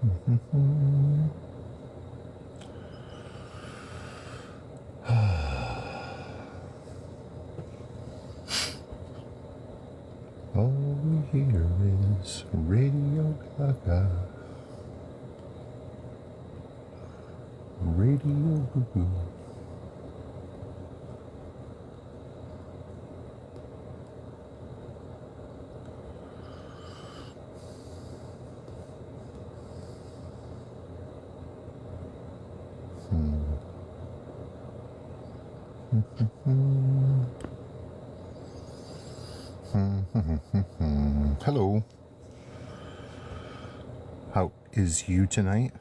All we hear is Radio Gaga. Radio Goo-Goo. Hello. How is you tonight?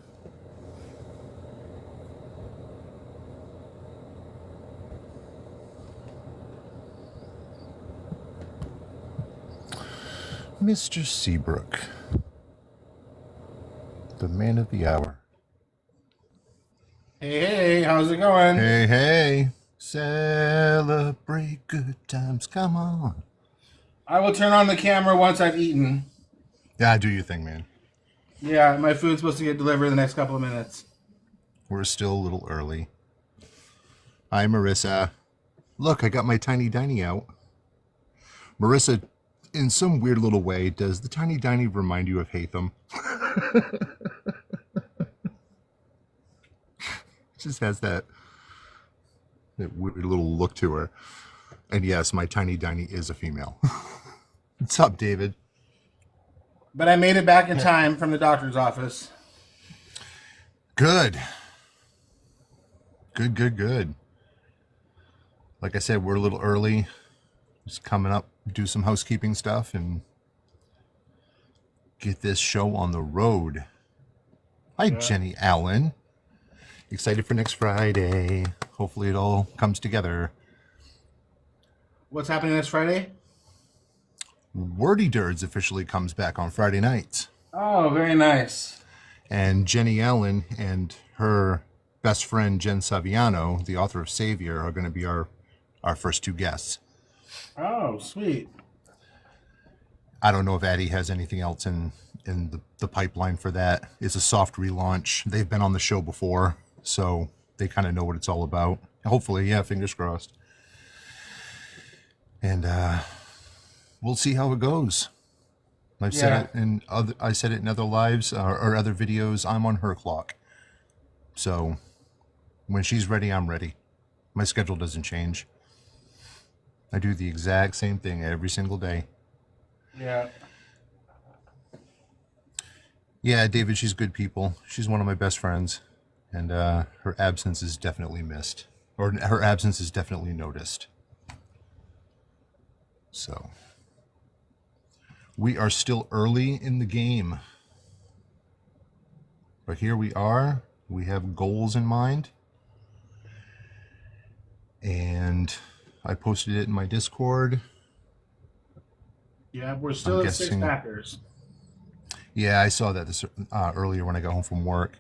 Mr. Seabrook, the man of the hour. Hey, how's it going? Hey, celebrate good times, come on. I will turn on the camera once I've eaten. Yeah, do your thing, man. Yeah, my food's supposed to get delivered in the next couple of minutes. We're still a little early. Hi, Marissa. Look, I got my Tiny Diny out. Marissa, in some weird little way, does the Tiny Diny remind you of Hatham? Just has that weird little look to her. And yes, my Tiny Diny is a female. What's up, David? But I made it back in time from the doctor's office. Good. Good. Like I said, we're a little early. Just coming up, do some housekeeping stuff, and get this show on the road. Hi, yeah. Jenny Allen. Excited for next Friday. Hopefully it all comes together. What's happening this Friday? Wordy Dirds officially comes back on Friday nights. Oh, very nice. And Jenny Allen and her best friend, Jen Saviano, the author of Savior, are going to be our first two guests. Oh, sweet. I don't know if Addie has anything else in the pipeline for that. It's a soft relaunch. They've been on the show before, so they kind of know what it's all about. Hopefully, yeah, fingers crossed. And we'll see how it goes. I've said it in other lives or other videos. I'm on her clock. So when she's ready, I'm ready. My schedule doesn't change. I do the exact same thing every single day. Yeah. Yeah, David, she's good people. She's one of my best friends. And her absence is definitely missed. Or her absence is definitely noticed. So we are still early in the game. But here we are. We have goals in mind. And I posted it in my Discord. Yeah, we're still at 6 backers. Yeah, I saw that this earlier when I got home from work.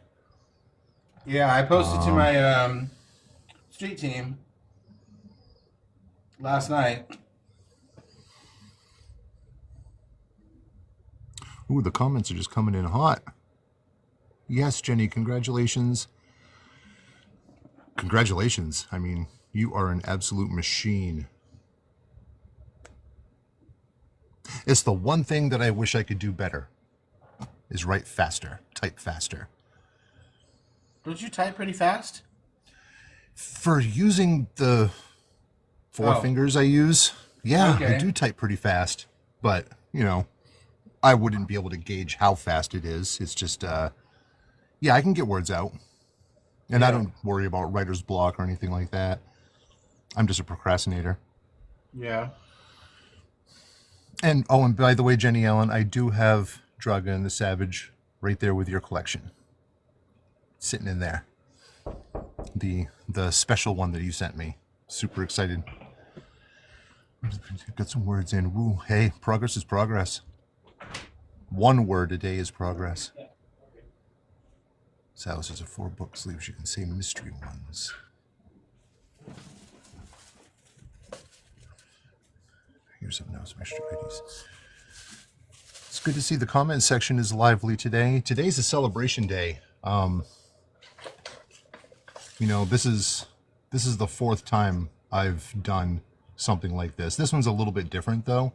Yeah, I posted to my street team last night. Ooh, the comments are just coming in hot. Yes, Jenny, congratulations. Congratulations. I mean, you are an absolute machine. It's the one thing that I wish I could do better, is write faster, type faster. Don't you type pretty fast? For using the four fingers I use, yeah, okay. I do type pretty fast. But, you know, I wouldn't be able to gauge how fast it is. It's just, yeah, I can get words out. And I don't worry about writer's block or anything like that. I'm just a procrastinator. Yeah. And, oh, and by the way, Jenny Allen, I do have Draga the Savage right there with your collection. Sitting in there. The special one that you sent me. Super excited. Got some words in. Woo. Hey, progress is progress. One word a day is progress. Silas has a 4-book sleeves. You can say mystery ones. Here's something else. Mystery goodies. Let's good to see the comment section is lively today. Today's a celebration day. You know, this is the fourth time I've done something like this. This one's a little bit different though,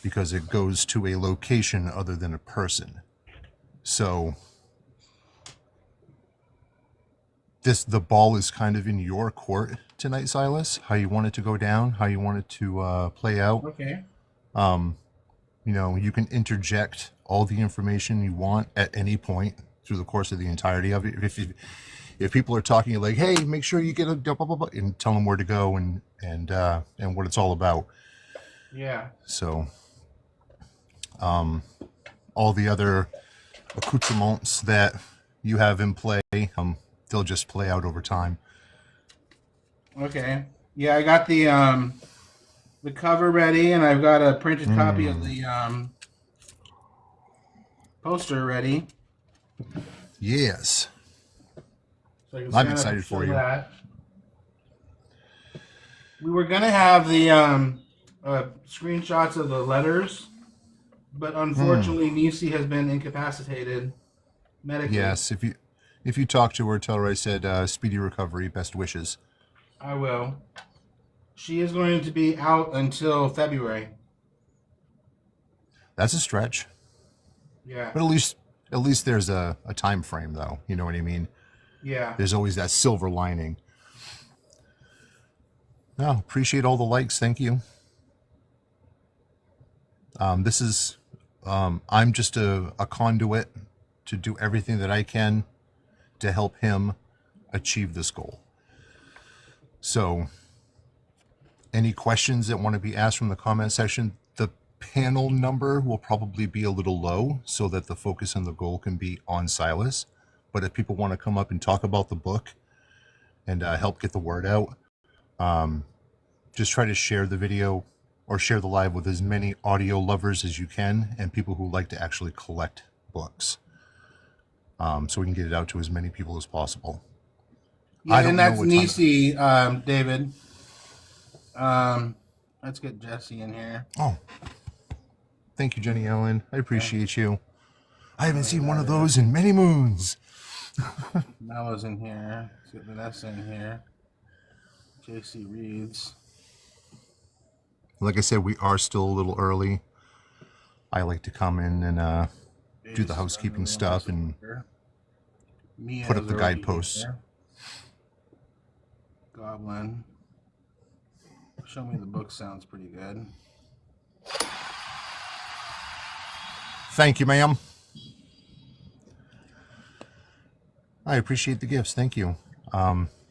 because it goes to a location other than a person. So the ball is kind of in your court tonight, Silas. How you want it to go down, how you want it to play out. Okay. You know, you can interject all the information you want at any point through the course of the entirety of it. If people are talking like, hey, make sure you get a blah, blah, blah, and tell them where to go and what it's all about. Yeah. So, all the other accoutrements that you have in play, they'll just play out over time. Okay. Yeah, I got the cover ready, and I've got a printed copy of the poster ready. Yes. So I'm excited for you. That. We were going to have the screenshots of the letters, but unfortunately Nisi has been incapacitated medically. Yes, if you talk to her, tell her I said speedy recovery, best wishes. I will. She is going to be out until February. That's a stretch. Yeah. But at least there's a time frame, though. You know what I mean? Yeah. There's always that silver lining. No, appreciate all the likes. Thank you. I'm just a conduit to do everything that I can to help him achieve this goal. So, any questions that want to be asked from the comment section, the panel number will probably be a little low so that the focus and the goal can be on Silas. But if people want to come up and talk about the book and help get the word out, just try to share the video or share the live with as many audio lovers as you can and people who like to actually collect books, so we can get it out to as many people as possible. Yeah, and that's Nisi, David. Let's get Jesse in here. Oh, thank you, Jenny Ellen. I appreciate you. I haven't seen one of those in many moons. Melo's in here. Let's get Vanessa in here. JC reads. Like I said, we are still a little early. I like to come in and do the housekeeping stuff and put up the guideposts. Goblin. Show me the book sounds pretty good. Thank you, ma'am. I appreciate the gifts. Thank you.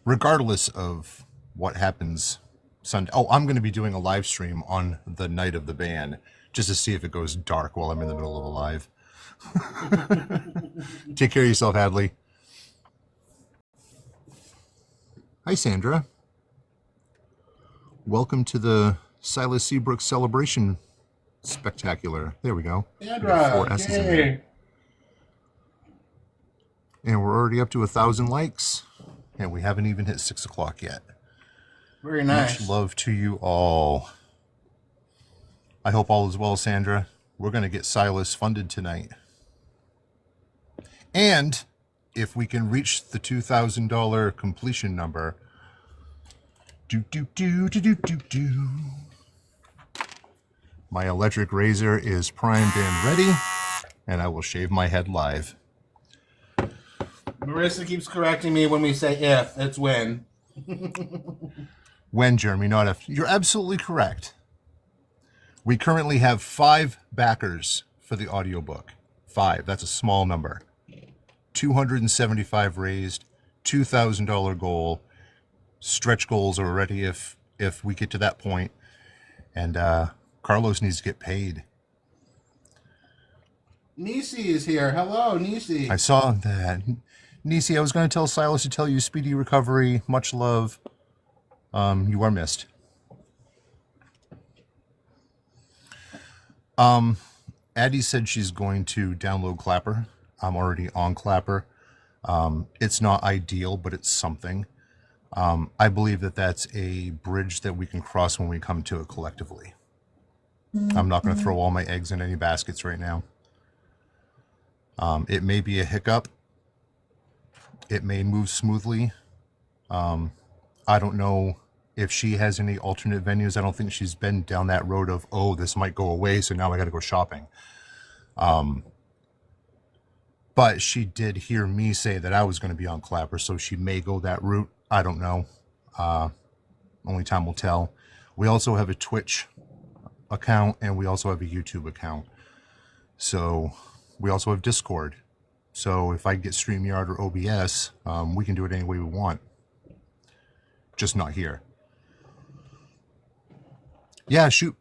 Regardless of what happens Sunday. Oh, I'm going to be doing a live stream on the night of the ban just to see if it goes dark while I'm in the middle of a live. Take care of yourself, Hadley. Hi, Sandra. Welcome to the Silas Seabrook celebration spectacular. There we go. Sandra, 4 S's in there. And we're already up to 1,000 likes, and we haven't even hit 6 o'clock yet. Very nice. Much love to you all. I hope all is well, Sandra. We're going to get Silas funded tonight. And if we can reach the $2,000 completion number, my electric razor is primed and ready, and I will shave my head live. Marissa keeps correcting me when we say if, it's when. When, Jeremy, not if. You're absolutely correct. We currently have 5 backers for the audiobook. 5. That's a small number. 275 raised, $2,000 goal. Stretch goals are already if we get to that point. And Carlos needs to get paid. Nisi is here. Hello, Nisi. I saw that. Nisi, I was going to tell Silas to tell you speedy recovery. Much love. You are missed. Addie said she's going to download Clapper. I'm already on Clapper. It's not ideal, but it's something. I believe that that's a bridge that we can cross when we come to it collectively. I'm not going to throw all my eggs in any baskets right now. It may be a hiccup. It may move smoothly. I don't know if she has any alternate venues. I don't think she's been down that road of, oh, this might go away, so now I got to go shopping. But she did hear me say that I was going to be on Clapper, so she may go that route. I don't know. Only time will tell. We also have a Twitch account, and we also have a YouTube account. So we also have Discord. So if I get StreamYard or OBS, we can do it any way we want. Just not here. Yeah, shoot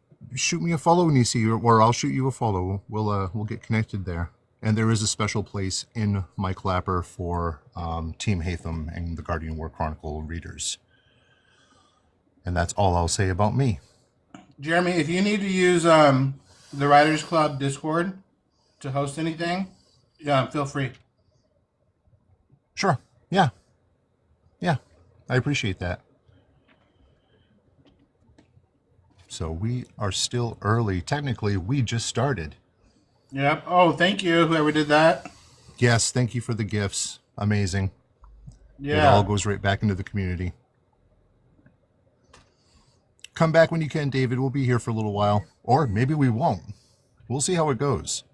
me a follow, Nisi, or I'll shoot you a follow. We'll get connected there. And there is a special place in my Clapper for Team Hatham and the Guardian War Chronicle readers. And that's all I'll say about me. Jeremy, if you need to use the Writers Club Discord to host anything, feel free. Sure. Yeah. I appreciate that. So we are still early. Technically, we just started. Yep. Oh, thank you, whoever did that. Yes, thank you for the gifts. Amazing. Yeah. It all goes right back into the community. Come back when you can, David. We'll be here for a little while. Or maybe we won't. We'll see how it goes.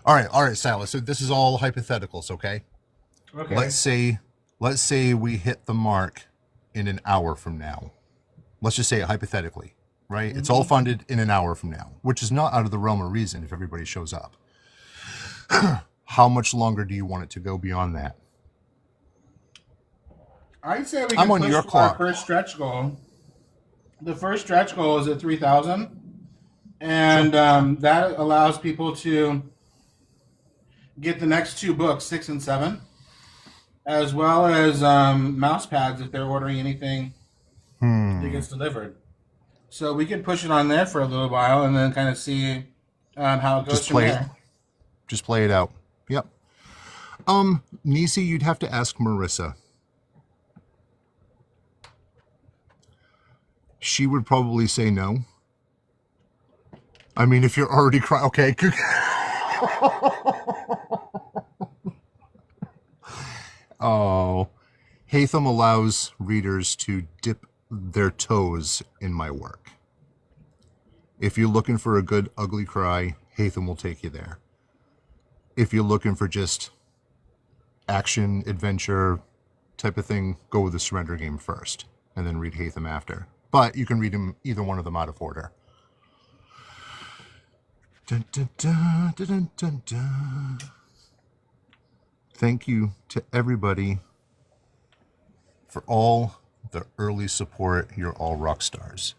All right, Silas. So this is all hypotheticals, okay? Okay. Let's say we hit the mark in an hour from now. Let's just say it hypothetically, right? Mm-hmm. It's all funded in an hour from now, which is not out of the realm of reason if everybody shows up. How much longer do you want it to go beyond that? I'd say we can push your for our first stretch goal. The first stretch goal is at 3,000, and sure. That allows people to get the next 2 books, 6 and 7, as well as mouse pads if they're ordering anything that gets delivered. So we can push it on there for a little while and then kind of see how it goes from there. Just play it out. Yep. Nisi, you'd have to ask Marissa. She would probably say no. I mean, if you're already crying, okay. Oh, Hatham allows readers to dip their toes in my work. If you're looking for a good ugly cry, Hatham will take you there. If you're looking for just action, adventure type of thing, go with the Surrender game first, and then read Hatham after. But you can read either one of them out of order. Dun, dun, dun, dun, dun, dun. Thank you to everybody for all the early support. You're all rock stars.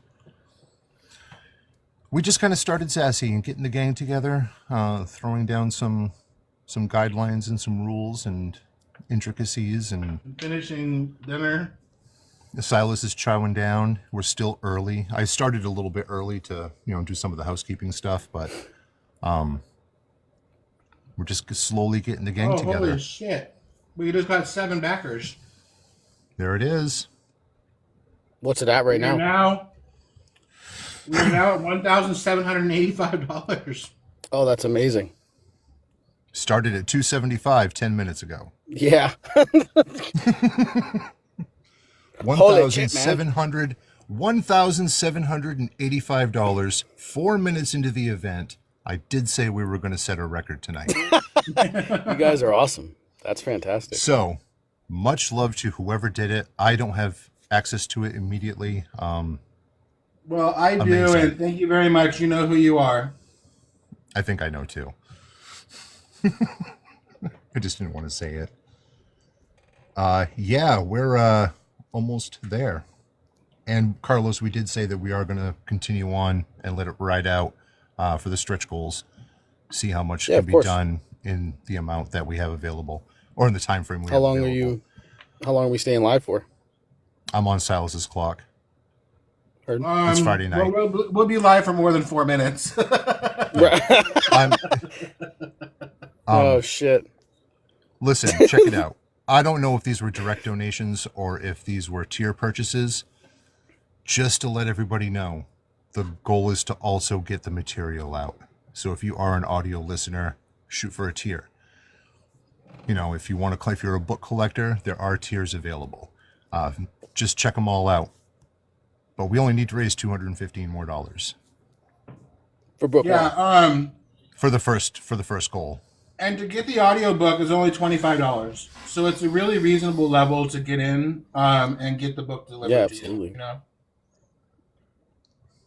We just kind of started sassy and getting the gang together, throwing down some guidelines and some rules and intricacies, and finishing dinner. Silas is chowing down. We're still early. I started a little bit early to, do some of the housekeeping stuff, but we're just slowly getting the gang together. Holy shit. We just got 7 backers. There it is. What's it at right now? We're now at $1,785. Oh, that's amazing. Started at $275 10 minutes ago. Yeah. $1,785 4 minutes into the event. I did say we were going to set a record tonight. You guys are awesome. That's fantastic. So, much love to whoever did it. I don't have access to it immediately. Well, I do, and thank you very much. You know who you are. I think I know too. I just didn't want to say it. Yeah, we're almost there. And Carlos, we did say that we are going to continue on and let it ride out for the stretch goals. See how much can be done in the amount that we have available, or in the time frame we have available. How long are we staying live for? I'm on Silas's clock. It's Friday night. We'll be live for more than 4 minutes. Oh, shit. Listen, check it out. I don't know if these were direct donations or if these were tier purchases. Just to let everybody know, the goal is to also get the material out. So if you are an audio listener, shoot for a tier. You know, if you're a book collector, there are tiers available. Just check them all out. But we only need to raise $215 more for book one. For the first goal. And to get the audiobook is only $25. So it's a really reasonable level to get in and get the book delivered Yeah, to absolutely. you know?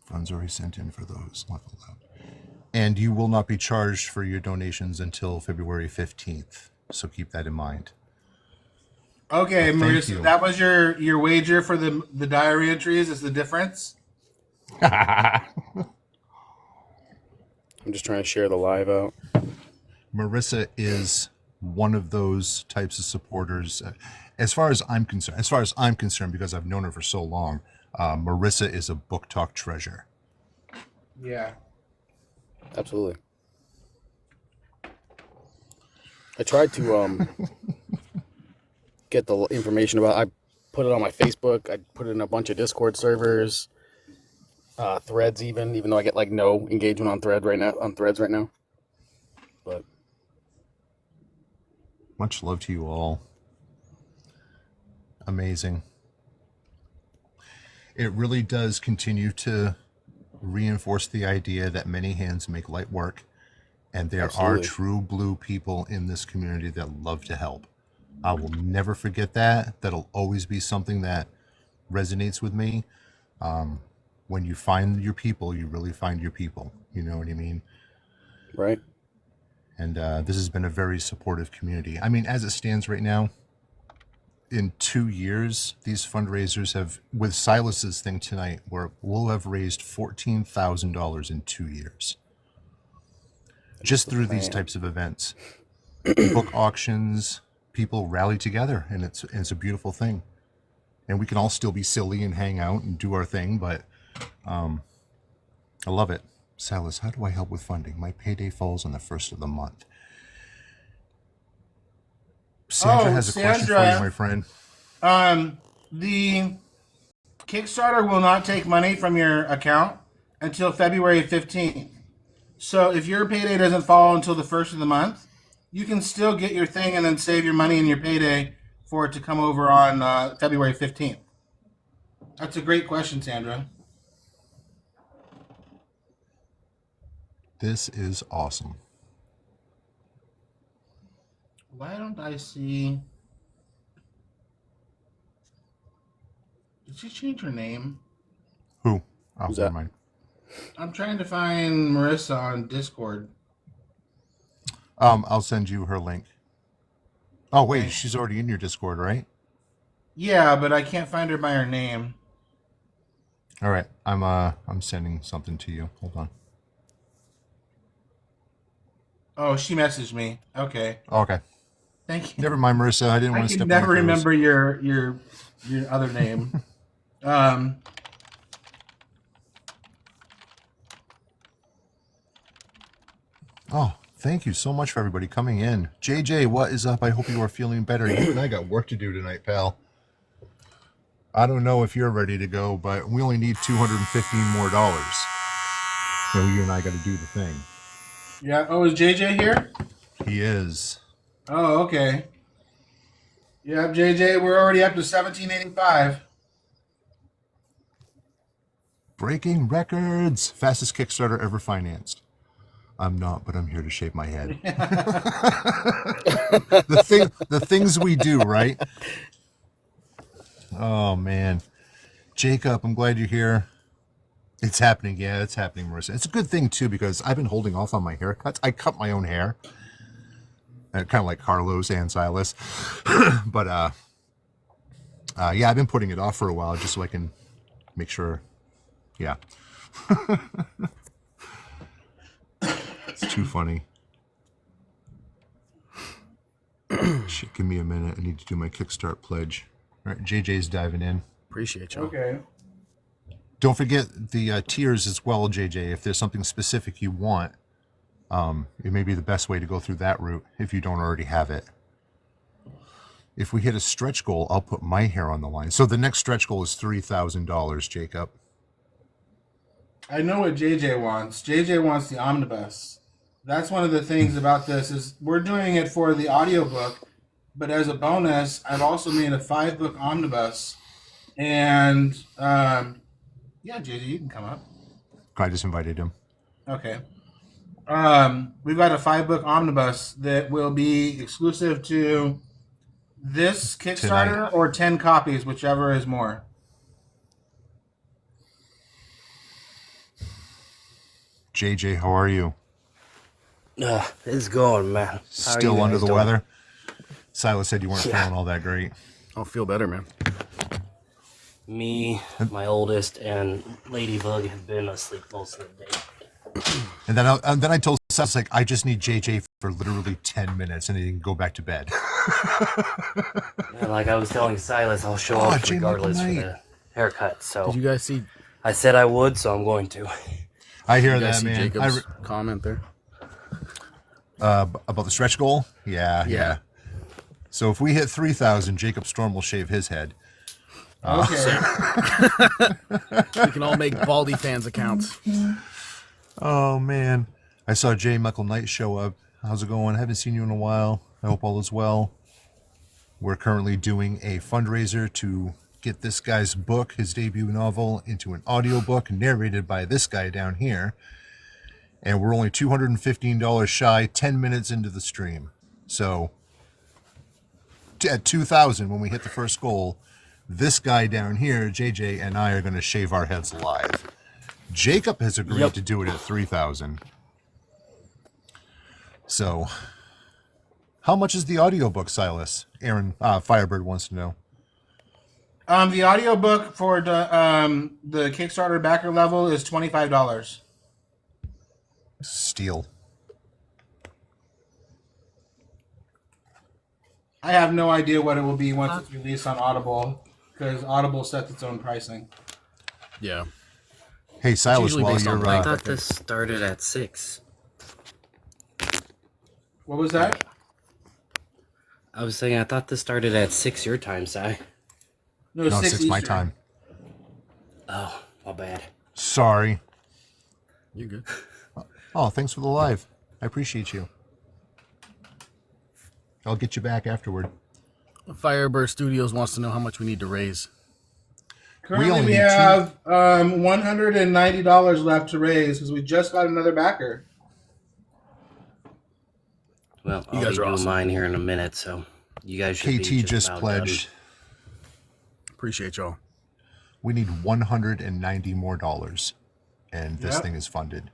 Funds already sent in for those leveled out. And you will not be charged for your donations until February 15th. So keep that in mind. Okay, Well, Marissa, that was your wager for the diary entries is the difference? I'm just trying to share the live out. Marissa is one of those types of supporters. As far as I'm concerned, because I've known her for so long, Marissa is a book talk treasure. Yeah. Absolutely. I tried to get the information about. I put it on my Facebook. I put it in a bunch of Discord servers, threads. Even though I get like no engagement on threads right now. But much love to you all. Amazing. It really does continue to reinforce the idea that many hands make light work. And there are true blue people in this community that love to help. I will never forget that. That'll always be something that resonates with me. When you find your people, you really find your people. You know what I mean? Right. And this has been a very supportive community. I mean, as it stands right now, in 2 years, these fundraisers have, with Silas's thing tonight, we'll have raised $14,000 in 2 years. Just through these types of events. Book auctions, people rally together, and it's a beautiful thing. And we can all still be silly and hang out and do our thing, but I love it. Silas, how do I help with funding? My payday falls on the first of the month. Sandra has a question for you, my friend. The Kickstarter will not take money from your account until February 15th. So if your payday doesn't fall until the first of the month, you can still get your thing and then save your money in your payday for it to come over on February 15th. That's a great question, Sandra. This is awesome. Why don't I see... Did she change her name? Who? Oh, Who's never that? mind. I'm trying to find Marissa on Discord. I'll send you her link. Oh wait, she's already in your Discord, right? Yeah, but I can't find her by her name. All right, I'm sending something to you. Hold on. Oh, she messaged me. Okay. Okay. Thank you. Never mind, Marissa. I didn't want to step on I can never your toes. remember your other name. Oh, thank you so much for everybody coming in. JJ, what is up? I hope you are feeling better. You and I got work to do tonight, pal. I don't know if you're ready to go, but we only need $215 more. So you and I got to do the thing. Yeah. Oh, is JJ here? He is. Oh, okay. Yeah, JJ, we're already up to 1785. Breaking records. Fastest Kickstarter ever financed. I'm not, but I'm here to shave my head. The things we do, right? Oh, man. Jacob, I'm glad you're here. It's happening. Yeah, it's happening, Marissa. It's a good thing, too, because I've been holding off on my haircuts. I cut my own hair. Kind of like Carlos and Silas. But, yeah, I've been putting it off for a while just so I can make sure. Yeah. It's too funny. Shit, give me a minute. I need to do my Kickstart pledge. All right, JJ's diving in. Appreciate you. Okay. Don't forget the tiers as well, JJ. If there's something specific you want, it may be the best way to go through that route if you don't already have it. If we hit a stretch goal, I'll put my hair on the line. So the next stretch goal is $3,000, Jacob. I know what JJ wants. JJ wants the omnibus. That's one of the things about this is we're doing it for the audiobook, but as a bonus, I've also made a 5-book omnibus. And yeah, JJ, you can come up. I just invited him. Okay. We've got a 5-book omnibus that will be exclusive to this Kickstarter Tonight. or 10 copies, whichever is more. JJ, how are you? It's going, man. Still under the weather? Silas said you weren't feeling all that great. I'll feel better, man. Me, my oldest, and Ladybug have been asleep most of the day. And then I told Silas, like, I just need JJ for literally 10 minutes and he can go back to bed. And like I was telling Silas, I'll show up J. regardless for Michael the haircut. So Did you guys see? I said I would, so I'm going to. I hear You guys that, see man. Jacob's comment there? About the stretch goal? Yeah. So if we hit 3,000, Jacob Storm will shave his head. Okay. We can all make Baldy fans accounts. Oh, man. I saw J. Michael Knight show up. How's it going? Haven't seen you in a while. I hope all is well. We're currently doing a fundraiser to get this guy's book, his debut novel, into an audiobook narrated by this guy down here. And we're only $215 shy, 10 minutes into the stream. So at 2,000, when we hit the first goal, this guy down here, JJ, and I are going to shave our heads live. Jacob has agreed to do it at 3,000. So, how much is the audiobook, Silas? Aaron, Firebird wants to know. The audiobook for the Kickstarter backer level is $25. Steal. I have no idea what it will be once it's released on Audible, because Audible sets its own pricing. Yeah. Hey, Silas, usually while based on you're... I thought this started at 6. What was that? I was saying I thought this started at 6 your time, Si. No, no, 6 Eastern. my time. Oh, my bad. Sorry. You're good. Oh, thanks for the live. I appreciate you. I'll get you back afterward. Firebird Studios wants to know how much we need to raise. Currently, we have $190 left to raise because we just got another backer. Well, You I'll guys be are doing awesome. mine here in a minute, so you guys should KT be just about pledged. done. Appreciate y'all. We need $190 more, and this Yep. thing is funded.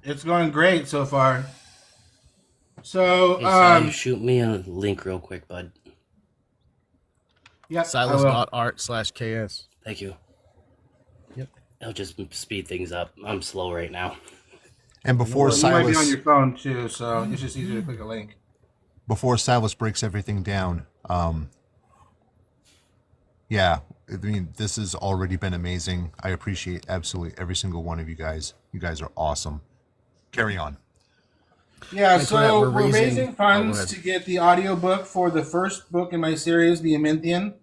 It's going great so far. So, Hey, Si, shoot me a link real quick, bud. yeah, Sylas.art/KS. Thank you. Yep. I'll just speed things up. I'm slow right now. And before you might be on Silas, your phone too, so it's just easier to click a link. breaks everything down, yeah, I mean, this has already been amazing. I appreciate absolutely every single one of you guys. You guys are awesome. Carry on. Yeah, Thanks for that. so We're we're raising raising- funds go ahead. to get the audiobook for the first book in my series, the Ementhian.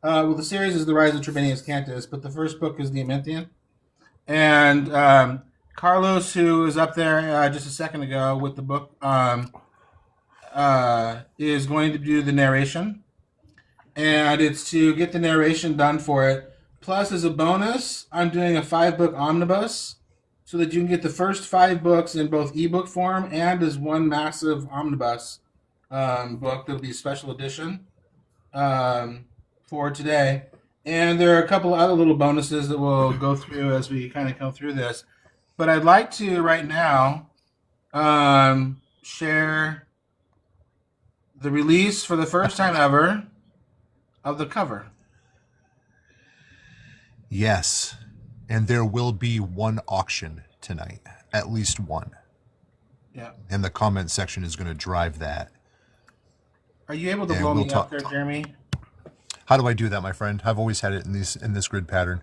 Well, the series is The Rise of Tribinius Cantus, but the first book is the Ementhian. And Carlos, who was up there just a second ago with the book, is going to do the narration. And it's to get the narration done for it. Plus, as a bonus, I'm doing a 5-book omnibus so that you can get the first 5 books in both ebook form and as one massive omnibus book that'll be a special edition for today. And there are a couple of other little bonuses that we'll go through as we kind of come through this. But I'd like to right now share the release for the first time ever of the cover. Yes, and there will be one auction tonight, at least one. Yeah. And the comment section is going to drive that. Are you able to And blow we'll me talk- up there, Jeremy? How do I do that, my friend? I've always had it in this grid pattern.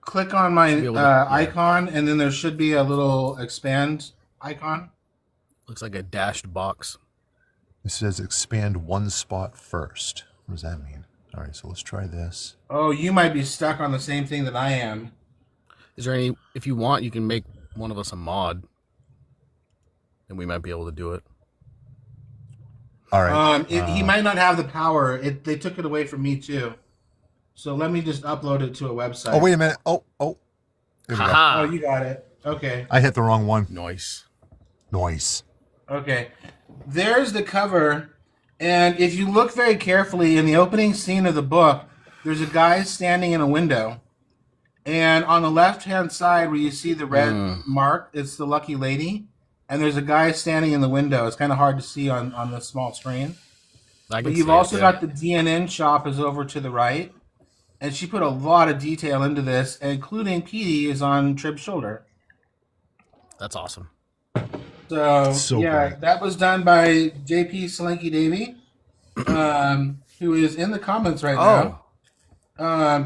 Click on my be able to- yeah. icon, and then there should be a little expand icon. Looks like a dashed box. It says expand one spot first. What does that mean? All right, so let's try this. Oh, you might be stuck on the same thing that I am. Is there any? If you want, you can make one of us a mod, and we might be able to do it. All right. He might not have the power. They took it away from me too. So let me just upload it to a website. Oh, wait a minute. Oh. There we go. Oh, you got it. Okay. I hit the wrong one. Nice. Okay. There's the cover. And if you look very carefully in the opening scene of the book, there's a guy standing in a window. And on the left-hand side where you see the red mark, it's the lucky lady. And there's a guy standing in the window. It's kind of hard to see on the small screen. But you've also got the DNN shop is over to the right. And she put a lot of detail into this, including Petey is on Trib's shoulder. That's awesome. So yeah, great. That was done by JP Slinky Davy, who is in the comments right now.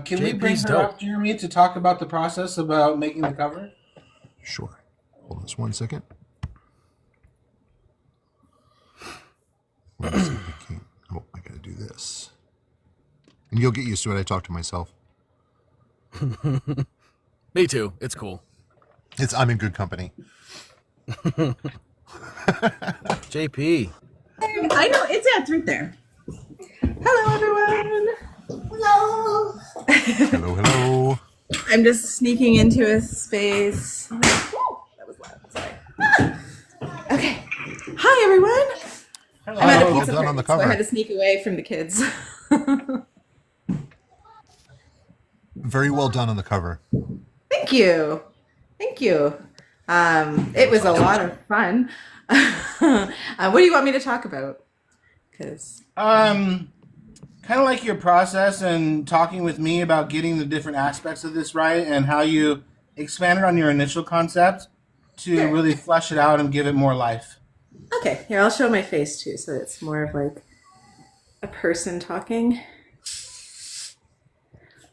Can we bring her up, Jeremy, to talk about the process about making the cover? Sure. Hold on just 1 second. Oh, I gotta do this. And you'll get used to it. I talk to myself. Me too. It's cool. I'm in good company. JP. I know, it's right there. Hello, everyone. Hello. I'm just sneaking into a space. Whoa, that was loud. Sorry. Okay. Hi, everyone. Hello. I'm at a Well pizza done party, on the so cover. I had to sneak away from the kids. Very well done on the cover. Thank you. It was a lot of fun. What do you want me to talk about? Because kind of like your process and talking with me about getting the different aspects of this right and how you expanded on your initial concept to really flesh it out and give it more life. okay, here I'll show my face too, so it's more of like a person talking,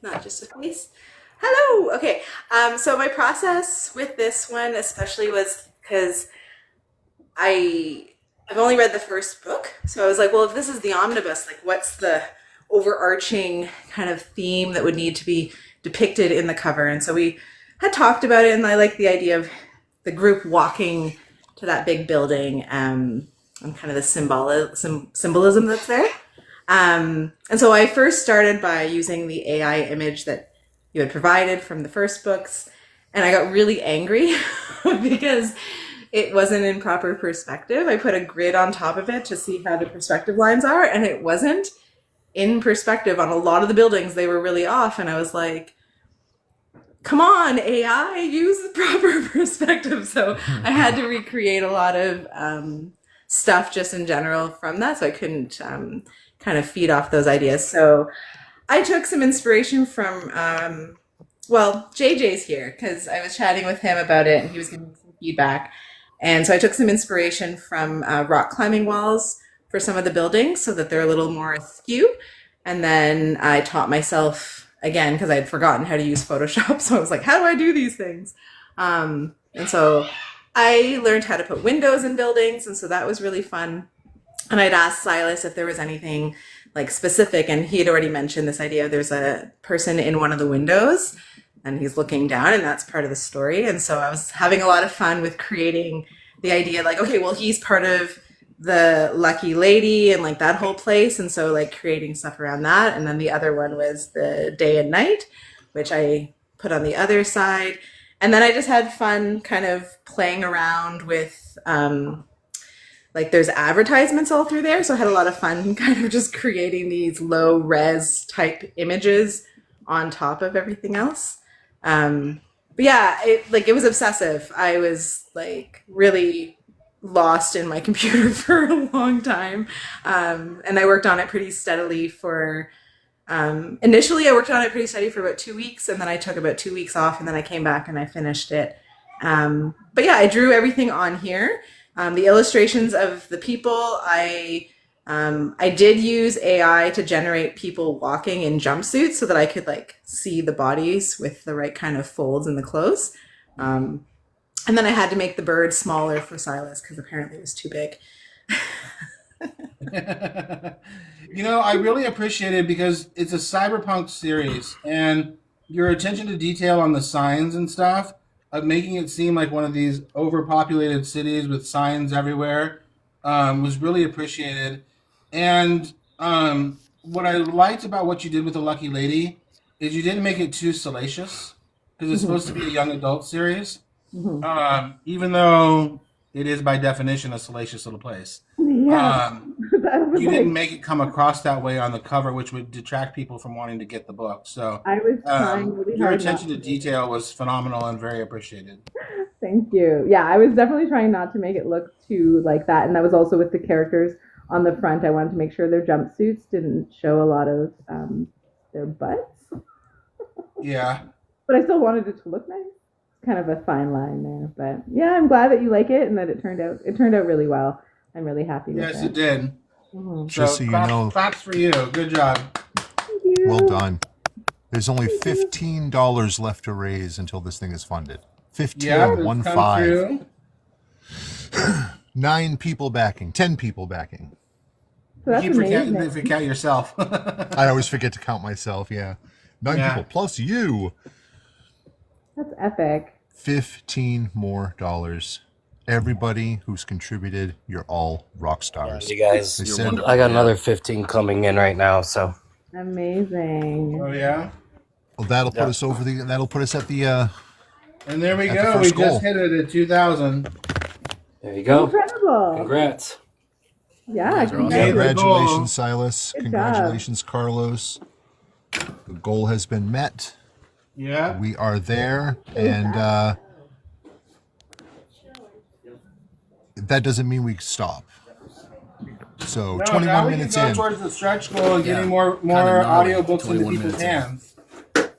not just a face. Hello. Okay. So my process with this one especially was because I've only read the first book. So I was like, well, if this is the omnibus, like what's the overarching kind of theme that would need to be depicted in the cover? And so we had talked about it, and I like the idea of the group walking to that big building and kind of the symbolism that's there. And so I first started by using the AI image that you had provided from the first books, and I got really angry because it wasn't in proper perspective. I put a grid on top of it to see how the perspective lines are, and it wasn't in perspective on a lot of the buildings. They were really off, and I was like, come on, AI, use the proper perspective. So I had to recreate a lot of stuff just in general from that, so I couldn't kind of feed off those ideas. So I took some inspiration from, JJ's here because I was chatting with him about it and he was giving me some feedback. And so I took some inspiration from rock climbing walls for some of the buildings so that they're a little more askew. And then I taught myself again because I had forgotten how to use Photoshop. So I was like, how do I do these things? And so I learned how to put windows in buildings. And so that was really fun. And I'd asked Silas if there was anything like specific, and he had already mentioned this idea of there's a person in one of the windows and he's looking down, and that's part of the story. And so I was having a lot of fun with creating the idea like, okay, well, he's part of the lucky lady and like that whole place. And so like creating stuff around that. And then the other one was the day and night, which I put on the other side. And then I just had fun kind of playing around with, like there's advertisements all through there. So I had a lot of fun kind of just creating these low res type images on top of everything else. But yeah, it was obsessive. I was like really lost in my computer for a long time. And I worked on it pretty steadily for, initially I worked on it pretty steady for about 2 weeks, and then I took about 2 weeks off, and then I came back and I finished it. But yeah, I drew everything on here. The illustrations of the people, I did use AI to generate people walking in jumpsuits so that I could like see the bodies with the right kind of folds in the clothes. And then I had to make the bird smaller for Silas because apparently it was too big. I really appreciate it because it's a cyberpunk series, and your attention to detail on the signs and stuff, of making it seem like one of these overpopulated cities with signs everywhere, was really appreciated. And what I liked about what you did with the Lucky Lady is you didn't make it too salacious because it's supposed to be a young adult series. Even though it is by definition a salacious little place. Yeah. You didn't make it come across that way on the cover, which would detract people from wanting to get the book. So I was trying really your hard attention not to detail was phenomenal and very appreciated. Thank you. Yeah, I was definitely trying not to make it look too like that. And that was also with the characters on the front. I wanted to make sure their jumpsuits didn't show a lot of their butts. Yeah. But I still wanted it to look nice. Kind of a fine line there. But yeah, I'm glad that you like it and that it turned out really well. I'm really happy with it. Yes, it did. Just so you know, claps for you. Good job. Thank you. well done. There's only $15 left to raise until this thing is funded. 15, Yeah, one it's come five. through. 9 people backing, 10 people backing. So that's You amazing. forget yourself. I always forget to count myself, yeah. 9 Yeah. people plus you. That's epic. $15 more. Everybody who's contributed, you're all rock stars. You guys, They said- I got another 15 coming in right now, so Amazing. Oh yeah. Well, that'll put us over the. That'll put us at the. And there we At the go. We first goal. just hit it at 2,000. there you go. Incredible. Congrats. Yeah, Made the goal. Congratulations, Silas. Good Congratulations, Carlos. The goal has been met. Yeah. We are there, and that doesn't mean we stop. So No, 21 now we minutes can go in. towards the stretch goal and getting more Kinda gnarly, audiobooks into 21 people's minutes in. hands.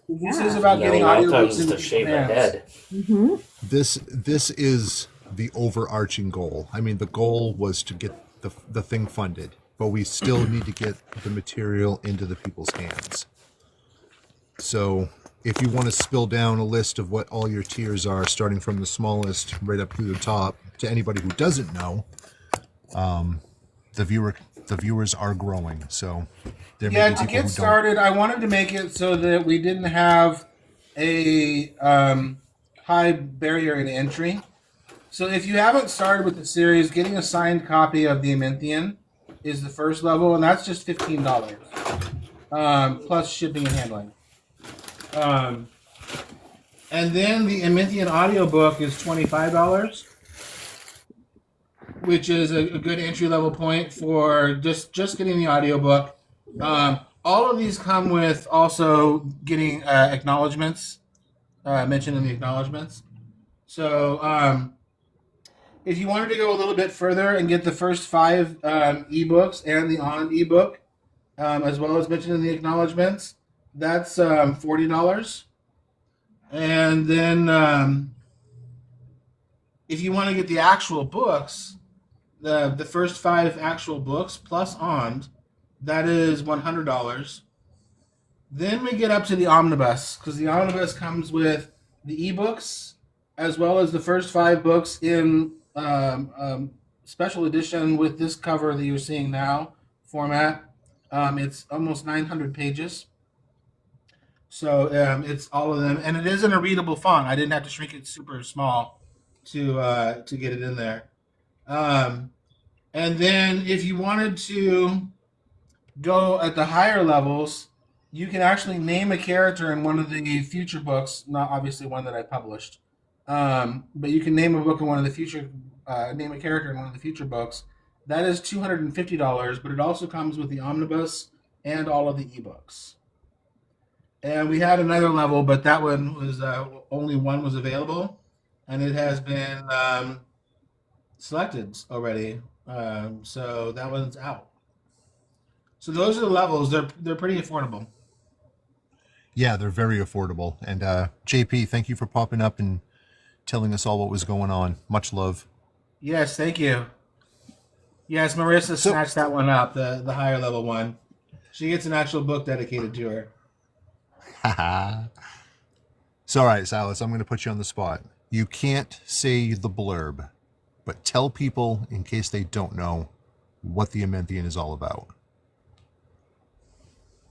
This is about Now getting my audiobooks time's into to shave people's my hands. head. Mm-hmm. This is the overarching goal. I mean, the goal was to get the thing funded, but we still need to get the material into the people's hands. So if you want to spill down a list of what all your tiers are, starting from the smallest right up through the top, to anybody who doesn't know, the viewers are growing. So there may Yeah, be to people get who started, I wanted to make it so that we didn't have a high barrier in entry. So if you haven't started with the series, getting a signed copy of the Ementhian is the first level, and that's just $15, plus shipping and handling. And then the Ementhian audiobook is $25, which is a good entry level point for just getting the audiobook. All of these come with also getting acknowledgments, mentioned in the acknowledgments. So if you wanted to go a little bit further and get the first 5 ebooks and the on ebook, as well as mentioned in the acknowledgments, that's $40. And then if you want to get the actual books, the first 5 actual books plus on, that is $100. Then we get up to the omnibus, because the omnibus comes with the ebooks as well as the first 5 books in special edition with this cover that you're seeing now format. It's almost 900 pages. So it's all of them, and it is in a readable font. I didn't have to shrink it super small to get it in there. And then if you wanted to go at the higher levels, you can actually name a character in one of the future books, not obviously one that I published, but you can name a book in one of the future, name a character in one of the future books. That is $250, but it also comes with the omnibus and all of the ebooks. And we had another level, but that one was only one was available, and it has been selected already. So that one's out. So those are the levels. They're pretty affordable. Yeah, they're very affordable. And JP, thank you for popping up and telling us all what was going on. Much love. Yes, thank you. Yes, Marissa snatched that one up, the higher level one. She gets an actual book dedicated to her. So, all right, Silas, I'm going to put you on the spot. You can't say the blurb, but tell people, in case they don't know, what the Ementhian is all about.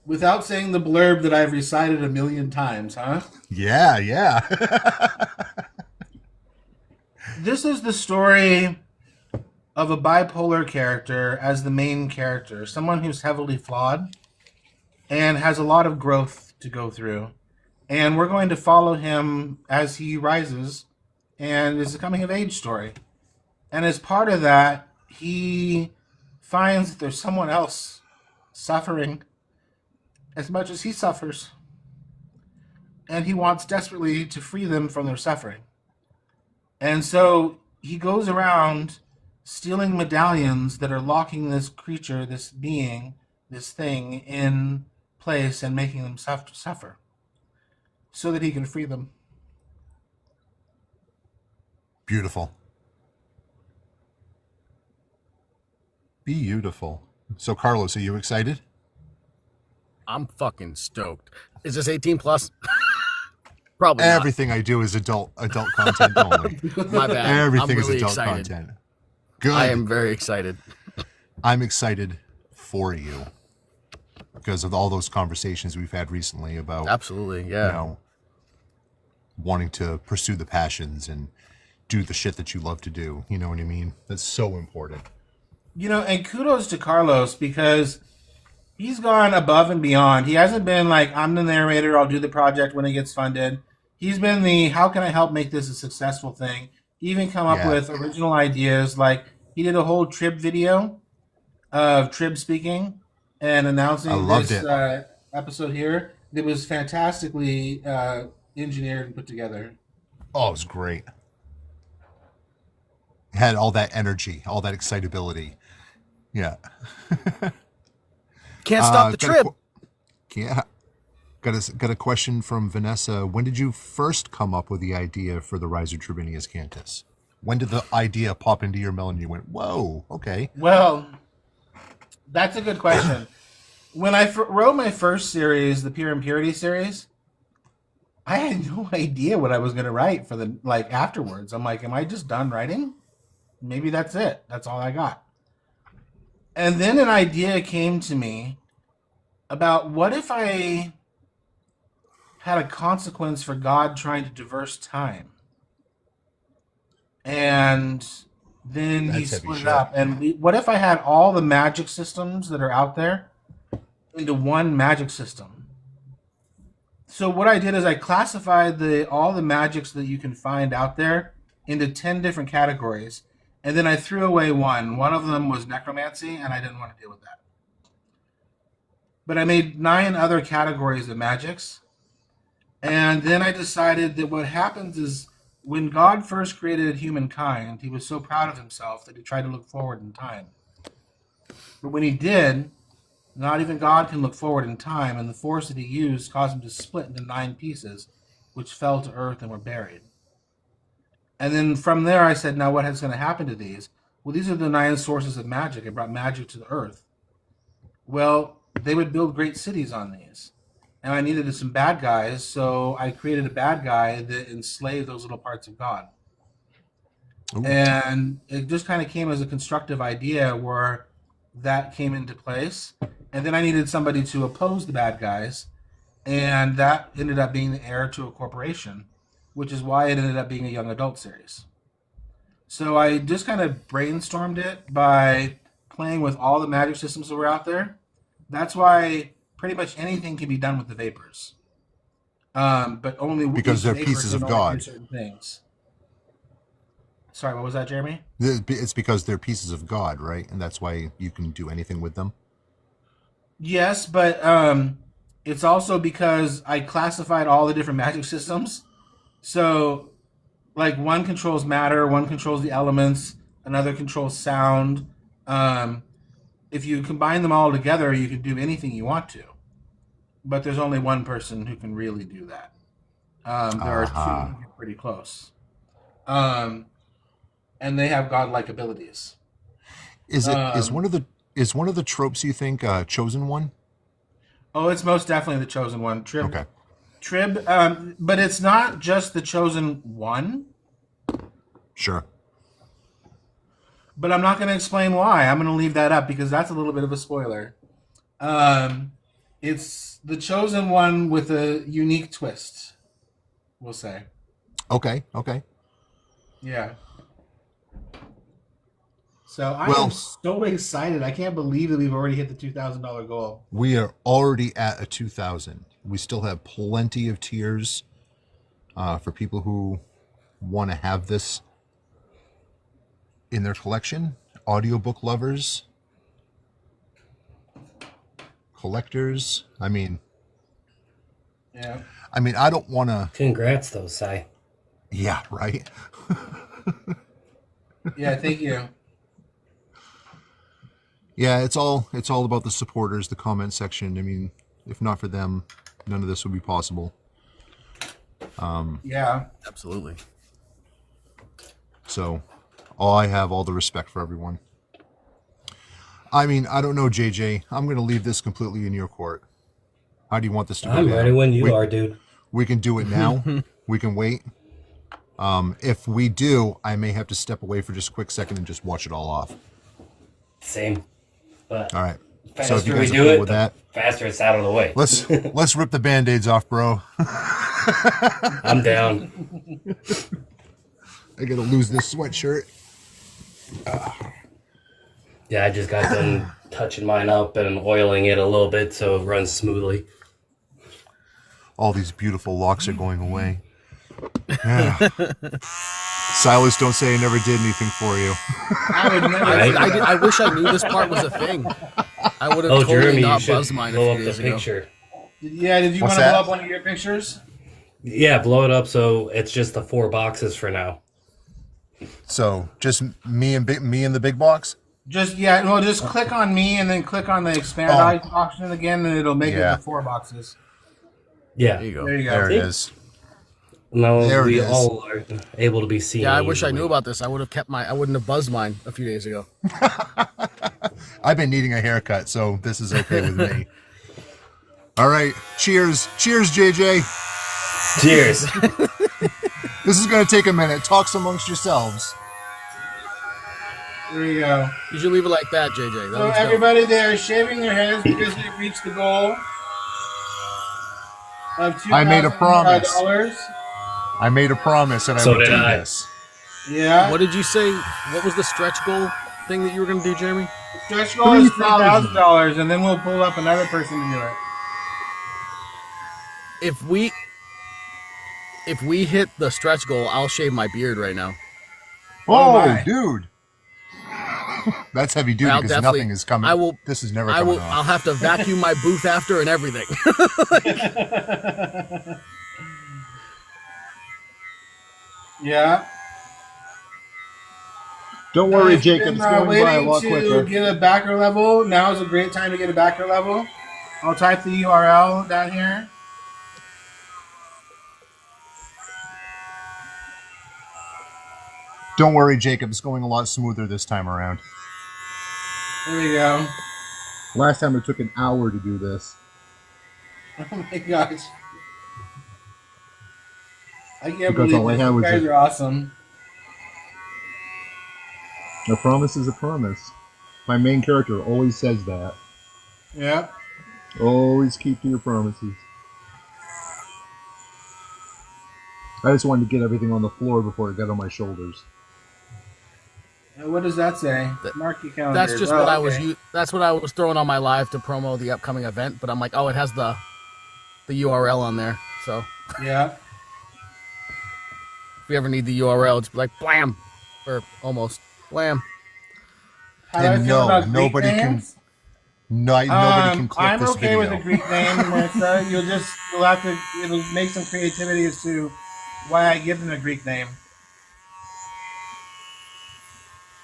Without saying the blurb that I've recited 1,000,000 times, huh? Yeah. This is the story of a bipolar character as the main character, someone who's heavily flawed and has a lot of growth to go through. And we're going to follow him as he rises, and it's a coming of age story. And as part of that, he finds that there's someone else suffering as much as he suffers. And he wants desperately to free them from their suffering. And so he goes around stealing medallions that are locking this creature, this being, this thing in place and making them suffer so that he can free them. Beautiful. Beautiful. So, Carlos, are you excited? I'm fucking stoked. Is this 18 plus? Probably Everything I do is adult content only. My bad. Everything I'm really is adult excited. content. Good. I am very excited. I'm excited for you because of all those conversations we've had recently about Absolutely, yeah. you know, wanting to pursue the passions and do the shit that you love to do. You know what I mean? That's so important. You know, and kudos to Carlos because he's gone above and beyond. He hasn't been like, I'm the narrator, I'll do the project when it gets funded. He's been the, how can I help make this a successful thing? He even come up with original ideas. Like, he did a whole Trib video of Trib speaking and announcing this episode here. It was fantastically engineered and put together. Oh, it was great. It had all that energy, all that excitability. Yeah. Can't stop the trip. Got a question from Vanessa. When did you first come up with the idea for the Rise of Tribinius Cantus? When did the idea pop into your melon and you went, whoa, okay? Well, that's a good question. When I wrote my first series, the Pure Impurity series, I had no idea what I was going to write for the, like, afterwards. I'm like, am I just done writing? Maybe that's it. That's all I got. And then an idea came to me about what if I had a consequence for God trying to diverse time. And then he split it up. And what if I had all the magic systems that are out there into one magic system? So what I did is I classified all the magics that you can find out there into 10 different categories. And then I threw away one. One of them was necromancy, and I didn't want to deal with that. But I made 9 other categories of magics. And then I decided that what happens is when God first created humankind, he was so proud of himself that he tried to look forward in time. But when he did, not even God can look forward in time, and the force that he used caused him to split into 9 pieces, which fell to earth and were buried. And then from there I said, now what is going to happen to these? Well, these are the 9 sources of magic. I brought magic to the earth. Well, they would build great cities on these. And I needed some bad guys, so I created a bad guy that enslaved those little parts of God. Ooh. And it just kind of came as a constructive idea where that came into place. And then I needed somebody to oppose the bad guys. And that ended up being the heir to a corporation, which is why it ended up being a young adult series. So I just kind of brainstormed it by playing with all the magic systems that were out there. That's why pretty much anything can be done with the vapors. But only because they're pieces of God. Certain things. Sorry, what was that, Jeremy? It's because they're pieces of God, right? And that's why you can do anything with them? Yes, but it's also because I classified all the different magic systems. So, like, one controls matter, one controls the elements, another controls sound. If you combine them all together, you can do anything you want to. But there's only one person who can really do that. There are 2 who get pretty close. And they have godlike abilities. Is one of the tropes, you think, chosen one? Oh, it's most definitely the chosen one. Trib. Okay. Trib, but it's not just the chosen one. Sure. But I'm not going to explain why. I'm going to leave that up because that's a little bit of a spoiler. It's the chosen one with a unique twist, we'll say. Okay. Yeah. So I am so excited. I can't believe that we've already hit the $2,000 goal. We are already at a 2,000. We still have plenty of tiers for people who want to have this in their collection. Audiobook lovers, collectors. I mean, I don't want to. Congrats, though, Sai. Yeah, right. Yeah, thank you. Yeah, it's all about the supporters, the comment section. I mean, if not for them, none of this would be possible. Yeah, Absolutely. So, I have all the respect for everyone. I mean, I don't know, JJ. I'm going to leave this completely in your court. How do you want this to go I'm down? ready when you are, dude. We can do it now. We can wait. If we do, I may have to step away for just a quick second and just watch it all off. Same. But All right. faster So if you guys we are do cool it, with the that, faster it's out of the way. let's rip the band-aids off, bro. I'm down. I gotta lose this sweatshirt. Yeah, I just got done touching mine up and oiling it a little bit so it runs smoothly. All these beautiful locks are going away. Yeah. Silas, don't say I never did anything for you. I would never. I wish I knew this part was a thing. I would have totally Jeremy, you not should buzzed mine a blow few up the days ago. picture. Yeah, did you What's want to blow that? up one of your pictures? Yeah, blow it up so it's just the 4 boxes for now. So just me and the big box. Just click on me and then click on the expand option again, and it'll make it the 4 boxes. Yeah. There you go. There you go. There it is. Now There it we is. all are able to be seen. Yeah, I wish I easily. knew about this. I wouldn't have buzzed mine a few days ago. I've been needing a haircut, so this is okay with me. All right. Cheers, JJ. Cheers. This is going to take a minute. Talks amongst yourselves. There you go. You should leave it like that, JJ. That So looks dope. everybody there shaving their heads because they've reached the goal of $2,000. I made a promise. I made a promise and I So would did do I. this. Yeah. What did you say? What was the stretch goal thing that you were going to do, Jeremy? Stretch goal is $3,000. $3,000, and then we'll pull up another person to do it. If we hit the stretch goal, I'll shave my beard right now. Oh, my. Dude. That's heavy duty I'll because definitely- nothing is coming. I will- This is never coming off. I'll have to vacuum my booth after and everything. Yeah. Don't worry, I've Jacob. been, It's going by a waiting lot to quicker. get a backer level. Now is a great time to get a backer level. I'll type the URL down here. Don't worry, Jacob. It's going a lot smoother this time around. There we go. Last time it took an hour to do this. Oh my gosh. I can't Because all I believe had this. You was guys a- are awesome. A promise is a promise. My main character always says that. Yeah. Always keep to your promises. I just wanted to get everything on the floor before it got on my shoulders. What does that say? Mark your calendar. That's just what I was. That's what I was throwing on my live to promo the upcoming event. But I'm like, oh, it has the URL on there. So Yeah. if we ever need the URL, it's like blam, or almost blam. How do I And feel no, about Greek nobody can- names? Nobody can clip I'm this okay video. with a Greek name, Marissa. You'll have to. It'll make some creativity as to why I give them a Greek name.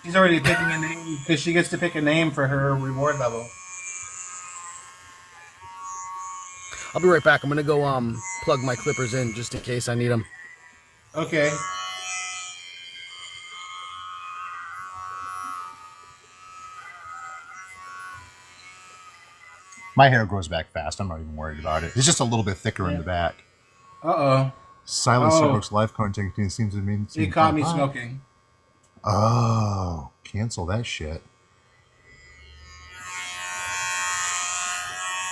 She's already picking a name because she gets to pick a name for her reward level. I'll be right back. I'm gonna go plug my clippers in just in case I need them. Okay. My hair grows back fast. I'm not even worried about it. It's just a little bit thicker in the back. Uh-oh. Silence Oh. Starbucks live content seems to mean. You caught me smoking. Oh, cancel that shit.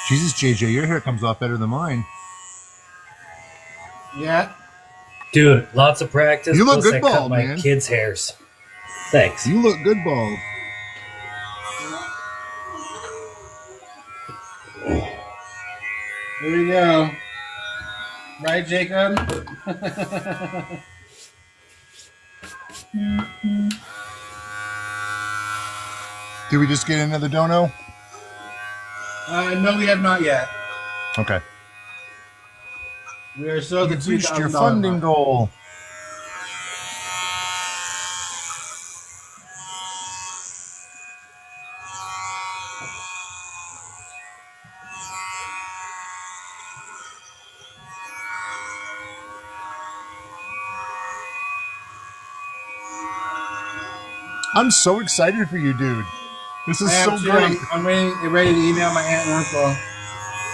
Jesus, JJ, your hair comes off better than mine. Yeah. Dude, lots of practice. You look plus good I cut bald, my man. kids' hairs. Thanks. You look good bald. Here we go. Right, Jacob? Did we just get another dono? No, we have not yet. Okay. We are still at the You've reached your $2,000 funding mark. goal. I'm so excited for you, dude. This is so great. I'm ready to email my aunt and uncle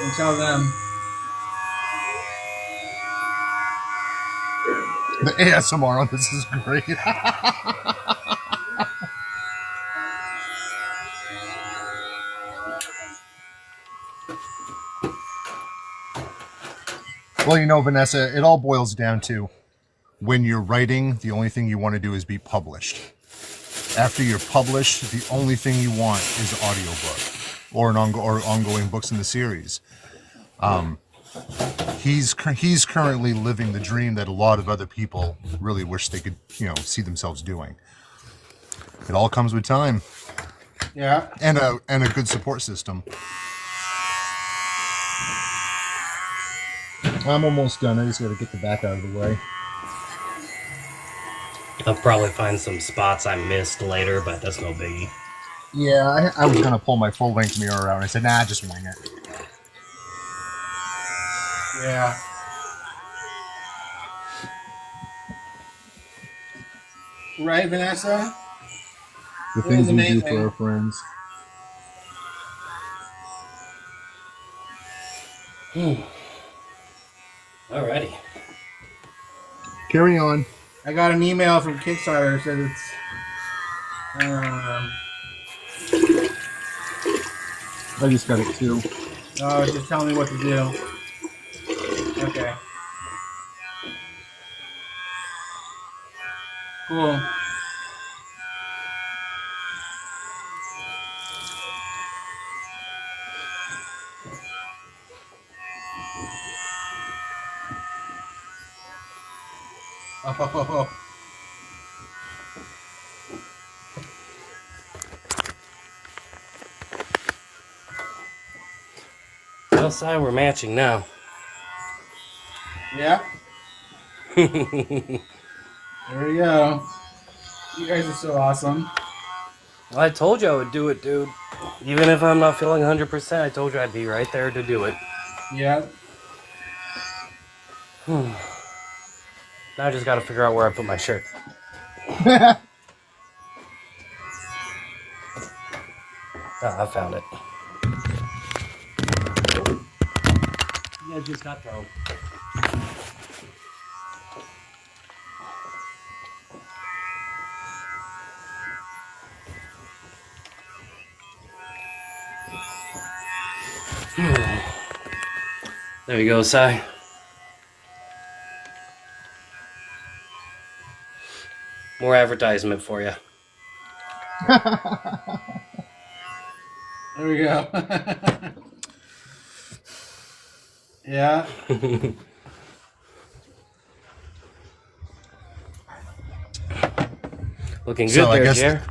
and tell them. The ASMR on this is great. Well, you know, Vanessa, it all boils down to when you're writing, the only thing you want to do is be published. After you're published, the only thing you want is an audiobook or ongoing books in the series. He's currently living the dream that a lot of other people really wish they could, see themselves doing. It all comes with time. Yeah. And a good support system. I'm almost done. I just got to get the back out of the way. I'll probably find some spots I missed later, but that's no biggie. Yeah, I was going to pull my full-length mirror out, and I said, nah, just wing it. Yeah. Right, Vanessa? The It things was we do amazing. for our friends. Alrighty. Carry on. I got an email from Kickstarter that says it's I just got it too. oh, just tell me what to do. Okay. Cool. Oh. Outside, we're matching now. Yeah. There we go. You guys are so awesome. I told you I would do it, dude. Even if I'm not feeling 100%, I told you I'd be right there to do it. Yeah. Now I just gotta figure out where I put my shirt. I found it. You guys just got thrown. There you go, Sai. More advertisement for you. There we go. Yeah. Looking good So I there, guess Jer.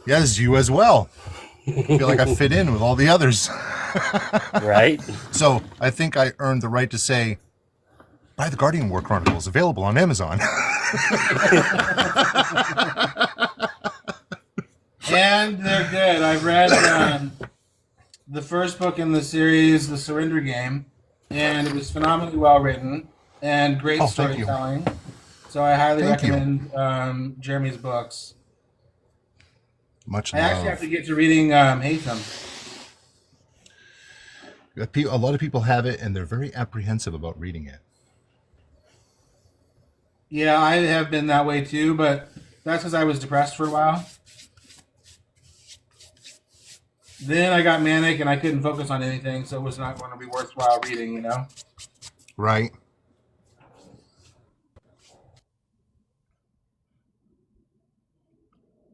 Yes, you as well. I feel like I fit in with all the others. Right? So I think I earned the right to say, buy the Guardian War Chronicles, available on Amazon. And they're good. I've read the first book in the series, The Surrender Game, and it was phenomenally well written and great Thank you. storytelling. So I highly Thank you. recommend Jeremy's books. Much I love. actually have to get to reading Haytham. A lot of people have it, and they're very apprehensive about reading it. Yeah, I have been that way too, but that's because I was depressed for a while. Then I got manic and I couldn't focus on anything, so it was not going to be worthwhile reading, you know? Right.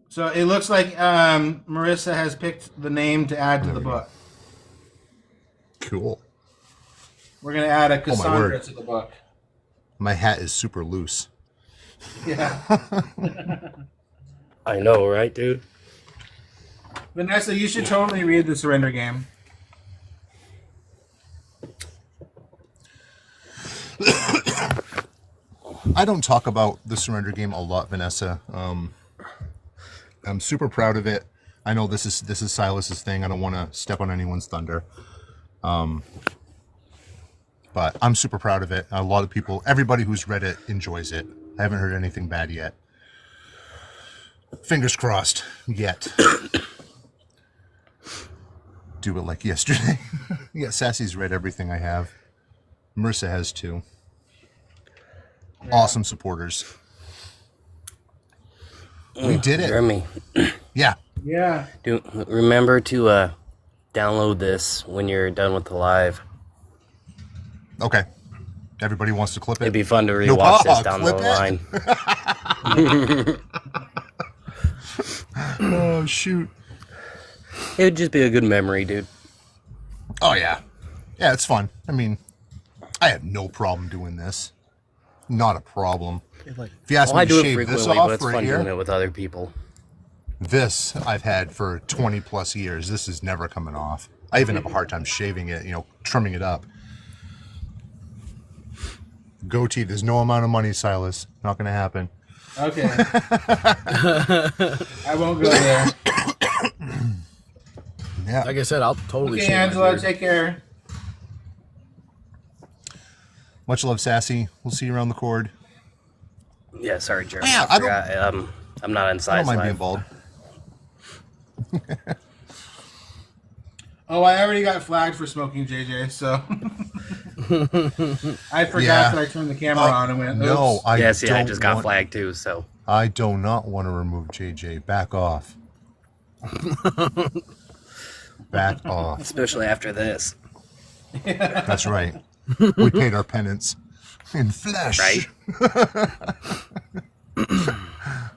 So it looks like Marissa has picked the name to add to the book. Cool. We're going to add a my Cassandra word. to the book. My hat is super loose. Yeah. I know, right, dude? Vanessa, you should totally read the Surrender Game. I don't talk about the Surrender Game a lot, Vanessa. I'm super proud of it. I know this is Silas's thing. I don't want to step on anyone's thunder. But I'm super proud of it. A lot of people, everybody who's read it enjoys it. I haven't heard anything bad yet. Fingers crossed, yet. Do it like yesterday. Yeah, Sassy's read everything I have. Marissa has too. Yeah. Awesome supporters. We did it. Jeremy. Yeah. Yeah. Remember to download this when you're done with the live. Okay. Everybody wants to clip it? It'd be fun to rewatch this down the line. Oh, shoot. It would just be a good memory, dude. Oh, yeah. Yeah, it's fun. I mean, I have no problem doing this. Not a problem. If you ask me to shave this off but it's right fun here, doing it with other people. this I've had for 20 plus years. This is never coming off. I even have a hard time shaving it, trimming it up. Goatee, there's no amount of money, Silas. Not going to happen. Okay. I won't go there. Yeah. Like I said, I'll totally. Okay, shave my Angela, beard. take care. Much love, Sassy. We'll see you around the cord. Yeah, sorry, Jeremy. Yeah, I forgot. I'm not in I size don't mind being live. bald. Oh, I already got flagged for smoking JJ, so I forgot that I turned the camera on and went, oops. No, I I just got want, flagged too, so. I do not want to remove JJ. Back off. Back off. Especially after this. That's right. We paid our penance in flesh. Right?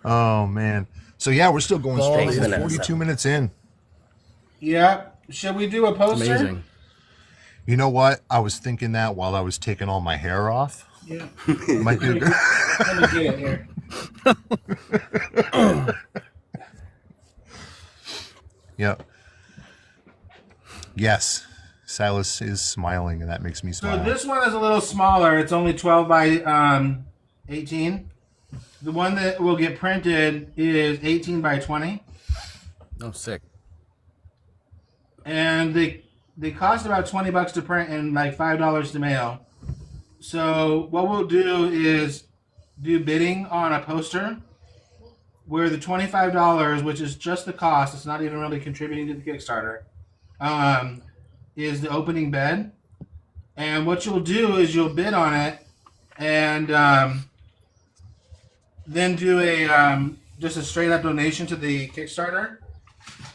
Oh, man. So, yeah, we're still going strong. Thanks, We're Vanessa. 42 minutes in. Yeah. Should we do a poster? Amazing. You know what? I was thinking that while I was taking all my hair off. Yeah. Might be a good... Let me get it here. Yep. Yes. Silas is smiling, and that makes me So smile. this one is a little smaller. It's only 12 by 18. The one that will get printed is 18 by 20. Oh, sick. And they cost about $20 to print and like $5 to mail. So what we'll do is do bidding on a poster where the $25, which is just the cost, it's not even really contributing to the Kickstarter, is the opening bid. And what you'll do is you'll bid on it and then do a just a straight up donation to the Kickstarter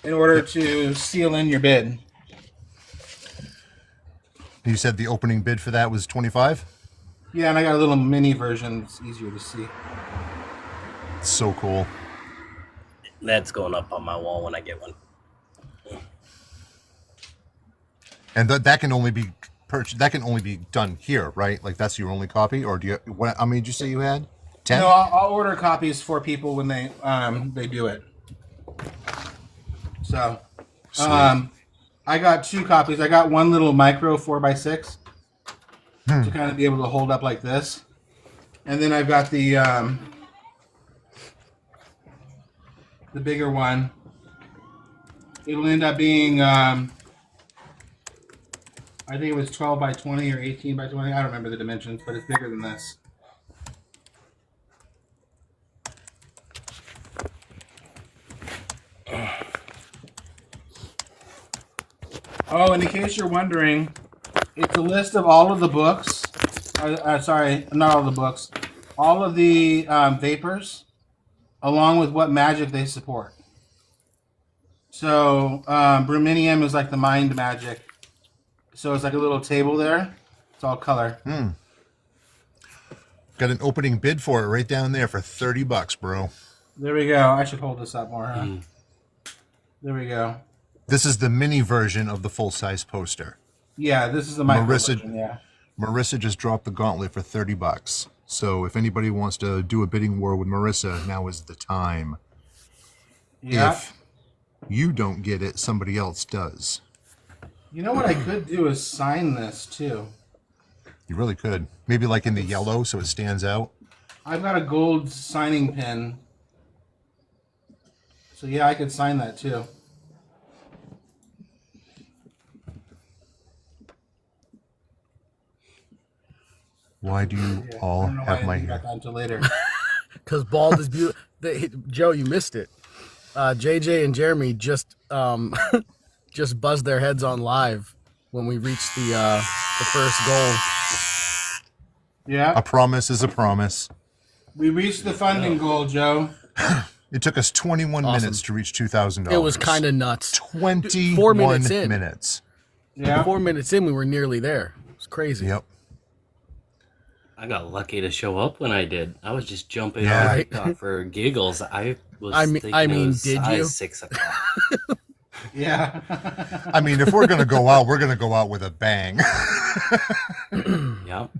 in order to seal in your bid. You said the opening bid for that was 25? Yeah, and I got a little mini version. It's easier to see. It's so cool. That's going up on my wall when I get one. And that can only be purchased. That can only be done here, right? Like that's your only copy, or do you? What? How many did you say you had? 10? No, I'll order copies for people when they do it. So, I got 2 copies. I got one little micro 4x6 to kind of be able to hold up like this, and then I've got the bigger one. It'll end up being I think it was 12 by 20 or 18 by 20. I don't remember the dimensions, but it's bigger than this. Oh, and in case you're wondering, it's a list of all of the books. Sorry, not all the books. All of the vapors, along with what magic they support. So Bruminium is like the mind magic. So it's like a little table there. It's all color. Got an opening bid for it right down there for $30, bro. There we go. I should hold this up more, huh? There we go. This is the mini version of the full-size poster. Yeah, this is the micro version, yeah. Marissa just dropped the gauntlet for $30. So if anybody wants to do a bidding war with Marissa, now is the time. Yeah. If you don't get it, somebody else does. You know what I could do is sign this, too. You really could. Maybe like in the yellow so it stands out. I've got a gold signing pin. So yeah, I could sign that, too. Why do you all have my hair? Until later. Because bald is beautiful. Joe, you missed it. JJ and Jeremy just just buzzed their heads on live when we reached the first goal. Yeah. A promise is a promise. We reached the funding goal, Joe. It took us 21 minutes to reach $2,000. It was kind of nuts. 21 4 minutes in. minutes. Yeah. 4 minutes in, we were nearly there. It was crazy. Yep. I got lucky to show up when I did. I was just jumping Yeah. on TikTok for giggles. I was thinking I mean, it was did size you? 6 o'clock. Yeah. I mean, if we're going to go out, we're going to go out with a bang. Yep.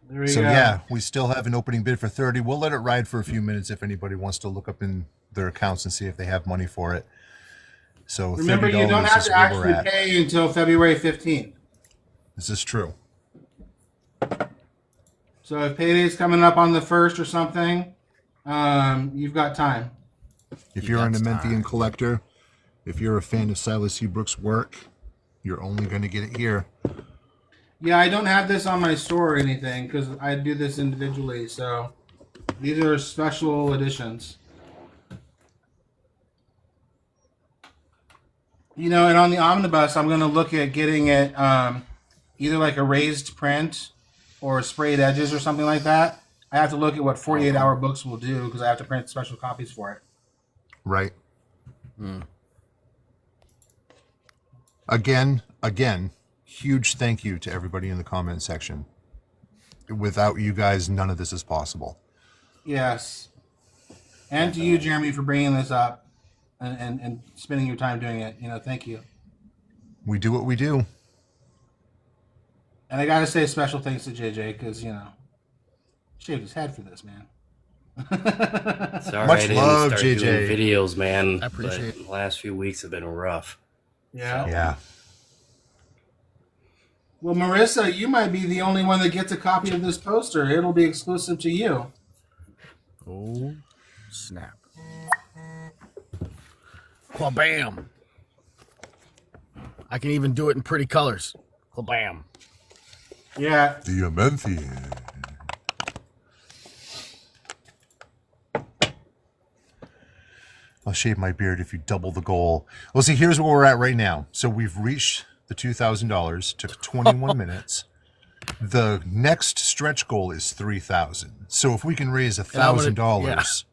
There we So go. yeah, we still have an opening bid for 30. We'll let it ride for a few minutes if anybody wants to look up in their accounts and see if they have money for it. So Remember, $30 you don't have is to where we're actually at. pay until February 15th. This is true. So if payday's coming up on the 1st or something, you've got time. If you're an Ementhian collector, if you're a fan of Silas Seabrook's work, you're only going to get it here. Yeah, I don't have this on my store or anything because I do this individually. So these are special editions. You know, and on the omnibus, I'm going to look at getting it either like a raised print or sprayed edges or something like that. I have to look at what 48-hour books will do because I have to print special copies for it. Right. Again, huge thank you to everybody in the comment section. Without you guys, none of this is possible. Yes. And to you, Jeremy, for bringing this up and spending your time doing it. You know, thank you. We do what we do. And I got to say special thanks to JJ because, you know, shaved his head for this, man. Sorry, Much I didn't love, start JJ. doing videos, man. I appreciate it. The last few weeks have been rough. Yeah. Yeah. Well, Marissa, you might be the only one that gets a copy of this poster. It'll be exclusive to you. Oh, snap. Bam. I can even do it in pretty colors. Bam. Yeah. The Ementhian. I'll shave my beard if you double the goal. Well, see, here's where we're at right now. So we've reached the $2,000. Took 21 minutes. The next stretch goal is $3,000. So if we can raise $1,000,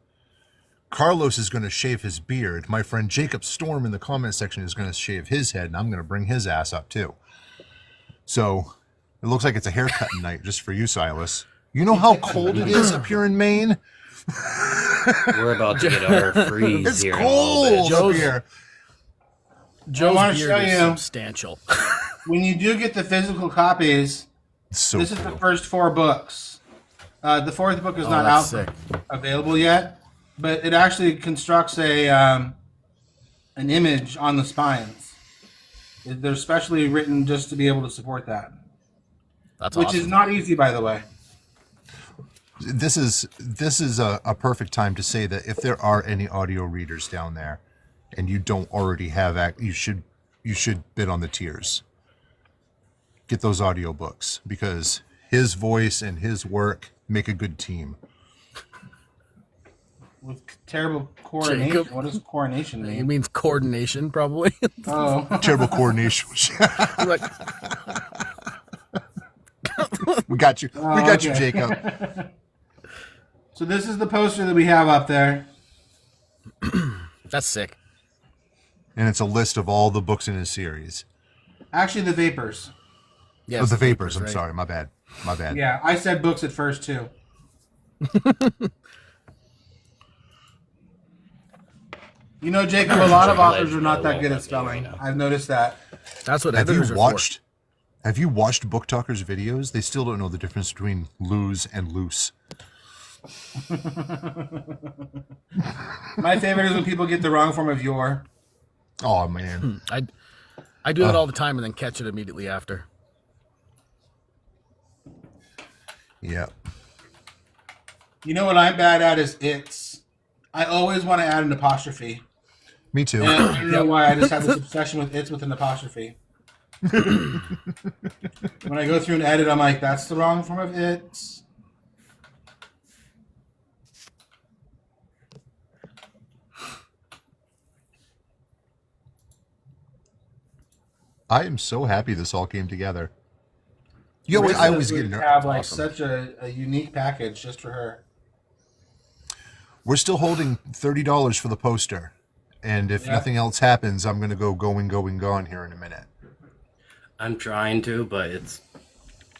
Carlos is going to shave his beard. My friend Jacob Storm in the comment section is going to shave his head, and I'm going to bring his ass up too. So it looks like it's a haircutting night just for you, Silas. You know how cold it is up here in Maine? We're about to get our freeze It's here in a little bit. cold up here. Joe's wanna beard show is you. substantial. When you do get the physical copies, So this is the cool. first 4 books. The 4th book is not that's out sick. available yet, but it actually constructs an image on the spines. They're specially written just to be able to support that, That's which awesome. is not easy, by the way. This is a perfect time to say that if there are any audio readers down there, and you don't already have you should bid on the tiers. Get those audiobooks because his voice and his work make a good team. With terrible coordination. Jacob. What does coordination It mean? means coordination, probably. Oh, Terrible coordination. Like, We got you. We got you, okay. Jacob. so this is the poster that we have up there. that's sick. and it's a list of all the books in his series. Actually, the Vapors. Yes, Oh, the Vapors. I'm right. sorry. My bad. Yeah, I said books at first, too. You know, Jacob, a lot of authors are not that good at spelling. I've noticed that. That's what Have editors you are watched? Have you watched Book Talkers videos? They still don't know the difference between lose and loose. My favorite is when people get the wrong form of your. Oh man, I do that all the time and then catch it immediately after. yeah. You know what I'm bad at is it's. I always want to add an apostrophe. Me too. And I don't know why. I just have this obsession with it's with an apostrophe. When I go through and edit, I'm like, that's the wrong form of it's. I am so happy this all came together. I always get have like such a unique package just for her. We're still holding $30 for the poster, and if nothing else happens, I'm gonna go going gone here in a minute. I'm trying to, but it's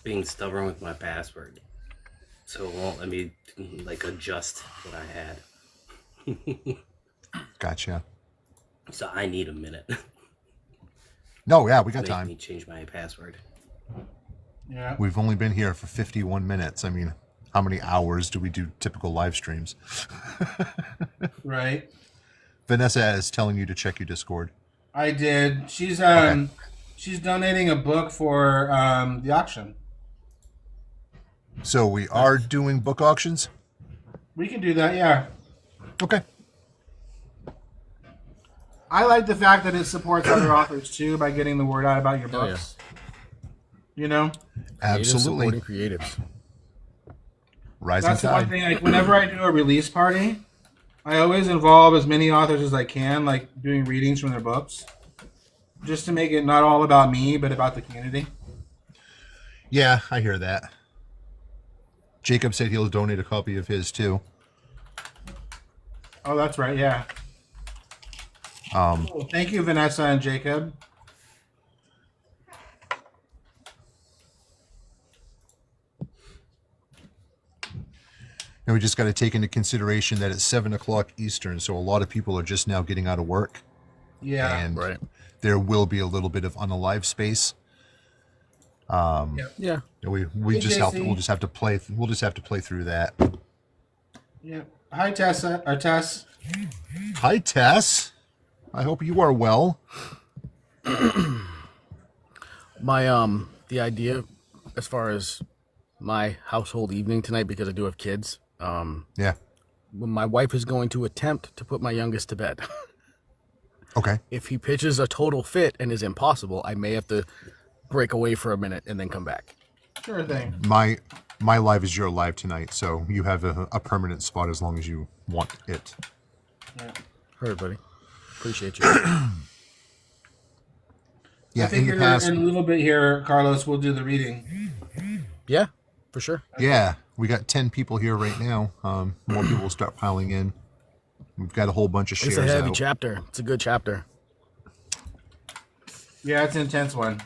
being stubborn with my password, so it won't let me like adjust what I had. Gotcha. So I need a minute. No, yeah, we got Make time. me change my password. Yeah. We've only been here for 51 minutes. I mean, how many hours do we do typical live streams? Right. Vanessa is telling you to check your Discord. I did. She's donating a book for the auction. So we are doing book auctions? We can do that, yeah. Okay. I like the fact that it supports other authors too by getting the word out about your books. You know? Absolutely. Creatives. Rising That's the one tide. thing, like whenever I do a release party, I always involve as many authors as I can, like doing readings from their books. Just to make it not all about me, but about the community. Yeah, I hear that. Jacob said he'll donate a copy of his too. Oh, that's right, yeah. Cool. Thank you, Vanessa and Jacob. And we just got to take into consideration that it's 7 o'clock Eastern, so a lot of people are just now getting out of work. Yeah. And Right. there will be a little bit of unalive space. Yeah. We'll just have to play through that. Yeah. Hi, Tessa. Or Tess. Hi, Tess. I hope you are well. My the idea as far as my household evening tonight, because I do have kids, Yeah. my wife is going to attempt to put my youngest to bed. Okay. If he pitches a total fit and is impossible, I may have to break away for a minute and then come back. Sure thing. My live is your live tonight, so you have a permanent spot as long as you want it. Yeah. Heard, buddy. Appreciate you. Yeah, I figure in a little bit here, Carlos, we'll do the reading. Yeah, for sure. Yeah, we got 10 people here right now. More people will start piling in. We've got a whole bunch of shares It's a heavy out. chapter. It's a good chapter. Yeah, it's an intense one.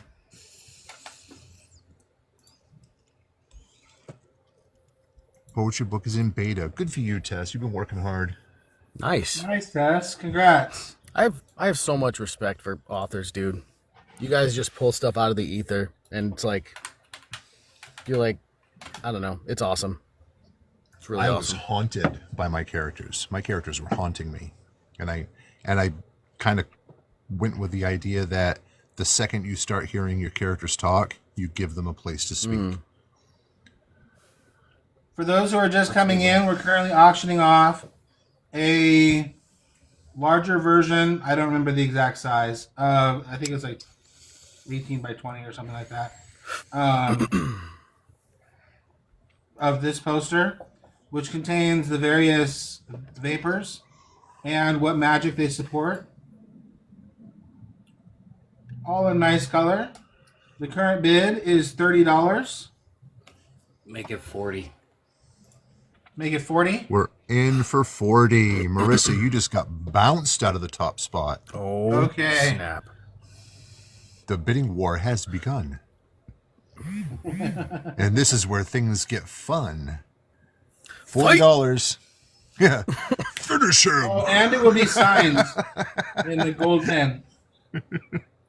Poetry book is in beta. Good for you, Tess. You've been working hard. Nice. Nice, Tess. Congrats. I have so much respect for authors, dude. You guys just pull stuff out of the ether, and it's like, you're like, I don't know. It's awesome. It's really I was awesome. haunted by my characters. My characters were haunting me. And I kind of went with the idea that the second you start hearing your characters talk, you give them a place to speak. For those who are just coming in, we're currently auctioning off a larger version. I don't remember the exact size. I think it's like 18 by 20 or something like that. Of this poster, which contains the various vapors and what magic they support. All in nice color. The current bid is $30. Make it 40. Make it 40. In for 40. Marissa, you just got bounced out of the top spot. Oh, Okay. snap. The bidding war has begun. And this is where things get fun. $40. Yeah. Finish him. Oh, and it will be signed in the gold pen.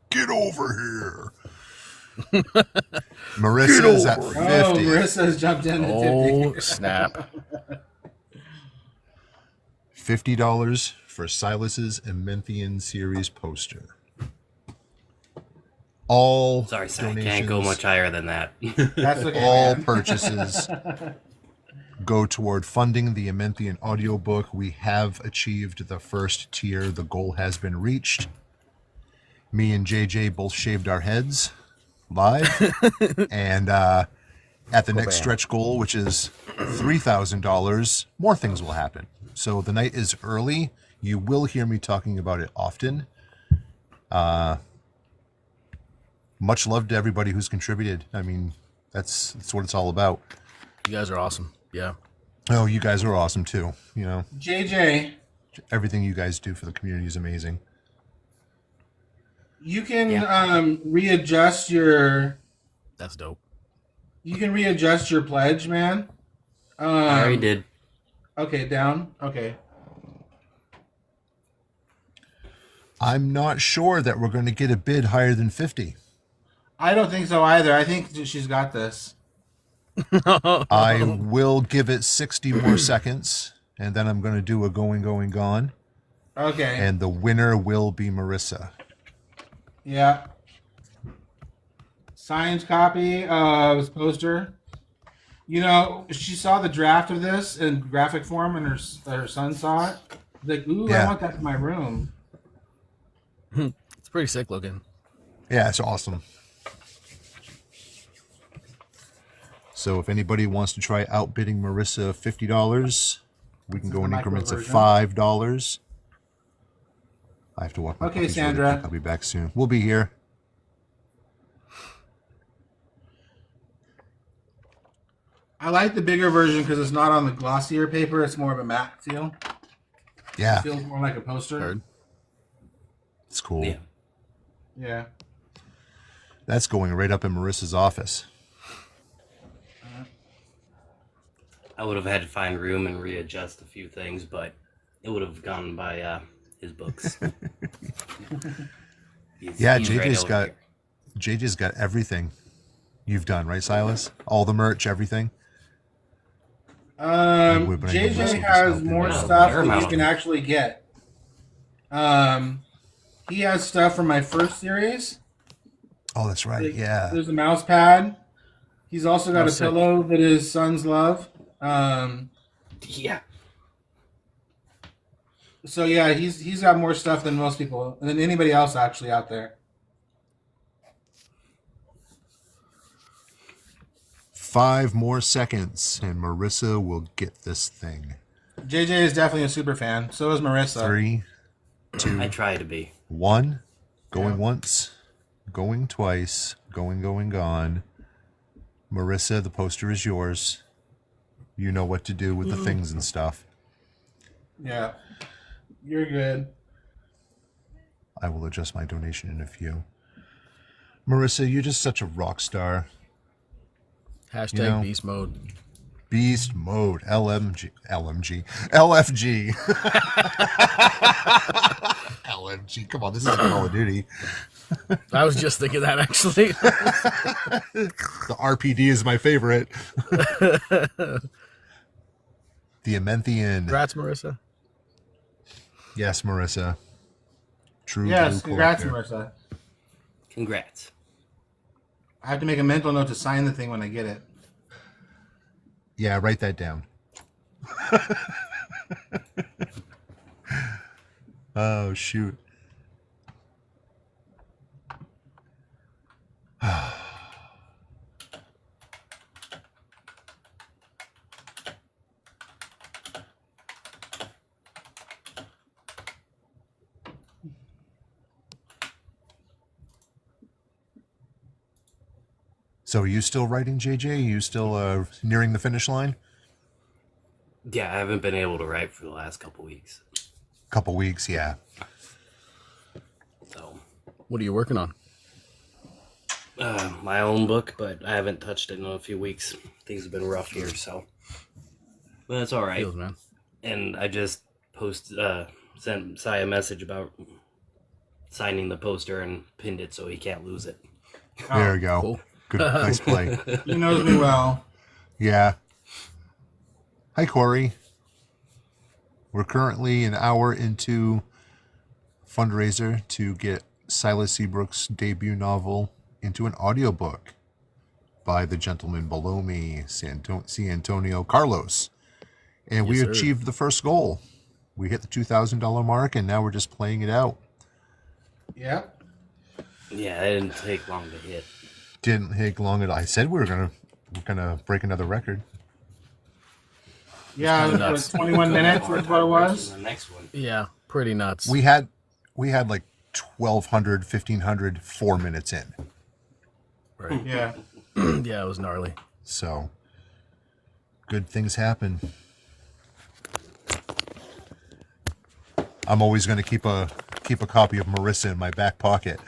Get over here. Marissa's at 50. Oh, Marissa's jumped in at 50. Oh, snap. $50 for Silas's Ementhian series poster. All Sorry, I donations, can't go much higher than that. That's okay, all man. purchases go toward funding the Ementhian audiobook. We have achieved the first tier. The goal has been reached. Me and JJ both shaved our heads live. And at the next stretch goal, which is $3,000, more things will happen. So the night is early. You will hear me talking about it often. Much love to everybody who's contributed. I mean, that's what it's all about. You guys are awesome. Yeah. Oh, you guys are awesome too. You know, JJ, everything you guys do for the community is amazing. you can readjust your. That's dope. You can readjust your pledge, man. I already did. Okay, down. Okay. I'm not sure that we're going to get a bid higher than 50. I don't think so either. I think she's got this. I will give it 60 more seconds, and then I'm going to do a going, gone. Okay. And the winner will be Marissa. Yeah. Signed copy of this poster. You know, she saw the draft of this in graphic form, and her son saw it. Like, ooh, I Yeah. want that in my room. It's pretty sick looking. Yeah, it's awesome. So if anybody wants to try outbidding Marissa $50, we can go in increments of $5. I have to walk my Okay, puppies really Sandra. quick. I'll be back soon. We'll be here. I like the bigger version because it's not on the glossier paper. It's more of a matte feel. Yeah, It feels more like a poster. Heard. it's cool. Yeah. Yeah. That's going right up in Marissa's office. I would have had to find room and readjust a few things, but it would have gone by his books. Yeah, he's right JJ's over got here. JJ's got everything you've done, right, Silas? All the merch, everything. JJ has more Yeah, stuff fair than amount you of can it. actually get. He has stuff from my first series. Oh, that's right. Yeah. There's a mouse pad. He's also got Oh, a sick. pillow that his sons love. Yeah. So yeah, he's got more stuff than most people, than anybody else actually out there. 5 more seconds, and Marissa will get this thing. JJ is definitely a super fan. So is Marissa. 3, I 2, try to be. 1. Going Yeah. once, going twice, going, gone. Marissa, the poster is yours. You know what to do with the things and stuff. Yeah, you're good. I will adjust my donation in a few. Marissa, you're just such a rock star. Hashtag You know. beast mode. Beast mode. LFG. LFG. Come on, this is a Call of Duty. I was just thinking that actually. The RPD is my favorite. The Ementhian. Congrats, Marissa. Yes, Marissa. True Yes, blue congrats, collector. Marissa. Congrats. I have to make a mental note to sign the thing when I get it. Yeah, write that down. Oh, shoot. So are you still writing, JJ? Are you still nearing the finish line? Yeah, I haven't been able to write for the last couple weeks. Couple weeks, yeah. So, What are you working on? my own book, but I haven't touched it in a few weeks. Things have been rough here, so. But it's all right. Feels, man. And I just sent Sai a message about signing the poster and pinned it so he can't lose it. There we go. Cool. Good, nice play. He knows me well. Yeah. Hi, Corey. We're currently an hour into fundraiser to get Silas Seabrook's debut novel into an audiobook by the gentleman below me, C. Antonio Carlos. And we Yes, sir. achieved the first goal. We hit the $2,000 mark, and now we're just playing it out. Yeah. Yeah, it didn't take long to hit. Didn't take long at all. I said we were gonna break another record. Yeah, it was 21 minutes was what it was. The next one. Yeah, pretty nuts. We had like 1,200, 1,500, 4 minutes in. Right. Yeah. Yeah, it was gnarly. So good things happen. I'm always going to keep a copy of Marissa in my back pocket.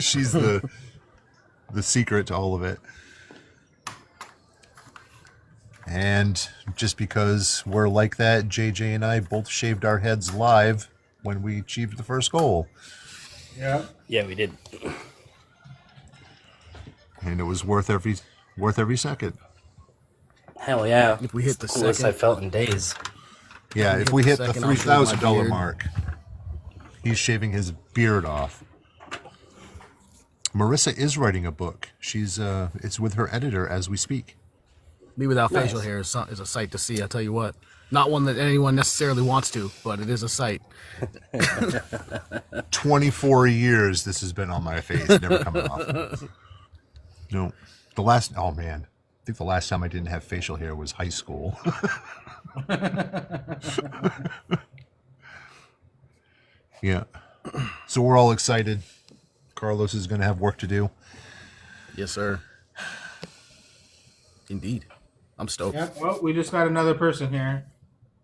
She's the secret to all of it. And just because we're like that, JJ and I both shaved our heads live when we achieved the first goal. Yeah. Yeah, we did. And it was worth every second. Hell yeah. If we hit the Coolest second- I felt in days. Yeah, we if hit we the hit the second, I'll shave my $3,000 beard. mark, he's shaving his beard off. Marissa is writing a book. She's it's with her editor as we speak. Me without Nice. facial hair is a sight to see, I'll tell you what. Not one that anyone necessarily wants to, but it is a sight. 24 years this has been on my face, never coming off. No. Oh man. I think the last time I didn't have facial hair was high school. Yeah. So we're all excited. Carlos is going to have work to do. Yes, sir. Indeed. I'm stoked. Yep. Well, we just got another person here.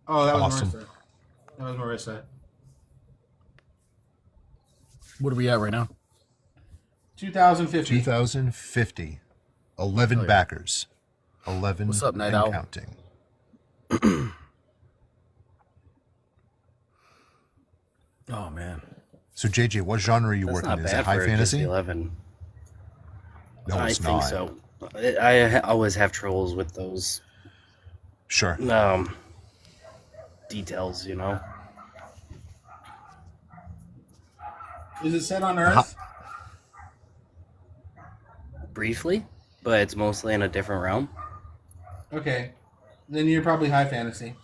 Oh, that was Awesome. Marissa. That was Marissa. What are we at right now? 2050. 2050. 11 Oh, yeah. backers. 11 What's up, Night and Owl? counting. Oh, man. So JJ, what genre are you That's working not in? Is bad it high for fantasy? just 11. No, I it's think not. so. I always have troubles with those Sure. details, you know? Is it set on Earth? Briefly, but it's mostly in a different realm. Okay. Then you're probably high fantasy.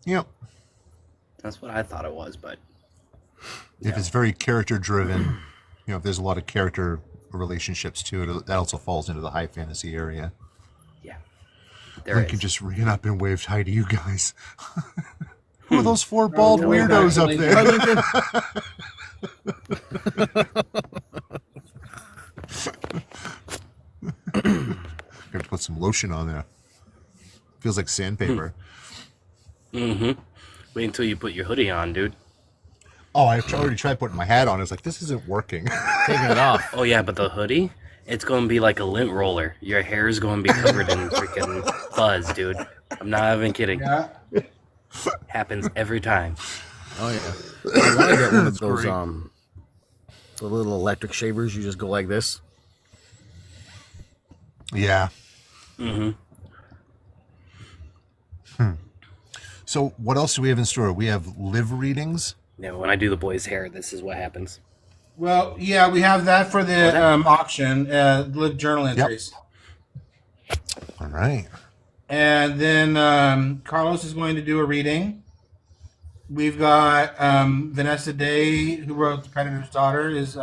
Yep. That's what I thought it was, but If it's very character driven, if there's a lot of character relationships to it, that also falls into the high fantasy area. yeah. There Lincoln is. just ran up and waved hi to you guys. Who are those four bald no, weirdos up actually. there? Gotta put some lotion on there. Feels like sandpaper. Mm-hmm. Wait until you put your hoodie on, dude. Oh, I already tried putting my hat on. It's like, this isn't working. Taking it off. Oh yeah, but the hoodie, it's gonna be like a lint roller. Your hair is gonna be covered in freaking fuzz, dude. I'm not even kidding. Yeah. Happens every time. Oh, yeah. I want to get one of those, great. the little electric shavers. You just go like this. Yeah. Mm-hmm. So what else do we have in store? We have live readings. Yeah, when I do the boys' hair, this is what happens. Well, yeah, we have that for the auction, live journal entries. All right. And then Carlos is going to do a reading. We've got Vanessa Day, who wrote The Predator's Daughter, is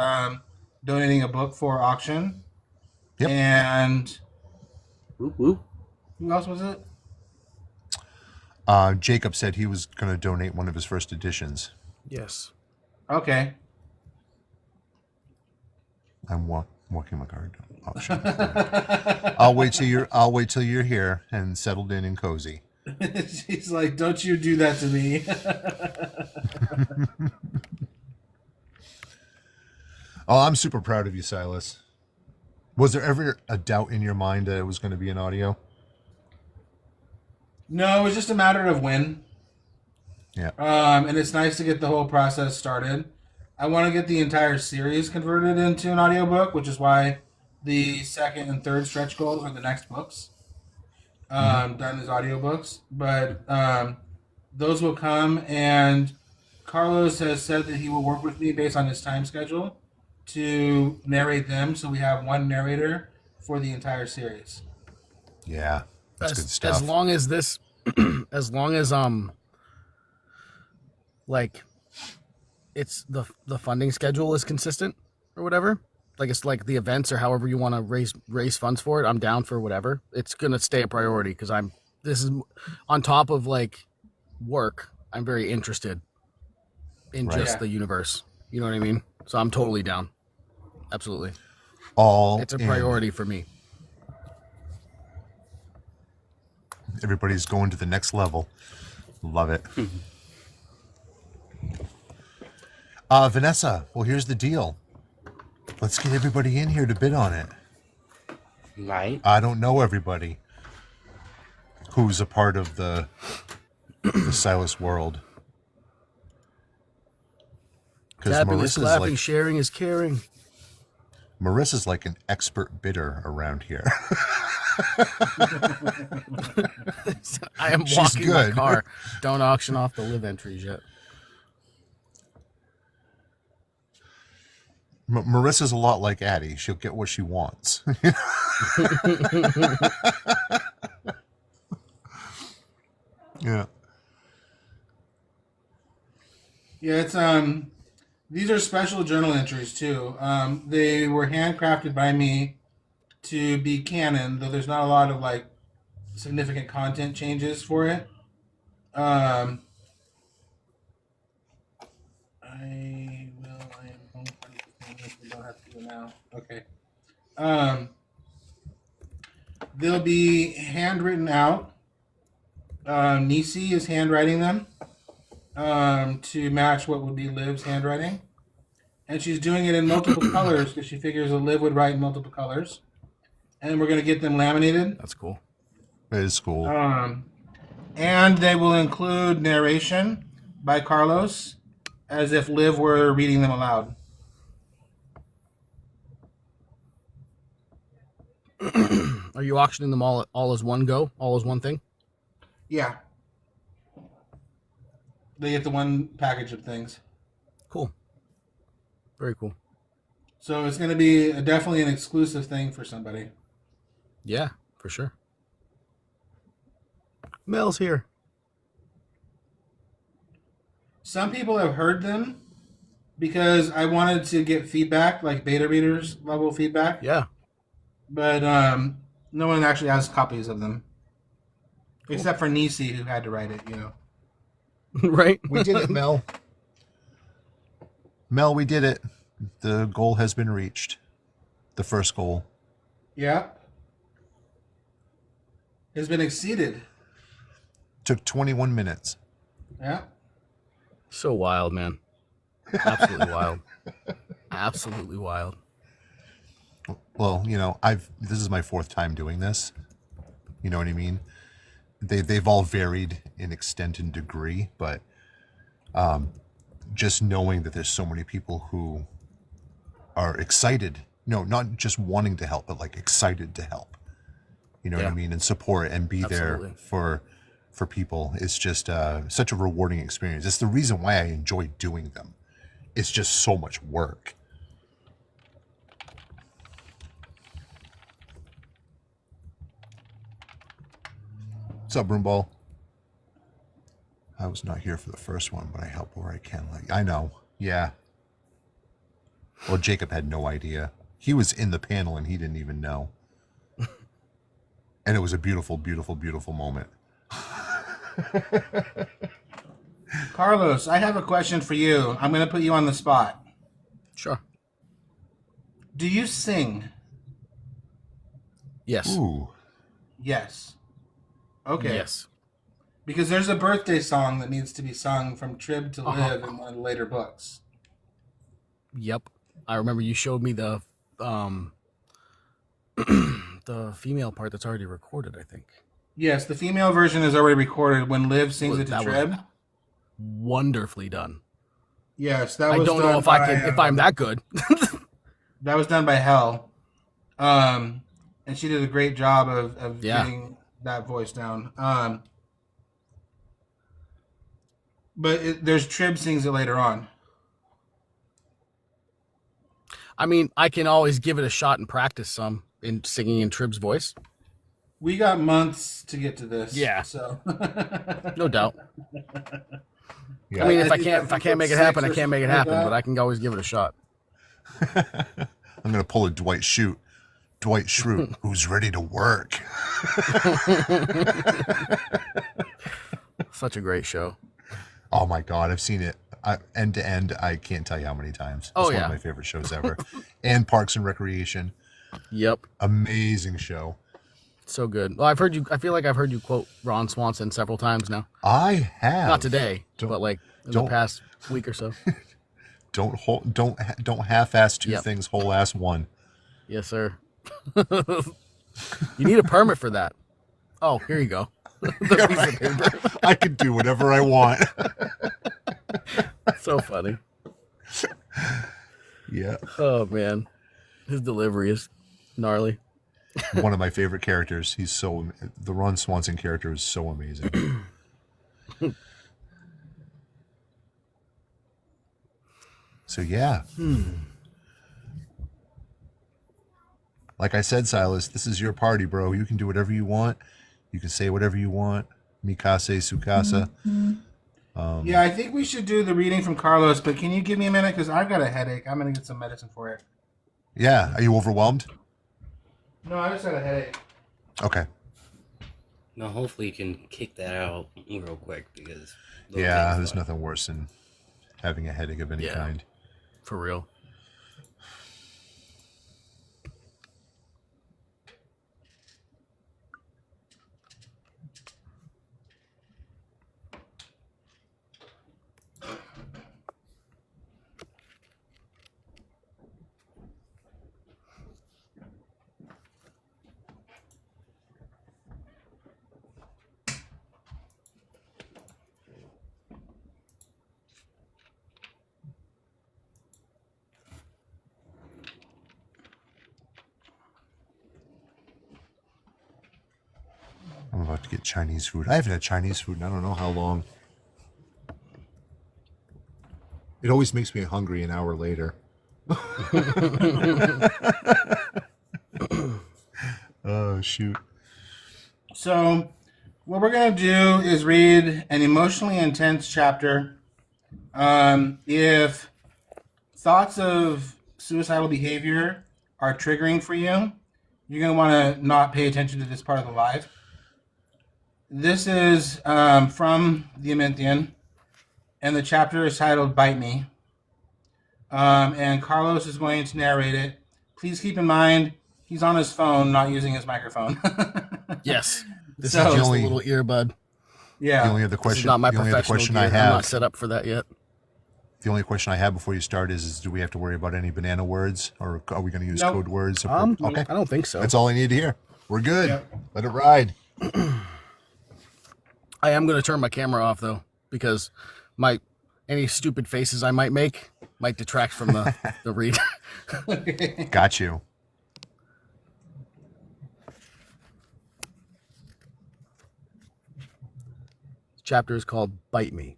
donating a book for auction. Yep. And Whoop whoop. who else was it? Jacob said he was going to donate one of his first editions. Yes. Okay. I'm Walking my guard option. I'll wait till you're here and settled in and cozy. She's like, don't you do that to me. Oh, I'm super proud of you, Silas. Was there ever a doubt in your mind that it was going to be an audio? No, it was just a matter of when. Yeah. And it's nice to get the whole process started. I want to get the entire series converted into an audiobook, which is why the second and third stretch goals are the next books. Done as audiobooks. But those will come, and Carlos has said that he will work with me based on his time schedule to narrate them, so we have one narrator for the entire series. Yeah, that's good stuff. As long as this, as long as like it's the funding schedule is consistent or whatever. Like it's like the events or however you want to raise funds for it. I'm down for whatever. It's gonna stay a priority because this is on top of like work. I'm very interested in just the universe. You know what I mean? So I'm totally down. Absolutely. It's a priority for me. Everybody's going to the next level. Love it. Vanessa, well, here's the deal. Let's get everybody in here to bid on it. Right. I don't know everybody who's a part of the Silas world. Tapping is clapping, sharing is caring. Marissa's like an expert bidder around here. I am walking my car. Don't auction off the live entries yet. Marissa's a lot like Addie. She'll get what she wants. Yeah. Yeah, it's these are special journal entries too. They were handcrafted by me to be canon, though there's not a lot of like significant content changes for it. I don't have to do it now. Okay. They'll be handwritten out. Nisi is handwriting them to match what would be Liv's handwriting. And she's doing it in multiple colors because she figures that Liv would write in multiple colors. And we're going to get them laminated. That's cool. That is cool. And they will include narration by Carlos as if Liv were reading them aloud. Are you auctioning them all as one go? All as one thing? Yeah. They get the one package of things. Cool. Very cool. So it's going to be definitely an exclusive thing for somebody. Yeah, for sure. Mel's here. Some people have heard them because I wanted to get feedback, like beta readers level feedback. Yeah. But no one actually has copies of them. Cool. Except for Nisi, who had to write it, you know. Right? We did it, Mel. Mel, we did it. The goal has been reached. The first goal. Yeah. Has been exceeded. Took 21 minutes. Yeah. So wild, man. Absolutely wild. Absolutely wild. Well, you know, this is my fourth time doing this. You know what I mean? They've all varied in extent and degree, but just knowing that there's so many people who are excited, no, not just wanting to help, but like excited to help. You know what I mean? And support and be there for people. It's just such a rewarding experience. It's the reason why I enjoy doing them. It's just so much work. What's up, Broomball? I was not here for the first one, but I help where I can. I know. Yeah. Well, Jacob had no idea. He was in the panel and he didn't even know. And it was a beautiful, beautiful, beautiful moment. Carlos, I have a question for you. I'm going to put you on the spot. Sure. Do you sing? Yes. Ooh. Yes. Okay. Yes. Because there's a birthday song that needs to be sung from Trib to Liv in one of the later books. Yep. I remember you showed me the the female part that's already recorded, I think. Yes, the female version is already recorded when Liv sings it to That was Trib. wonderfly done. Yes, that was I don't know done if I by, can if I'm that good. That was done by Hell. And she did a great job of getting that voice down. But there's Trib sings it later on. I mean, I can always give it a shot and practice some in singing in Trib's voice. We got months to get to this. Yeah. So No doubt. Yeah. I mean, if I think can't make it happen, I can't make it happen, but I can always give it a shot. I'm gonna pull a Dwight Schrute. Dwight Schrute, who's ready to work. Such a great show. Oh my God, I've seen it end to end. I can't tell you how many times. It's one of my favorite shows ever. And Parks and Recreation. Yep. Amazing show. So good. Well, I feel like I've heard you quote Ron Swanson several times now. I have. Not today, but like in the past week or so. Don't half-ass two things, whole-ass one. Yes, sir. You need a permit for that. Oh, here you go. The piece of paper. I can do whatever I want. So funny. Yeah. Oh man, his delivery is gnarly. One of my favorite characters. The Ron Swanson character is so amazing. So yeah. Like I said, Silas, this is your party, bro. You can do whatever you want. You can say whatever you want. Mikase, Sukasa. yeah, I think we should do the reading from Carlos, but can you give me a minute? Because I've got a headache. I'm going to get some medicine for it. Yeah. Are you overwhelmed? No, I just had a headache. Okay. No, hopefully you can kick that out real quick because There's nothing worse than having a headache of any kind. For real. I'm about to get Chinese food. I haven't had Chinese food in I don't know how long. It always makes me hungry an hour later. Oh, shoot. So, what we're going to do is read an emotionally intense chapter. If thoughts of suicidal behavior are triggering for you, you're going to want to not pay attention to this part of the live. This is from the Ementhian, and the chapter is titled Bite Me. And Carlos is going to narrate it. Please keep in mind, he's on his phone, not using his microphone. Yes. This So- is just a little earbud. Yeah. The only other This is question, not my the only other professional question gear. I I'm have, not set up for that yet. the only question I have before you start is do we have to worry about any banana words, or are we going to use Nope. code words? Okay. I don't think so. That's all I need to hear. We're good. Yep. Let it ride. I am going to turn my camera off though, because any stupid faces I might make might detract from the read. Got you. This chapter is called Bite Me.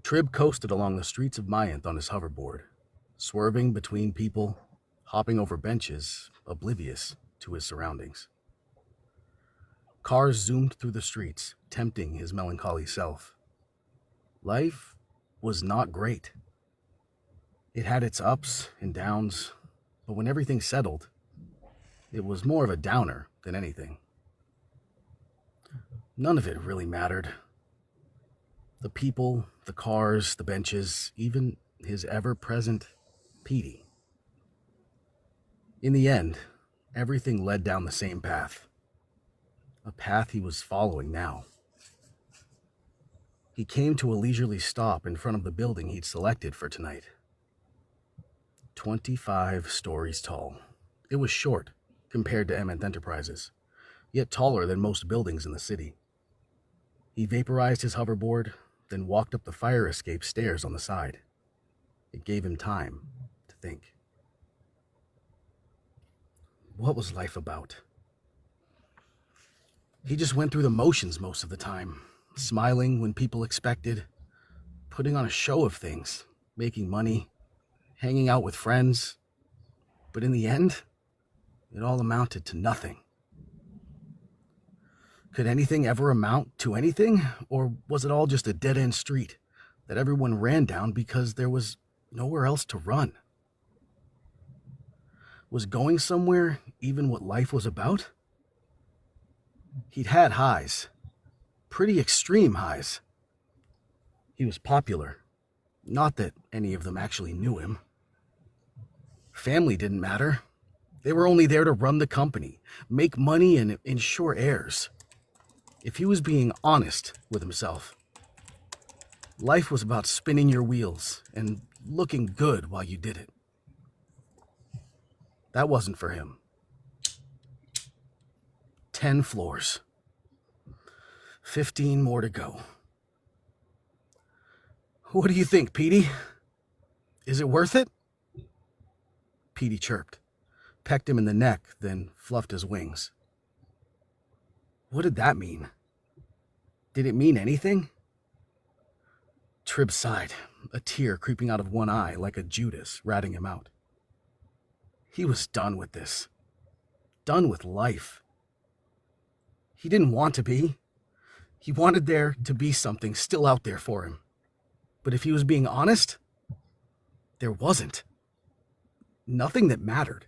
Trib coasted along the streets of Mayanth on his hoverboard, swerving between people, hopping over benches, oblivious to his surroundings. Cars zoomed through the streets, tempting his melancholy self. Life was not great. It had its ups and downs, but when everything settled, it was more of a downer than anything. None of it really mattered. The people, the cars, the benches, even his ever-present Petey. In the end, everything led down the same path. A path he was following now. He came to a leisurely stop in front of the building he'd selected for tonight. 25 stories tall. It was short compared to Ementh Enterprises, yet taller than most buildings in the city. He vaporized his hoverboard, then walked up the fire escape stairs on the side. It gave him time to think. What was life about? He just went through the motions most of the time, smiling when people expected, putting on a show of things, making money, hanging out with friends. But in the end, it all amounted to nothing. Could anything ever amount to anything? Or was it all just a dead-end street that everyone ran down because there was nowhere else to run? Was going somewhere even what life was about? He'd had highs, pretty extreme highs. He was popular, not that any of them actually knew him. Family didn't matter. They were only there to run the company, make money, and ensure heirs. If he was being honest with himself, life was about spinning your wheels and looking good while you did it. That wasn't for him. 10 floors. 15 more to go. What do you think, Petey? Is it worth it? Petey chirped, pecked him in the neck, then fluffed his wings. What did that mean? Did it mean anything? Trib sighed, a tear creeping out of one eye like a Judas ratting him out. He was done with this. Done with life. He didn't want to be. He wanted there to be something still out there for him. But if he was being honest, there wasn't. Nothing that mattered.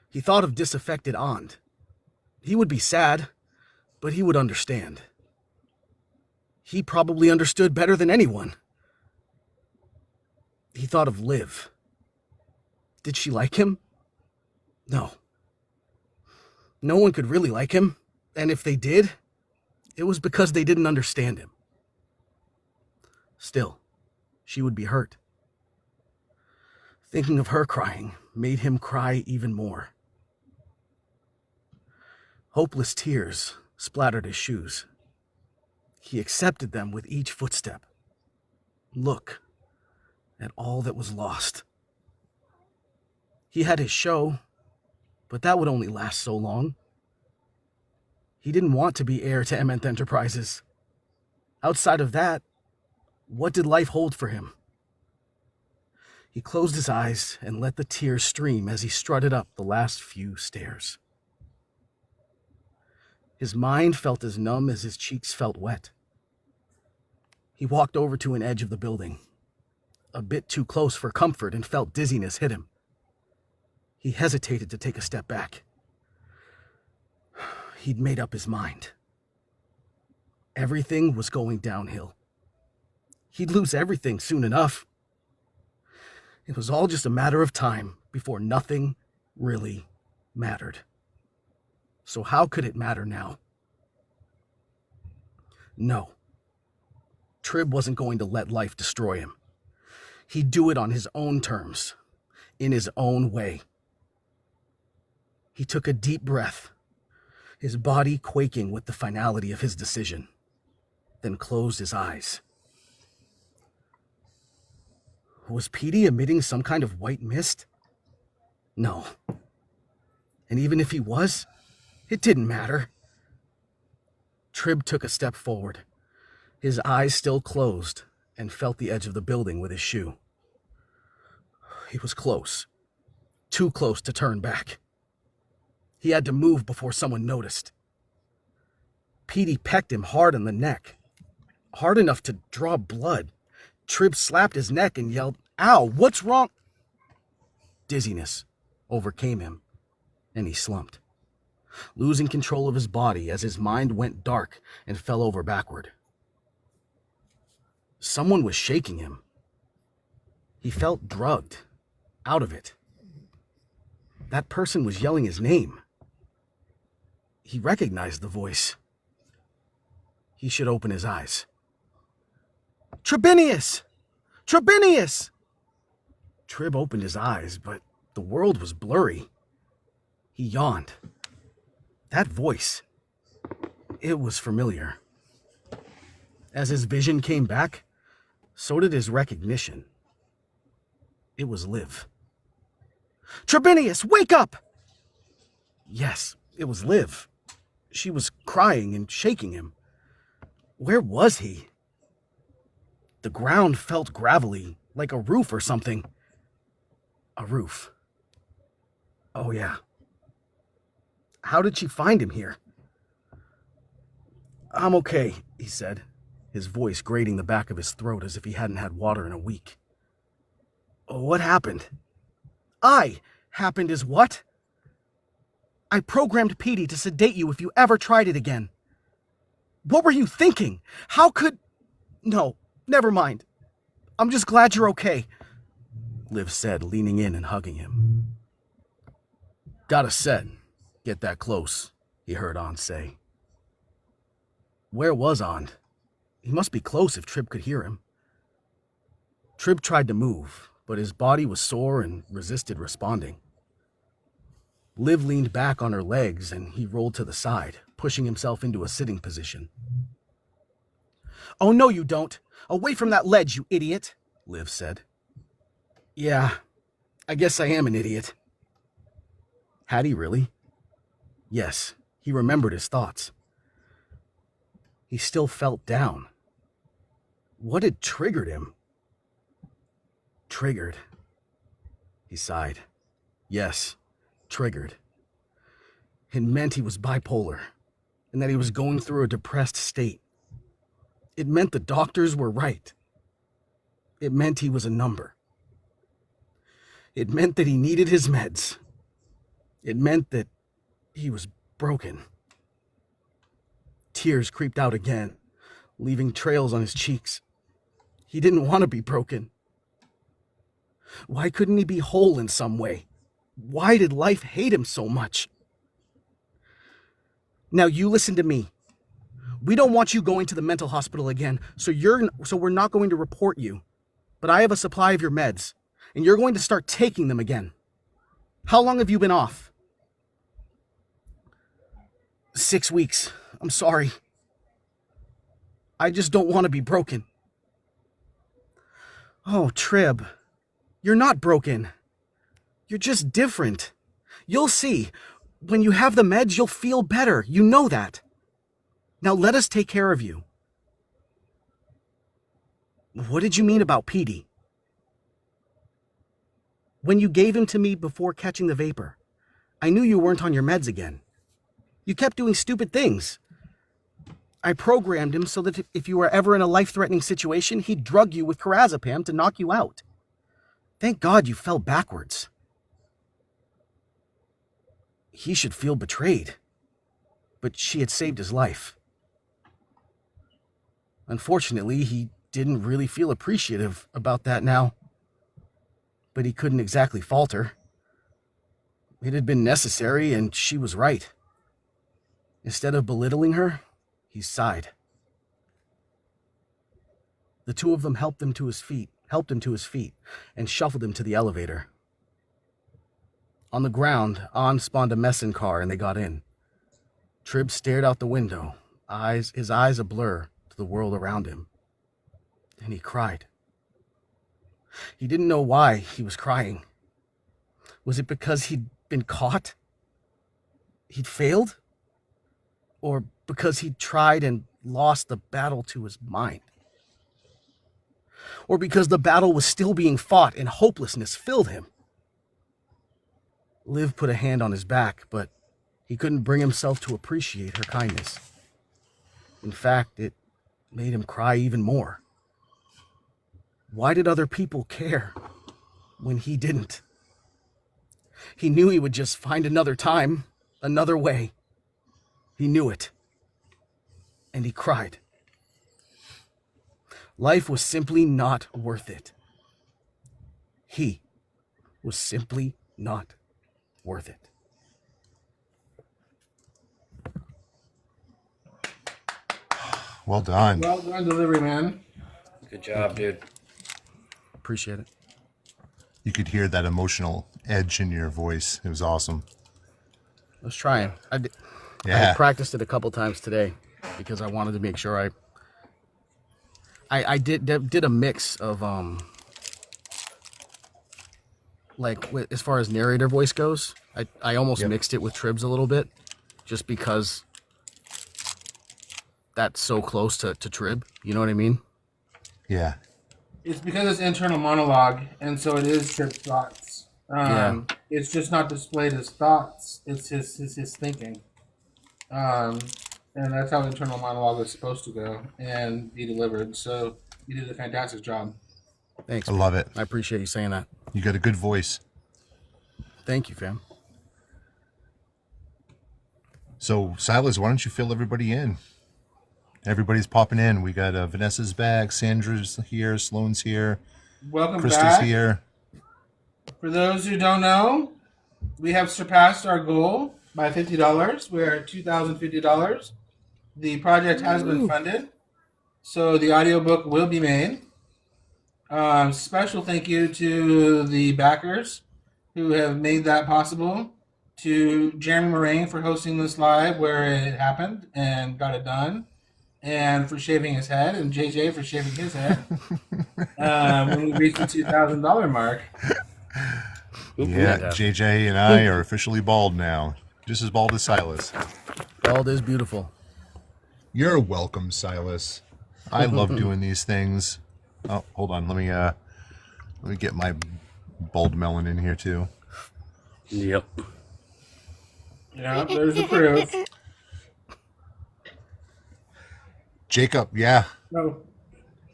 He thought of disaffected Aunt. He would be sad, but he would understand. He probably understood better than anyone. He thought of Liv. Did she like him? No. No one could really like him, and if they did, it was because they didn't understand him. Still, she would be hurt. Thinking of her crying made him cry even more. Hopeless tears splattered his shoes. He accepted them with each footstep. Look at all that was lost. He had his show, but that would only last so long. He didn't want to be heir to Ementh Enterprises. Outside of that, what did life hold for him? He closed his eyes and let the tears stream as he strutted up the last few stairs. His mind felt as numb as his cheeks felt wet. He walked over to an edge of the building, a bit too close for comfort, and felt dizziness hit him. He hesitated to take a step back. He'd made up his mind. Everything was going downhill. He'd lose everything soon enough. It was all just a matter of time before nothing really mattered. So how could it matter now? No. Trib wasn't going to let life destroy him. He'd do it on his own terms, in his own way. He took a deep breath, his body quaking with the finality of his decision, then closed his eyes. Was Petey emitting some kind of white mist? No. And even if he was, it didn't matter. Trib took a step forward, his eyes still closed, and felt the edge of the building with his shoe. He was close, too close to turn back. He had to move before someone noticed. Petey pecked him hard on the neck, hard enough to draw blood. Trib slapped his neck and yelled, "Ow, what's wrong?" Dizziness overcame him, and he slumped, losing control of his body as his mind went dark and fell over backward. Someone was shaking him. He felt drugged, out of it. That person was yelling his name. He recognized the voice. He should open his eyes. Tribinius! Tribinius! Trib opened his eyes, but the world was blurry. He yawned. That voice, it was familiar. As his vision came back, so did his recognition. It was Liv. Tribinius, wake up! Yes, it was Liv. She was crying and shaking him. Where was he? The ground felt gravelly, like a roof or something. A roof. Oh yeah. How did she find him here? I'm okay, he said, his voice grating the back of his throat as if he hadn't had water in a week. What happened? Happened is what? I programmed Petey to sedate you if you ever tried it again. What were you thinking? How could... No, never mind. I'm just glad you're okay, Liv said, leaning in and hugging him. Got a set. Get that close, he heard Ond say. Where was Ond? He must be close if Trib could hear him. Trib tried to move, but his body was sore and resisted responding. Liv leaned back on her legs and he rolled to the side, pushing himself into a sitting position. Oh, no, you don't. Away from that ledge, you idiot, Liv said. Yeah, I guess I am an idiot. Had he really? Yes, he remembered his thoughts. He still felt down. What had triggered him? Triggered. He sighed. Yes, triggered. It meant he was bipolar, and that he was going through a depressed state. It meant the doctors were right. It meant he was a number. It meant that he needed his meds. It meant that he was broken. Tears creeped out again, leaving trails on his cheeks. He didn't want to be broken. Why couldn't he be whole in some way? Why did life hate him so much? Now you listen to me. We don't want you going to the mental hospital again, so we're not going to report you. But I have a supply of your meds, and you're going to start taking them again. How long have you been off? 6 weeks. I'm sorry. I just don't want to be broken. Oh, Trib, you're not broken. You're just different. You'll see. When you have the meds, you'll feel better. You know that. Now let us take care of you. What did you mean about Petey? When you gave him to me before catching the vapor, I knew you weren't on your meds again. You kept doing stupid things. I programmed him so that if you were ever in a life-threatening situation, he'd drug you with Karazepam to knock you out. Thank God you fell backwards. He should feel betrayed, but she had saved his life. Unfortunately, he didn't really feel appreciative about that now, but he couldn't exactly fault her. It had been necessary, and she was right. Instead of belittling her, he sighed. The two of them helped him to his feet, and shuffled him to the elevator. On the ground, Ond spawned a messin car and they got in. Trib stared out the window, his eyes a blur to the world around him. And he cried. He didn't know why he was crying. Was it because he'd been caught? He'd failed? Or because he'd tried and lost the battle to his mind? Or because the battle was still being fought and hopelessness filled him? Liv put a hand on his back, but he couldn't bring himself to appreciate her kindness. In fact, it made him cry even more. Why did other people care when he didn't? He knew he would just find another time, another way. He knew it. And he cried. Life was simply not worth it. He was simply not worth it. Well done. Well done, delivery man. Good job, dude. Appreciate it. You could hear that emotional edge in your voice. It was awesome. I was trying. I Yeah. practiced it a couple times today because I wanted to make sure I did a mix of as far as narrator voice goes. I almost mixed it with Trib's a little bit just because that's so close to Trib. You know what I mean? Yeah. It's because it's internal monologue, and so it is Trip's thoughts. It's just not displayed as thoughts. It's his thinking. And that's how internal monologue is supposed to go and be delivered. So you did a fantastic job. Thanks. I love it. I appreciate you saying that. You got a good voice. Thank you, fam. So, Silas, why don't you fill everybody in? Everybody's popping in. We got Vanessa's back, Sandra's here, Sloane's here, Welcome Krista's back. here. For those who don't know, we have surpassed our goal by $50. We're at $2,050. The project has been funded, so the audiobook will be made. Special thank you to the backers who have made that possible. To Jeremy Moraine for hosting this live where it happened and got it done. And for shaving his head, and JJ for shaving his head when we reached the $2,000 mark. Yeah, JJ and I are officially bald now. Just as bald as Silas. Bald is beautiful. You're welcome, Silas. I love doing these things. Oh, hold on. Let me get my bald melon in here too. Yep. Yeah, there's the proof. Jacob, yeah. No.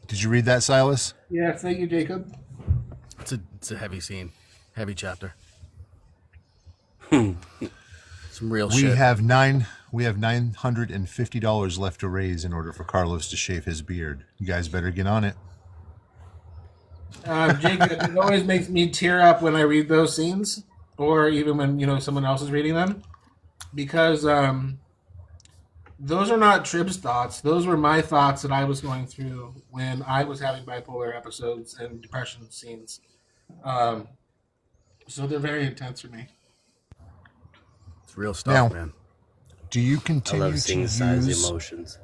Did you read that, Silas? Yeah, thank you, Jacob. It's a heavy scene, heavy chapter. Some real We shit. have $950 left to raise in order for Carlos to shave his beard. You guys better get on it. Jacob, it always makes me tear up when I read those scenes, or even when someone else is reading them, because those are not Trib's thoughts. Those were my thoughts that I was going through when I was having bipolar episodes and depression scenes. So they're very intense for me. It's real stuff, Now, man. Do you I continue love to seeing the use... size of emotions.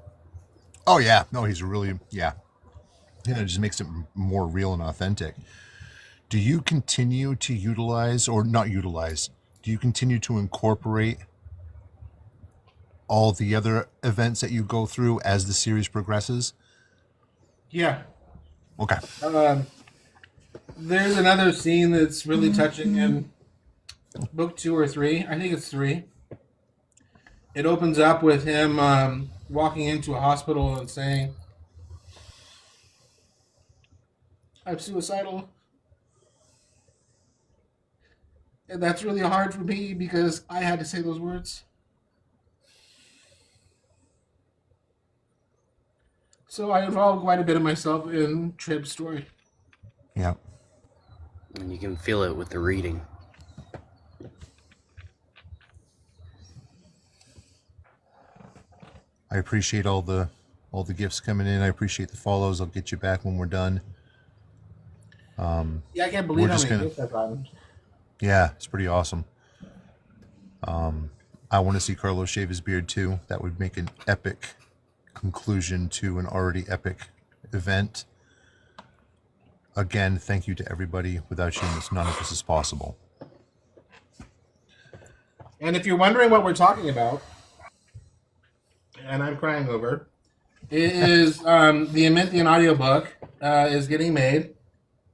Oh, yeah. No, he's really... Yeah. Yeah, it just makes it more real and authentic. Do you continue to utilize, or not utilize, do you continue to incorporate all the other events that you go through as the series progresses? Yeah. Okay. There's another scene that's really touching in book 2 or 3. I think it's 3. It opens up with him walking into a hospital and saying, "I'm suicidal." And that's really hard for me because I had to say those words. So I involved quite a bit of myself in Trib's story. Yeah. And you can feel it with the reading. I appreciate all the gifts coming in. I appreciate the follows. I'll get you back when we're done. Yeah, I can't believe We're how just many gonna- gifts I've gotten. Yeah, it's pretty awesome. I want to see Carlos shave his beard too. That would make an epic conclusion to an already epic event. Again, thank you to everybody. Without you, none of this is possible. And if you're wondering what we're talking about, and I'm crying over, it is the Ementhian audiobook is getting made.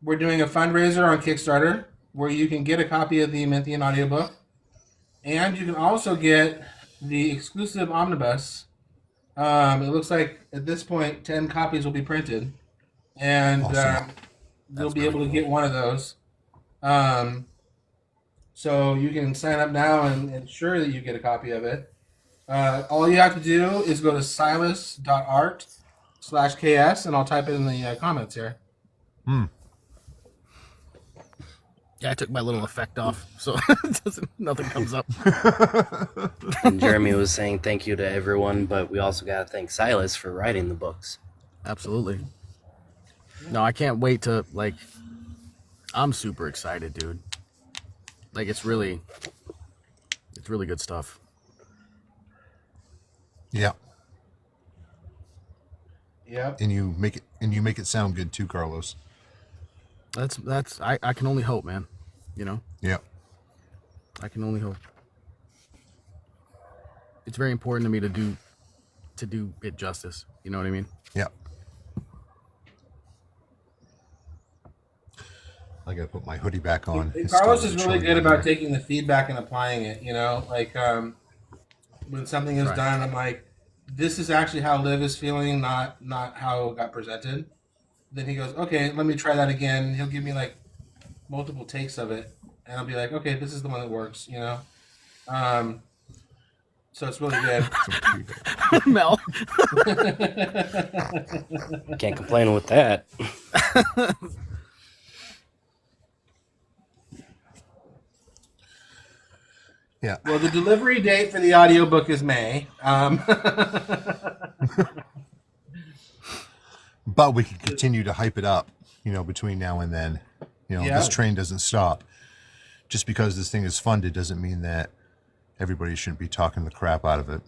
We're doing a fundraiser on Kickstarter where you can get a copy of the Ementhian audiobook. And you can also get the exclusive omnibus. It looks like at this point 10 copies will be printed. And Awesome. you'll be able to get one of those. So you can sign up now and ensure that you get a copy of it. All you have to do is go to sylas.art/KS, and I'll type it in the comments here. Yeah, I took my little effect off, so nothing comes up. And Jeremy was saying thank you to everyone, but we also got to thank Silas for writing the books. Absolutely. No, I can't wait to, like, I'm super excited, dude. Like, it's really good stuff. Yeah. Yep. And you make it sound good too, Carlos. I can only hope, man. You know? Yeah. I can only hope. It's very important to me to do it justice. You know what I mean? Yeah. I gotta put my hoodie back on. Carlos is really good about taking the feedback and applying it. You know, like when something is done, I'm like, this is actually how Liv is feeling, not how it got presented. Then he goes, okay, let me try that again. He'll give me like multiple takes of it, and I'll be like, okay, this is the one that works. You know, so it's really good. Mel. Can't complain with that. Yeah. Well, the delivery date for the audiobook is May. But we can continue to hype it up, you know, between now and then. You know, this train doesn't stop. Just because this thing is funded doesn't mean that everybody shouldn't be talking the crap out of it.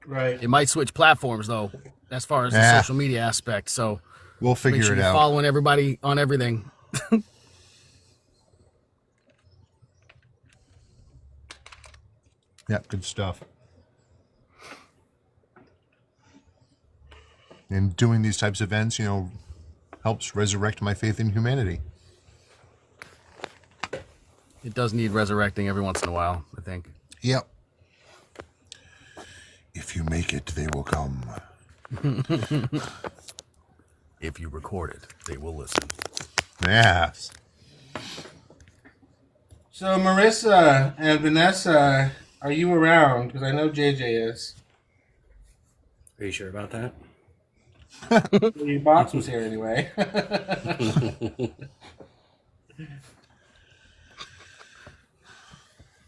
Right. It might switch platforms, though, as far as the social media aspect. So we'll figure make sure it you're out. Following everybody on everything. Yeah, good stuff. And doing these types of events, you know, helps resurrect my faith in humanity. It does need resurrecting every once in a while, I think. Yep. If you make it, they will come. If you record it, they will listen. Yes. So Marissa and Vanessa, are you around? Because I know JJ is. Are you sure about that? Well, your box was here anyway.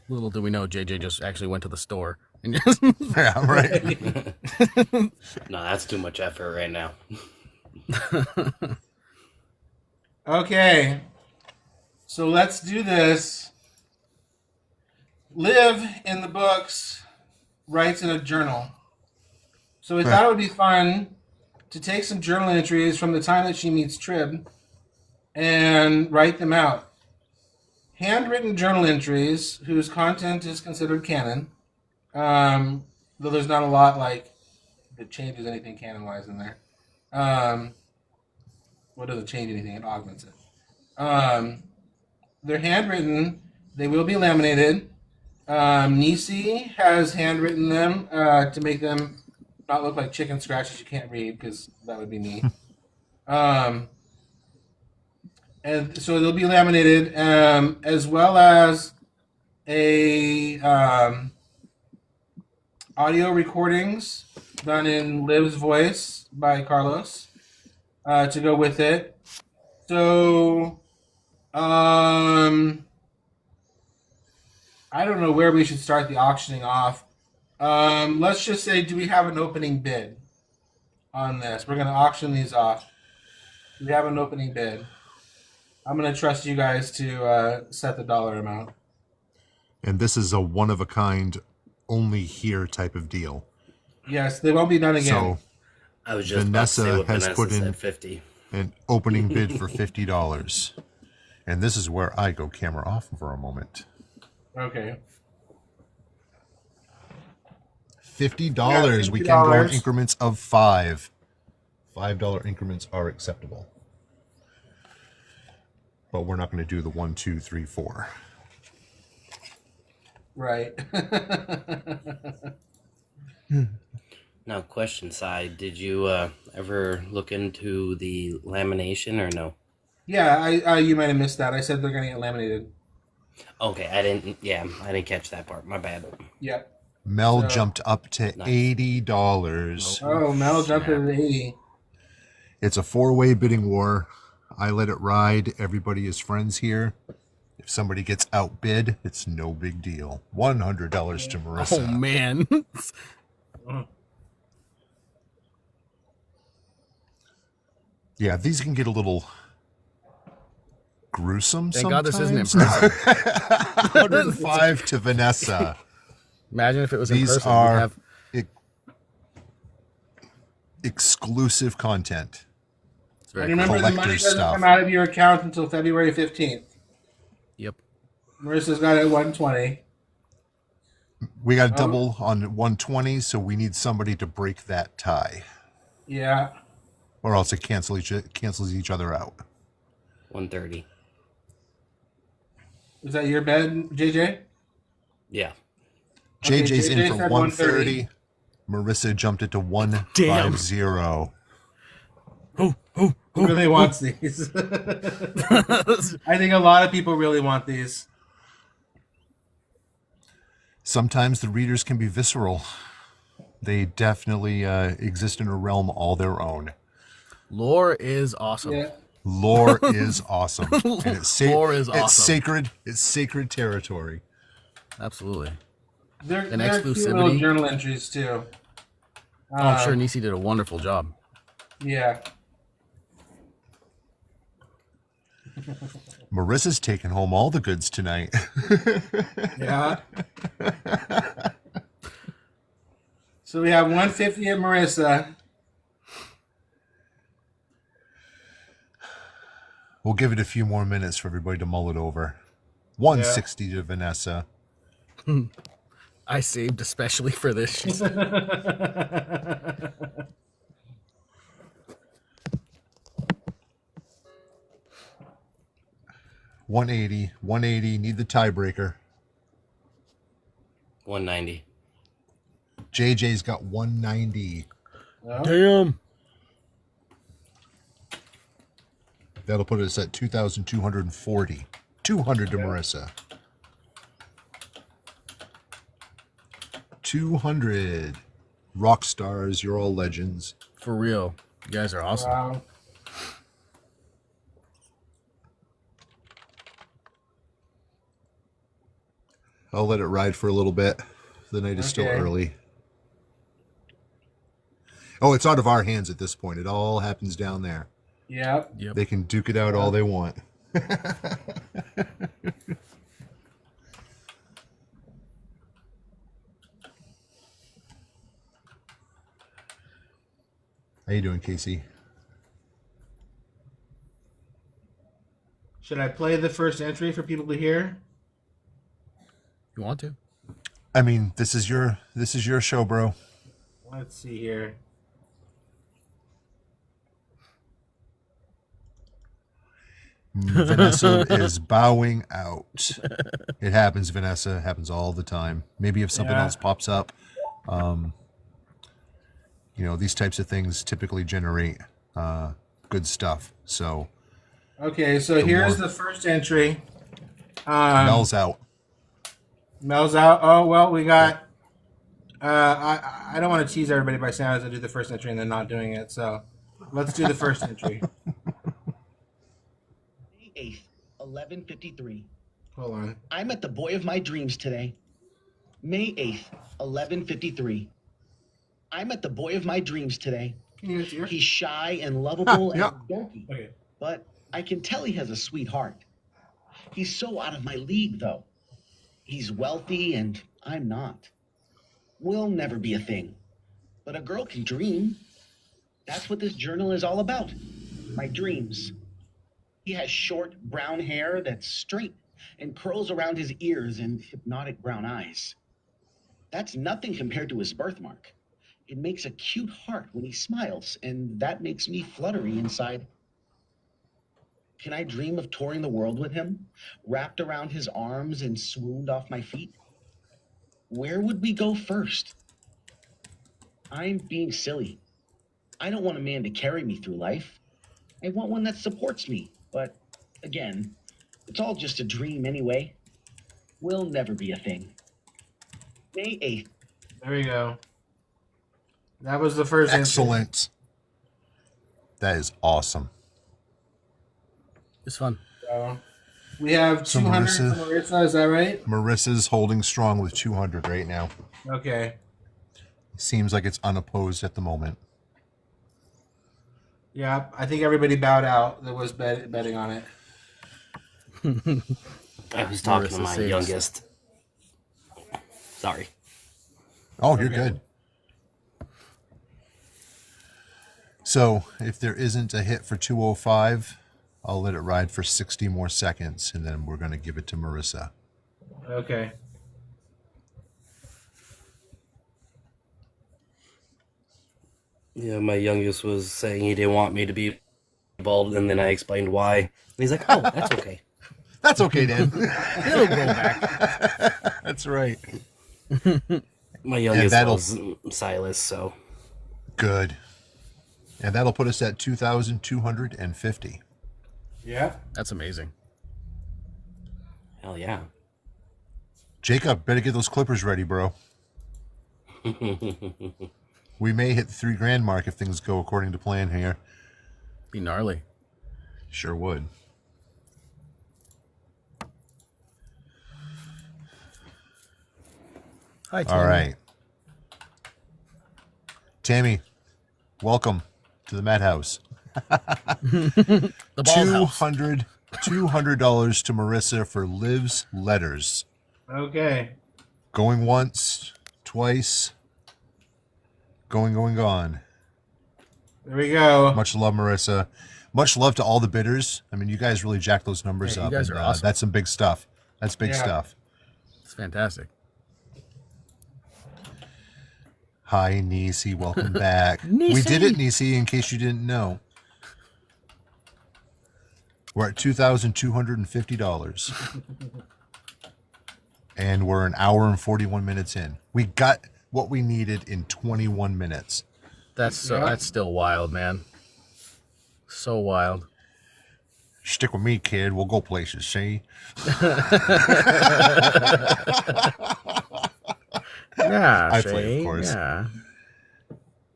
Little do we know, JJ just actually went to the store. And just Yeah, right. No, that's too much effort right now. Okay. So let's do this. Liv in the books writes in a journal. So we thought it would be fun to take some journal entries from the time that she meets Trib and write them out. Handwritten journal entries whose content is considered canon, though there's not a lot like that changes anything canon-wise in there. What doesn't change anything? It augments it. They're handwritten. They will be laminated. Nisi has handwritten them to make them not look like chicken scratches you can't read, because that would be me. And so they'll be laminated, as well as a audio recordings done in Liv's voice by Carlos to go with it. So I don't know where we should start the auctioning off. Let's just say, do we have an opening bid on this? We're going to auction these off. Do we have an opening bid? I'm going to trust you guys to set the dollar amount. And this is a one-of-a-kind, only here type of deal. Yes, they won't be done again. So I was just Vanessa about to say what has Vanessa put in said, 50. an opening bid for $50. And this is where I go camera off for a moment. Okay. $50. We can go in increments of $5. $5 increments are acceptable. But we're not going to do the 1, 2, 3, 4. Right. Now, question side, did you ever look into the lamination or no? Yeah, you might have missed that. I said they're going to get laminated. Okay, I didn't catch that part. My bad. Yep. Mel jumped up to $80. Oh, Mel jumped into the 80. It's a 4-way bidding war. I let it ride. Everybody is friends here. If somebody gets outbid, it's no big deal. $100 to Marissa. Oh, man. Yeah, these can get a little gruesome Thank sometimes. God this isn't in person. 105 to Vanessa. Imagine if it was in These person. are exclusive content. It's And very remember, the money collector's doesn't stuff. come out of your account until February 15th. Yep. Marissa's got it at 120. We got a double on 120, so we need somebody to break that tie. Yeah. Or else it cancels each other out. 130. Is that your bed, JJ? Yeah. Okay, JJ's in JJ for said 130. Marissa jumped it to 150. Who really wants these? I think a lot of people really want these. Sometimes the readers can be visceral. They definitely exist in a realm all their own. Lore is awesome. Yeah. Lore is awesome. And Lore is it's awesome. sacred. It's sacred territory. Absolutely. They're cute exclusivity. little journal entries too. Oh, I'm sure Nisi did a wonderful job. Yeah. Marissa's taking home all the goods tonight. Yeah. So we have 150 at Marissa. We'll give it a few more minutes for everybody to mull it over. 160 to Vanessa. I saved especially for this. She said. 180. Need the tiebreaker. 190. JJ's got 190. Damn. That'll put us at 2,240. 200 to Marissa. 200. Rock stars, you're all legends. For real. You guys are awesome. Wow. I'll let it ride for a little bit. The night is still Okay. early. Oh, it's out of our hands at this point. It all happens down there. Yep. Yep. They can duke it out all they want. How you doing, Casey? Should I play the first entry for people to hear? You want to? I mean, this is your show, bro. Let's see here. Vanessa is bowing out. It happens, Vanessa. It happens all the time. Maybe if something else pops up, these types of things typically generate good stuff. So, Okay, so here's the first entry. Mel's out. Mel's out. Oh, well, we got... I don't want to tease everybody by saying I was going to do the first entry and then not doing it, so let's do the first entry. May 8th, 11:53. Hold on. I met the boy of my dreams today. May 8th, 11:53. I met the boy of my dreams today. Can you hear? He's shy and lovable yeah. and dorky, Okay. but I can tell he has a sweet heart. He's so out of my league, though. He's wealthy and I'm not. We'll never be a thing, but a girl can dream. That's what this journal is all about. My dreams. He has short brown hair that's straight and curls around his ears and hypnotic brown eyes. That's nothing compared to his birthmark. It makes a cute heart when he smiles, and that makes me fluttery inside. Can I dream of touring the world with him, wrapped around his arms and swooned off my feet? Where would we go first? I'm being silly. I don't want a man to carry me through life. I want one that supports me. But again, it's all just a dream anyway. We'll never be a thing. May 8th. There we go. That was the first entry. Excellent. That is awesome. It's fun. So we have 200 for Marissa. Is that right? Marissa's holding strong with 200 right now. Okay. Seems like it's unopposed at the moment. Yeah, I think everybody bowed out that was betting on it. I was talking to Marissa my saves. youngest. Sorry. Oh, you're good. So if there isn't a hit for 205, I'll let it ride for 60 more seconds, and then we're going to give it to Marissa. Okay. Yeah, my youngest was saying he didn't want me to be bald, and then I explained why. And he's like, "Oh, that's okay." That's okay, Dan. It'll grow back. That's right. My youngest that'll- was Silas, so Good. And that'll put us at 2,250. Yeah. That's amazing. hell yeah. Jacob, better get those clippers ready, bro. We may hit the $3,000 mark if things go according to plan here. Be gnarly. Sure would. Hi, Tammy. All right. Tammy, welcome to the Madhouse. The ball house. $200 to Marissa for Liv's letters. Okay. Going once, twice, gone. There we go. Much love, Marissa. Much love to all the bidders. I mean, you guys really jacked those numbers Hey, up. you guys and, are awesome. That's some big stuff. That's big Yeah. stuff. It's fantastic. Hi, Nisi. Welcome back. Nisi. We did it, Nisi, in case you didn't know. We're at $2,250. And we're an hour and 41 minutes in. We got what we needed in 21 minutes. That's still wild, man. So wild. Stick with me, kid. We'll go places, see? Yeah, I play, of course. Yeah.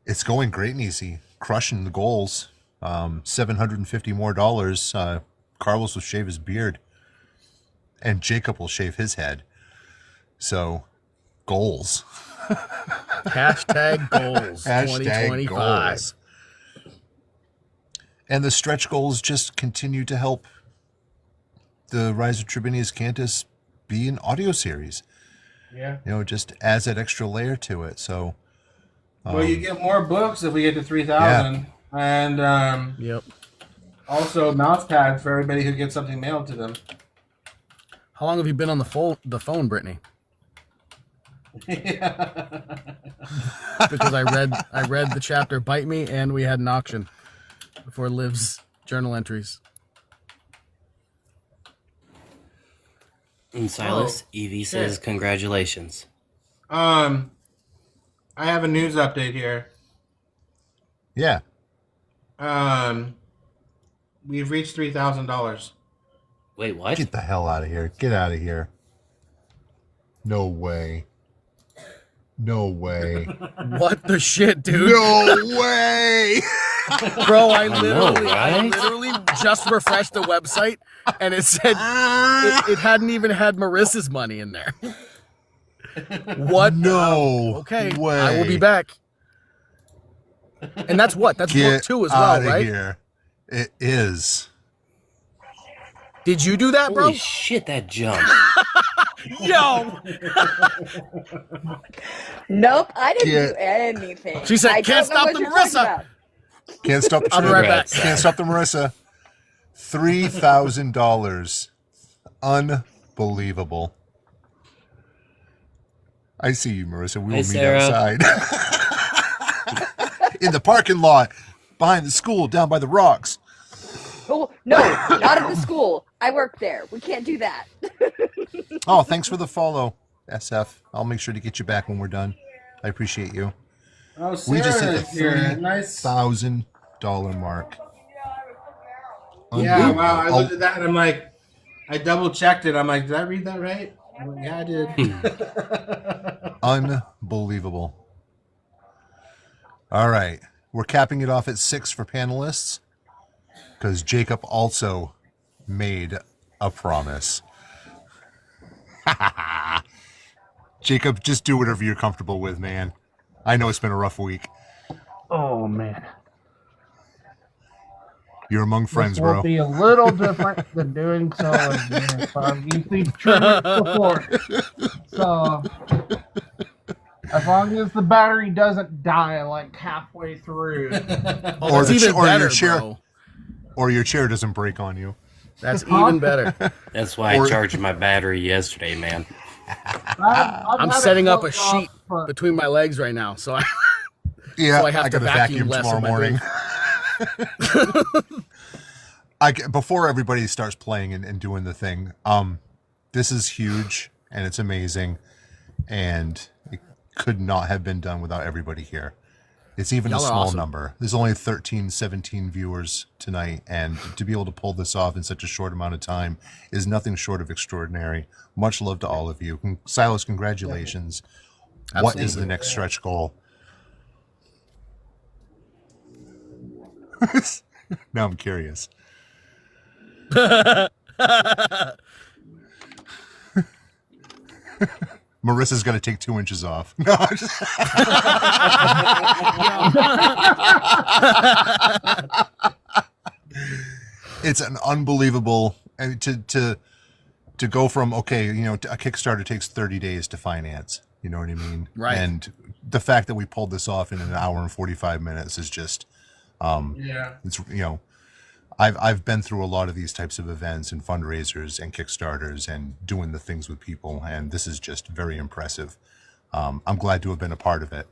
It's going great, Nisi. Crushing the goals. $750 more dollars. Carlos will shave his beard. And Jacob will shave his head. So, goals. Hashtag goals. Hashtag 2025. goals. And the stretch goals just continue to help the Rise of Tribinius Cantus be an audio series. Yeah. You know, it just adds that extra layer to it. So, Well, you get more books if we get to 3,000. And Yep. also mouse pads for everybody who gets something mailed to them. How long have you been on the phone, Brittany? Because I read the chapter Bite Me, and we had an auction for Liv's journal entries. And Silas, Evie says, congratulations. I have a news update here. yeah. We've reached $3,000. Wait, what? Get the hell out of here. Get out of here. No way. No way. What the shit, dude? No way. Bro, I know, literally just refreshed the website, and it said it hadn't even had Marissa's money in there. What? No Okay, way. I will be back. And that's what? That's book Get 2 as out well, of right? here. It is. Did you do that, bro? Holy shit, that jump. Yo! Nope, I didn't Yeah. do anything. She said, I "Can't don't know stop what the you're talking Marissa." about. Can't stop the I'll be trigger. right back. Can't stop the Marissa. $3,000. Unbelievable. I see you, Marissa. We will meet Sarah. outside. In the parking lot. Behind the school, down by the rocks. Oh, no, not at the school. I work there. We can't do that. Oh, thanks for the follow, SF. I'll make sure to get you back when we're done. I appreciate you. Oh, We Sarah just hit is the here. Nice. $3,000 mark. Yeah, wow. I Unbelievable. looked at that and I'm like, I double checked it. I'm like, did I read that right? I'm like, yeah, I did. Unbelievable. All right. We're capping it off at 6 for panelists because Jacob also made a promise. Jacob, just do whatever you're comfortable with, man. I know it's been a rough week. Oh man. You're among friends, this will bro. Be a little different than doing solo games. I've used these trimmers before. So as long as the battery doesn't die like halfway through. Or your chair, bro. or your chair doesn't break on you. That's even better. That's why I charged my battery yesterday, man. I'm setting up a sheet between my legs right now, so I Yeah, so I have to gotta vacuum less tomorrow of my morning. booth. Before everybody starts playing and doing the thing, this is huge and it's amazing, and it could not have been done without everybody here. It's even Y'all a are small awesome. number. There's only 13, 17 viewers tonight, and to be able to pull this off in such a short amount of time is nothing short of extraordinary. Much love to all of you. Silas, congratulations. What is the next stretch goal? Now I'm curious. Marissa's going to take 2 inches off. No, I'm just... It's an unbelievable to go from, okay, you know, a Kickstarter takes 30 days to finance. You know what I mean? Right. And the fact that we pulled this off in an hour and 45 minutes is just, it's, you know, I've been through a lot of these types of events and fundraisers and Kickstarters and doing the things with people, and this is just very impressive. I'm glad to have been a part of it.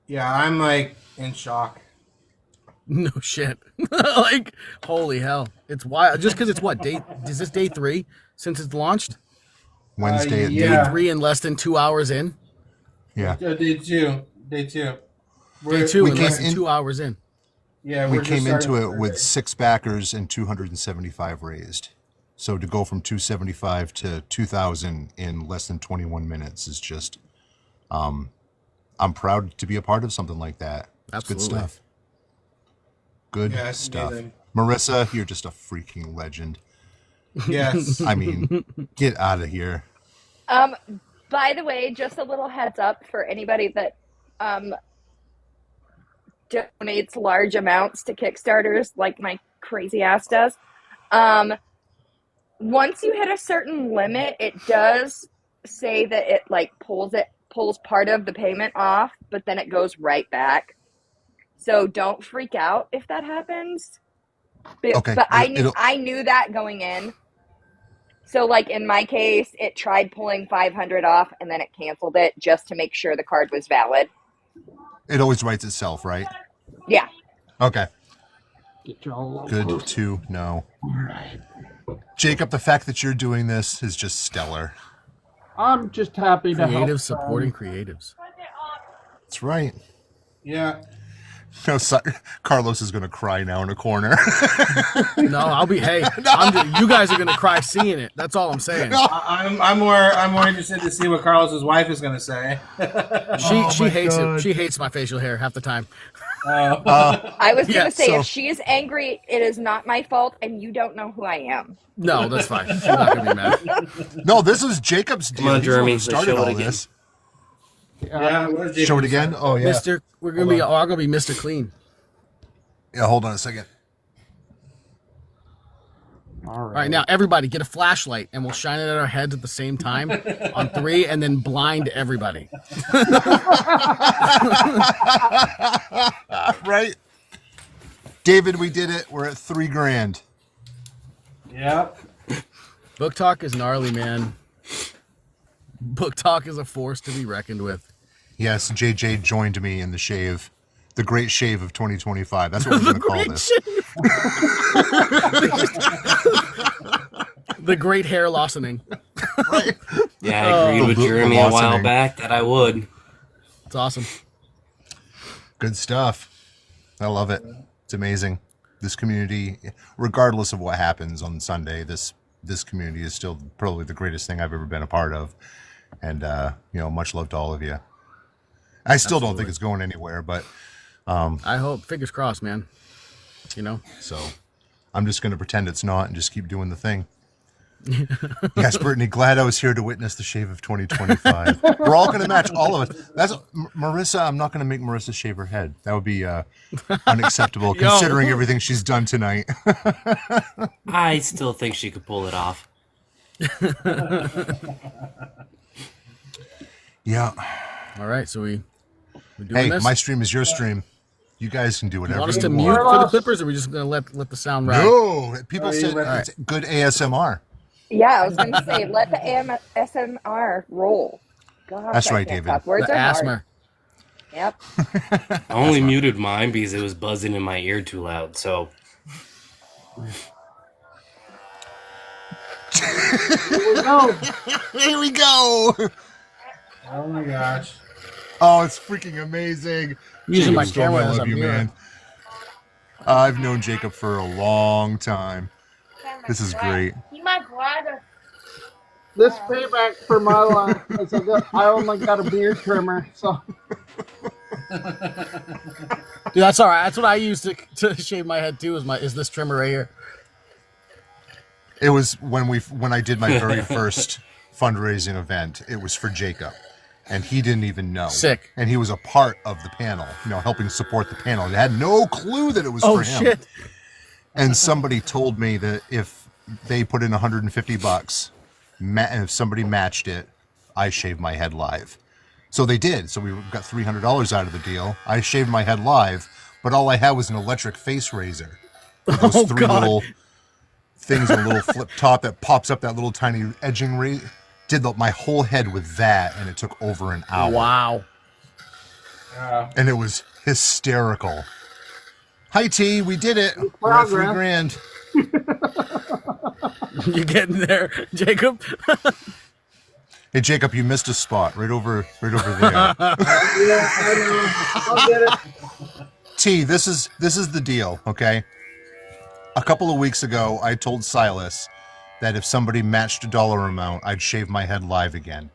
Yeah, I'm like in shock. No shit. Like, holy hell. It's wild. Just because it's what, is this day 3 since it's launched? Wednesday at yeah. Day 3 and less than 2 hours in? Yeah. Day two. Day 2 we and less than 2 hours in. Yeah, we came into it with 6 backers and 275 raised. So to go from 275 to 2,000 in less than 21 minutes is just, I'm proud to be a part of something like that. It's Absolutely. good stuff. Good stuff. Amazing. Marissa, you're just a freaking legend. Yes. I mean, get out of here. By the way, just a little heads up for anybody that donates large amounts to Kickstarters like my crazy ass does. Once you hit a certain limit, it does say that it like pulls part of the payment off, but then it goes right back. So don't freak out if that happens. Okay. But I knew that going in. So like in my case, it tried pulling 500 off and then it canceled it just to make sure the card was valid. It always writes itself, right? Yeah. Okay. Get y'all Good to know. All right. Jacob, the fact that you're doing this is just stellar. I'm just happy to help. Creatives supporting creatives. That's right. Yeah. No, Carlos is going to cry now in a corner. No, I'll be. Hey, you guys are gonna cry seeing it. That's all I'm saying. I'm more interested to see what Carlos's wife is going to say. She hates it. She hates my facial hair half the time. I was going to say, so- if she is angry, it is not my fault, and you don't know who I am. No, that's fine. She's not gonna be mad. No, this is Jacob's deal. Come on, He's the one Jeremy, who let's started show it all again. this. Yeah, where's Jacob? Show it again? Oh, yeah. Mister, we're gonna be. I'm gonna be Mr. Clean. Yeah, hold on a second. All All right, now everybody get a flashlight, and we'll shine it at our heads at the same time on 3, and then blind everybody. Right? David, we did it. We're at $3,000. Yep. Book talk is gnarly, man. Book talk is a force to be reckoned with. Yes, JJ joined me in the shave. The Great Shave of 2025. That's what we're going to call this. The great hair lossening. Right? Yeah, I agreed with Jeremy a while Blossoming. back that I would. It's awesome. Good stuff. I love it. It's amazing. This community, regardless of what happens on Sunday, this community is still probably the greatest thing I've ever been a part of. And, much love to all of you. I still don't think it's going anywhere, but I hope. Fingers crossed, man. You know? so I'm just going to pretend it's not and just keep doing the thing. Yes, Brittany, glad I was here to witness the shave of 2025. We're all going to match, all of us. That's Marissa. I'm not going to make Marissa shave her head. That would be unacceptable considering everything she's done tonight. I still think she could pull it off. Yeah. All right, so we doing hey, this? my stream is your stream. You guys can do whatever You want us you to want. mute for the clippers, or are we just going to let the sound ride? No, people said it's good ASMR. Yeah, I was going to say, let the ASMR roll. Gosh, That's I right, can't David. talk. Words The are hard. asthma. Yep. I only muted mine because it was buzzing in my ear too loud. So Here we go. Oh my gosh. Oh, it's freaking amazing. I'm using my Jacob Storm, camera I as love a you, mirror. man. I've known Jacob for a long time. This is great. This payback for my life is I only got a beard trimmer, so. Dude, that's all right. That's what I use to shave my head too. Is this trimmer right here? It was when I did my very first fundraising event. It was for Jacob, and he didn't even know. Sick. And he was a part of the panel, helping support the panel. He had no clue that it was for him. Shit. And somebody told me that if they put in $150, and if somebody matched it, I shaved my head live. So they did. So we got $300 out of the deal. I shaved my head live, but all I had was an electric face razor. With those three little things, a little flip top that pops up that little tiny edging razor. Did my whole head with that, and it took over an hour. Wow. And it was hysterical. Hi, T. We did it. We're at $3,000. You getting there, Jacob? Hey, Jacob, you missed a spot right over there. Yeah, I know. I'll get it. T, this is the deal, okay? A couple of weeks ago, I told Silas that if somebody matched a dollar amount, I'd shave my head live again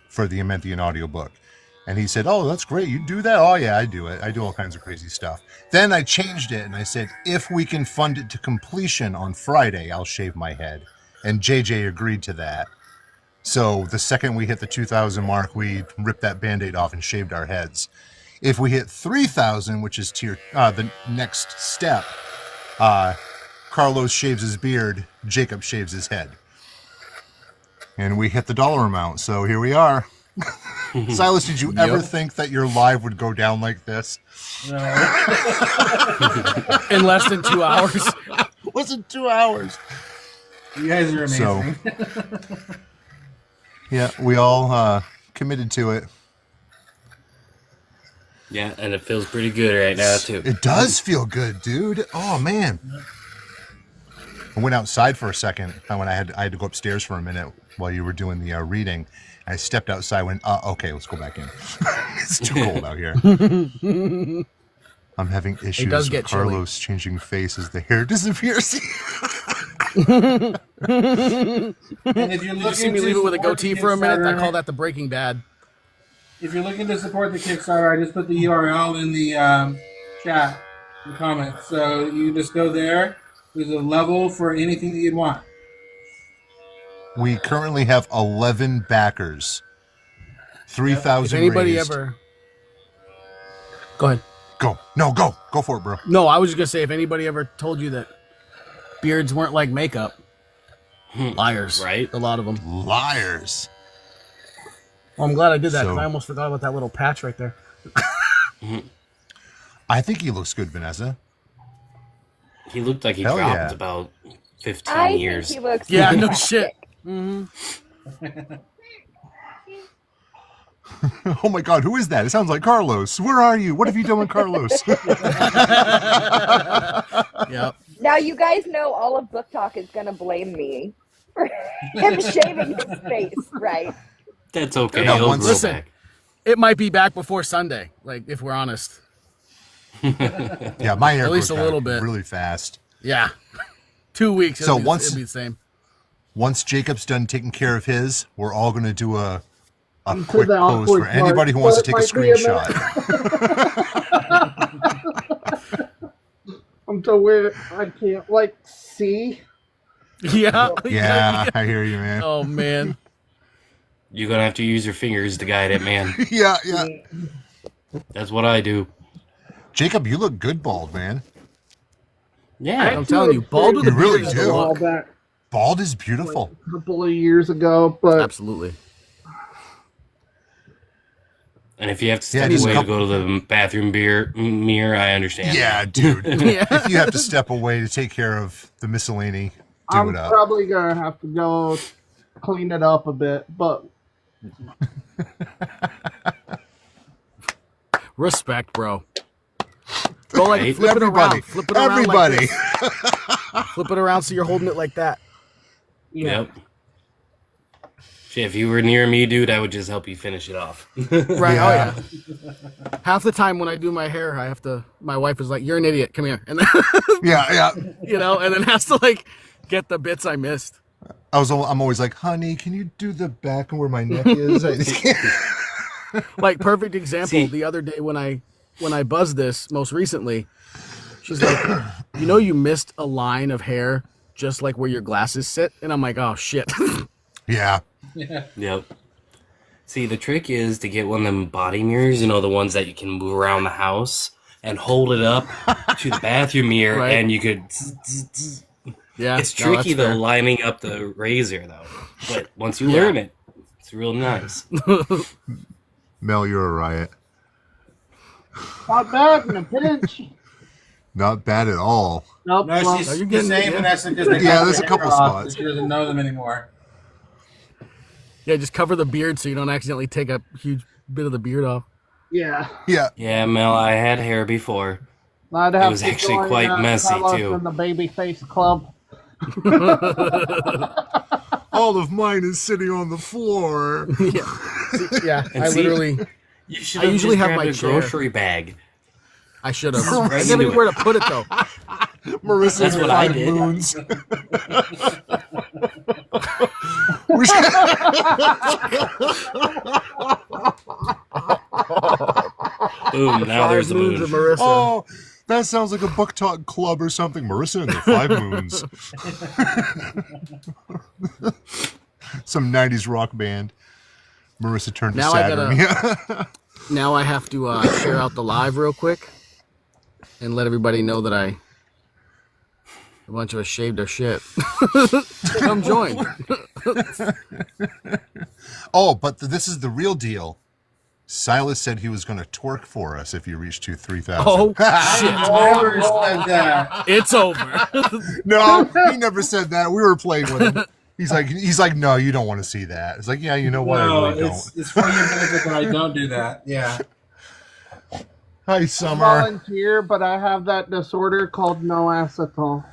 for the Ementhian audiobook. And he said, oh, that's great. You do that? Oh, yeah, I do it. I do all kinds of crazy stuff. Then I changed it, and I said, if we can fund it to completion on Friday, I'll shave my head. And JJ agreed to that. So the second we hit the 2,000 mark, we ripped that Band-Aid off and shaved our heads. If we hit 3,000, which is the next step, Carlos shaves his beard, Jacob shaves his head. And we hit the dollar amount, so here we are. Silas, did you ever think that your live would go down like this? No. In less than 2 hours. Wasn't 2 hours. You guys are amazing. Yeah, we all committed to it. yeah, and it feels pretty good right now too. It does feel good, dude. Oh man. I went outside for a second when I had to go upstairs for a minute while you were doing the reading. I stepped outside, went, okay, let's go back in. It's too cold out here. I'm having issues with Carlos changing face as the hair disappears. And if you're Did you looking see me to leave it with a support goatee the for a minute? I Kickstarter- call that the Breaking Bad. If you're looking to support the Kickstarter, I just put the URL in the chat, the comments. So you just go there. There's a level for anything that you'd want. We currently have 11 backers. 3,000 If anybody raised. ever... Go ahead. Go. No, go. Go for it, bro. No, I was just going to say, if anybody ever told you that beards weren't like makeup, liars. Right. A lot of them. Liars. Well, I'm glad I did that, So- because I almost forgot about that little patch right there. I think he looks good, Vanessa. He looked like he Hell dropped yeah. about 15 I years. think he looks Yeah, no fantastic. shit. Oh my God, who is that? It sounds like Carlos. Where are you? What have you done with Carlos? Yep. Now you guys know all of Book Talk is going to blame me for him shaving his face, right? That's okay. Now, He'll once- grow Listen. back. It might be back before Sunday, like, if we're honest. Yeah, my hair At least grows a little back bit. really fast. Yeah. 2 weeks. So it'll once- be the same. Once Jacob's done taking care of his, we're all going to do a quick the pose awkward for anybody who part, wants to but take a it might be a screenshot. I'm down to where I can't like see. Yeah. Yeah, I hear you, man. Oh man. You're gonna have to use your fingers to guide it, man. Yeah. That's what I do. Jacob, you look good bald, man. Yeah, I'm telling you, bald with You a really beard is do. the All look. that Bald is beautiful. like, a couple of years ago, but Absolutely. and if you have to step just away a to couple- go to the bathroom mirror, I understand. Yeah, dude. Yeah. If you have to step away to take care of the miscellany, do I'm it up. probably gonna have to go clean it up a bit. But Respect, bro. Go like Right? flip it Everybody. around. Flip it around Everybody. like this. Flip it around so you're holding it like that. yeah, Yep. Shit, if you were near me, dude, I would just help you finish it off. Right. Yeah. Oh yeah. Half the time when I do my hair, I have to. My wife is like, "You're an idiot. Come here," and then Yeah. and then has to like get the bits I missed. I'm always like, honey, can you do the back where my neck is? I just can't. Like perfect example. See- The other day when I buzzed this most recently, she's like, you missed a line of hair just like where your glasses sit, and I'm like, oh shit. Yeah. Yep. See, the trick is to get one of them body mirrors, the ones that you can move around the house, and hold it up to the bathroom mirror, Right. and you could... Yeah, It's no, tricky, that's though, fair. lining up the razor, though. But once you Yeah. learn it, it's real nice. Mel, you're a riot. not bad in a pinch. Not bad at all. Nope. No, well, she's Are you the getting same, it? Yeah. Vanessa, because they Yeah, cut there's her a couple hair off, spots. She doesn't know them anymore. Yeah, just cover the beard so you don't accidentally take a huge bit of the beard off. yeah. Yeah. Yeah, Mel, I had hair before. I'd have was to actually join, quite messy, Carlos too. in the baby face club. All of mine is sitting on the floor. Yeah, And I see- literally, You should I usually have grabbed my a chair. grocery bag. I should have. Right I never into knew where to put it though. Marissa, That's what I did. Moons. Boom, now there's the Moons moon. of Marissa. Oh, that sounds like a book talk club or something. Marissa and the 5 Moons. Some 90s rock band. Marissa turned to Now I Saturn. Yeah. Now I have to share out the live real quick and let everybody know that a bunch of us shaved our shit. Come join. Oh, but this is the real deal. Silas said he was going to torque for us if you reach 3,000. Oh shit! Never said that. It's over. No, he never said that. We were playing with him. He's like, no, you don't want to see that. It's like, yeah, you know what? No, I really it's for your benefit that I don't do that. Yeah. don't. Hi, Summer. Volunteer, but I have that disorder called no acetol.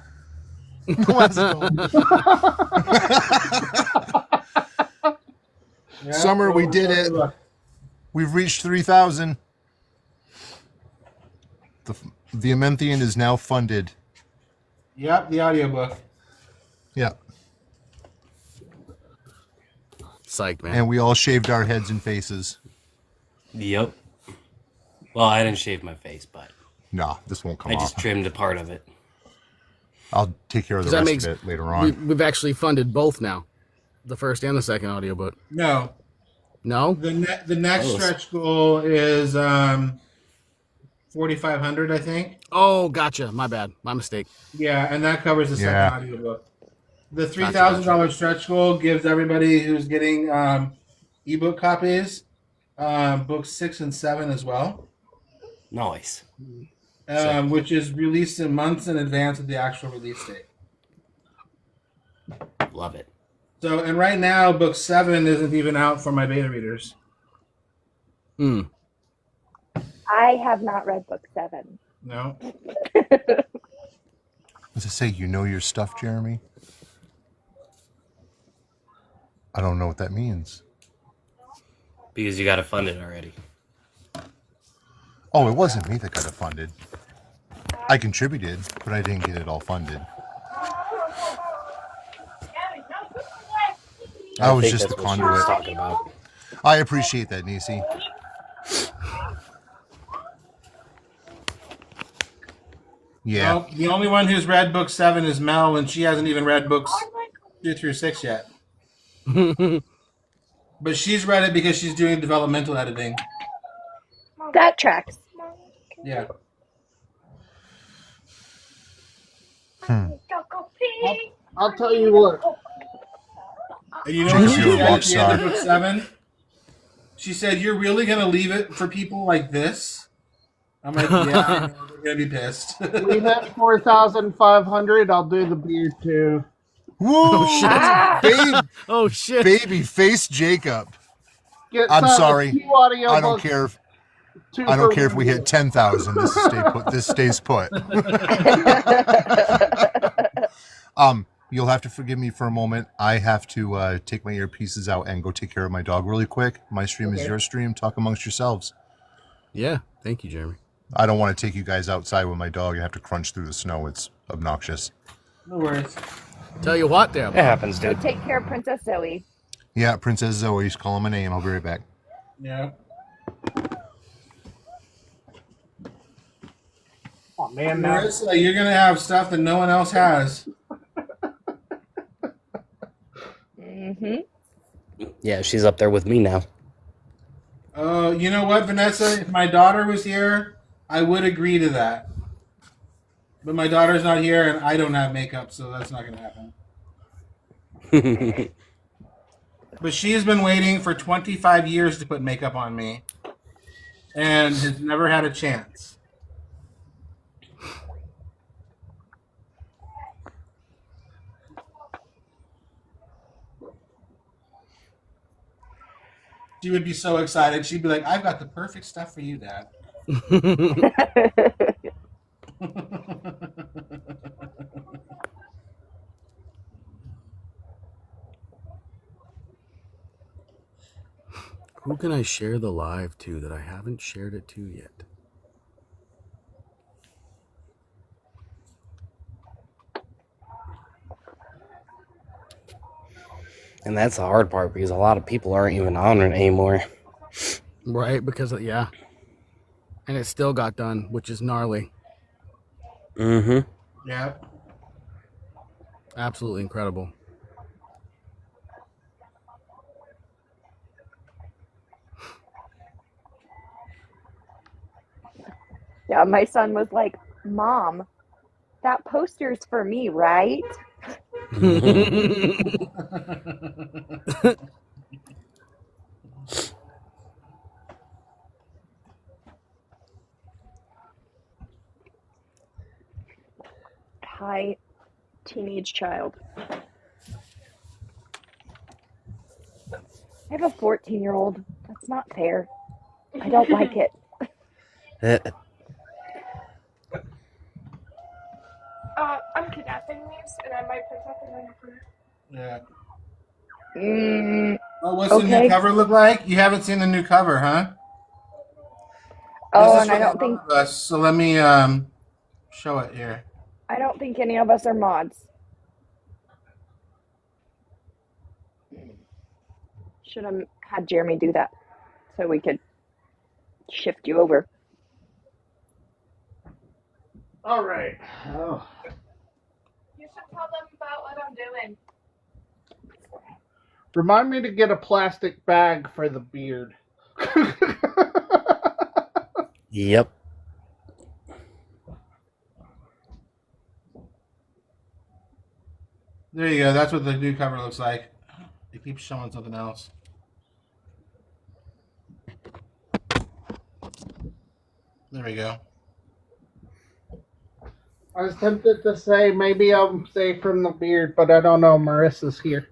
Yeah, Summer, we did it. We've reached 3,000. The Ementhian is now funded. Yep, the audiobook. Yeah. Psyched, man. And we all shaved our heads and faces. Yep. Well, I didn't shave my face, but No, this won't come I off. just trimmed a part of it. I'll take care of the That rest makes- of it later on. We've actually funded both now, the first and the second audiobook. No, No? the next Oh. stretch goal is 4,500, I think. Oh, gotcha. My bad. My mistake. Yeah, and that covers the second Yeah. audiobook. The $3,000 stretch goal gives everybody who's getting ebook copies books 6 and 7 as well, Nice. which is released in months in advance of the actual release date. Love it. So, and right now, book 7 isn't even out for my beta readers. Hmm. I have not read book 7. No. Does it say you know your stuff, Jeremy? I don't know what that means. Because you got to fund it already. Oh, it wasn't me that got it funded. I contributed, but I didn't get it all funded. I was think just the that's what she was conduit. talking about. I appreciate that, Nisi. Yeah. Well, the only one who's read book 7 is Mel, and she hasn't even read books 2 through 6 yet. But she's read it because she's doing developmental editing. That tracks. Yeah. I'll tell you what. And you know what she You're a said rock at the end of star. book 7? She said, "You're really going to leave it for people like this?" I'm like, yeah, I know, they're going to be pissed. We hit 4,500. I'll do the beard too. Whoa! Oh shit! Baby face Jacob. Get I'm some sorry. two audiobooks, I don't care. I don't care if we hit 10,000. This stays put. You'll have to forgive me for a moment. I have to take my earpieces out and go take care of my dog really quick. My stream is your stream. Talk amongst yourselves. Yeah, thank you, Jeremy. I don't want to take you guys outside with my dog and have to crunch through the snow. It's obnoxious. No worries. Tell you what, damn. It happens, So dude. take care of Princess Zoe. Yeah, Princess Zoe's calling my name. I'll be right back. Yeah. Oh man, now Marissa, you're going to have stuff that no one else has. Yeah, she's up there with me now. You know what, Vanessa? If my daughter was here, I would agree to that. But my daughter's not here, and I don't have makeup, so that's not going to happen. But she has been waiting for 25 years to put makeup on me, and has never had a chance. She would be so excited. She'd be like, "I've got the perfect stuff for you, Dad." Who can I share the live to that I haven't shared it to yet? And that's the hard part because a lot of people aren't even on it anymore. Right, because yeah. And it still got done, which is gnarly. Mm-hmm. Yeah. Absolutely incredible. Yeah, my son was like, "Mom, that poster's for me, right?" Hi, teenage child. I have a 14-year-old. That's not fair. I don't like it. I'm kidnapping these, and I might put something on your food. Yeah. Oh, what's the new cover look like? You haven't seen the new cover, huh? Oh, and I don't think so. Let me show it here. I don't think any of us are mods. Should have had Jeremy do that so we could shift you over. all right. You should tell them about what I'm doing. Remind me to get a plastic bag for the beard. Yep. There you go. That's what the new cover looks like. It keeps showing something else. There we go. I was tempted to say maybe I'm safe from the beard, but I don't know. Marissa's here.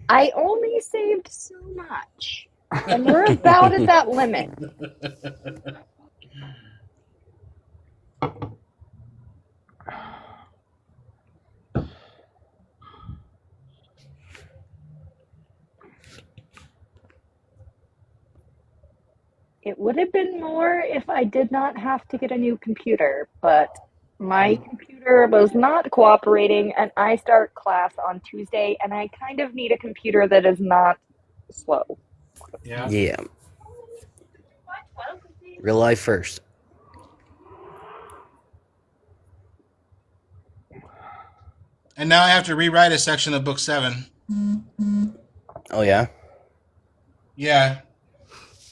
I only saved so much, and we're about at that limit. It would have been more if I did not have to get a new computer, but my computer was not cooperating, and I start class on Tuesday, and I kind of need a computer that is not slow. Yeah. Yeah. What? 12 would be Real life first. And now I have to rewrite a section of book 7. Oh, yeah? Yeah.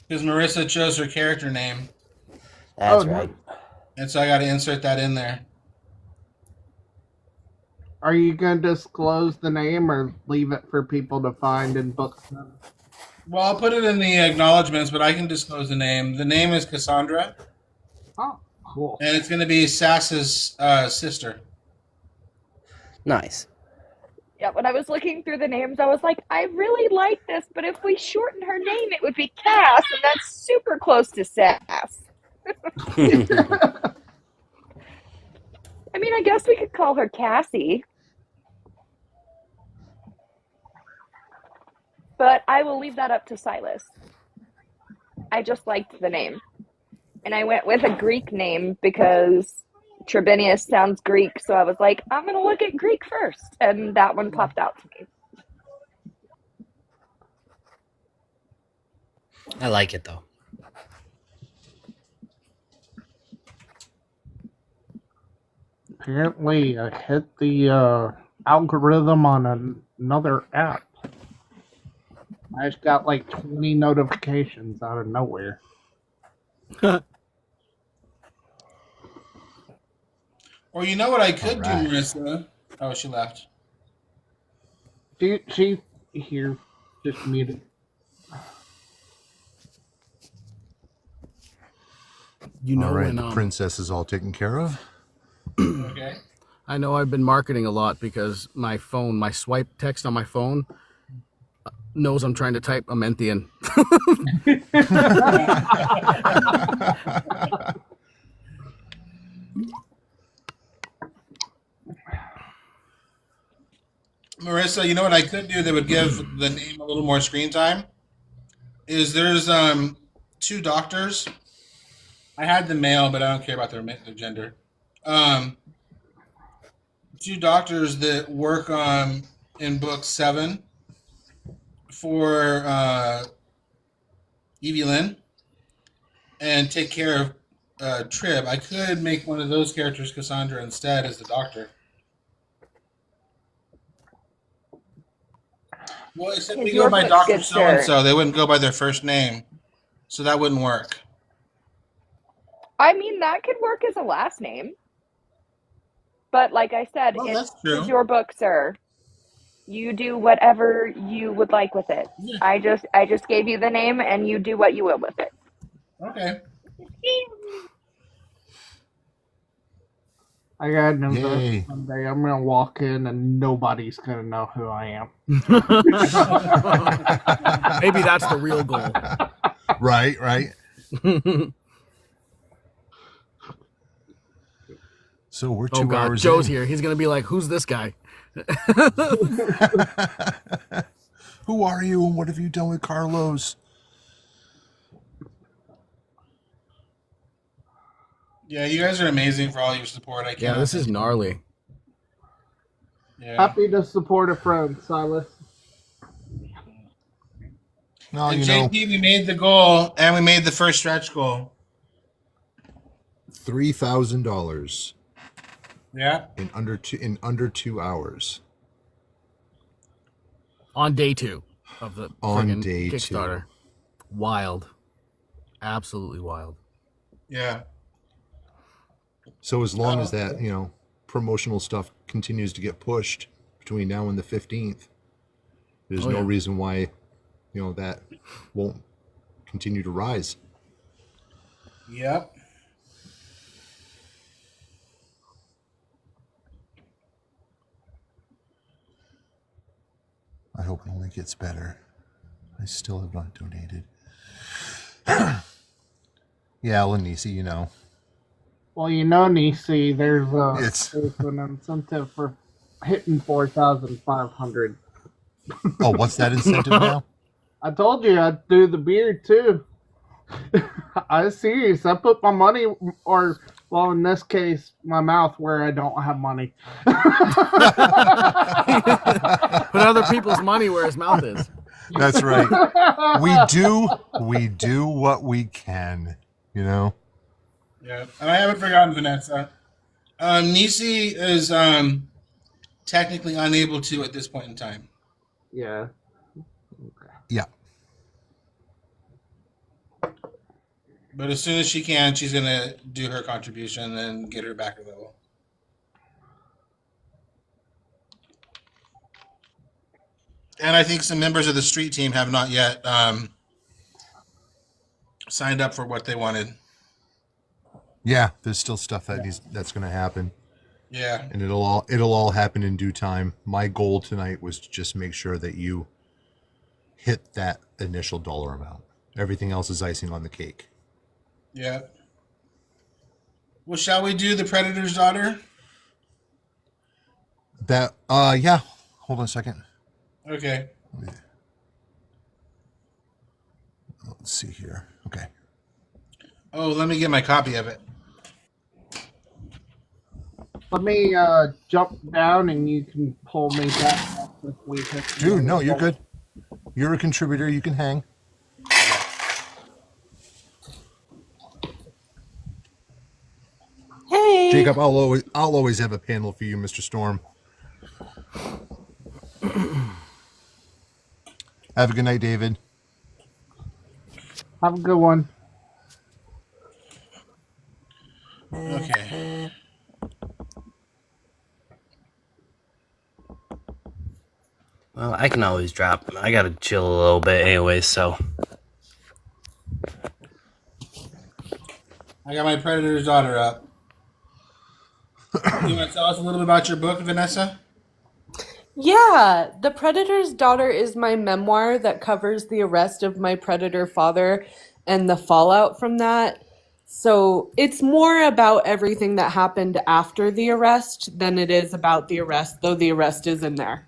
Because Marissa chose her character name. That's right. And so I got to insert that in there. Are you going to disclose the name or leave it for people to find in book 7? Well, I'll put it in the acknowledgments, but I can disclose the name. The name is Cassandra. Oh, cool. And it's going to be Sass's sister. Nice. Yeah, when I was looking through the names, I was like, I really like this, but if we shorten her name, it would be Cass, and that's super close to Sass. I mean, I guess we could call her Cassie. But I will leave that up to Silas. I just liked the name. And I went with a Greek name because Tribinius sounds Greek, so I was like, I'm going to look at Greek first. And that one popped out to me. I like it, though. Apparently, I hit the algorithm on another app. I just got like 20 notifications out of nowhere. Or you know what I could do, Marissa? Oh, she left. She's here, just muted. You know, all right, when, the princess is all taken care of. Okay. I know I've been marketing a lot because my phone, my swipe text on my phone knows I'm trying to type Ementhian. Marissa, you know what I could do that would give the name a little more screen time? Is there's 2 doctors. I had the male, but I don't care about their gender. 2 doctors that work in book 7 for Evelyn and take care of Trib. I could make one of those characters Cassandra instead as the doctor. Well, except we go by Dr. So-and-so. They wouldn't go by their first name. So that wouldn't work. I mean, that could work as a last name. But like I said, it's your book, sir. You do whatever you would like with it. Yeah. I just gave you the name, and you do what you will with it. Okay. I got no someday. I'm gonna walk in and nobody's gonna know who I am. Maybe that's the real goal. Right. So we're 2 hours Joe's in. here. He's gonna be like, "Who's this guy?" Who are you and what have you done with Carlos? Yeah, you guys are amazing for all your support. This is gnarly. Yeah. Happy to support a friend, Silas. No, and JP, we made the goal, and we made the first stretch goal. $3,000. Yeah. In under 2 hours. On day 2 of the day Kickstarter. 2. Wild. Absolutely wild. Yeah. So as long as that, promotional stuff continues to get pushed between now and the 15th, there's no reason why, that won't continue to rise. Yep. I hope it only gets better. I still have not donated. Yeah, Lanisi, Well, Nisi, there's an incentive for hitting 4,500. Oh, what's that incentive now? I told you I'd do the beard too. I'm serious. I put my money, in this case, my mouth where I don't have money. Put other people's money where his mouth is. That's right. We do what we can. you know? Yeah, and I haven't forgotten Vanessa. Nisi is technically unable to at this point in time. Yeah. Yeah. But as soon as she can, she's going to do her contribution and get her back to level. And I think some members of the street team have not yet signed up for what they wanted. Yeah, there's still stuff that's going to happen. Yeah. And it'll all happen in due time. My goal tonight was to just make sure that you hit that initial dollar amount. Everything else is icing on the cake. Yeah. Well, shall we do the Predator's Daughter? That yeah. Hold on a second. Okay. Let's see here. Okay. Oh, let me get my copy of it. Let me jump down and you can pull me back up if we hit. Dude, no, you're good. You're a contributor. You can hang. Hey, Jacob, I'll always have a panel for you, Mr. Storm. Have a good night, David. Have a good one. Okay. Well, I can always drop. I gotta chill a little bit anyway, so. I got my Predator's Daughter up. You want to tell us a little bit about your book, Vanessa? Yeah, The Predator's Daughter is my memoir that covers the arrest of my predator father and the fallout from that. So it's more about everything that happened after the arrest than it is about the arrest, though the arrest is in there.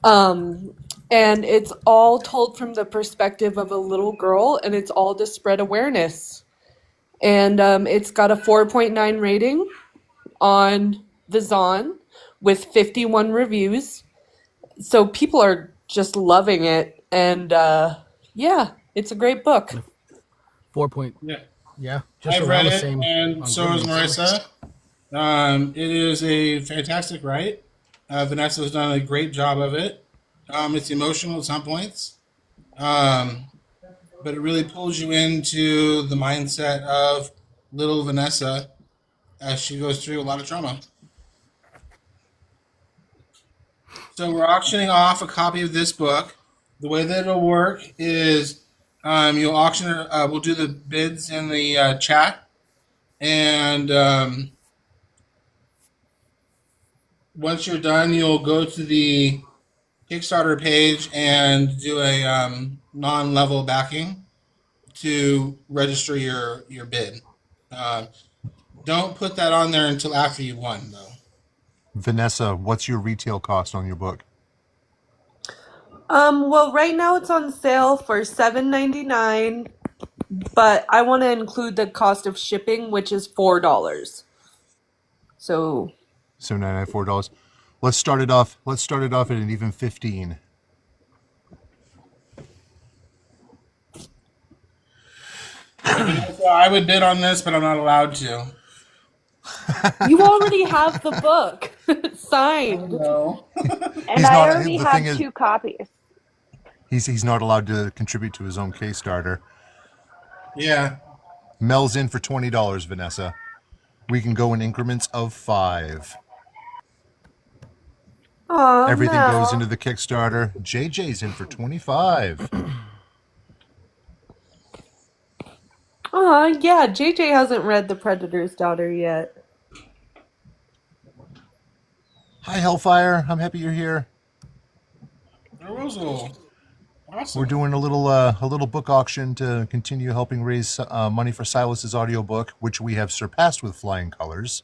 And it's all told from the perspective of a little girl, and it's all to spread awareness. And it's got a 4.9 rating on the Zon with 51 reviews. So people are just loving it. And yeah, it's a great book. 4 point. Yeah. Yeah. Just I've around read the it, same. and so is Marissa. It is a fantastic write. Vanessa's done a great job of it. It's emotional at some points, but it really pulls you into the mindset of little Vanessa as she goes through a lot of trauma. So we're auctioning off a copy of this book. The way that it'll work is you'll auction it. We'll do the bids in the chat, and once you're done, you'll go to the Kickstarter page and do a non-level backing to register your bid. Don't put that on there until after you won, though. Vanessa, what's your retail cost on your book? Well, right now it's on sale for $7.99, but I want to include the cost of shipping, which is $4. So $7.94. Let's start it off at an even 15. So I would bid on this, but I'm not allowed to. you already have the book signed. No. And I already have 2 copies. He's not allowed to contribute to his own Kickstarter. Yeah. Mel's in for $20, Vanessa. We can go in increments of 5. Everything goes into the Kickstarter. JJ's in for 25. Yeah, JJ hasn't read The Predator's Daughter yet. Hi, Hellfire. I'm happy you're here. Awesome. We're doing a little book auction to continue helping raise money for Silas's audiobook, which we have surpassed with flying colors.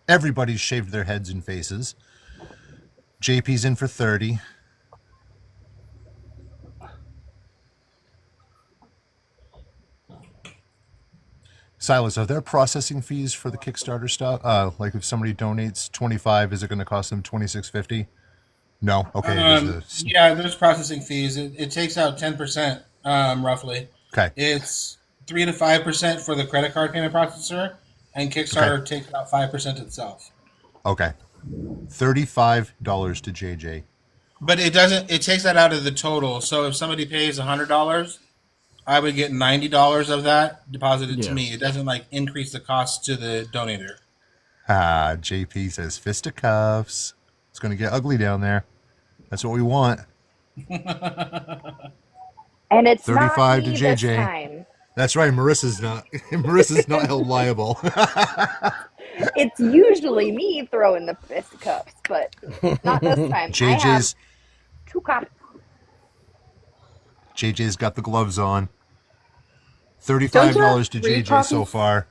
Everybody's shaved their heads and faces. JP's in for 30. Silas, are there processing fees for the Kickstarter stuff? Like if somebody donates 25, is it going to cost them $26.50? No. Okay. Yeah, there's processing fees. It takes out 10%, roughly. Okay. It's 3 to 5% for the credit card payment processor, and Kickstarter takes about 5% itself. Okay. $35 to JJ. But it doesn't. It takes that out of the total. So if somebody pays $100, I would get $90 of that deposited to me. It doesn't like increase the cost to the donator. JP says fisticuffs. It's going to get ugly down there. That's what we want. And it's 35 not to me JJ. this time. That's right. Marissa's not held liable. It's usually me throwing the fisticuffs, but not this time. JJ's 2 copies. JJ's got the gloves on. $35 to JJ so far.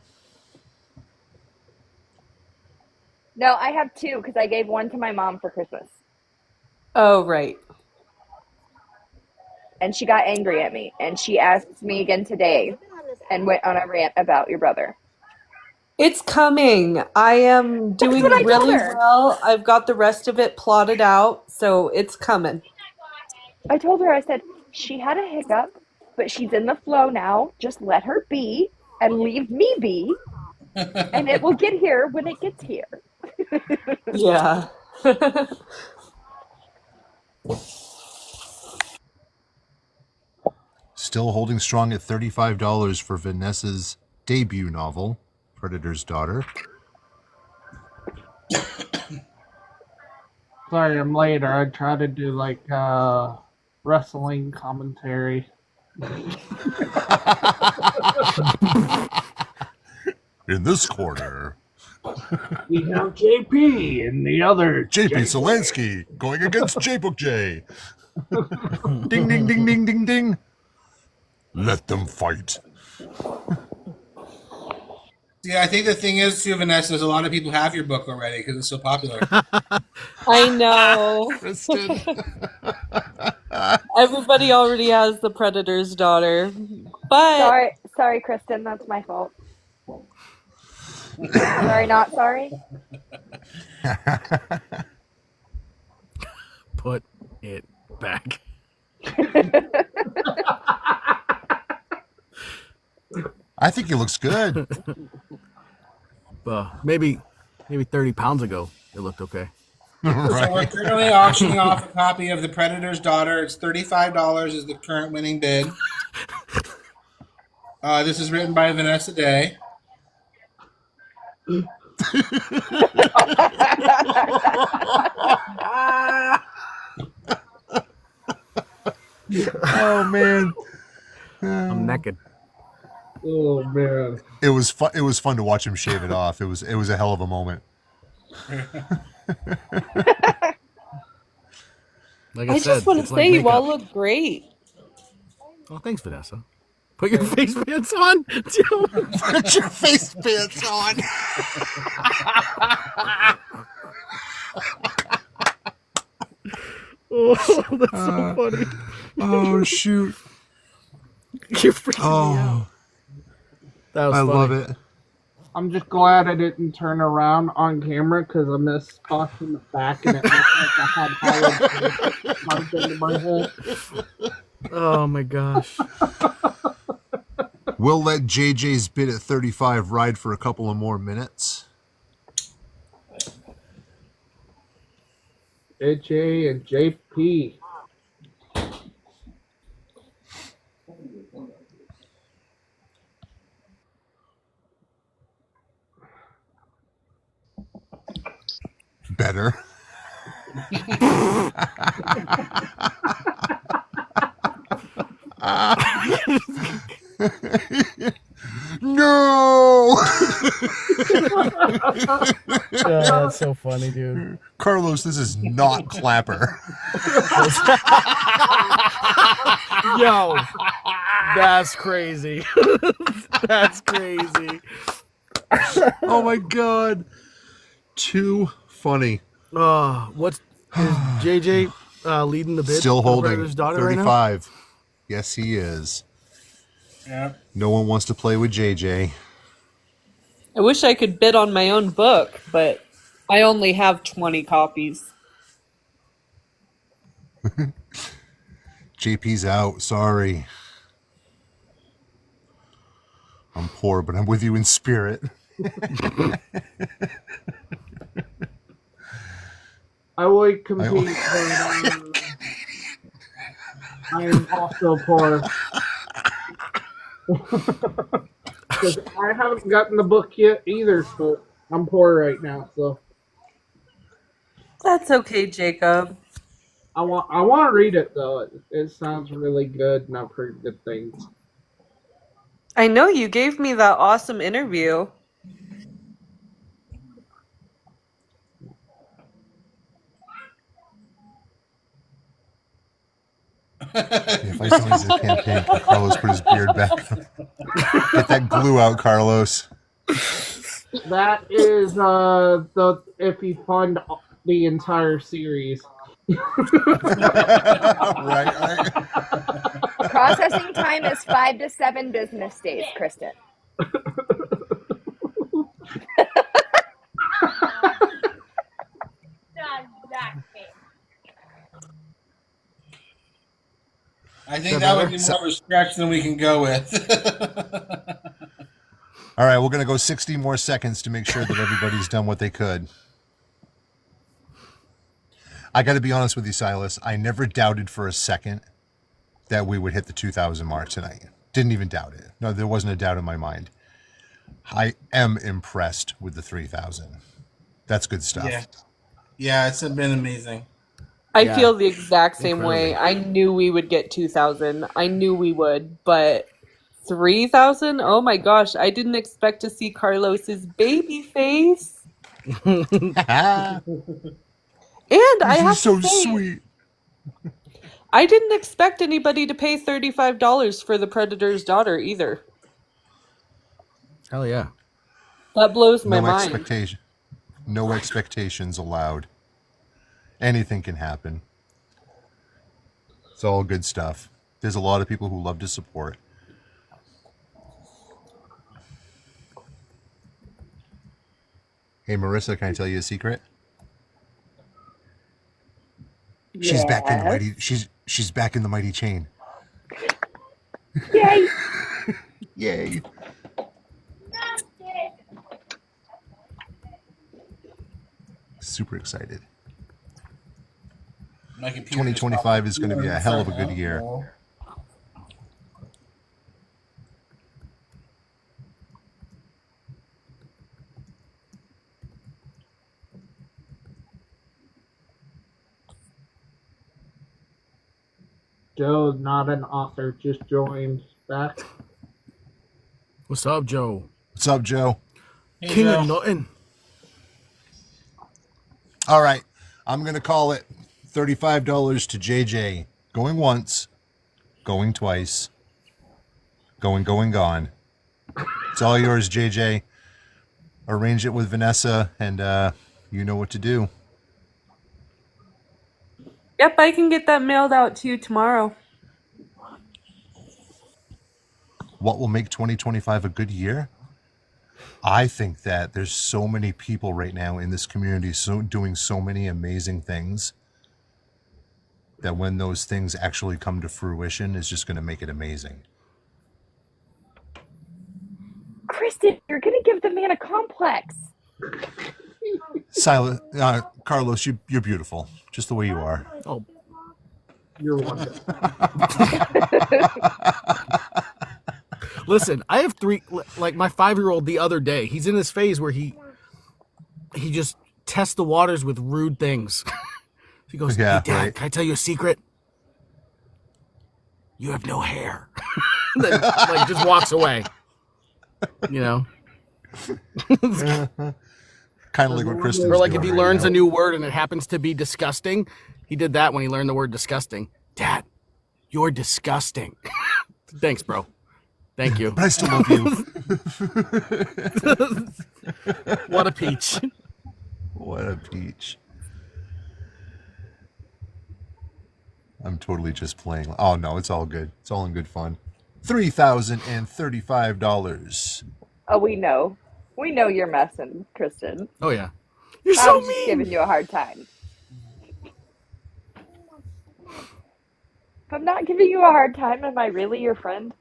No, I have 2 because I gave one to my mom for Christmas. Oh, right. And she got angry at me, and she asked me again today and went on a rant about your brother. It's coming. I am doing really well. I've got the rest of it plotted out, so it's coming. I told her, I said, she had a hiccup, but she's in the flow now. Just let her be and leave me be, and it will get here when it gets here. Yeah. Still holding strong at $35 for Vanessa's debut novel, Predator's Daughter. Sorry, I'm later. I try to do like wrestling commentary. In this corner, we have JP and the other JP Solansky going against J-Book J. Ding, ding, ding, ding, ding, ding. Let them fight. Yeah, I think the thing is, too, Vanessa, is a lot of people have your book already because it's so popular. I know. Kristen. Everybody already has the Predator's Daughter. But sorry, Kristen, that's my fault. Sorry, not sorry. Put it back. I think he looks good. Maybe 30 pounds ago, it looked okay. Right. So we're currently auctioning off a copy of The Predator's Daughter. It's $35 is the current winning bid. This is written by Vanessa Day. Oh man, I'm naked. Oh man, it was fun. It was fun to watch him shave it off. It was a hell of a moment. Like I just want to say you all look great. Oh, thanks, Vanessa. Put your face pants on. Put your face pants on. Oh, that's so funny. Oh shoot! You're freaking me out. That was funny. Love it. I'm just glad I didn't turn around on camera because I missed spots in the back and it looked like I had Howard carved into my head. Oh my gosh. We'll let JJ's bid at 35 ride for a couple of more minutes. JJ and JP. Better. No. That's so funny, dude. Carlos, this is not Clapper. Yo, that's crazy. That's crazy. Oh my god. Too funny. What's is JJ leading the bid? Still holding Brother's Daughter 35. Right now? Yes, he is. Yeah. No one wants to play with JJ. I wish I could bid on my own book, but I only have 20 copies. JP's out. Sorry. I'm poor, but I'm with you in spirit. I would compete, but I am also poor. Because I haven't gotten the book yet either, so I'm poor right now. So That's okay, Jacob. I want to read it though. It sounds really good, and I've heard good things. I know you gave me that awesome interview. If I join the campaign, can Carlos put his beard back up? Get that glue out, Carlos. That is the if you fund the entire series. right. Processing time is 5 to 7 business days, Kristen. I think that would be more of a stretch than we can go with. All right, we're going to go 60 more seconds to make sure that everybody's done what they could. I got to be honest with you, Silas. I never doubted for a second that we would hit the 2,000 mark tonight. Didn't even doubt it. No, there wasn't a doubt in my mind. I am impressed with the 3,000. That's good stuff. Yeah, it's been amazing. I feel the exact same way. I knew we would get 2,000. I knew we would, but 3,000? Oh my gosh, I didn't expect to see Carlos's baby face. And I have so to say, sweet. I didn't expect anybody to pay $35 for the Predator's daughter either. Hell yeah. That blows my mind. No expectations allowed. Anything can happen. It's all good stuff. There's a lot of people who love to support. Hey, Marissa, can I tell you a secret? She's back in the mighty. She's back in the mighty chain. Yay! Yay! Super excited. 2025 is going to be a hell of a good year. Joe, not an author, just joined back. What's up, Joe? What's up, Joe? Hey, King Joe. of nothing. All right, I'm going to call it $35 to JJ. Going once, going twice, going, gone. It's all yours, JJ. Arrange it with Vanessa, and you know what to do. Yep, I can get that mailed out to you tomorrow. What will make 2025 a good year? I think that there's so many people right now in this community doing so many amazing things that when those things actually come to fruition is just going to make it amazing. Kristen, you're going to give the man a complex. Silas, Carlos, you're beautiful, just the way you are. Oh, You're wonderful. listen, I have three. Like my 5-year-old the other day, he's in this phase where he just tests the waters with rude things. He goes, Yeah, "Hey, Dad, right. can I tell you a secret? You have no hair." Then, like, just walks away. You know. Kind of like what Kristen's Or like doing if he right learns now. a new word and it happens to be disgusting, he did that when he learned the word disgusting. Dad, you're disgusting. Thanks, bro. Thank you. But I still love you. What a peach. What a peach. I'm totally just playing. Oh, no, it's all good. It's all in good fun. $3,035. Oh, we know. We know you're messing, Kristen. Oh, yeah. You're so I'm just mean. giving you a hard time. If I'm not giving you a hard time, am I really your friend?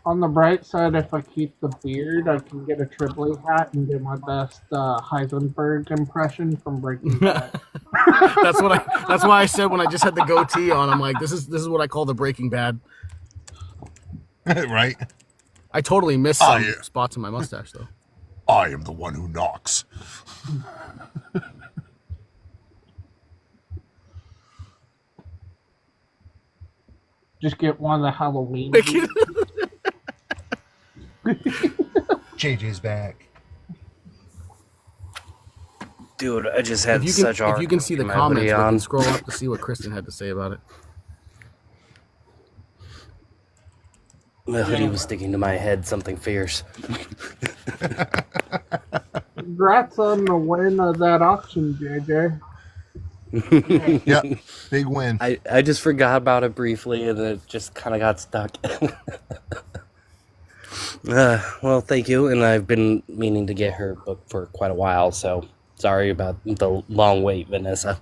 On the bright side, if I keep the beard, I can get a Tribly hat and do my best Heisenberg impression from Breaking Bad. That's why I said when I just had the goatee on, I'm like, this is what I call the Breaking Bad. Right? I totally missed some spots in my mustache, though. I am the one who knocks. Just get one of the Halloween. JJ's back. Dude, I just had such art. If you can see the comments, we can scroll up to see what Kristen had to say about it. The hoodie was sticking to my head, something fierce. Congrats on the win of that auction, JJ. Yep, big win. I just forgot about it briefly, and it just kind of got stuck. Well, thank you, and I've been meaning to get her book for quite a while, so sorry about the long wait, Vanessa.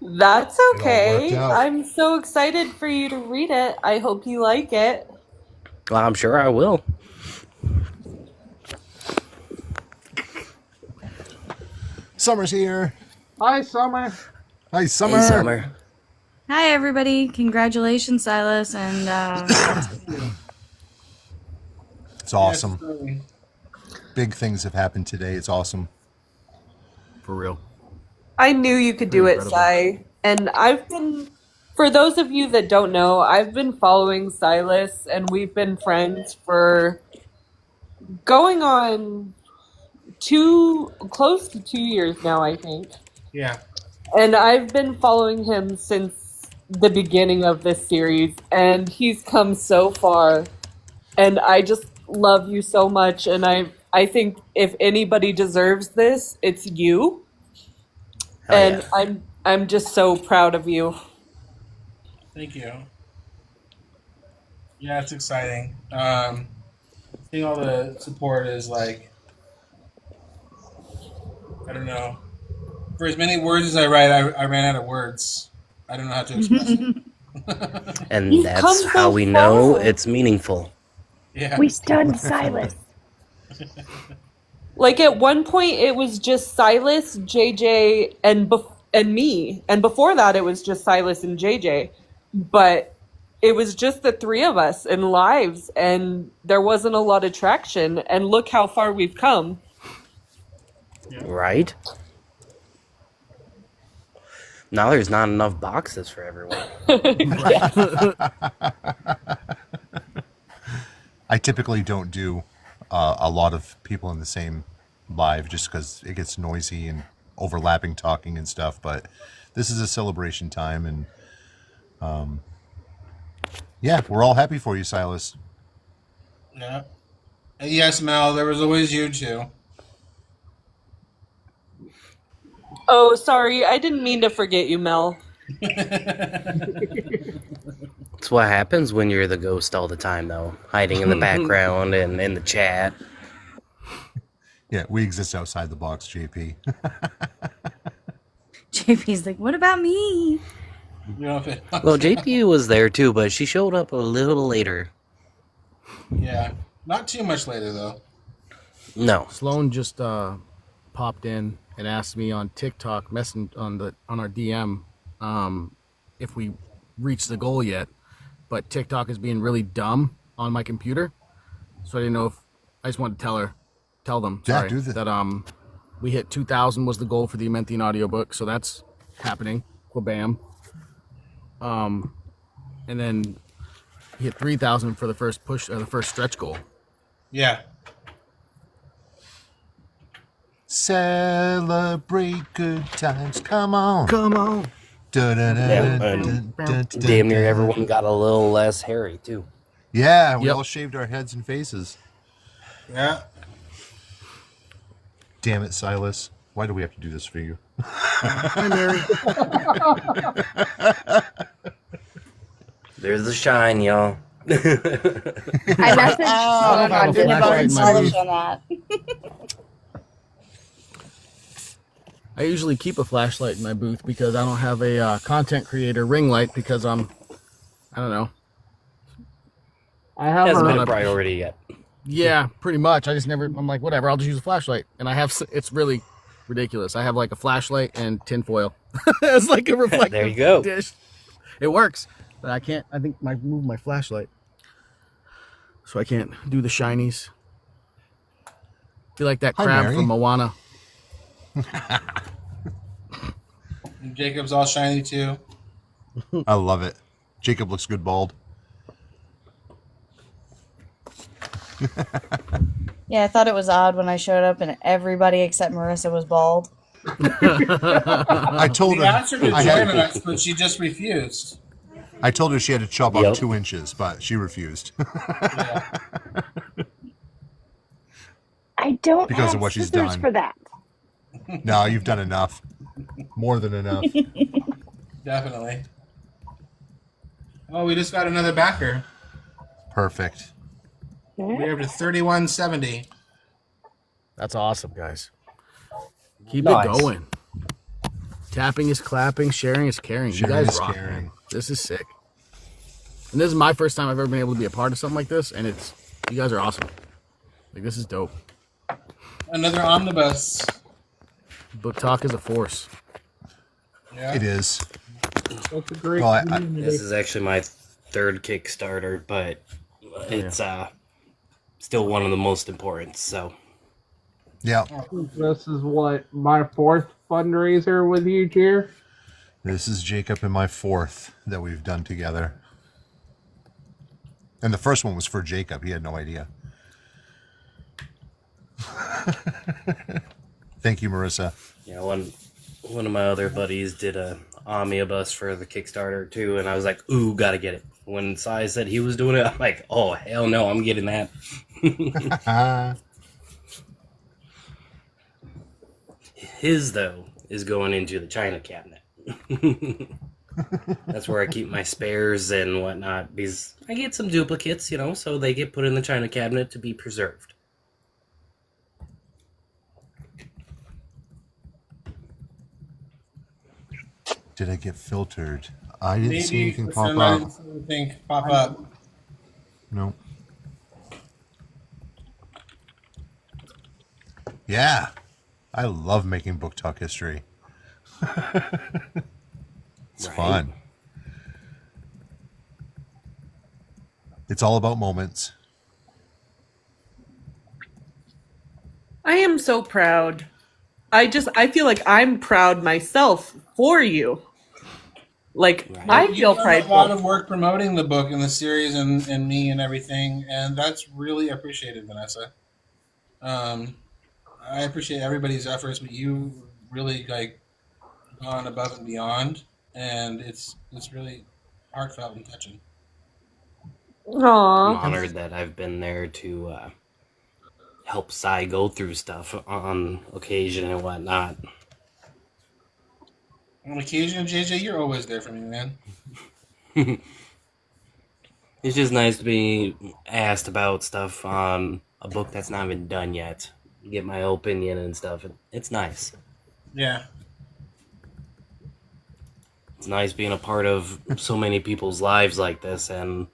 That's okay. I'm so excited for you to read it. I hope you like it. Well, I'm sure I will. Summer's here. Hi, Summer. Hi, Summer. Hey, Summer. Hi, everybody. Congratulations, Silas. And it's awesome. Big things have happened today. It's awesome. For real. I knew you could do it, Sai. And for those of you that don't know, I've been following Silas, and we've been friends for going on close to 2 years now, I think. Yeah. And I've been following him since the beginning of this series, and he's come so far. And I just love you so much, and I think if anybody deserves this, it's you. And yeah. I'm just so proud of you. Thank you. Yeah, it's exciting. Seeing all the support is like, I don't know. For as many words as I write, I ran out of words. I don't know how to express it. And that's how we know it's meaningful. Yeah. We stunned Silas. Like at one point, it was just Silas, JJ, and me. And before that, it was just Silas and JJ. But it was just the three of us in lives, and there wasn't a lot of traction. And look how far we've come. Right? Now there's not enough boxes for everyone. I typically don't do a lot of people in the same live just because it gets noisy and overlapping talking and stuff, but this is a celebration time, and yeah, we're all happy for you, Silas. Yeah. And yes, Mel, there was always you too. Oh, sorry. I didn't mean to forget you, Mel. It's what happens when you're the ghost all the time, though. Hiding in the background and in the chat. Yeah, we exist outside the box, JP. JP's like, what about me? Well, JP was there too, but she showed up a little later. Yeah. Not too much later, though. No. Sloan just popped in and asked me on TikTok, on our DM, if we reached the goal yet. But TikTok is being really dumb on my computer, so I didn't know if I just wanted to tell them that we hit 2,000 was the goal for the Ementhian audiobook, so that's happening. Quabam. And then hit 3,000 for the first the first stretch goal. Yeah. Celebrate good times. Come on. Come on. Damn near everyone got a little less hairy, too. Yeah, we all shaved our heads and faces. Yeah. Damn it, Silas. Why do we have to do this for you? Hi, Mary. There's the shine, y'all. I messaged someone on Polish on that. I usually keep a flashlight in my booth because I don't have a content creator ring light because I don't know. I have Hasn't been a a priority yet. Yeah, pretty much. I just never. I'm like, whatever. I'll just use a flashlight, and I have. It's really ridiculous. I have like a flashlight and tinfoil. It's like a reflective There you go. dish. It works, but I can't. I think I moved my flashlight, so I can't do the shinies. Feel like that Hi, crab Mary. from Moana. Jacob's all shiny too. I love it. Jacob looks good bald. Yeah, I thought it was odd when I showed up and everybody except Marissa was bald. I told We her asked her to I join had, us, but she just refused. I told her she had to chop Yep. off 2 inches, but she refused I don't because have of what she's scissors done. for that. No, you've done enough. More than enough. Definitely. Oh, we just got another backer. Perfect. We have to 3170. That's awesome, guys. Keep Nice. it going. Tapping is clapping. Sharing is caring. Sharing you guys is rock. caring. This is sick. And this is my first time I've ever been able to be a part of something like this, and it's you guys are awesome. Like this is dope. Another omnibus. Book talk is a force. Yeah. It is. That's a great Well, community. This is actually my third Kickstarter, but it's still one of the most important. So Yeah. This is what, my 4th fundraiser with you, Jer? This is Jacob and my 4th that we've done together. And the first one was for Jacob. He had no idea. Thank you, Marissa. yeah, one of my other buddies did a omnibus for the Kickstarter too, and I was like, "Ooh, gotta get it." When Sai said he was doing it, I'm like, "Oh hell no, I'm getting that." His though is going into the china cabinet. That's where I keep my spares and whatnot, because I get some duplicates, so they get put in the china cabinet to be preserved. Did I get filtered? I didn't see Maybe anything for pop some, I up. didn't see anything pop up. No. Yeah. I love making book talk history. It's fun. It's all about moments. I am so proud. I feel like I'm proud myself for you. Like, I You've feel done prideful. a lot of work promoting the book and the series and me and everything, and that's really appreciated, Vanessa. I appreciate everybody's efforts, but you really gone above and beyond, and it's really heartfelt and touching. I'm Aww. honored that I've been there to help Sai go through stuff on occasion and whatnot. On occasion, JJ, you're always there for me, man. It's just nice to be asked about stuff on a book that's not even done yet. Get my opinion and stuff. It's nice. Yeah. It's nice being a part of so many people's lives like this, and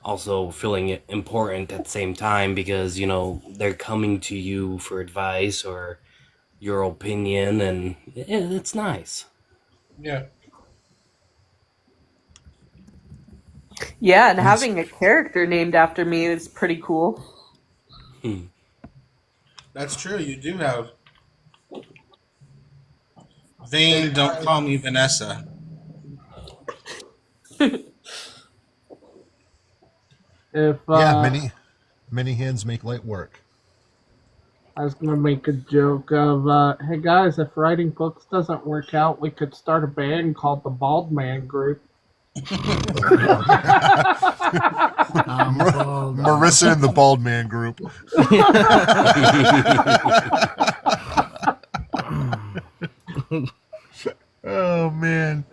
also feeling it important at the same time, because they're coming to you for advice or your opinion, and it's nice. Yeah. Yeah, and having a character named after me is pretty cool. That's true. You do have. Vane, don't call me Vanessa. If Yeah, many hands make light work. I was gonna make a joke of, hey guys, if writing books doesn't work out, we could start a band called the Bald Man Group. Marissa and the Bald Man Group. Oh man.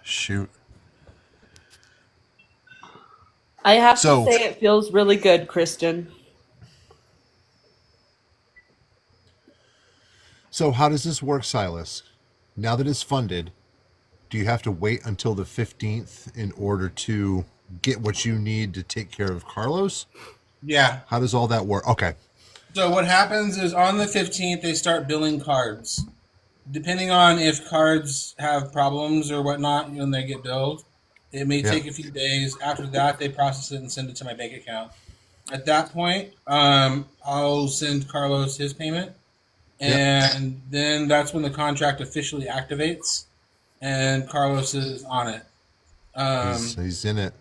Shoot. I have So- to say it feels really good, Kristen. So how does this work, Silas? Now that it's funded, do you have to wait until the 15th in order to get what you need to take care of Carlos? Yeah. How does all that work? Okay. So what happens is on the 15th, they start billing cards. Depending on if cards have problems or whatnot when they get billed, it may take a few days. After that, they process it and send it to my bank account. At that point, I'll send Carlos his payment, and then that's when the contract officially activates, and Carlos is on it. He's in it.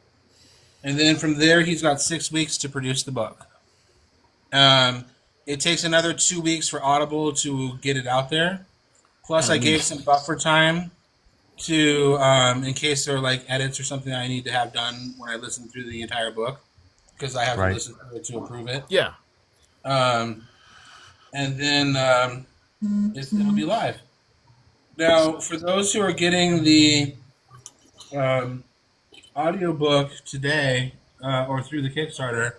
And then from there, he's got 6 weeks to produce the book. It takes another 2 weeks for Audible to get it out there. Plus, I gave some buffer time to, in case there are like edits or something I need to have done when I listen through the entire book, because I have to listen to it to approve it. Yeah. And then it'll be live. Now, for those who are getting the audiobook today or through the Kickstarter,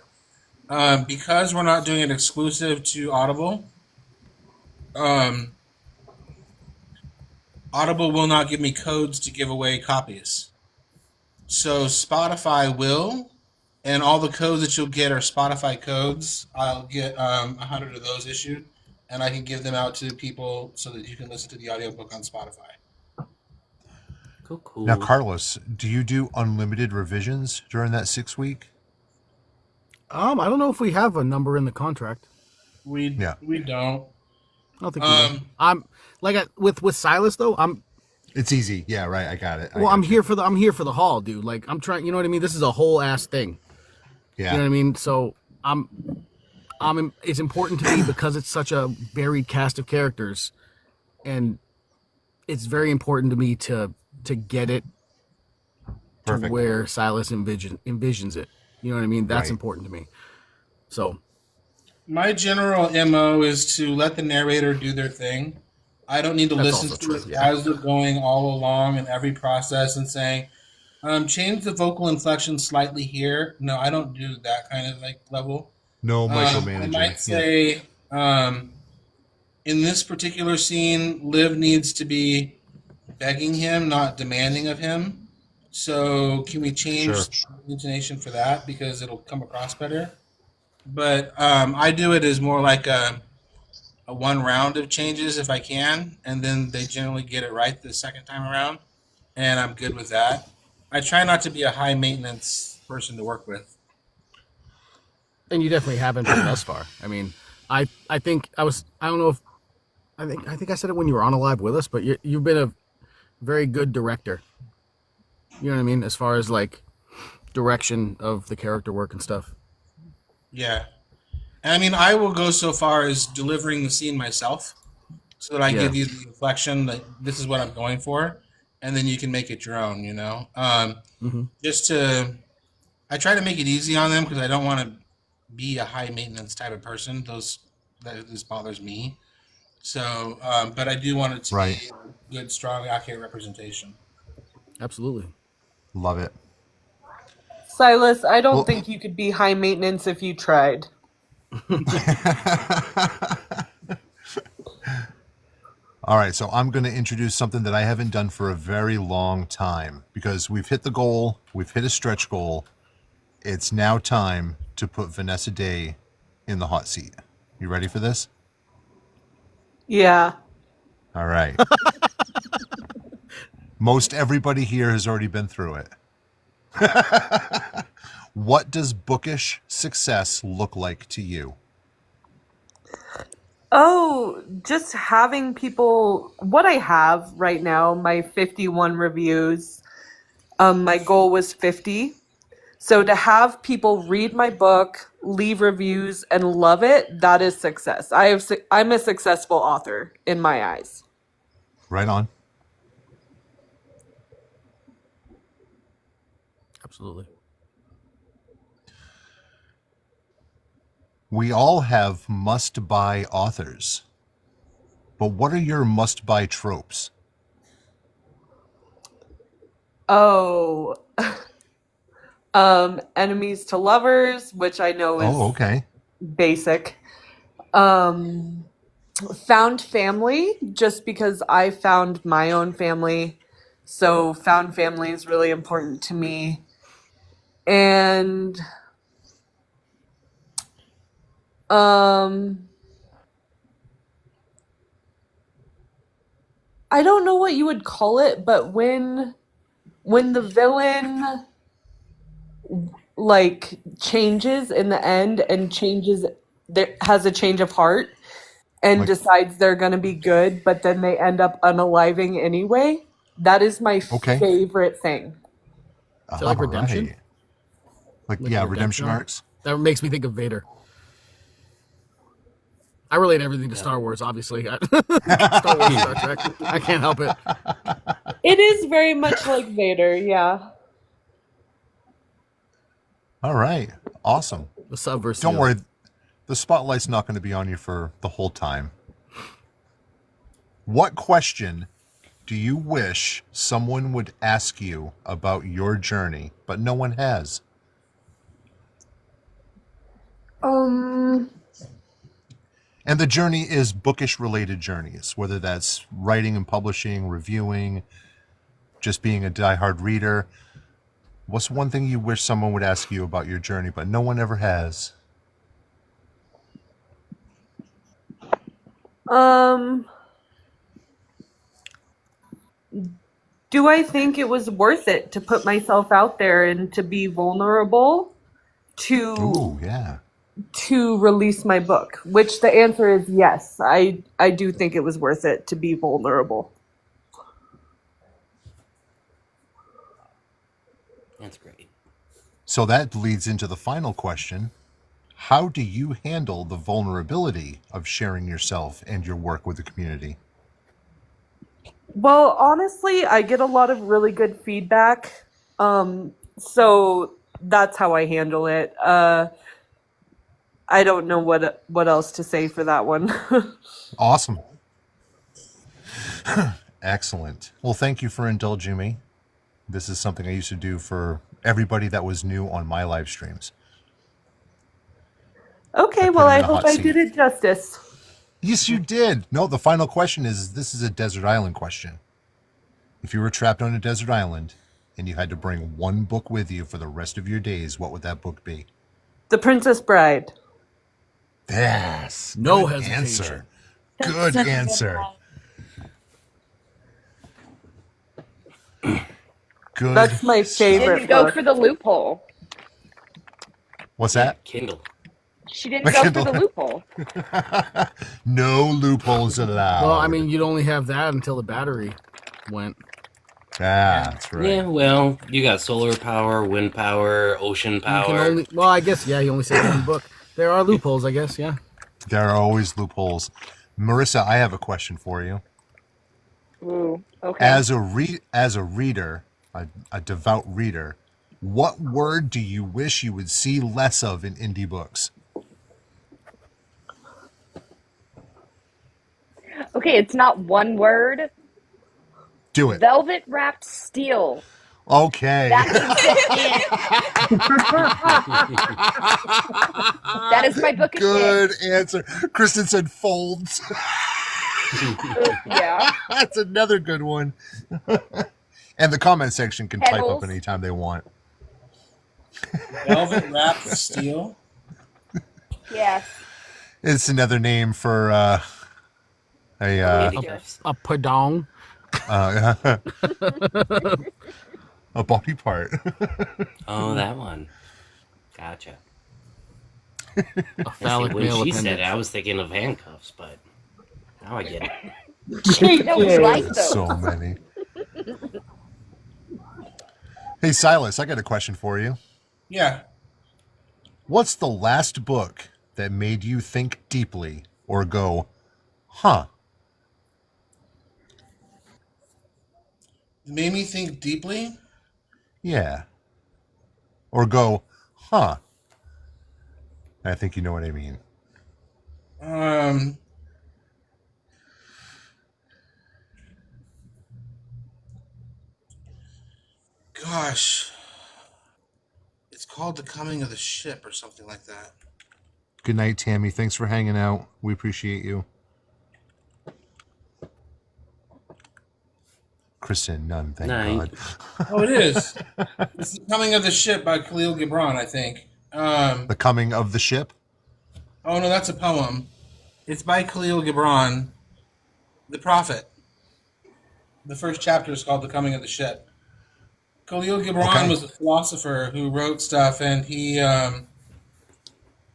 because we're not doing it exclusive to Audible, Audible will not give me codes to give away copies. So Spotify will, and all the codes that you'll get are Spotify codes. I'll get 100 of those issued, and I can give them out to people so that you can listen to the audiobook on Spotify. Cool. Now, Carlos, do you do unlimited revisions during that 6 week? I don't know if we have a number in the contract. We don't. I don't think we do. I'm like with Silas though. It's easy. Yeah, right. I got it. I'm here for the haul, dude. Like I'm trying. You know what I mean? This is a whole ass thing. Yeah. You know what I mean? So it's important to me because it's such a varied cast of characters, and it's very important to me to get it to where Silas envisions it. You know what I mean? That's important to me. So my general MO is to let the narrator do their thing. I don't need to listen to it as they're going all along in every process and saying, change the vocal inflection slightly here. No, I don't do that kind of like level. No micromanaging. I might say, in this particular scene, Liv needs to be begging him, not demanding of him. So can we change the intonation for that because it'll come across better? But I do it as more like a one round of changes if I can, and then they generally get it right the second time around, and I'm good with that. I try not to be a high maintenance person to work with. And you definitely haven't been thus far. I mean, I think I don't know if I think I said it when you were on a live with us, but you've been a very good director. You know what I mean? As far as like direction of the character work and stuff. Yeah. I mean, I will go so far as delivering the scene myself so that I give you the inflection that this is what I'm going for, and then you can make it your own, you know? I try to make it easy on them because I don't want to be a high maintenance type of person. This bothers me. So, but I do want it to be a good, strong, accurate representation. Absolutely. Love it. Silas, I don't think you could be high maintenance if you tried. All right, so I'm going to introduce something that I haven't done for a very long time because we've hit the goal, we've hit a stretch goal. It's now time to put Vanessa Day in the hot seat. You ready for this? Yeah. All right. Most everybody here has already been through it. What does bookish success look like to you? Oh, just having people, what I have right now, my 51 reviews, my goal was 50. So to have people read my book, leave reviews, and love it, that is success. I'm a successful author in my eyes. Right on. Absolutely. We all have must-buy authors, but what are your must-buy tropes? Oh, enemies to lovers, which I know is basic. Found family, just because I found my own family, so found family is really important to me. And I don't know what you would call it, but when the villain like changes in the end and changes, there has a change of heart and Like, decides they're going to be good, but then they end up unaliving anyway. That is my okay. favorite thing. So like redemption? Right. Like yeah, redemption arcs. That makes me think of Vader. I relate everything to Star Wars, obviously. Star Wars, Star Trek. I can't help it. It is very much like Vader, yeah. All right. Awesome. The subversive. Don't worry. The spotlight's not going to be on you for the whole time. What question do you wish someone would ask you about your journey, but no one has? And the journey is bookish related journeys, whether that's writing and publishing, reviewing, just being a diehard reader. What's one thing you wish someone would ask you about your journey, but no one ever has? Do I think it was worth it to put myself out there and to be vulnerable to release my book? Which the answer is yes. I do think it was worth it to be vulnerable. That's great. So that leads into the final question. How do you handle the vulnerability of sharing yourself and your work with the community? Well, honestly, I get a lot of really good feedback. So that's how I handle it. I don't know what else to say for that one. Awesome. Excellent. Well, thank you for indulging me. This is something I used to do for everybody that was new on my live streams. Okay, well, I hope I did it justice. Yes, you did. No, the final question is, this is a desert island question. If you were trapped on a desert island and you had to bring one book with you for the rest of your days, what would that book be? The Princess Bride. Yes. No good hesitation. Answer. Good answer. Good. That's my favorite. Didn't go for the loophole. What's that? Kindle. She didn't go for the loophole. No loopholes allowed. Well, I mean, you'd only have that until the battery went. That's right. Yeah, well, you got solar power, wind power, ocean power. Well, I guess, yeah, you only say one book. There are loopholes, I guess, yeah. There are always loopholes. Marissa, I have a question for you. Ooh, okay. As a reader, a devout reader, what word do you wish you would see less of in indie books? Okay, it's not one word. Do it. Velvet wrapped steel. Okay. That should That is my book. Good answer. Kristen said folds. Yeah. That's another good one. And the comment section can type Petals. up anytime they want. Velvet wrapped steel. Yes. It's another name for a padong. A body part. Oh, that one. Gotcha. A phallic when male she appendage. said it, I was thinking of handcuffs, but now I get it. No, we like those. So many. Hey, Silas, I got a question for you. Yeah. What's the last book that made you think deeply or go, huh? Made me think deeply. Yeah. Or go, huh? I think you know what I mean. Gosh. It's called The Coming of the Ship or something like that. Good night, Tammy. Thanks for hanging out. We appreciate you. Kristen, none, thank Night. God. Oh, it is. It's The Coming of the Ship by Khalil Gibran, I think. The Coming of the Ship? Oh, no, that's a poem. It's by Khalil Gibran, The Prophet. The first chapter is called The Coming of the Ship. Khalil Gibran was a philosopher who wrote stuff, and he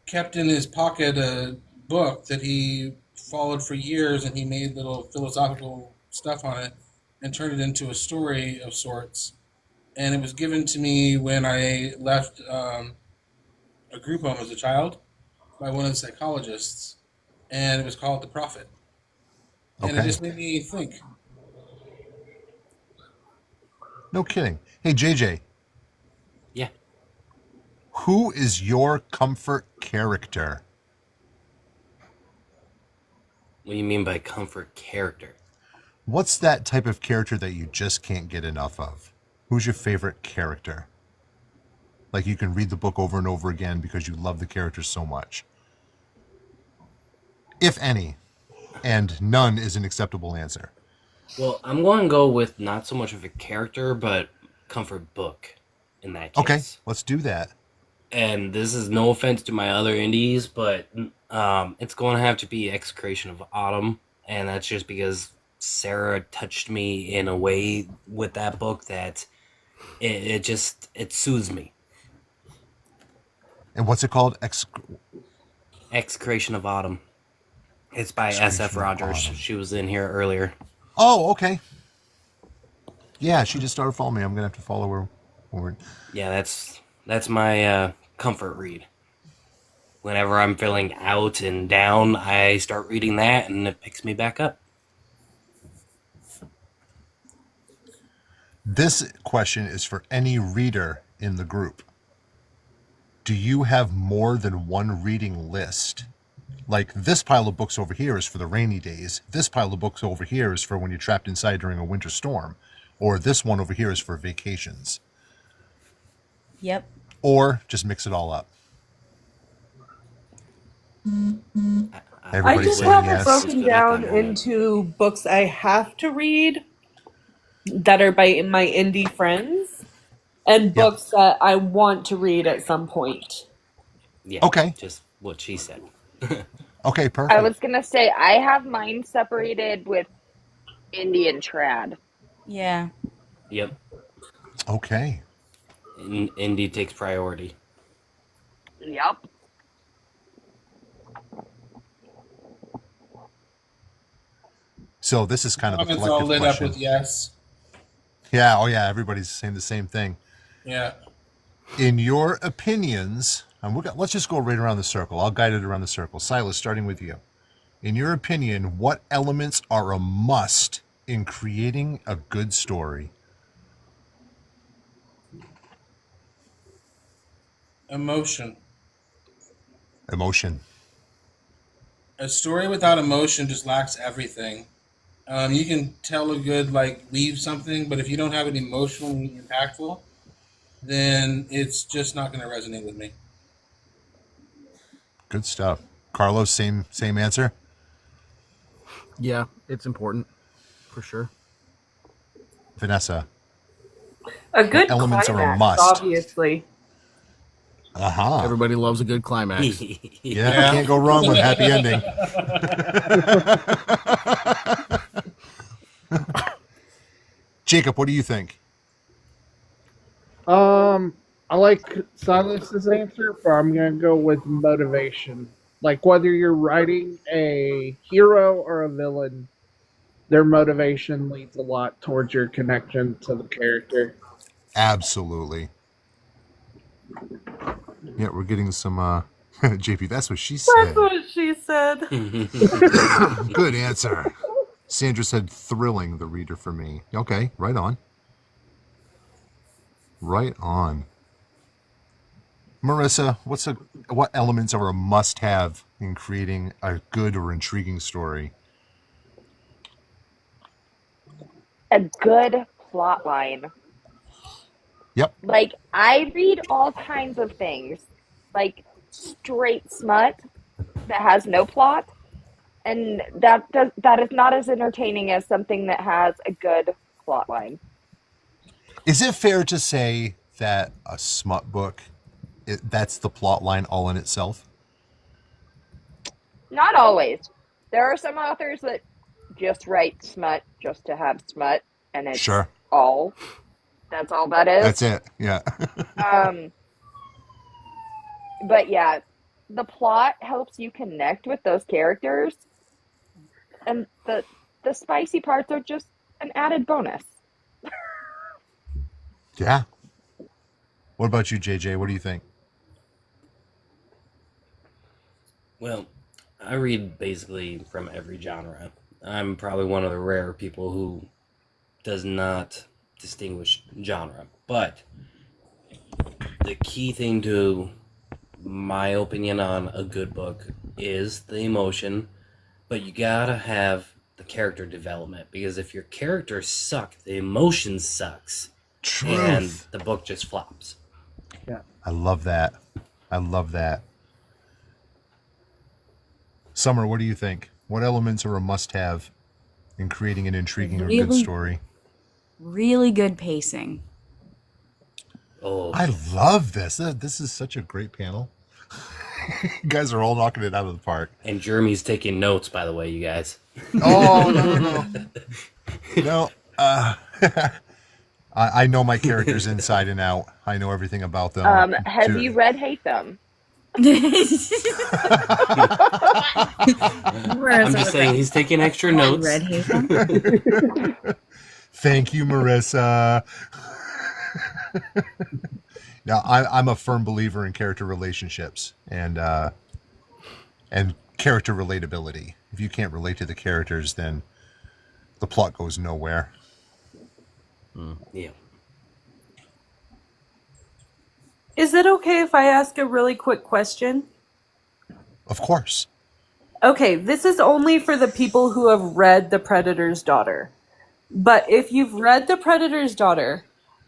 kept in his pocket a book that he followed for years, and he made little philosophical stuff on it and turned it into a story of sorts. And it was given to me when I left a group home as a child by one of the psychologists, and it was called The Prophet. And it just made me think. No kidding. Hey, JJ. Yeah. Who is your comfort character? What do you mean by comfort character? What's that type of character that you just can't get enough of? Who's your favorite character? Like you can read the book over and over again because you love the character so much. If any. And none is an acceptable answer. Well, I'm going to go with not so much of a character, but comfort book in that case. Okay, let's do that. And this is no offense to my other indies, but it's going to have to be Execration of Autumn. And that's just because Sarah touched me in a way with that book that it soothes me. And what's it called? Execration of Autumn. It's by SF Rogers. She was in here earlier. Oh, okay. Yeah, she just started following me. I'm going to have to follow her forward. Yeah, that's my comfort read. Whenever I'm feeling out and down, I start reading that, and it picks me back up. This question is for any reader in the group. Do you have more than one reading list? Like, this pile of books over here is for the rainy days. This pile of books over here is for when you're trapped inside during a winter storm. Or this one over here is for vacations. Yep. Or just mix it all up. I just have it broken down into books I have to read that are by my indie friends and books that I want to read at some point. Yeah. Okay. Just what she said. Okay, perfect. I was going to say, I have mine separated with Indian trad. Yeah. Yep. Okay. Indie takes priority. Yep. So this is kind of a collective all lit question. up with yes. Yeah, oh yeah, everybody's saying the same thing. Yeah. In your opinions, and let's just go right around the circle. I'll guide it around the circle. Silas, starting with you. In your opinion, what elements are a must in creating a good story? Emotion. Emotion. A story without emotion just lacks everything. You can tell a good, leave something, but if you don't have it emotionally impactful, then it's just not going to resonate with me. Good stuff. Carlos, same answer? Yeah, it's important, for sure. Vanessa? A good elements climax, are a must. obviously. Uh-huh. Everybody loves a good climax. Yeah, can't go wrong with a happy ending. Jacob, what do you think? I like Silas's answer, but I'm gonna go with motivation. Like whether you're writing a hero or a villain, their motivation leads a lot towards your connection to the character. Absolutely. Yeah, we're getting some JP, that's what she said. That's what she said. Good answer. Sandra said thrilling the reader for me. Okay, right on. Right on. Marissa, what elements are a must-have in creating a good or intriguing story? A good plot line. Yep. Like, I read all kinds of things, like straight smut that has no plot, and that is not as entertaining as something that has a good plot line. Is it fair to say that a smut book, that's the plot line all in itself? Not always. There are some authors that just write smut just to have smut, and it's Sure. all. That's all that is. That's it. Yeah. But yeah, the plot helps you connect with those characters, and the spicy parts are just an added bonus. Yeah. What about you, JJ? What do you think? Well, I read basically from every genre. I'm probably one of the rare people who does not distinguish genre. But the key thing to my opinion on a good book is the emotion, but you gotta have the character development, because if your characters suck, the emotion sucks. Truth. And the book just flops. Yeah. I love that. I love that. Summer, what do you think? What elements are a must-have in creating an intriguing or good story? Really good pacing. Oh, I love this. This is such a great panel. You guys are all knocking it out of the park. And Jeremy's taking notes, by the way, you guys. Oh, no. I know my characters inside and out. I know everything about them. Have you read Hate Them? I'm just saying he's taking extra notes. Red Haven. Thank you, Marissa. Now, I'm a firm believer in character relationships and character relatability. If you can't relate to the characters, then the plot goes nowhere. Yeah. Is it okay if I ask a really quick question? Of course. Okay, this is only for the people who have read The Predator's Daughter. But if you've read The Predator's Daughter,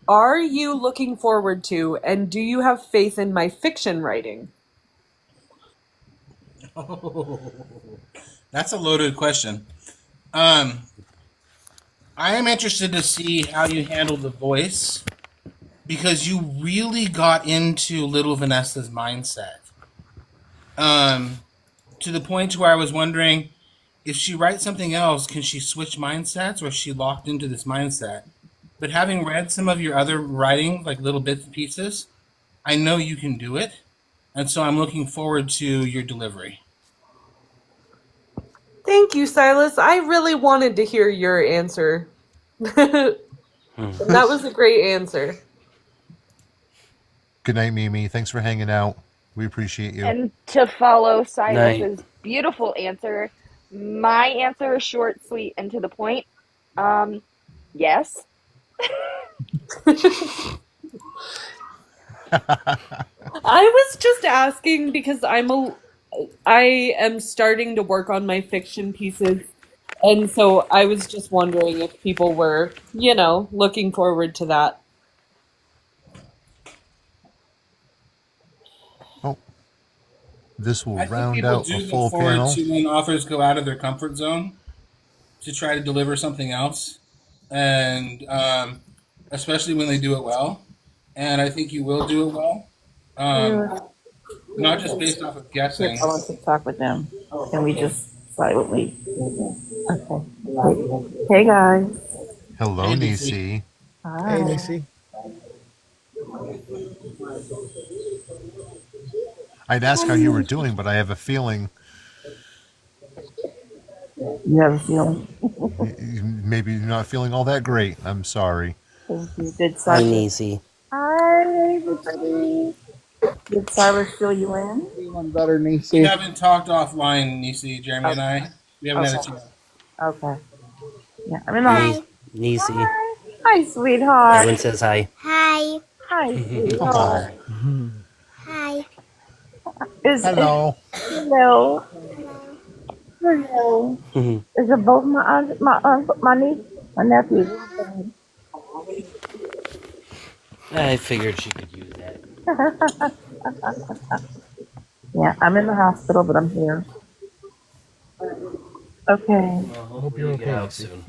are you looking forward to, and do you have faith in my fiction writing? Oh, that's a loaded question. I am interested to see how you handle the voice, because you really got into little Vanessa's mindset. To the point where I was wondering, if she writes something else, can she switch mindsets, or is she locked into this mindset? But having read some of your other writing, like little bits and pieces, I know you can do it. And so I'm looking forward to your delivery. Thank you, Silas. I really wanted to hear your answer. That was a great answer. Good night, Mimi. Thanks for hanging out. We appreciate you. And to follow Silas's beautiful answer, my answer is short, sweet, and to the point. Yes. I was just asking because I am starting to work on my fiction pieces, and so I was just wondering if people were, looking forward to that. Oh, this will I think round people out do a look full forward panel. to when authors go out of their comfort zone to try to deliver something else, and especially when they do it well. And I think you will do it well, not just based off of guessing. I want to talk with them. Can we just silently? Okay. Hey guys. Hello, Hey, Nisi. Hi. Hey, Nisi. I'd ask how you were doing, but I have a feeling You have a feeling? maybe you're not feeling all that great. I'm sorry. Thank you. Did Hi, Cyrus? Nisi. Hi, everybody. Did Cyrus fill you in? Feeling better, We Nisi. haven't talked offline, Nisi, Jeremy, and I. We haven't had a chance. Okay. Yeah, I'm in the house. Nisi. Hi, sweetheart. Everyone says hi. Hi. Hi, sweetheart. Hi. Hello. Hello. Hello. Is it both my aunt, my niece, my nephew? I figured she could use that. Yeah, I'm in the hospital, but I'm here. Okay. Well, hope you're okay. Out soon.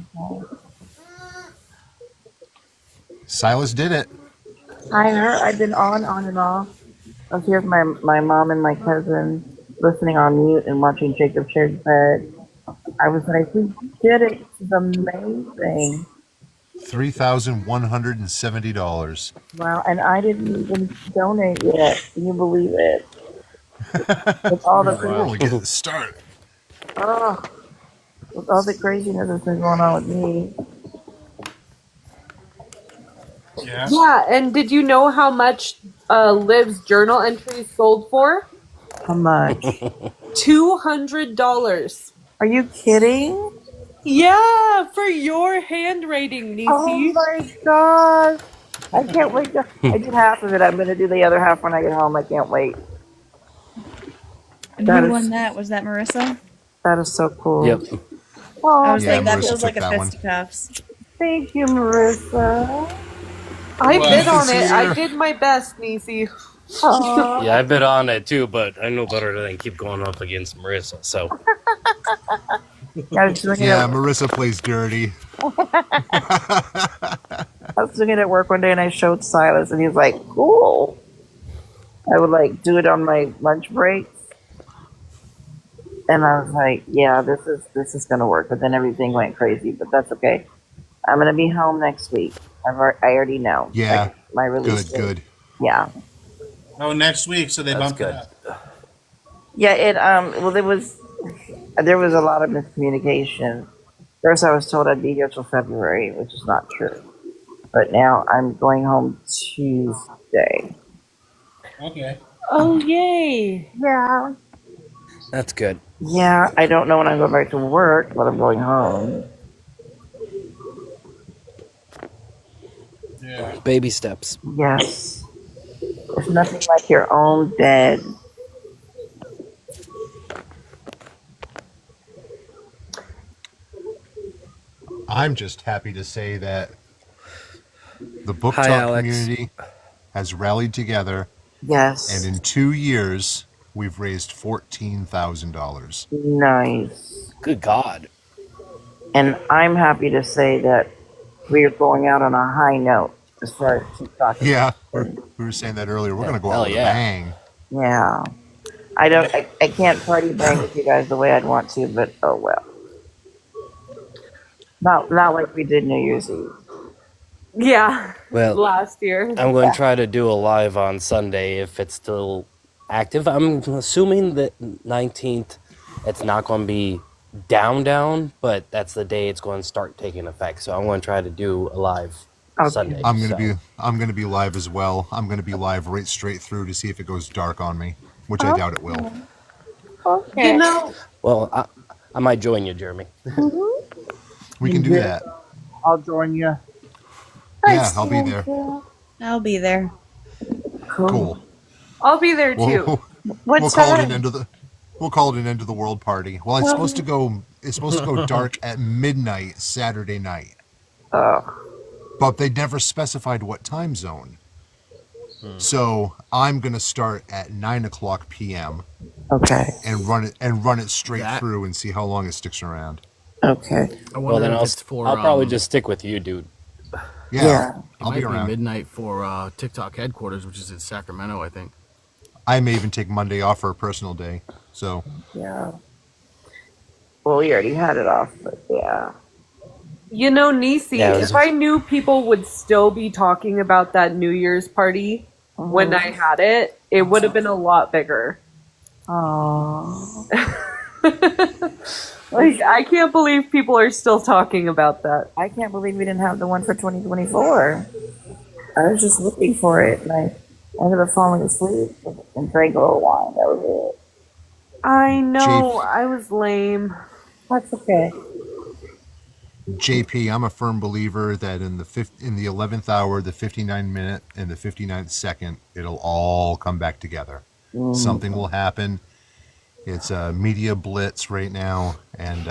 Silas did it. I heard. I've been on and off. I was here with my mom and my cousin, listening on mute and watching Jacob share his bed. I was like, we did it. This is amazing. $3,170. Wow, and I didn't even donate yet. Can you believe it? With all the We're only getting started. Oh, with all the craziness that's been going on with me. Yeah. Yeah, and did you know how much Liv's journal entries sold for? How much? $200. Are you kidding? Yeah, for your handwriting, Nisi. Oh my gosh. I can't wait to. I did half of it. I'm going to do the other half when I get home. I can't wait. And That who is- won that? Was that Marissa? That is so cool. Yep. Oh, I was Yeah, like, that Marissa feels like took a that one. fisticuffs. thank you, Marissa. I Well, bid on this it. is I your- did my best, Nisi. Oh, Yeah, I bid on it too, but I know better than keep going up against Marissa. So I was doing it. Yeah, Marissa plays dirty. I was doing it at work one day, and I showed Silas, and he was like, "Cool." I would like do it on my lunch breaks, and I was like, "Yeah, this is gonna work." But then everything went crazy, but that's okay. I'm gonna be home next week. I already know. Yeah. Like, my release. Good, date. good. Yeah. Oh, next week, so they That's bumped it good. up. Yeah. Well, there was a lot of miscommunication. First, I was told I'd be here till February, which is not true. But now I'm going home Tuesday. Okay. Oh, yay. Yeah. that's good. Yeah, I don't know when I'm going back to work, but I'm going home. Yeah. Baby steps. Yes. There's nothing like your own bed. I'm just happy to say that the book Hi, talk Alex. community has rallied together, Yes. and in 2 years, we've raised $14,000. Nice. Good God. And I'm happy to say that we are going out on a high note as far as TikTok. Yeah, we were saying that earlier. We're going to go Hell out with yeah. a bang. Yeah. I can't party bang with you guys the way I'd want to, but oh well. Not like we did New Year's Eve. Yeah, Well, last year. I'm going to try to do a live on Sunday if it's still active. I'm assuming that 19th, it's not going to be down, but that's the day it's going to start taking effect. So I'm going to try to do a live Sunday. I'm going so. to be live as well. I'm going to be live right straight through to see if it goes dark on me, which I doubt it will. Okay. You know, Well, I might join you, Jeremy. We can do that. I'll join you. Yeah, I'll be there. I'll be there. Cool. I'll be there too. We'll call it an end of the world party. Well, it's supposed to go dark at midnight Saturday night. But they never specified what time zone. So I'm gonna start at 9:00 p.m. Okay. and run it straight through and see how long it sticks around. Okay. Well, then I'll probably just stick with you, dude. Yeah, It I'll might be around. midnight for TikTok headquarters, which is in Sacramento, I think. I may even take Monday off for a personal day. So Yeah. Well, we already had it off, but yeah. You know, Nisi, Yeah, if I knew people would still be talking about that New Year's party when I had it, it would have been a lot bigger. Oh. Like, I can't believe people are still talking about that. I can't believe we didn't have the one for 2024. I was just looking for it, and I ended up falling asleep and drank a little wine. That was it. I know, I was lame. That's okay. JP, I'm a firm believer that in the 11th hour, the 59th minute, and the 59th second, it'll all come back together. Something will happen. It's a media blitz right now, and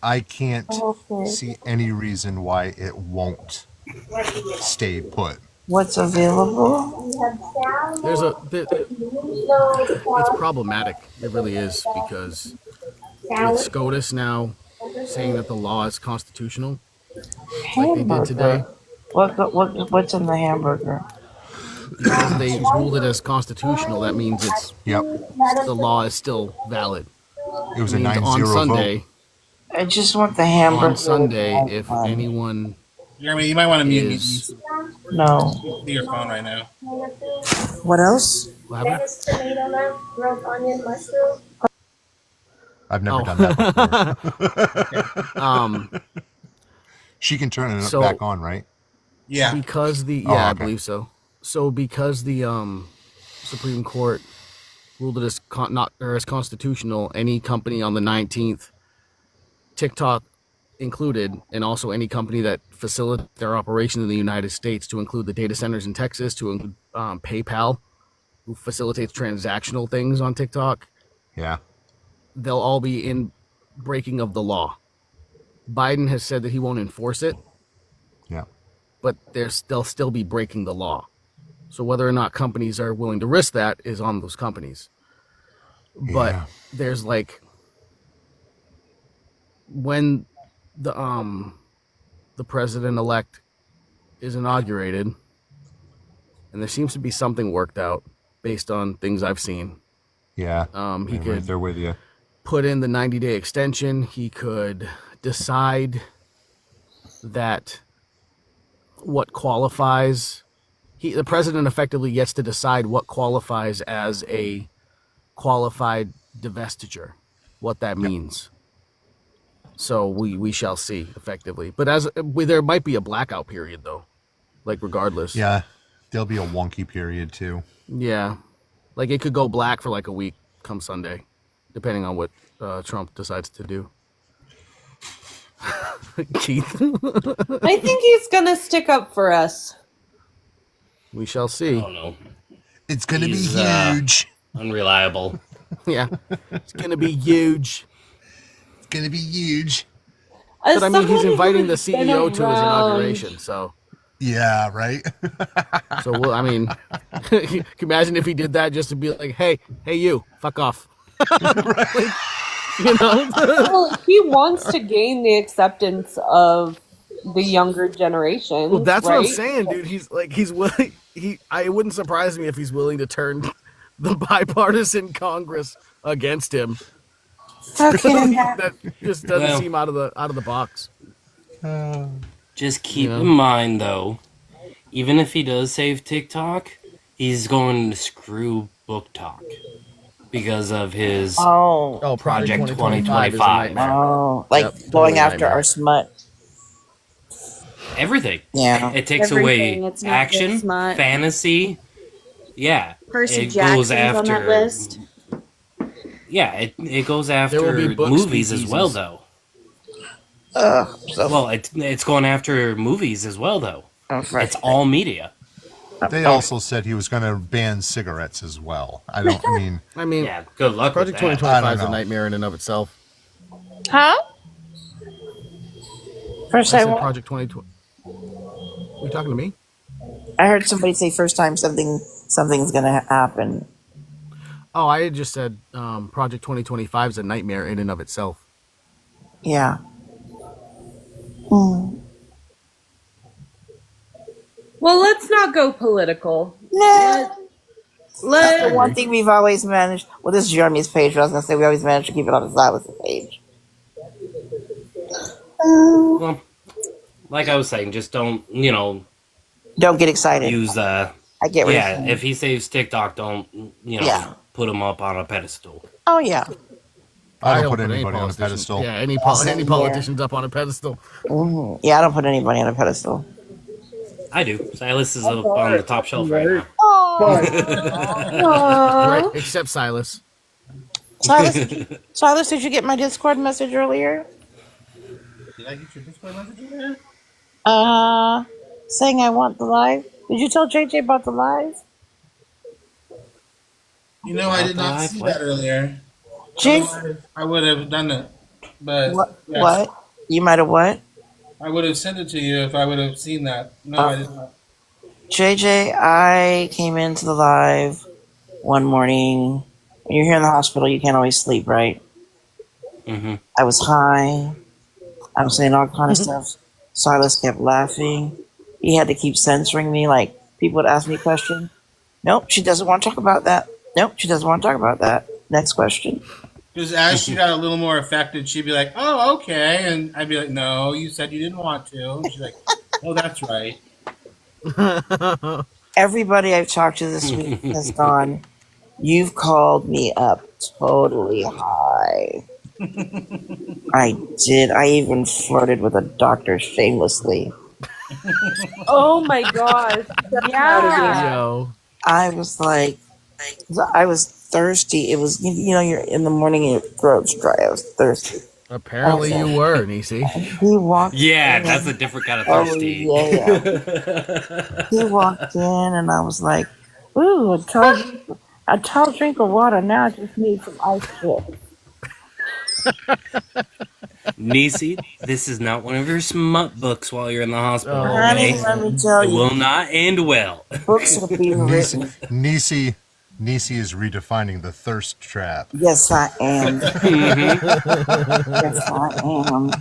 I can't see any reason why it won't stay put. What's available? It's problematic. It really is, because with SCOTUS now saying that the law is constitutional, like they did today. What's in the hamburger? Because they ruled it as constitutional, that means it's the law is still valid. It was a means 9-0 on Sunday. vote. I just want the hamburger. On Sunday, if anyone, Jeremy, you might want to mute me. No. To your phone right now. What else? What happened? Lettuce, tomato, mouth, grilled onion, mushroom. I've never done that before. She can turn it back on, right? Yeah. Because I believe so. So because the Supreme Court ruled it as as constitutional, any company on the 19th, TikTok included, and also any company that facilitates their operation in the United States, to include the data centers in Texas, to include PayPal, who facilitates transactional things on TikTok. Yeah. They'll all be in breaking of the law. Biden has said that he won't enforce it. Yeah. But they'll still be breaking the law. So whether or not companies are willing to risk that is on those companies. But there's like, when the president-elect is inaugurated, and there seems to be something worked out based on things I've seen. Yeah. He could right there with you. Put in the 90-day extension. He could decide that what qualifies. The president effectively gets to decide what qualifies as a qualified divestiture, what that means. So we shall see effectively. But there might be a blackout period though, like regardless. Yeah, there'll be a wonky period too. Yeah, like it could go black for like a week come Sunday, depending on what Trump decides to do. Keith, I think he's gonna stick up for us. We shall see. I don't know. It's gonna be huge. Unreliable. Yeah, it's gonna be huge. It's gonna be huge. But I mean, he's inviting the CEO to his inauguration, so. Yeah, right. So I mean, can you imagine if he did that just to be like, "Hey, you, fuck off." Right. Well, he wants to gain the acceptance of the younger generation. Well, that's right? what I'm saying, dude. He's willing. It wouldn't surprise me if he's willing to turn the bipartisan Congress against him. That just doesn't seem out of the box. Just keep in mind, though, even if he does save TikTok, he's going to screw Book Talk because of his Project 2025. Going after our smut. Everything. Yeah. It takes Everything. away It's not action, just smut. fantasy. Yeah. Percy it Jackson's goes after, on that list. Yeah, it goes There will after be book movies as well, speakeasies. though. Well, it's going after movies as well, though. It's all media. They also said he was going to ban cigarettes as well. I mean, yeah, good luck Project with that. 2025 is a nightmare in and of itself. Huh? First I time. said Project 2020. Are you talking to me? I heard somebody say first time something's gonna happen. Oh, I had just said Project 2025 is a nightmare in and of itself. Yeah. Well, let's not go political. No. That's the one thing we've always managed. Well, this is Jeremy's page, but I was going to say we always managed to keep it on the Silas' page. Well, like I was saying, just don't get excited. Use I get what you're saying. if he saves TikTok, don't put him up on a pedestal. Oh yeah. I don't put anybody on a pedestal. Yeah, any politicians up on a pedestal. Mm-hmm. Yeah, I don't put anybody on a pedestal. I do. Silas is up on the top shelf right now. Right, except Silas. Silas, did you get my Discord message earlier? Did I get your Discord message earlier? Saying I want the live. Did you tell JJ about the live? I did not see that earlier. Jason, I would have done it, but what? You might have what? I would have sent it to you if I would have seen that. No, I did not. JJ, I came into the live one morning. When you're here in the hospital, you can't always sleep, right? Mm-hmm. I was high. I was saying all kind of stuff. Silas kept laughing. He had to keep censoring me. Like, people would ask me a question. Nope, she doesn't want to talk about that. Nope, she doesn't want to talk about that. Next question. Because as she got a little more affected, she'd be like, "Oh, okay," and I'd be like, "No, you said you didn't want to." And she's like, "Oh, that's right." Everybody I've talked to this week has gone, "You've called me up totally high." I did. I even flirted with a doctor shamelessly. Oh my gosh. Yeah. Yo. I was like, I was thirsty. It was, you're in the morning and your throat's dry. I was thirsty. Apparently you were, Nisi. He walked Yeah, in. that's a different kind of Oh, thirsty. yeah. He walked in and I was like, ooh, a tall drink of water. Now I just need some ice chips. Nisi, this is not one of your smut books while you're in the hospital. Honey, Okay? let me tell It you. will not end well. Books are being written. Nisi is redefining the thirst trap. Yes, I am. Yes, I am.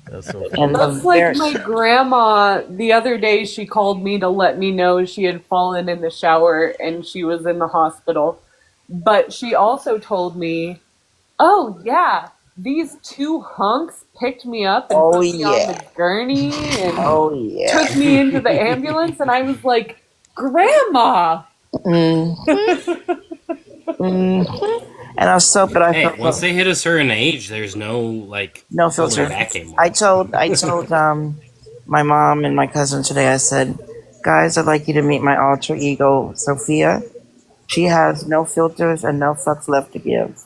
That's so And That's like my grandma. The other day, she called me to let me know she had fallen in the shower and she was in the hospital. But she also told me, "Oh yeah, these two hunks picked me up and put me on the gurney and took me into the ambulance." And I was like, "Grandma." And I was so, but I Hey, felt once they hit a certain age, there's no no filter. going back anymore. I told my mom and my cousin today. I said, guys, I'd like you to meet my alter ego, Sophia. She has no filters and no fucks left to give.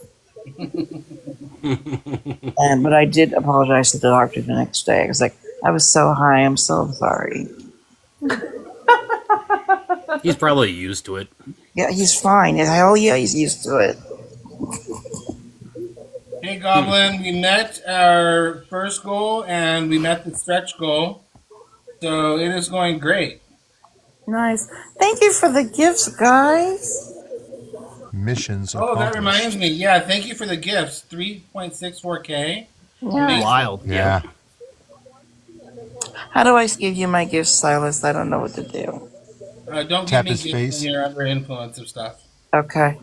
But I did apologize to the doctor the next day. I was like, I was so high. I'm so sorry. He's probably used to it. Yeah, he's fine. Hell yeah, he's used to it. Hey, Goblin, we met our first goal and we met the stretch goal. So it is going great. Nice. Thank you for the gifts, guys. Missions Oh, that accomplished. reminds me. Yeah, thank you for the gifts. 3.64K. Yeah. Wild. Yeah. How do I give you my gifts, Silas? I don't know what to do. Don't Tap give his me gifts face. when you're under influence of stuff. Okay.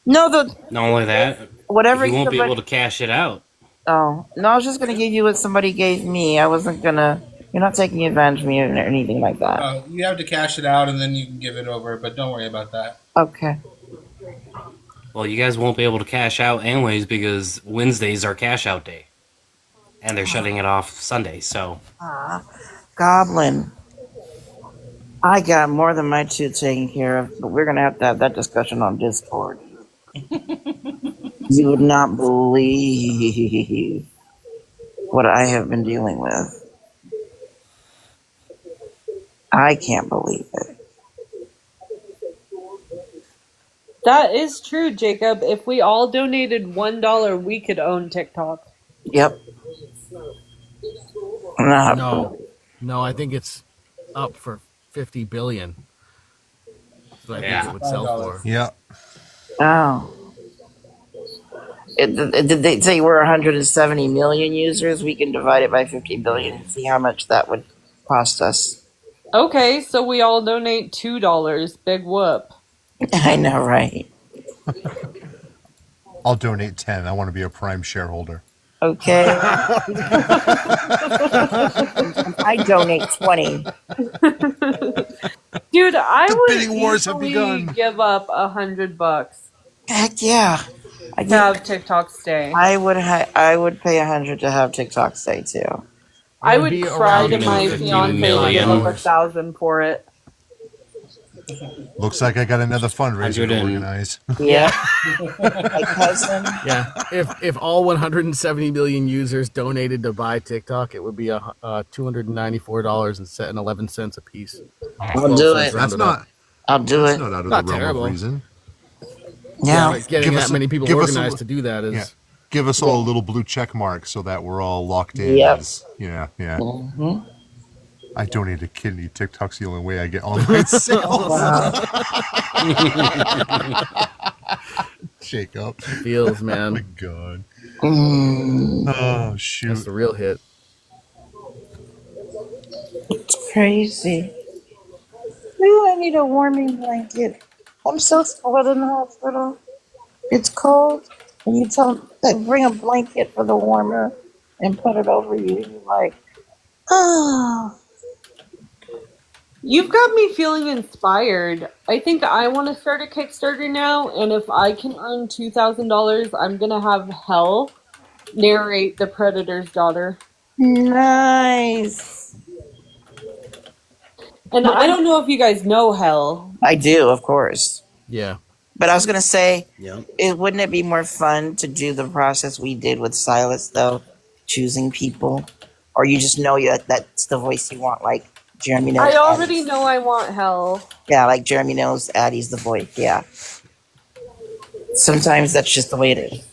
No, Not only that, whatever you won't be somebody- able to cash it out. Oh, no, I was just going to give you what somebody gave me. I wasn't going to... You're not taking advantage of me or anything like that. You have to cash it out and then you can give it over, but don't worry about that. Okay. Well, you guys won't be able to cash out anyways because Wednesdays are cash out day. And they're shutting it off Sunday, so... Goblin. I got more than my two taken care of, but we're going to have that discussion on Discord. You would not believe what I have been dealing with. I can't believe it. That is true, Jacob. If we all donated $1, we could own TikTok. Yep. No, I think it's up for 50 billion. That's what I think it would sell for. Yeah. Oh. Did they say we're 170 million users? We can divide it by 50 billion and see how much that would cost us. Okay, so we all donate $2. Big whoop. I know, right? I'll donate 10. I want to be a prime shareholder. Okay. I donate 20. Dude, I The would bidding wars have easily begun. give up $100 Heck yeah. to have TikTok stay. I would pay 100 to have TikTok stay too. I It would would be cry around to my 50 fiance and give up 1,000 for it. Looks like I got another fundraiser to organize. Yeah. My cousin. Yeah, if all 170 million users donated to buy TikTok, it would be $294.11 a piece. I'll do it. That's not. I'll do That's it. not out of Not the realm terrible. of reason. Yeah. but getting that many people organized to do that is. Yeah. Give us all a little blue check mark so that we're all locked in. Yep. Yeah. Mm-hmm. I donate a kidney. TikTok's the only way I get online sales. Shake up. Feels, man. Oh my God. Mm. Oh shoot. That's the real hit. Crazy. Ooh, I need a warming blanket. I'm so spoiled in the hospital. It's cold, and you tell them that bring a blanket for the warmer and put it over you. You're like, oh. You've got me feeling inspired. I think I want to start a Kickstarter now, and if I can earn $2,000, I'm gonna have Hell narrate The Predator's Daughter. Nice. And I don't know if you guys know Hell. I do, of course. Yeah. But I was gonna say, Yep. wouldn't it be more fun to do the process we did with Silas, though, choosing people, or you just know that's the voice you want, like Jeremy knows. I already know I want Hell. Yeah, like Jeremy knows Addie's the voice. Yeah. Sometimes that's just the way it is.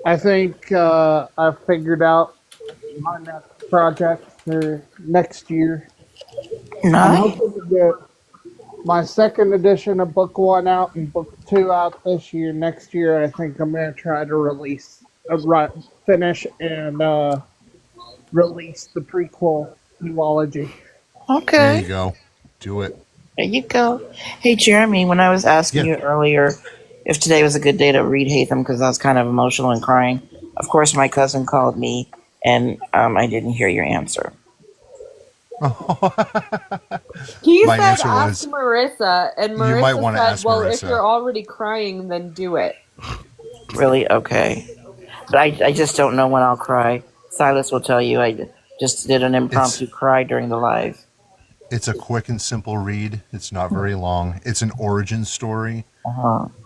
I think I've figured out my next project for next year. Nice. I'm hoping to get my second edition of Book 1 out and Book 2 out this year. Next year, I think I'm going to try to finish and release the prequel duology. Okay. There you go. Do it. There you go. Hey, Jeremy, when I was asking you earlier if today was a good day to read Hatham because I was kind of emotional and crying, of course my cousin called me and I didn't hear your answer. He My said answer ask was, Marissa, and you might Marissa wanna said, ask well, if Marissa. you're already crying, then do it. Really? Okay. But I just don't know when I'll cry. Silas will tell you I just did an impromptu cry during the live. It's a quick and simple read. It's not very long. It's an origin story,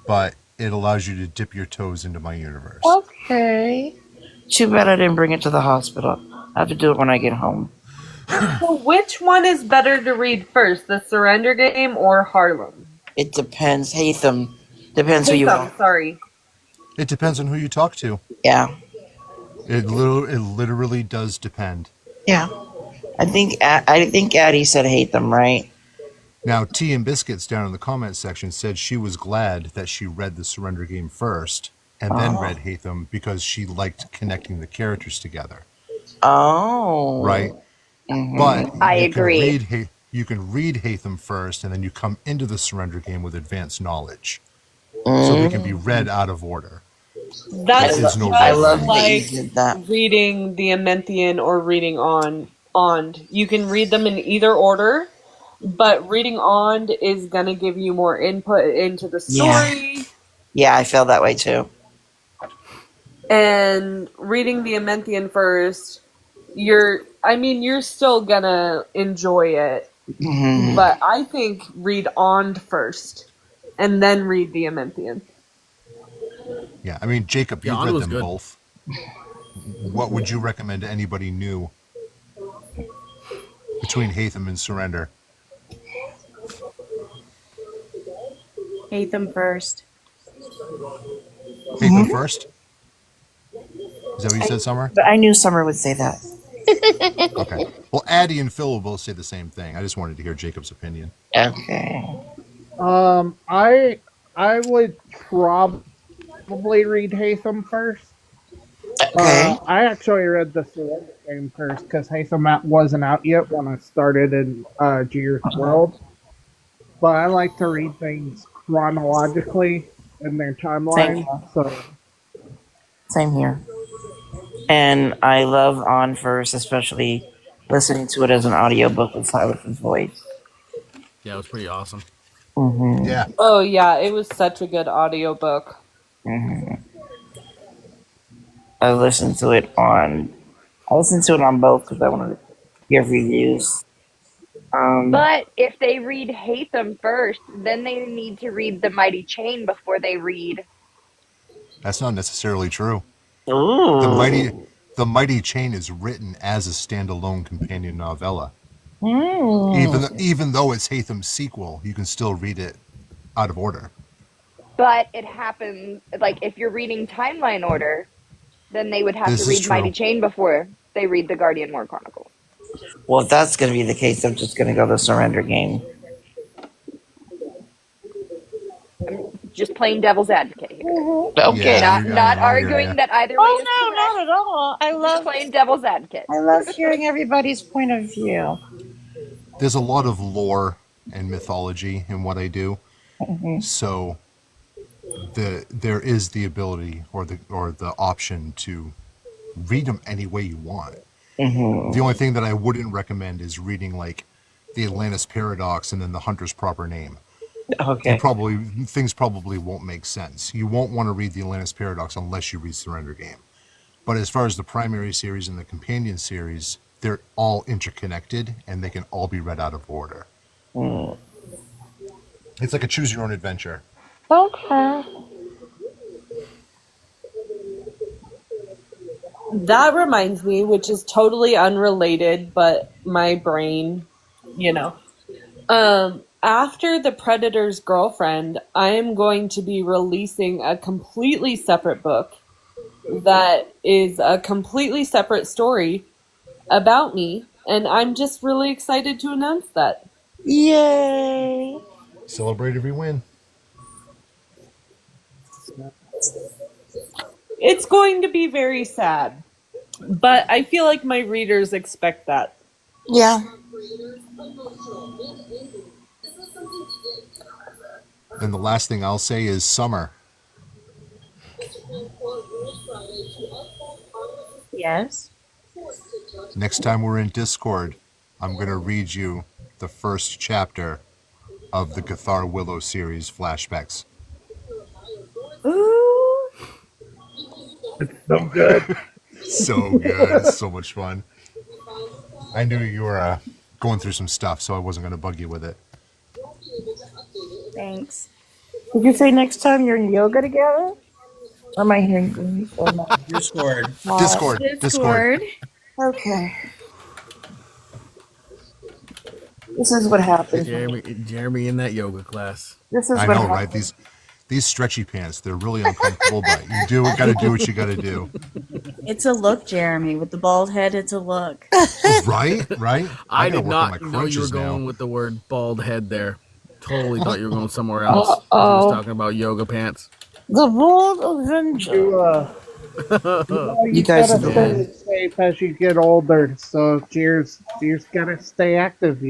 but it allows you to dip your toes into my universe. Okay. Too bad I didn't bring it to the hospital. I have to do it when I get home. So which one is better to read first, the Surrender Game or Harlem? It depends. Hatham. Depends who you are. Sorry. It depends on who you talk to. Yeah. It literally does depend. Yeah. I think Addie said Hatham, right? Now, Tea and Biscuits down in the comments section said she was glad that she read the Surrender Game first and then read Hatham because she liked connecting the characters together. Oh. Right? Mm-hmm. But I agree. You can read Hatham first and then you come into the Surrender Game with advanced knowledge. Mm-hmm. So they can be read out of order. That's just I love that like you did that. reading the Ementhian or reading on. You can read them in either order, but reading on is going to give you more input into the story. Yeah, I feel that way too. And reading the Ementhian first, you're still going to enjoy it. Mm-hmm. But I think read on first and then read the Ementhian. Yeah, I mean, Jacob, you've On read was them good. both. What would you recommend to anybody new between Hatham and Surrender? Hatham first. Hatham first? Is that what you said, Summer? But I knew Summer would say that. Okay. Well, Addie and Phil will both say the same thing. I just wanted to hear Jacob's opinion. Okay. I would probably read Hatham first. Okay. I actually read the Surrender Game first because Hatham wasn't out yet when I started in Gear's World. But I like to read things chronologically in their timeline. Same here. And I love On First, especially listening to it as an audiobook with Silas's voice. Yeah, it was pretty awesome. Mm-hmm. Yeah. Oh, yeah, it was such a good audiobook. Mm-hmm. I listened to it on both because I wanted to hear reviews. But if they read Hatham first, then they need to read The Mighty Chain before they read. That's not necessarily true. Ooh. The Mighty Chain is written as a standalone companion novella. Mm. Even though it's Hatham's sequel, you can still read it out of order. But it happens, like, if you're reading timeline order, then they would have This to is read true. Mighty Chain before they read the Guardian War Chronicles. Well, if that's going to be the case, I'm just going to go the Surrender Game. just plain devil's advocate here. Okay. Yeah, Not arguing that either way is Oh, no, correct. not at all. I Just love plain devil's advocate. I love hearing everybody's point of view. There's a lot of lore and mythology in what I do, so there is the ability or the option to read them any way you want. The only thing that I wouldn't recommend is reading like the Atlantis Paradox and then the Hunter's proper name. Okay. Things probably won't make sense. You won't want to read the Atlantis Paradox unless you read Surrender Game. But as far as the primary series and the companion series, they're all interconnected and they can all be read out of order. It's like a choose your own adventure. Okay. That reminds me, which is totally unrelated, but my brain, after The Predator's Girlfriend, I am going to be releasing a completely separate book that is a completely separate story about me, and I'm just really excited to announce that. Yay! Celebrate every win. It's going to be very sad, but I feel like my readers expect that. Yeah. And the last thing I'll say is summer. Yes. Next time we're in Discord, I'm going to read you the first chapter of the Cathar Willow series flashbacks. Ooh. It's so good. So good. It's so much fun. I knew you were going through some stuff, so I wasn't going to bug you with it. Thanks. Did you say next time you're in yoga together? Or am I hearing or not? Discord. Discord. Okay. This is what happens. Jeremy in that yoga class. This is I what know, happens. right? These stretchy pants, they're really uncomfortable, but you got to do what you got to do. It's a look, Jeremy. With the bald head, it's a look. Right? I gotta did work on my not know you were crunches now. going with the word bald head there. Totally thought you were going somewhere else. You Uh-oh. was talking about yoga pants. The Bald Avenger. You guys gotta know. stay safe as you get older. So cheers gotta stay active,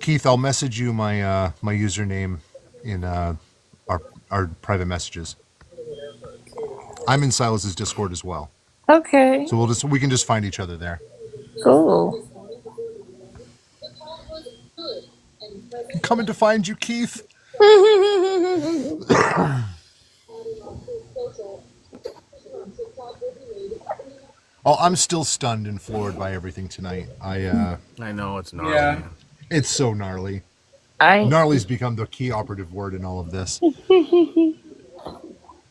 Keith, I'll message you my my username in our private messages. I'm in Silas's Discord as well. Okay. So we can just find each other there. Cool. I'm coming to find you, Keith. Oh, I'm still stunned and floored by everything tonight. I know it's gnarly. Yeah. Man. It's so gnarly. Gnarly's become the key operative word in all of this.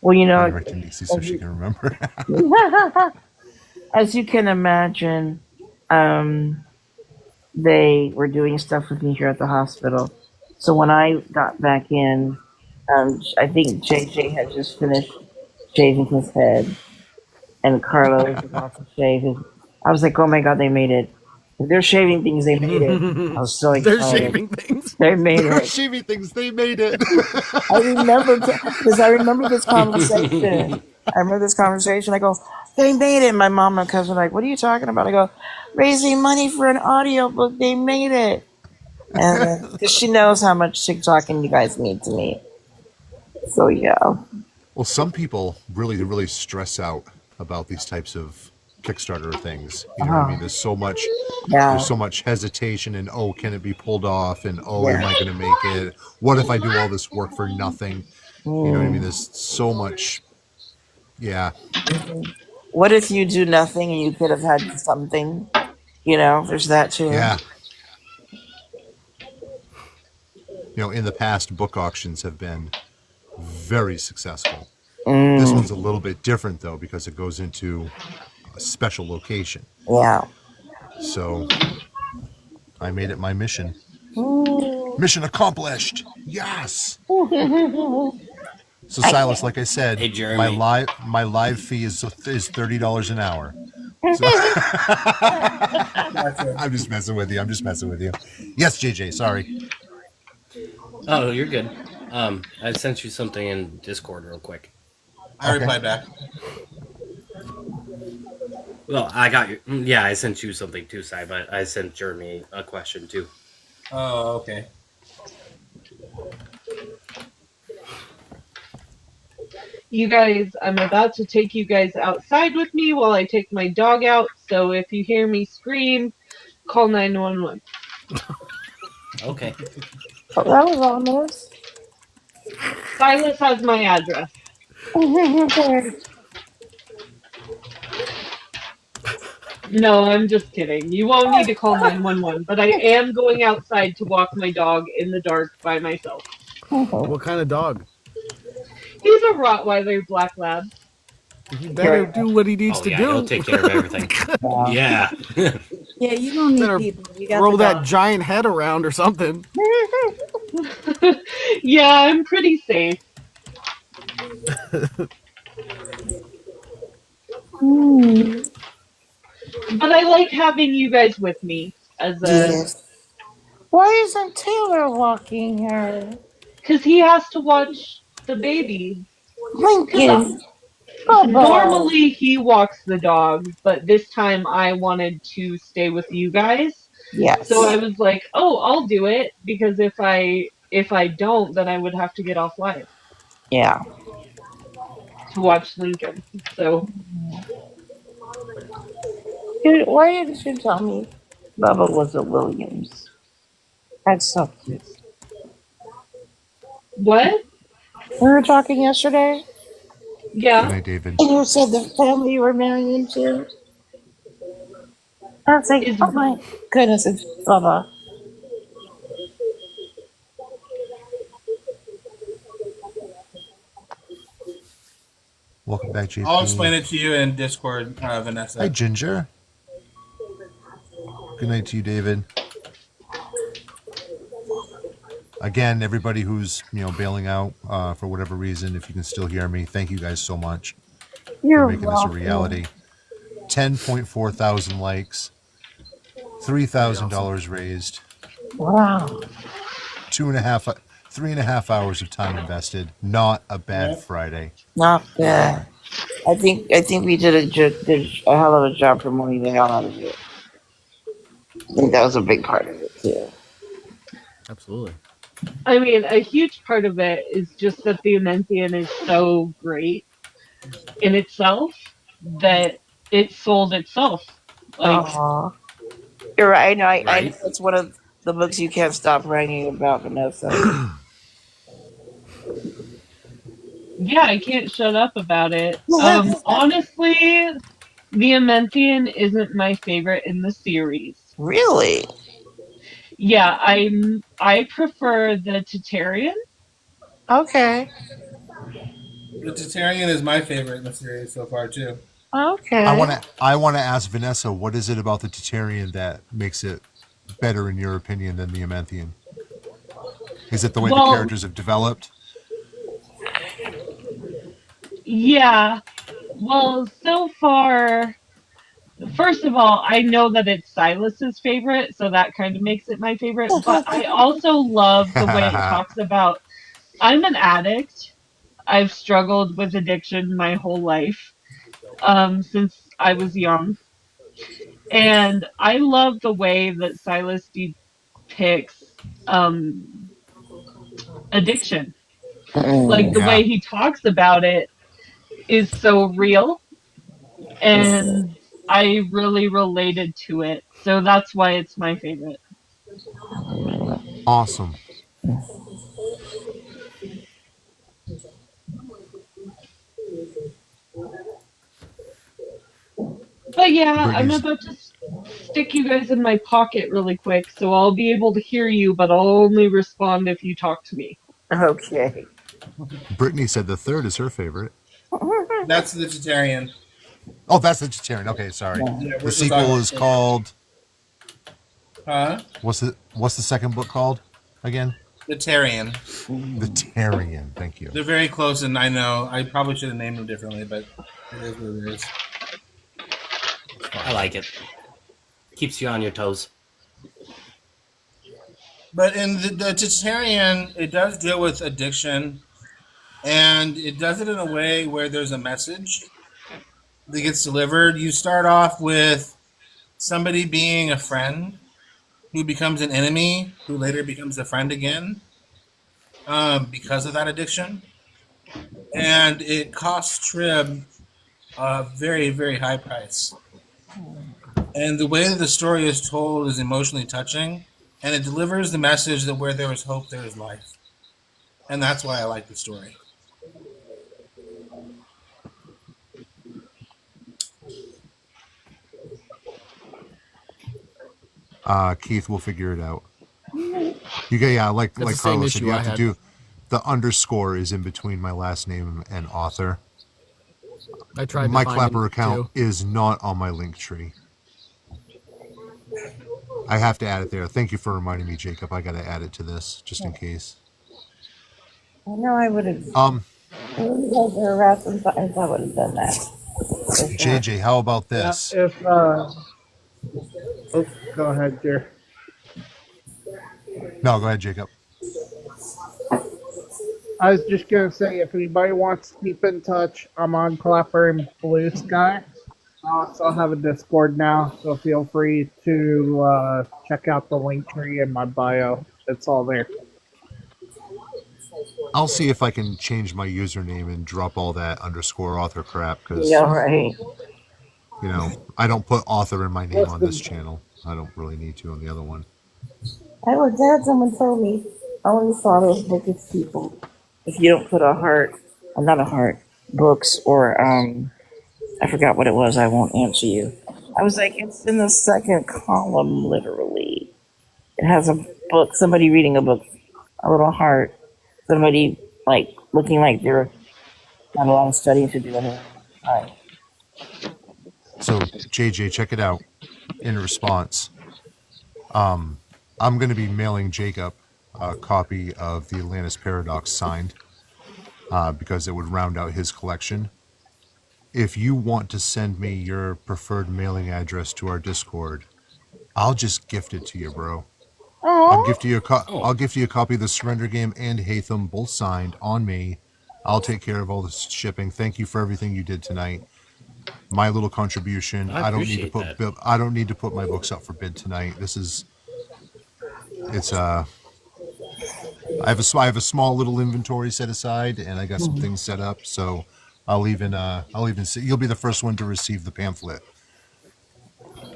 Well, Right to Nixie so she can remember. as you can imagine, they were doing stuff with me here at the hospital. So when I got back in, I think JJ had just finished shaving his head, and Carlo was about to shave his. I was like, oh my God, they made it. If they're shaving things, they made it. I was so excited. They're shaving things. They made They're it. shaving things. They made it. I remember because I remember this conversation. I go, they made it. My mom and cousin were like, what are you talking about? I go, raising money for an audiobook. They made it. And because she knows how much TikToking you guys mean to me. So yeah. Well, some people really stress out about these types of Kickstarter things. You know what I mean? There's so much hesitation and can it be pulled off, and am I gonna make it? What if I do all this work for nothing? You know what I mean? There's so much. Yeah. What if you do nothing and you could have had something? There's that too. Yeah. In the past, book auctions have been very successful. This one's a little bit different though, because it goes into a special location. Yeah. So I made it my mission. Mission accomplished. Yes. So Silas, like I said, Hey, Jeremy. my live fee is $30 an hour. So I'm just messing with you. Yes, JJ. Sorry. Oh, you're good. I sent you something in Discord real quick. I replied back. Well, I got you. Yeah, I sent you something too, Si, but I sent Jeremy a question too. Oh, okay. You guys, I'm about to take you guys outside with me while I take my dog out. So if you hear me scream, call 911. Okay. Oh, that was almost. Silas has my address. No, I'm just kidding. You won't need to call 911, but I am going outside to walk my dog in the dark by myself. What kind of dog? He's a Rottweiler Black Lab. He better do what he needs to do. He'll take care of everything. Yeah. Yeah, you don't need Better people. You got throw the that dog. giant head around or something. Yeah, I'm pretty safe. But I like having you guys with me as a. Yes. Why isn't Taylor walking her? Because he has to watch the baby. Lincoln. Normally he walks the dog, but this time I wanted to stay with you guys. Yes. So I was like, "Oh, I'll do it," because if I don't, then I would have to get off live. Yeah. To watch Lincoln. So. Why didn't you tell me Bubba was a Williams? That's so cute. What? We were talking yesterday. Yeah. Good night, David. And you said the family you were marrying into. I was like, oh my goodness, it's Bubba. Welcome back, JP. I'll explain it to you in Discord, Vanessa. Hi, Ginger. Good night to you, David. Again, everybody who's bailing out for whatever reason, if you can still hear me, thank you guys so much You're for making welcome. this a reality. 10.4 thousand likes, $3,000 raised. Wow. 3.5 hours of time invested. Not a bad Friday. Not bad. I think we did a hell of a job promoting the hell out of it. I think that was a big part of it too. Absolutely. I mean, a huge part of it is just that the Ementhian is so great in itself that it sold itself. Like, Aww. You're right. I know it's one of the books you can't stop writing about, Vanessa. yeah, I can't shut up about it. Honestly, the Ementhian isn't my favorite in the series. Really? Yeah, I prefer the Tarian. Okay. The Tarian is my favorite in the series so far too. Okay. I want to ask Vanessa, what is it about the Tarian that makes it better in your opinion than the Ementhian? Is it the way the characters have developed? Yeah. Well, so far, first of all, I know that it's Silas's favorite, so that kind of makes it my favorite. But I also love the way it talks about. I'm an addict. I've struggled with addiction my whole life, since I was young. And I love the way that Silas depicts addiction. Like the way he talks about it is so real, and I really related to it. So that's why it's my favorite. Awesome. But yeah, I'm about to stick you guys in my pocket really quick, so I'll be able to hear you, but I'll only respond if you talk to me. Okay. Brittany said the third is her favorite. That's the Tarian. Oh, that's the Tarian. Okay, sorry. Yeah, the sequel is called. Huh? What's the second book called again? The Tarian. The Tarian. Thank you. They're very close, and I know I probably should have named them differently, but it is what it is. I like it. Keeps you on your toes. But in the Tarian, it does deal with addiction, and it does it in a way where there's a message that gets delivered. You start off with somebody being a friend who becomes an enemy, who later becomes a friend again, because of that addiction. And it costs Trib a very, very high price. And the way that the story is told is emotionally touching, and it delivers the message that where there is hope, there is life. And that's why I like the story. Keith will figure it out. You get, yeah, like Carlos said, you have to do the underscore is in between my last name and author. I tried. My Clapper account is not on my link tree. I have to add it there. Thank you for reminding me, Jacob. I got to add it to this just in case. I know I would have. I would have done that. JJ, how about this? Yeah, go ahead, dear. No, go ahead, Jacob. I was just gonna say, if anybody wants to keep in touch, I'm on Clapper and Blue Sky. I also have a Discord now, so feel free to check out the link tree in my bio. It's all there. I'll see if I can change my username and drop all that underscore author crap, because right. You know, I don't put author in my name on this channel. I don't really need to on the other one. I was glad someone told me I only saw those bookish people. If you don't put a heart, not a heart, books or I forgot what it was. I won't answer you. I was like, it's in the second column, literally. It has a book, somebody reading a book, a little heart, somebody like looking like they're got a lot of studying to do. Right. So, JJ, check it out. In response, I'm going to be mailing Jacob a copy of the Atlantis Paradox signed, because it would round out his collection. If you want to send me your preferred mailing address to our Discord, I'll just gift it to you, bro. I'll gift you I'll gift you a copy of the Surrender Game and Hatham, both signed on me. I'll take care of all the shipping. Thank you for everything you did tonight. My little contribution. I don't need to put my books up for bid tonight. I have a small little inventory set aside, and I got some things set up. So I'll even see. You'll be the first one to receive the pamphlet.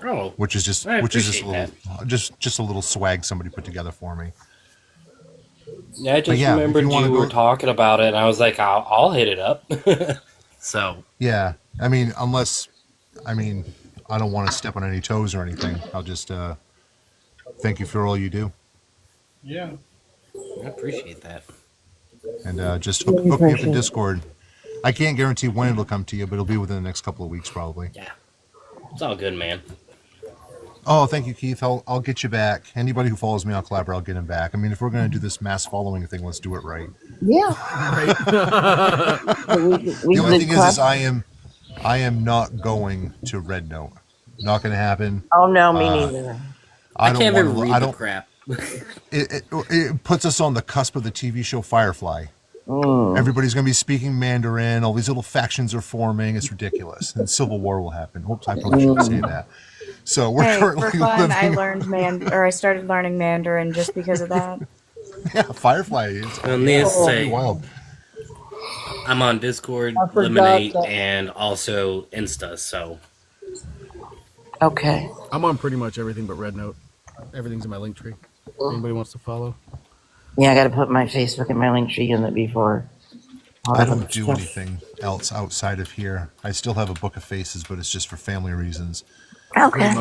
Oh, which is just a little swag somebody put together for me. Yeah, I just remembered you were talking about it, and I was like, I'll hit it up. So yeah, I mean, I don't want to step on any toes or anything. I'll just thank you for all you do. Yeah, I appreciate that. And just hook me up in Discord. I can't guarantee when it'll come to you, but it'll be within the next couple of weeks, probably. Yeah, it's all good, man. Oh, thank you, Keith. I'll get you back. Anybody who follows me on Clapper, I'll get him back. I mean, if we're going to do this mass following thing, let's do it right. Yeah. The only thing is I am not going to Red Note. Not going to happen. Oh no, me neither. I can't even read the crap. It puts us on the cusp of the TV show Firefly. Everybody's going to be speaking Mandarin. All these little factions are forming. It's ridiculous. And Civil War will happen. Oops, I probably shouldn't say that. So we're currently for fun, living... I started learning Mandarin just because of that. Yeah, Firefly is wild. I'm on Discord, Lemonade, and also Insta, so... Okay. I'm on pretty much everything but Red Note. Everything's in my link tree. Anybody wants to follow? Yeah, I got to put my Facebook and my link tree in it before. I don't do anything else outside of here. I still have a Book of Faces, but it's just for family reasons. Okay.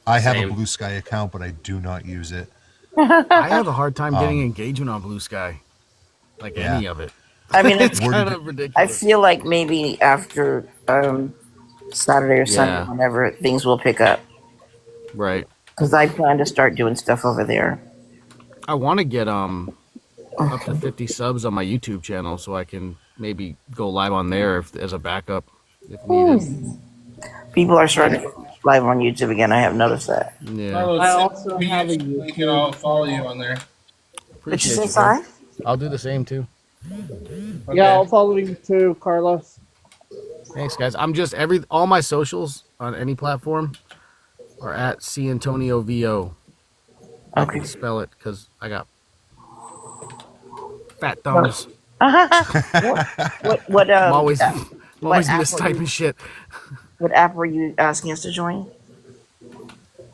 I have a Blue Sky account, but I do not use it. I have a hard time getting engagement on Blue Sky. Any of it. I mean, it's kind of ridiculous. I feel like maybe after Saturday or Sunday, whenever things will pick up. Right. Because I plan to start doing stuff over there. I want to get up to 50 subs on my YouTube channel so I can maybe go live on there as a backup if needed. People are starting live on YouTube again. I have noticed that. Yeah. Carlos, I send also me have a YouTube link and I'll follow you channel. on there. Did you Appreciate say, you, sorry? bro. I'll do the same too. Yeah, I'll Okay. follow you too, Carlos. Thanks, guys. I'm just all my socials on any platform are at C Antonio VO. I Okay. can spell it because I got fat thumbs. What I'm always what app were mistyping you, shit. what app were you asking us to join?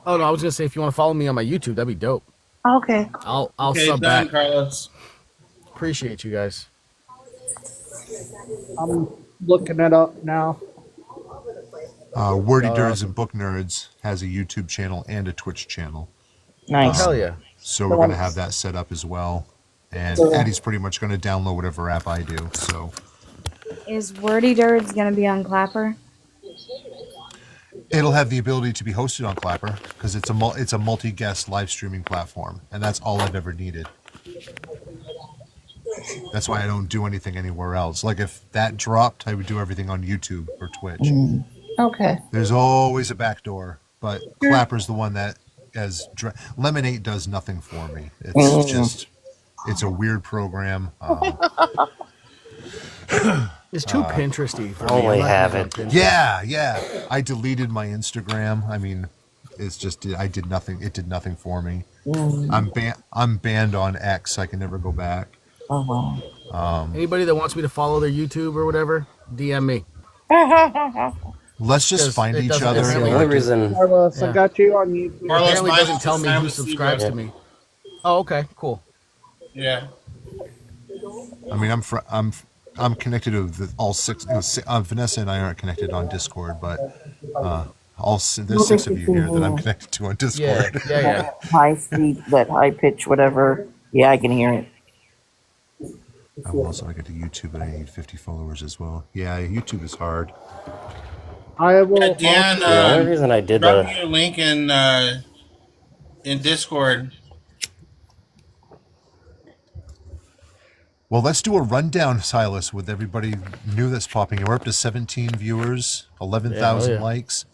Oh no, I was gonna say if you want to follow me on my YouTube, that'd be dope. Okay. I'll Okay, sub done, back. Carlos. Appreciate you guys. I'm looking it up now. Wordy Nerds and Book Nerds has a YouTube channel and a Twitch channel. Nice. Hell yeah. So we're going to have that set up as well. And Eddie's pretty much going to download whatever app I do. So Is Wordy Dirds gonna be on Clapper? it'll have the ability to be hosted on Clapper because it's a multi-guest live streaming platform, and that's all I've ever needed. That's why I don't do anything anywhere else. Like if that dropped, I would do everything on YouTube or Twitch. Okay. There's always a backdoor, but Clapper's the one that Lemonade does nothing for me. It's just it's a weird program. It's too Pinteresty for me. Only I'm not have gonna it. go on Pinterest. Yeah. I deleted my Instagram. I mean, it's just I did nothing. It did nothing for me. I'm banned on X. I can never go back. Oh wow. Anybody that wants me to follow their YouTube or whatever, DM me. Let's just find each other. That's the and only reason. Carlos, I got you on YouTube. Carlos, Apparently mine doesn't is tell me Simon who subscribes Seabrooke. to me. Oh, okay, cool. Yeah. I mean, I'm connected to all six. Vanessa and I aren't connected on Discord, but there's 6 of you here that I'm connected to on Discord. Yeah. High speed, that high pitch, whatever. Yeah, I can hear it. I'm also get to YouTube, and I need 50 followers as well. Yeah, YouTube is hard. I will. Dan, The only reason I did drop me your link in Discord. Well, let's do a rundown, Silas, with everybody new that's popping in. We're up to 17 viewers, 11,000 likes.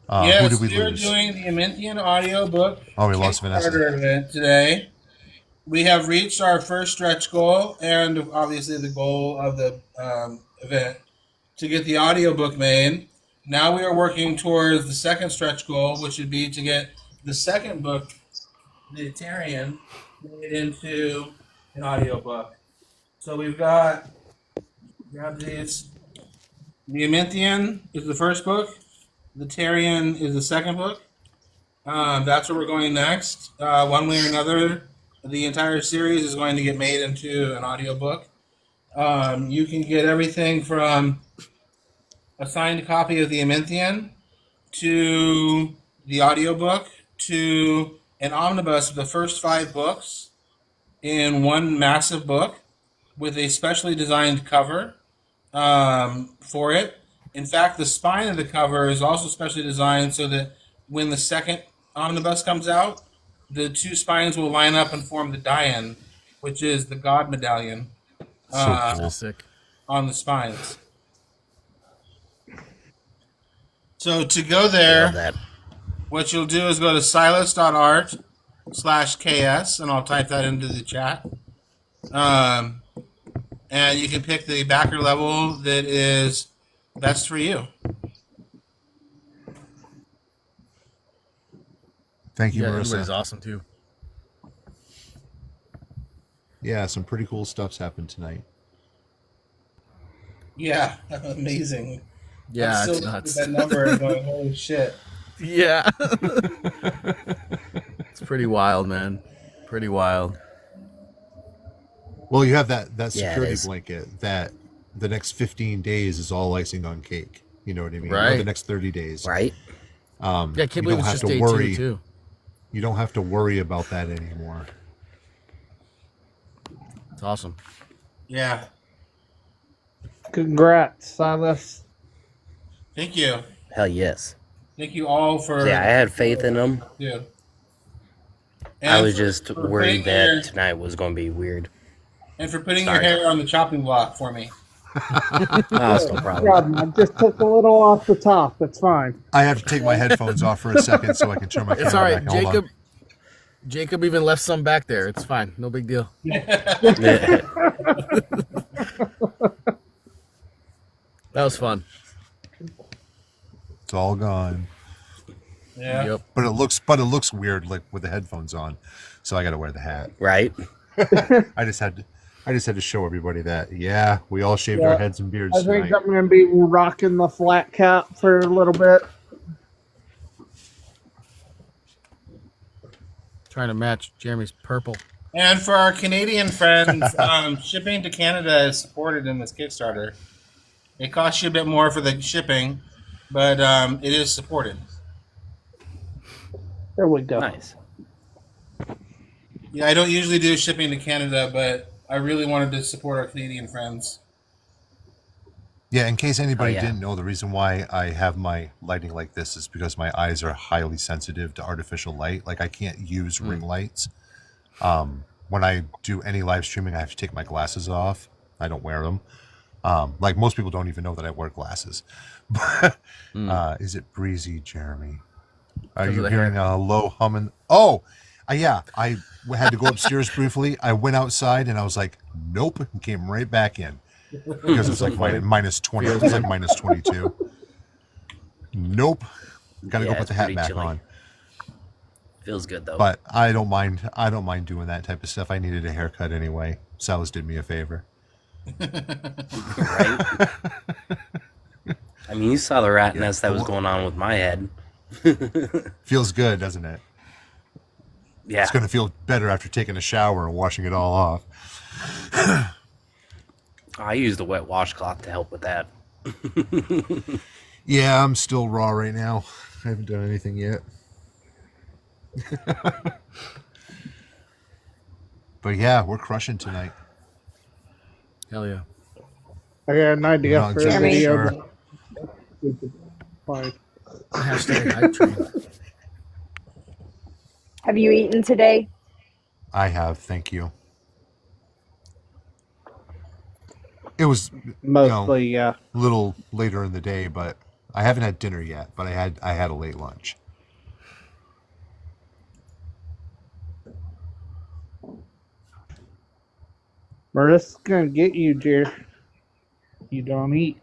Who Yes, did we we are lose? doing the Ementhian audiobook. Oh, we lost Vanessa. Kickstarter event today. We have reached our first stretch goal, and obviously the goal of the event to get the audiobook made. Now we are working towards the second stretch goal, which would be to get the second book, the Tarian, made into an audiobook. So we've got, grab these. The Ementhian is the first book. The Tarian is the second book. That's where we're going next. One way or another, the entire series is going to get made into an audiobook. You can get everything from a signed copy of the Ementhian to the audiobook to an omnibus of the first 5 books in one massive book with a specially designed cover for it. In fact, the spine of the cover is also specially designed so that when the second omnibus comes out, the 2 spines will line up and form the Dian, which is the god medallion So sick. on the spines. So to go there, what you'll do is go to sylas.art/ks, and I'll type that into the chat. And you can pick the backer level that is best for you. Thank you, Yeah, Marissa. everybody's awesome too. Yeah, some pretty cool stuff's happened tonight. Yeah, amazing. Yeah, I'm still it's looking nuts. at that number and going, holy shit. Yeah. It's pretty wild, man. Pretty wild. Well, you have that Yeah, it security is. blanket that the next 15 days is all icing on cake. You know what I mean? Or Right. the next 30 days. Right. Yeah, I can't you believe don't it's have just to day worry. 2 too. You don't have to worry about that anymore. It's awesome. Yeah. Congrats, Silas. Thank you. Hell yes. Thank you all for. Yeah, I had faith in them. Yeah. I was for- just for worried putting your- that tonight was going to be weird. And for putting Sorry. your hair on the chopping block for me. That's no problem. I just took a little off the top. That's fine. I have to take my headphones off for a second so I can turn my camera It's all right, back. Hold on. Jacob even left some back there. It's fine. No big deal. Yeah. That was fun. It's all gone. Yeah. Yep. But it looks weird like with the headphones on. So I got to wear the hat. Right. I just had to show everybody that. Yeah, we all shaved our heads and beards I think tonight. I'm going to be rocking the flat cap for a little bit. Trying to match Jeremy's purple. And for our Canadian friends, shipping to Canada is supported in this Kickstarter. It costs you a bit more for the shipping, but it is supported. There we go. Nice. Yeah, I don't usually do shipping to Canada, but I really wanted to support our Canadian friends. Yeah, in case anybody didn't know, the reason why I have my lighting like this is because my eyes are highly sensitive to artificial light. Like I can't use ring lights. When I do any live streaming, I have to take my glasses off. I don't wear them. Like most people don't even know that I wear glasses. Is it breezy, Jeremy? Are you hearing a low humming? Oh, yeah. I had to go upstairs briefly. I went outside and I was like, nope, and came right back in. Because it's like minus 20. It's like minus 22. Nope. Got to go put the hat back on. Feels good though. But I don't mind doing that type of stuff. I needed a haircut anyway. Sal's did me a favor. Right? I mean, you saw the rat nest that was going on with my head. Feels good, doesn't it? Yeah. It's going to feel better after taking a shower and washing it all off. I used a wet washcloth to help with that. Yeah, I'm still raw right now. I haven't done anything yet. But yeah, we're crushing tonight. Hell yeah. I got an idea Not for a exactly video. sure. Fine. Hashtag hype train. Have you eaten today? I have, thank you. It was mostly a little later in the day, but I haven't had dinner yet, but I had a late lunch. Marissa's gonna get you, dear. You don't eat.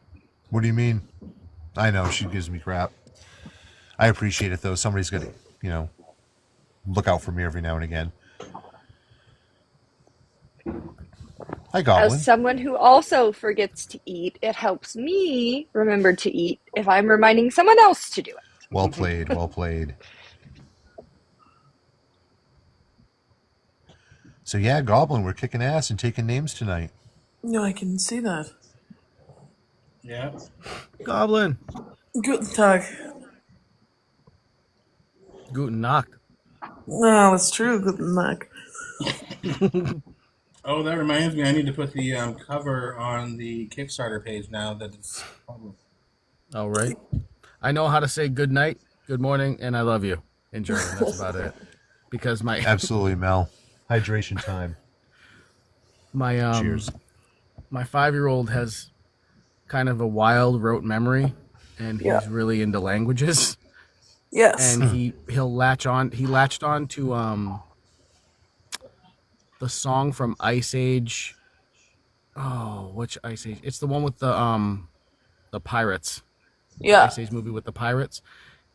What do you mean? I know, she gives me crap. I appreciate it though. Somebody's gonna, look out for me every now and again. Hi, Goblin. As someone who also forgets to eat, it helps me remember to eat if I'm reminding someone else to do it. Well played, well played. So yeah, Goblin, we're kicking ass and taking names tonight. No, I can see that. Yeah. Goblin. Guten Tag. Guten Nacht. No, that's true. Guten Tag. Oh, that reminds me. I need to put the cover on the Kickstarter page now that it's published. All right. I know how to say good night, good morning, and I love you in German. That's about it. Because my Absolutely, Mel. Hydration time. My Cheers. My 5-year-old has kind of a wild rote memory, and he's really into languages. Yes. And he'll latch on. He latched on to the song from Ice Age. Oh, which Ice Age? It's the one with the pirates. Yeah. Ice Age movie with the pirates.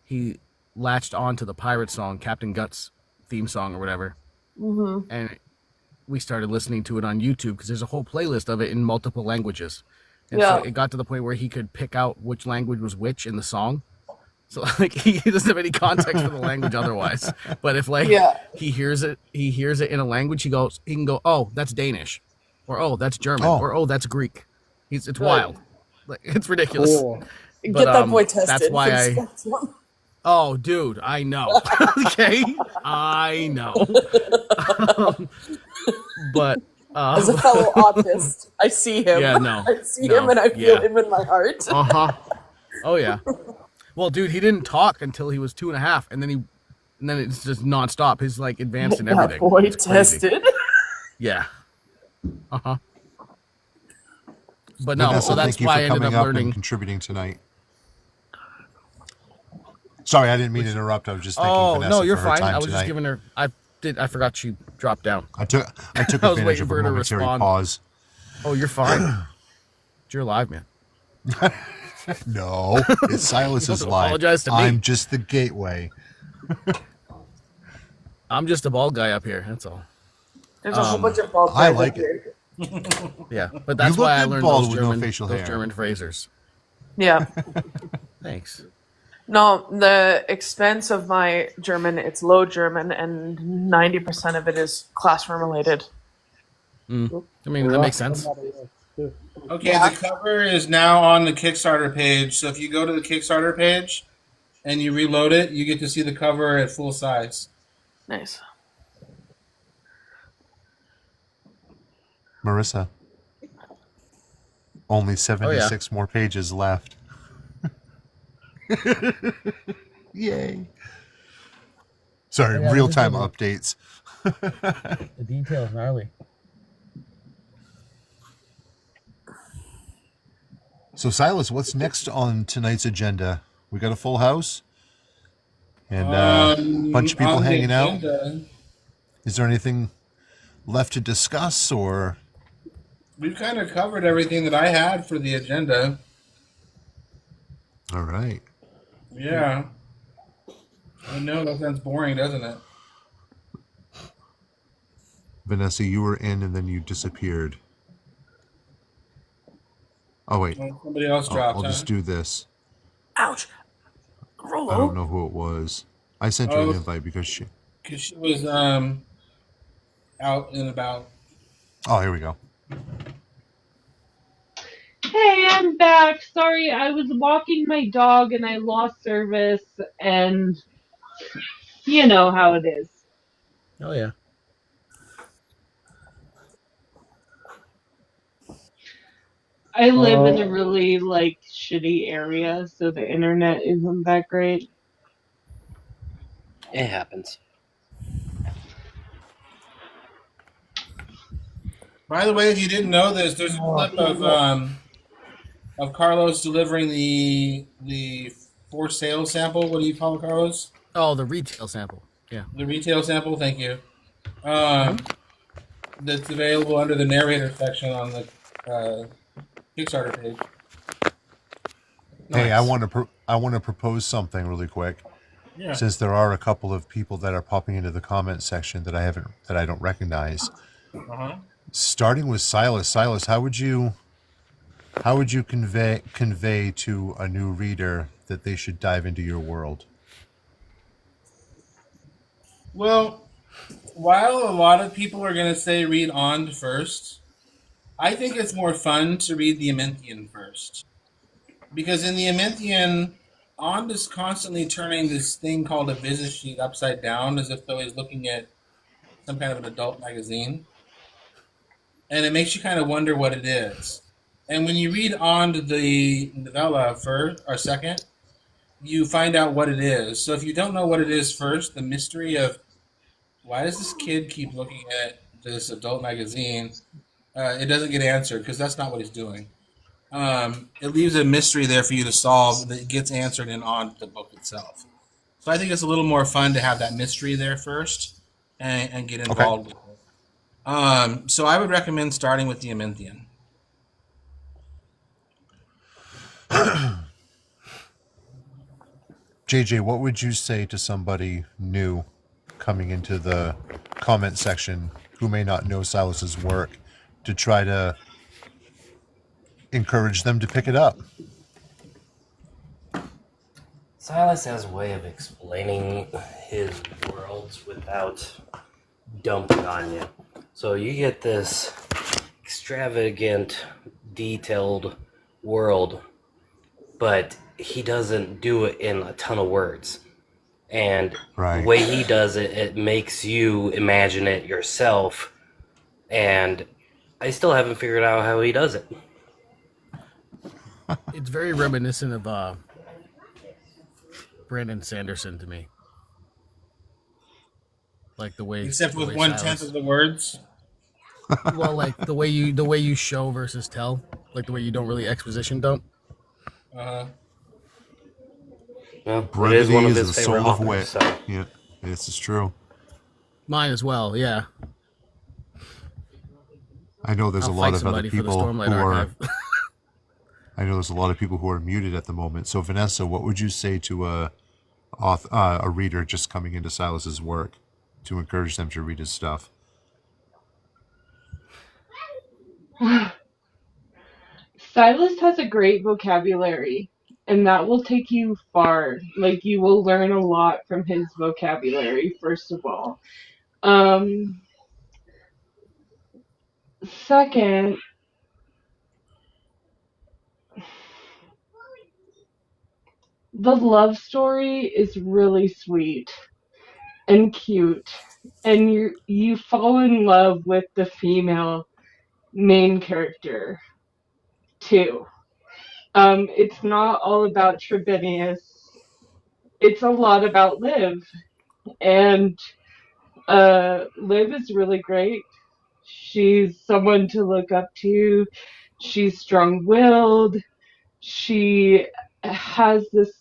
He latched on to the pirate song, Captain Guts theme song or whatever. Mm-hmm. And we started listening to it on YouTube because there's a whole playlist of it in multiple languages. And Yeah. so it got to the point where he could pick out which language was which in the song. So like he doesn't have any context for the language otherwise. But if he hears it in a language, he can go, oh, that's Danish, or oh, that's German, or oh, that's Greek. It's wild. Like, it's ridiculous. Cool. But, Get that boy tested. That's why That's one. Oh, dude, I know. Okay, I know. But as a fellow autist, I see him. Yeah, no. I see him and I feel him in my heart. Oh yeah. Well, dude, he didn't talk until he was 2.5, and then it's just nonstop. He's like advanced in That everything. boy It's crazy. tested. Yeah. But no, Vanessa, so that's thank you why for I ended coming up up learning. and contributing tonight. Sorry, I didn't mean to interrupt. I was just thanking Vanessa no, you're for her fine. time I was tonight. just giving her. I forgot she dropped down. I took I was advantage waiting of for a her to momentary respond. pause. Oh, you're fine. You're alive, man. No, it's Silas's You don't life. apologize to me. I'm just the gateway. I'm just a bald guy up here. That's all. There's a whole bunch of bald I guys like up here. Yeah, but that's You look why I good learned bald those with German, no facial those hair. German phrasers. Yeah. Thanks. No, the expense of my German, it's low German, and 90% of it is classroom related. I mean, that makes sense. Okay, the cover is now on the Kickstarter page. So if you go to the Kickstarter page and you reload it, you get to see the cover at full size. Nice. Marissa, only 76 more pages left. Yay. Sorry, Yeah, real-time this is updates. The details gnarly. So, Silas, what's next on tonight's agenda? We got a full house? And a bunch of people On the hanging out? agenda, Is there anything left to discuss, or... we've kind of covered everything that I had for the agenda. All right. Yeah. I know that sounds boring, doesn't it? Vanessa, you were in and then you disappeared. Oh, wait. Well, somebody else dropped. I'll just do this. Ouch. Rollo. I don't know who it was. I sent her an invite because she was out and about. Oh, here we go. Hey, I'm back. Sorry, I was walking my dog and I lost service, and you know how it is. Oh, yeah. I live in a really, shitty area, so the internet isn't that great. It happens. By the way, if you didn't know this, there's a clip of Carlos delivering the for sale sample. What do you call it, Carlos? Oh, the retail sample. Yeah. The retail sample. Thank you. That's available under the narrator section on the Kickstarter page. Hey, I want to propose something really quick. Yeah. Since there are a couple of people that are popping into the comment section that I don't recognize. Uh-huh. Starting with Silas. Silas, how would you convey to a new reader that they should dive into your world? Well, while a lot of people are going to say read On first, I think it's more fun to read the Ementhian first. Because in the Ementhian, On is constantly turning this thing called a visit sheet upside down as if though he's looking at some kind of an adult magazine. And it makes you kind of wonder what it is. And when you read On to the novella first or second, you find out what it is. So if you don't know what it is first, the mystery of why does this kid keep looking at this adult magazine, it doesn't get answered because that's not what he's doing. It leaves a mystery there for you to solve that gets answered in On the book itself. So I think it's a little more fun to have that mystery there first and get involved with it. So I would recommend starting with the Ementhian. JJ, what would you say to somebody new coming into the comment section who may not know Silas's work to try to encourage them to pick it up? Silas has a way of explaining his worlds without dumping on you. So you get this extravagant, detailed world, but he doesn't do it in a ton of words. And the way he does it, it makes you imagine it yourself. And I still haven't figured out how he does it. It's very reminiscent of Brandon Sanderson to me. Like the way, except with 1/10 Silas, of the words. Well, like the way you show versus tell. Like the way you don't really exposition dump. Well, Brevity it is one of is his the favorite soul of authors, wit. so. Yeah, this is true. Mine as well, yeah. I know there's I'll a lot fight of other somebody for the people Stormlight who are. Archive. I know there's a lot of people who are muted at the moment. So Vanessa, what would you say to a reader just coming into Silas's work to encourage them to read his stuff? Silas has a great vocabulary, and that will take you far. Like, you will learn a lot from his vocabulary, first of all. Second, the love story is really sweet and cute, and you fall in love with the female main character too. It's not all about Tribinius. It's a lot about Liv, and Liv is really great. She's someone to look up to. She's strong-willed. She has this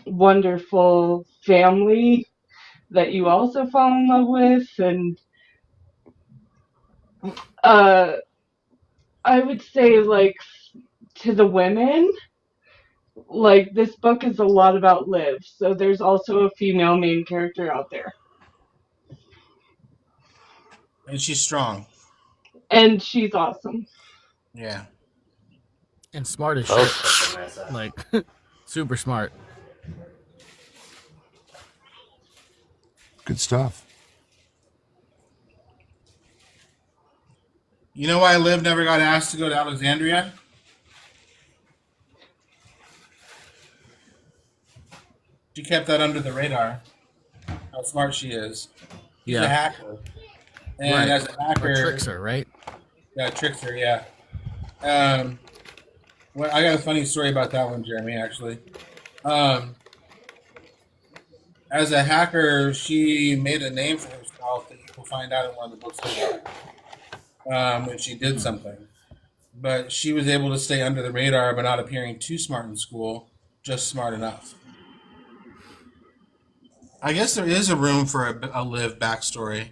wonderful family that you also fall in love with, and I would say, like, to the women, like, this book is a lot about Liv, so there's also a female main character out there. And she's strong. And she's awesome. Yeah. And smart as shit. Like, super smart. Good stuff. You know why Liv never got asked to go to Alexandria? She kept that under the radar. How smart she is. She's a hacker. And right. as a hacker... Or tricks her, right? Yeah, tricks her, yeah. Well, I got a funny story about that one, Jeremy, actually. As a hacker, she made a name for herself that you will find out in one of the books later, when she did something. But she was able to stay under the radar by not appearing too smart in school, just smart enough. I guess there is a room for a Liv backstory,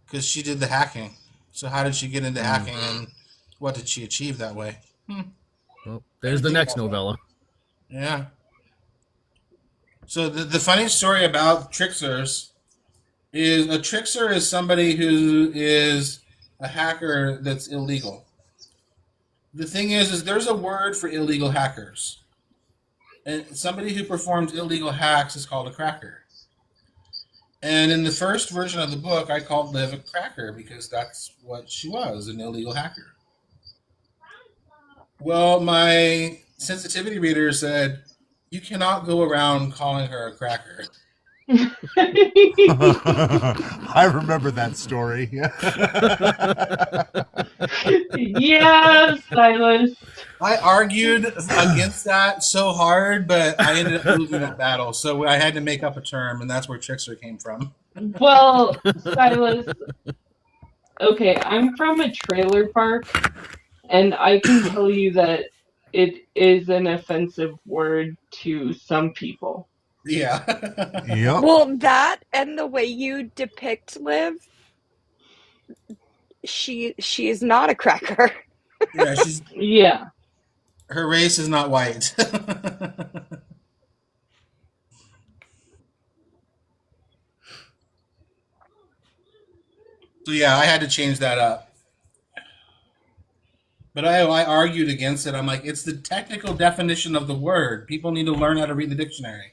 because she did the hacking. So how did she get into hacking, and what did she achieve that way? Well, there's the next novella. Yeah. So the funny story about tricksters is a trickster is somebody who is a hacker that's illegal. The thing is there's a word for illegal hackers. And somebody who performs illegal hacks is called a cracker. And in the first version of the book, I called Liv a cracker because that's what she was, an illegal hacker. Well, my sensitivity reader said, you cannot go around calling her a cracker. I remember that story. Yeah, Silas. I argued against that so hard, but I ended up losing that battle. So I had to make up a term, and that's where trickster came from. Well, Silas, okay, I'm from a trailer park, and I can tell you that it is an offensive word to some people. Yeah. Yep. Well, that and the way you depict Liv, she is not a cracker. Yeah, yeah. Her race is not white. So yeah, I had to change that up. But I argued against it. I'm like, it's the technical definition of the word. People need to learn how to read the dictionary.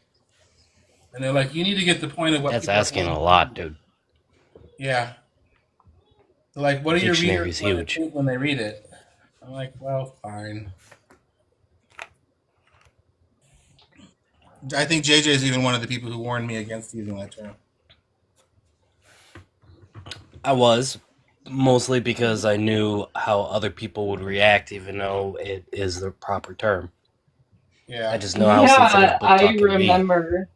And they're like, you need to get the point of what. That's asking a lot, dude. Yeah. They're like, what do your readers huge when they read it? I'm like, well, fine. I think JJ is even one of the people who warned me against using that term. I was, mostly because I knew how other people would react, even though it is the proper term. Yeah. I just know how sensitive book talk can be. I remember.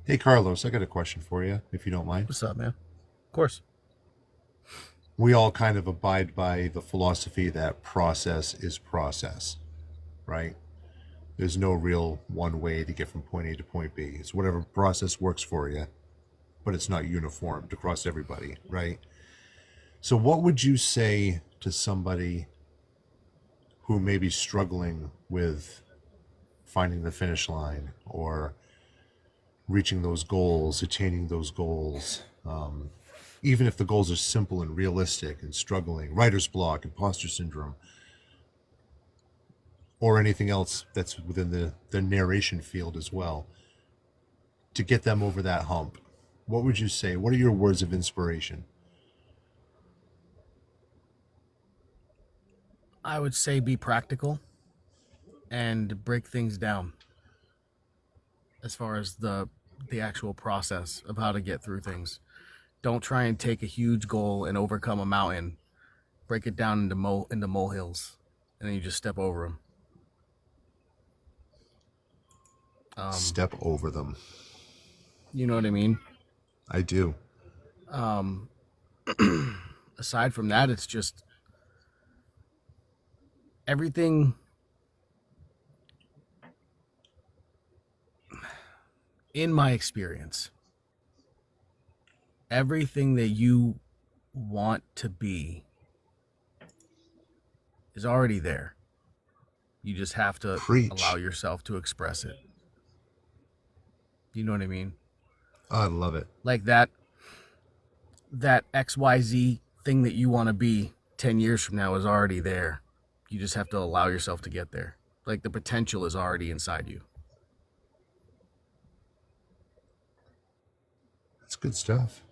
Hey, Carlos, I got a question for you, if you don't mind. What's up, man? Of course. We all kind of abide by the philosophy that process is process, right? There's no real one way to get from point A to point B. It's whatever process works for you, but it's not uniformed across everybody, right? So what would you say to somebody who may be struggling with finding the finish line or reaching those goals, attaining those goals, even if the goals are simple and realistic and struggling, writer's block, imposter syndrome, or anything else that's within the narration field as well, to get them over that hump? What would you say? What are your words of inspiration? I would say be practical and break things down as far as the actual process of how to get through things. Don't try and take a huge goal and overcome a mountain. Break it down into molehills, and then you just step over them. Step over them. You know what I mean? I do. Aside from that, it's just everything. In my experience, everything that you want to be is already there. You just have to allow yourself to express it. You know what I mean? I love it. Like that XYZ thing that you want to be 10 years from now is already there. You just have to allow yourself to get there. Like the potential is already inside you. That's good stuff.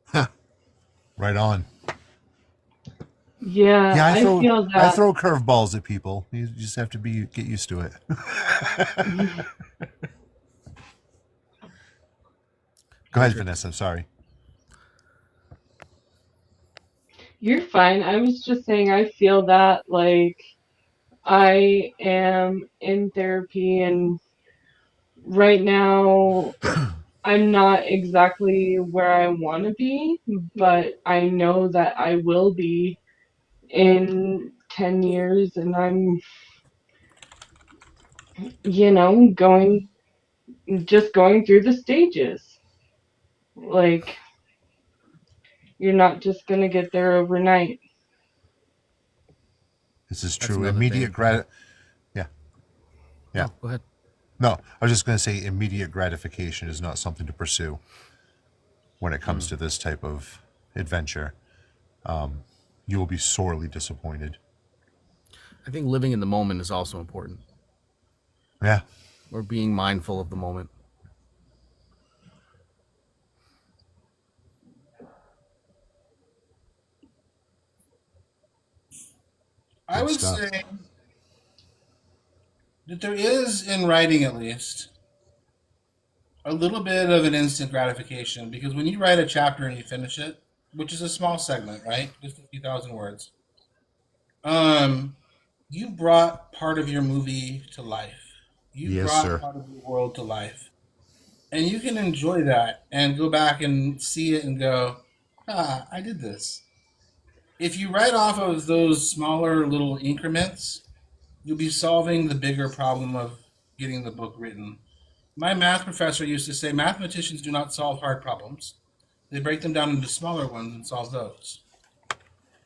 Huh. Right on. Yeah, I feel that. I throw curveballs at people. You just have to get used to it. Go ahead, Vanessa. I'm sorry. You're fine. I was just saying I feel that like I am in therapy and right now I'm not exactly where I want to be, but I know that I will be in 10 years and I'm going through the stages. Like you're not just going to get there overnight. This is true. Immediate grat. Yeah. Yeah. Oh, go ahead. No, I was just going to say immediate gratification is not something to pursue when it comes to this type of adventure. You will be sorely disappointed. I think living in the moment is also important. Yeah. Or being mindful of the moment. I would say that there is, in writing at least, a little bit of an instant gratification, because when you write a chapter and you finish it, which is a small segment, right? Just a few thousand words. You brought part of your movie to life. You brought part of your world to life. And you can enjoy that and go back and see it and go, I did this. If you write off of those smaller little increments, you'll be solving the bigger problem of getting the book written. My math professor used to say mathematicians do not solve hard problems. They break them down into smaller ones and solve those.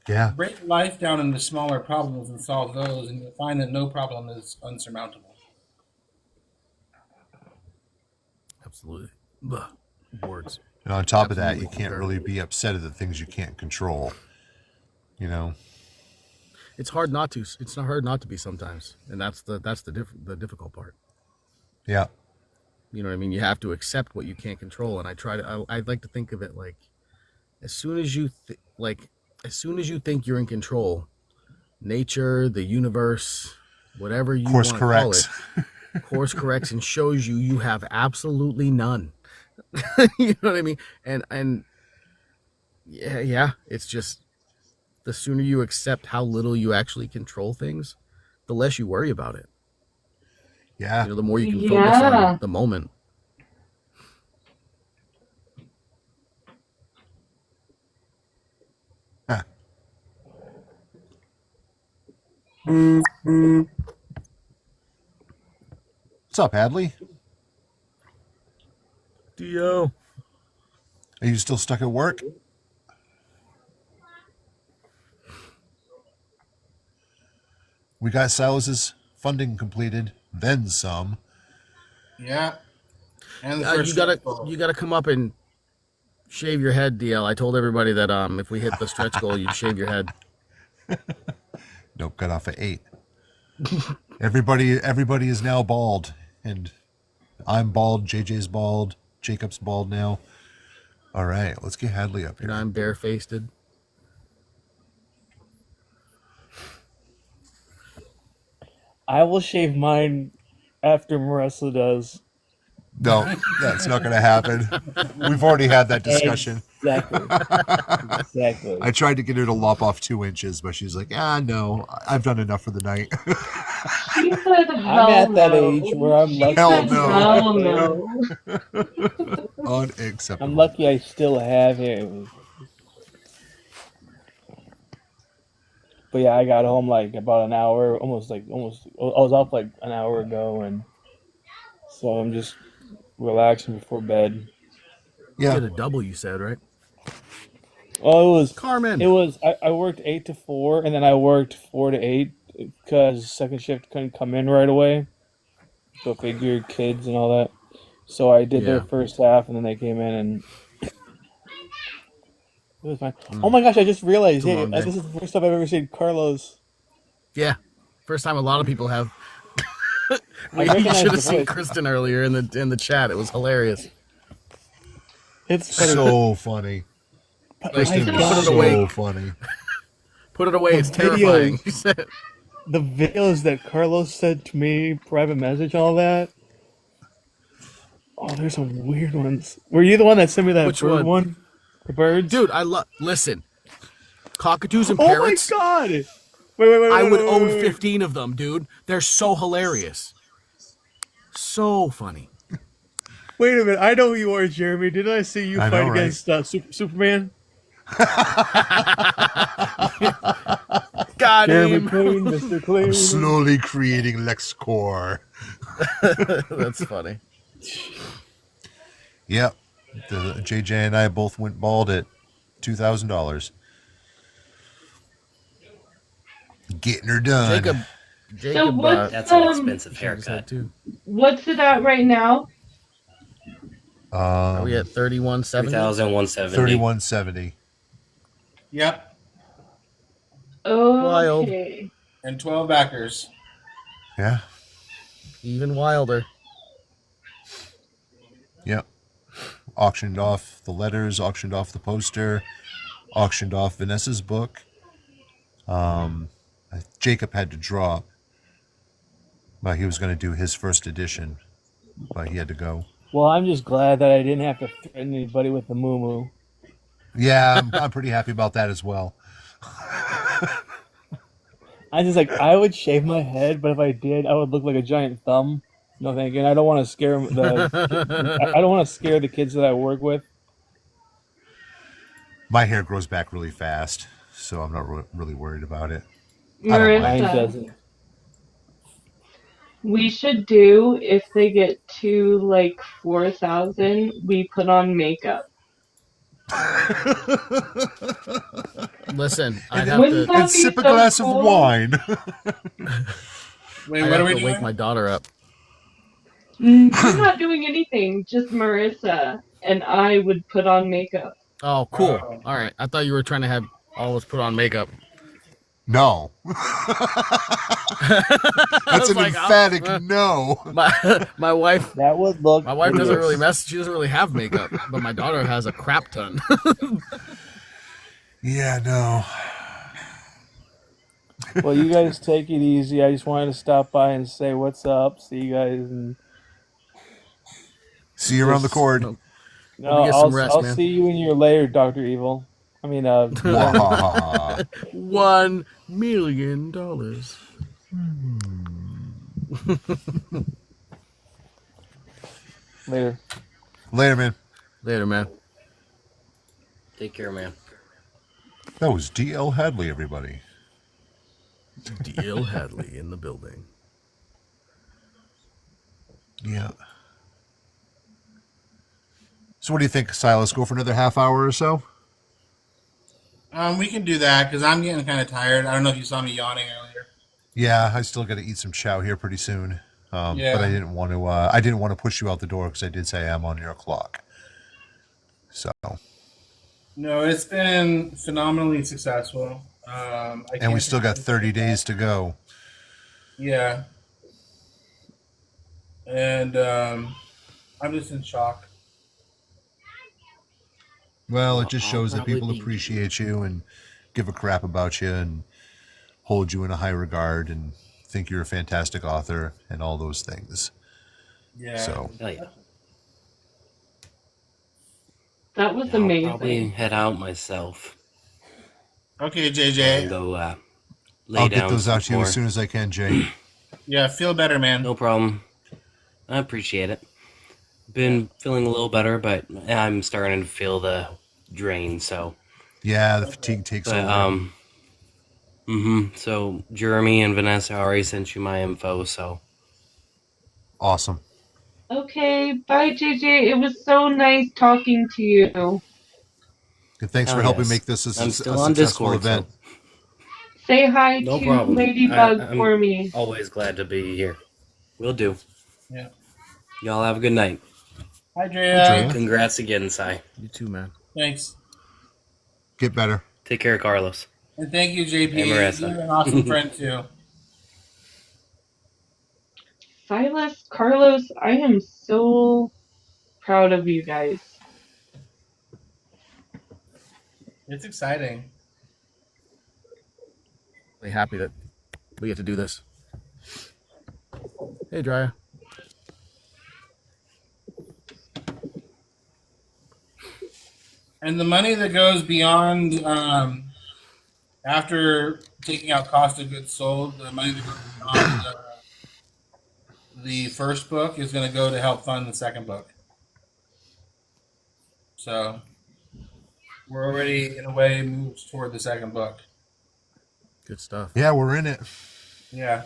Yeah. Break life down into smaller problems and solve those, and you'll find that no problem is unsurmountable. Absolutely. Words. And on top of that, you can't really be upset at the things you can't control. You know, it's hard not to. It's not hard not to be sometimes, and that's the difficult part. Yeah. You know what I mean? You have to accept what you can't control, and I like to think of it like, as soon as you think you're in control, nature, the universe, whatever you want to call it, course corrects and shows you have absolutely none. You know what I mean? And yeah, it's just the sooner you accept how little you actually control things, the less you worry about it. Yeah. The more you can focus on the moment. What's up, Hadley? Dio. Are you still stuck at work? We got Silas's funding completed, then some. Yeah. And the first you gotta come up and shave your head, DL. I told everybody that if we hit the stretch goal, you'd shave your head. Nope, got off at 8. Everybody is now bald, and I'm bald. JJ's bald. Jacob's bald now. All right, let's get Hadley up here. And I'm barefaced. I will shave mine after Marissa does. No, that's not going to happen. We've already had that discussion. Exactly. Exactly. I tried to get her to lop off 2 inches, but she's like, no, I've done enough for the night. She said, I'm at that age where I'm lucky. Hell no. Hell no. Unacceptable. I'm lucky I still have hair. But yeah, I got home like about an hour, almost. I was off like an hour ago, and so I'm just relaxing before bed. Yeah, you did a double. You said, right? Oh, it was Carmen. It was I worked 8 to 4, and then I worked 4 to 8 because second shift couldn't come in right away. So figured kids and all that. So I did their first half, and then they came in and. It was fine. Oh my gosh! I just realized, hey, this is the first time I've ever seen Carlos. Yeah, first time a lot of people have. I You should have seen voice. Kristen earlier in the chat. It was hilarious. It's so funny. Kristen Put is it so away. funny. Put it away. It's videos- terrifying. The videos that Carlos sent to me, private message, all that. Oh, there's some weird ones. Were you the one that sent me that Which bird one? The birds? Dude, listen. Cockatoos and parrots. Oh my god! Wait, I would own wait. 15 of them, dude. They're so hilarious. So funny. Wait a minute, I know who you are, Jeremy. Didn't I see you I fight know, right? against Superman? Got Jeremy him. Clean, Mr. Clean. I'm slowly creating LexCorp. That's funny. Yep. The JJ and I both went bald at $2,000. Getting her done. So what's, That's an expensive haircut. Too. What's it at right now? Are we at 3170? 3,170. 3170. Yep. Okay. And 12 backers. Yeah. Even wilder. Yep. Auctioned off the letters, auctioned off the poster, auctioned off Vanessa's book. Jacob had to drop, but he was going to do his first edition, but he had to go. Well, I'm just glad that I didn't have to threaten anybody with the moo-moo. Yeah, I'm pretty happy about that as well. I just I would shave my head, but if I did, I would look like a giant thumb. No, thank you. And I don't want to scare I don't want to scare the kids that I work with. My hair grows back really fast, so I'm not really worried about it. I don't mind. Mine doesn't. We should do, if they get to like 4,000, we put on makeup. Listen, I'd And have wouldn't to that And be sip a so glass cool? of wine. Wait, I'd what have are we to doing? wake my daughter up. You're not doing anything, just Marissa and I would put on makeup. Oh, cool. All right. I thought you were trying to have all of us put on makeup. No. That's an like, emphatic no. My wife. That would look. My wife doesn't really mess. She doesn't really have makeup, but my daughter has a crap ton. Yeah, no. Well, you guys take it easy. I just wanted to stop by and say what's up. See you guys. And See you around the cord. no, get some rest, I'll man. see you in your lair, Dr. Evil. I mean, $1 million. Later. Later, man. Later, man. Take care, man. That was D.L. Hadley, everybody. D.L. Hadley in the building. Yeah. So what do you think, Silas? Go for another half hour or so? We can do that because I'm getting kind of tired. I don't know if you saw me yawning earlier. Yeah, I still got to eat some chow here pretty soon. Yeah. But I didn't want to. I didn't want to push you out the door because I did say I'm on your clock. So. No, it's been phenomenally successful. And we still got 30 days to go. Yeah. And I'm just in shock. Well, it just shows that people appreciate you and give a crap about you and hold you in a high regard and think you're a fantastic author and all those things. Yeah. So. Hell yeah. That was I'll amazing. probably head out myself. Okay, JJ. And go lay I'll down get those out to you more. as soon as I can, Jay. Yeah, feel better, man. No problem. I appreciate it. Been feeling a little better, but I'm starting to feel the drain, so. Yeah, the fatigue takes over. So Jeremy and Vanessa already sent you my info, so. Awesome. Okay, bye, JJ. It was so nice talking to you. And thanks for helping make this a I'm still on successful Discord, event. so. Say hi No to problem. Ladybug I'm for me. always glad to be here. Will do. Yeah. Y'all have a good night. Hi, Drea. Congrats again, Sai. You too, man. Thanks. Get better. Take care, Carlos. And thank you, JP. And Marissa. You're an awesome friend, too. Silas, Carlos, I am so proud of you guys. It's exciting. Really happy that we get to do this. Hey, Drya. And the money that goes beyond, after taking out cost of goods sold, the money that goes beyond the first book is going to go to help fund the second book. So we're already, in a way, moved toward the second book. Good stuff. Yeah, we're in it. Yeah.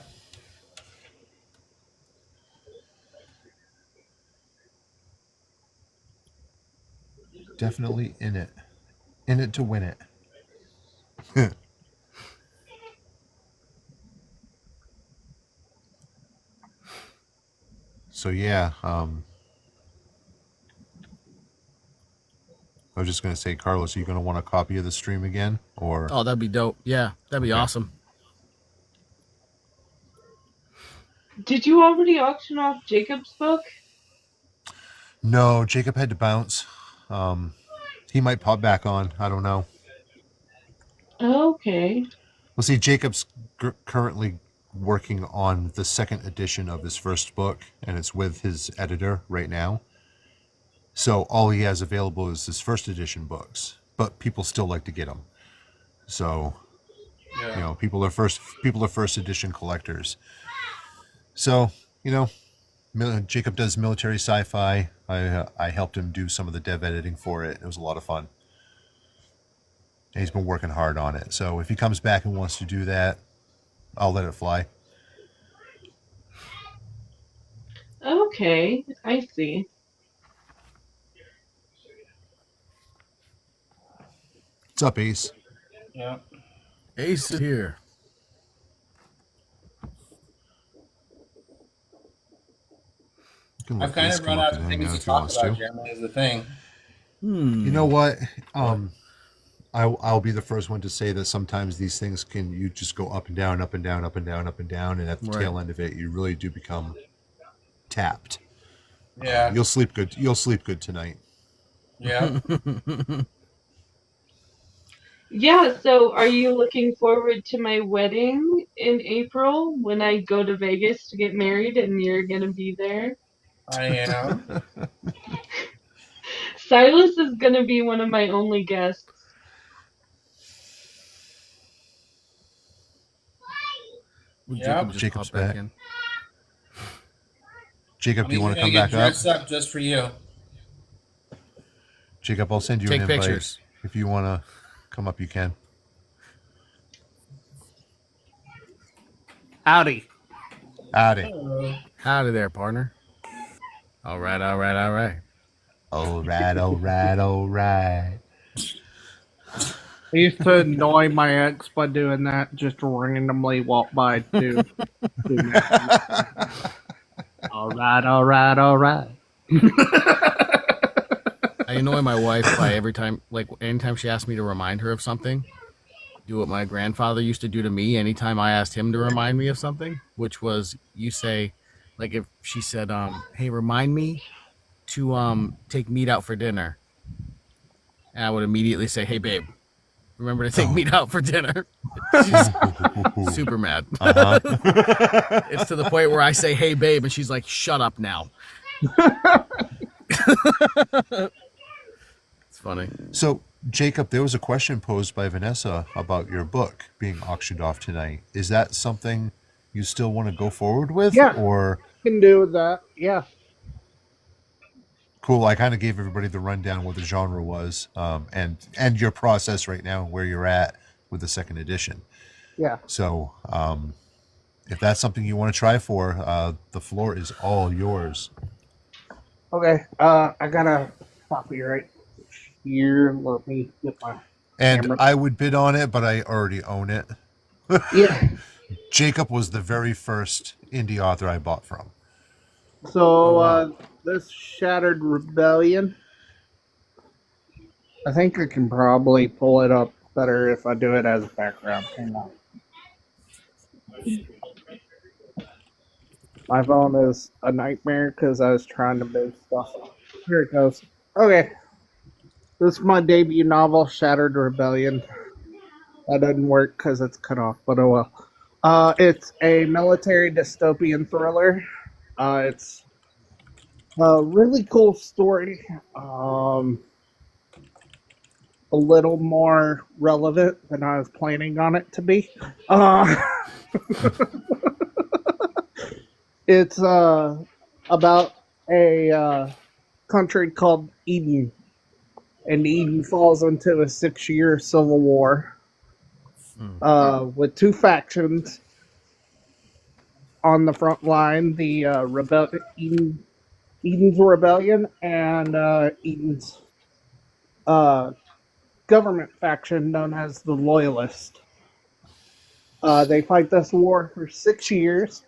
Definitely in it. In it to win it. So yeah, I was just going to say, Carlos, are you going to want a copy of the stream again? Or Oh, that'd be dope. Yeah, that'd be awesome. Did you already auction off Jacob's book? No, Jacob had to bounce. He might pop back on. I don't know. Okay. Well, see, Jacob's currently working on the second edition of his first book, and it's with his editor right now. So all he has available is his first edition books, but people still like to get them. So, you know, people are first edition collectors. So, you know, Jacob does military sci-fi. I helped him do some of the dev editing for it. It was a lot of fun. And he's been working hard on it. So if he comes back and wants to do that, I'll let it fly. Okay, I see. What's up, Ace? Yeah. Ace is here. I've kind of run out of things to talk about, Jeremy, is the thing. You know what? I'll be the first one to say that sometimes these things you just go up and down, up and down, up and down, up and down, and at the tail end of it, you really do become tapped. Yeah. You'll sleep good. You'll sleep good tonight. Yeah. Yeah, so are you looking forward to my wedding in April when I go to Vegas to get married and you're going to be there? I am. Silas is going to be one of my only guests. Yeah. Jacob's back. Jacob, do you want to come get back up? dressed up just for you. Jacob, I'll send you Take an invite. pictures. If you want to come up, you can. Howdy. Howdy. Howdy there, partner. All right. All right. I used to annoy my ex by doing that, just randomly walk by to do that. All right. I annoy my wife by anytime she asks me to remind her of something, do what my grandfather used to do to me anytime I asked him to remind me of something, which was you say, like if she said, hey, remind me to take meat out for dinner. And I would immediately say, hey, babe, remember to take meat out for dinner. She's super mad. It's to the point where I say, hey, babe, and she's like, shut up now. It's funny. So, Jacob, there was a question posed by Vanessa about your book being auctioned off tonight. Is that something you still want to go forward with? Yeah. Or Can do that. Yeah. Cool. I kind of gave everybody the rundown what the genre was, and your process right now, where you're at with the second edition. Yeah. So, if that's something you want to try for, the floor is all yours. Okay. I got a copy right here. Let me get my camera. I would bid on it, but I already own it. Yeah. Jacob was the very first indie author I bought from. So, this Shattered Rebellion, I think I can probably pull it up better if I do it as background. Hang on. My phone is a nightmare because I was trying to move stuff. Here it goes. Okay. This is my debut novel, Shattered Rebellion. That doesn't work because it's cut off, but oh well. It's a military dystopian thriller. It's a really cool story. A little more relevant than I was planning on it to be. It's about a country called Eden. And Eden falls into a 6-year civil war with two factions on the front line, the Eden's Rebellion and Eden's government faction known as the Loyalist. They fight this war for 6 years.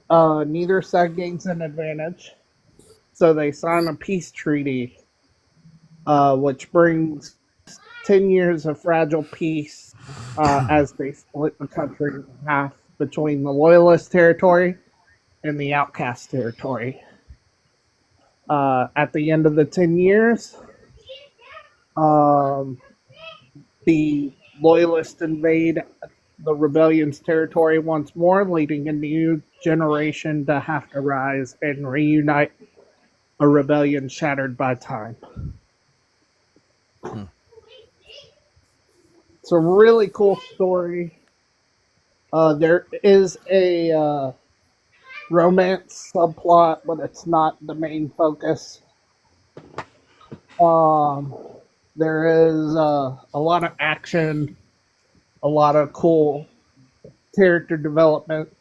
Neither side gains an advantage. So they sign a peace treaty, which brings 10 years of fragile peace as they split the country in half between the Loyalist territory and the Outcast territory. At the end of the 10 years, the Loyalists invade the Rebellion's territory once more, leading a new generation to have to rise and reunite a rebellion shattered by time. It's a really cool story. There is a romance subplot, but it's not the main focus. There is a lot of action, a lot of cool character development.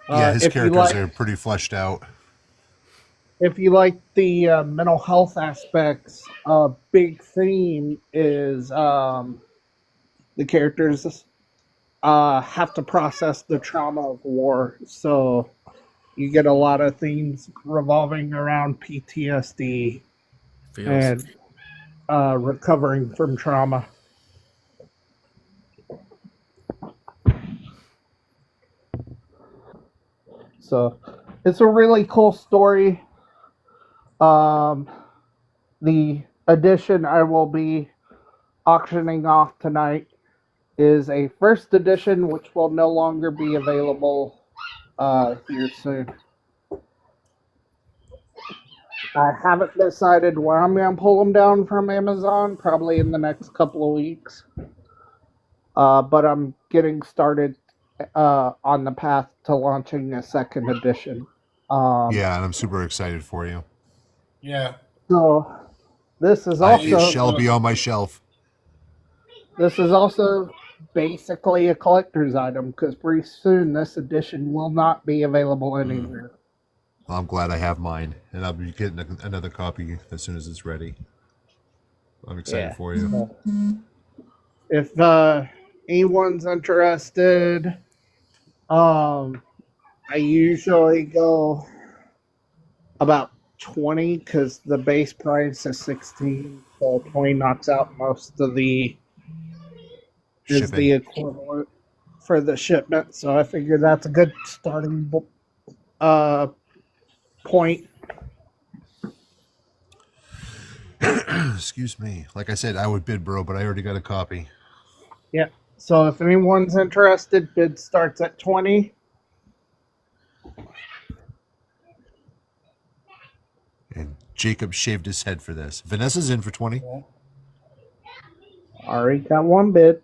Yeah, his characters are pretty fleshed out. If you like the mental health aspects, a big theme is the characters have to process the trauma of war. So you get a lot of themes revolving around PTSD and recovering from trauma. So it's a really cool story. The edition I will be auctioning off tonight is a first edition, which will no longer be available here soon. I haven't decided where I'm going to pull them down from Amazon, probably in the next couple of weeks. But I'm getting started on the path to launching a second edition. Yeah, and I'm super excited for you. Yeah. So this is also... It shall be on my shelf. This is also basically a collector's item because pretty soon this edition will not be available anywhere. Well, I'm glad I have mine, and I'll be getting another copy as soon as it's ready. I'm excited for you. So, if anyone's interested, I usually go about 20 because the base price is 16, so 20 knocks out most of the is the equivalent for the shipment. So I figure that's a good starting point. Excuse me. Like I said, I would bid, bro, but I already got a copy. Yeah. So if anyone's interested, bid starts at 20. And Jacob shaved his head for this. Vanessa's in for 20. Already got one bid.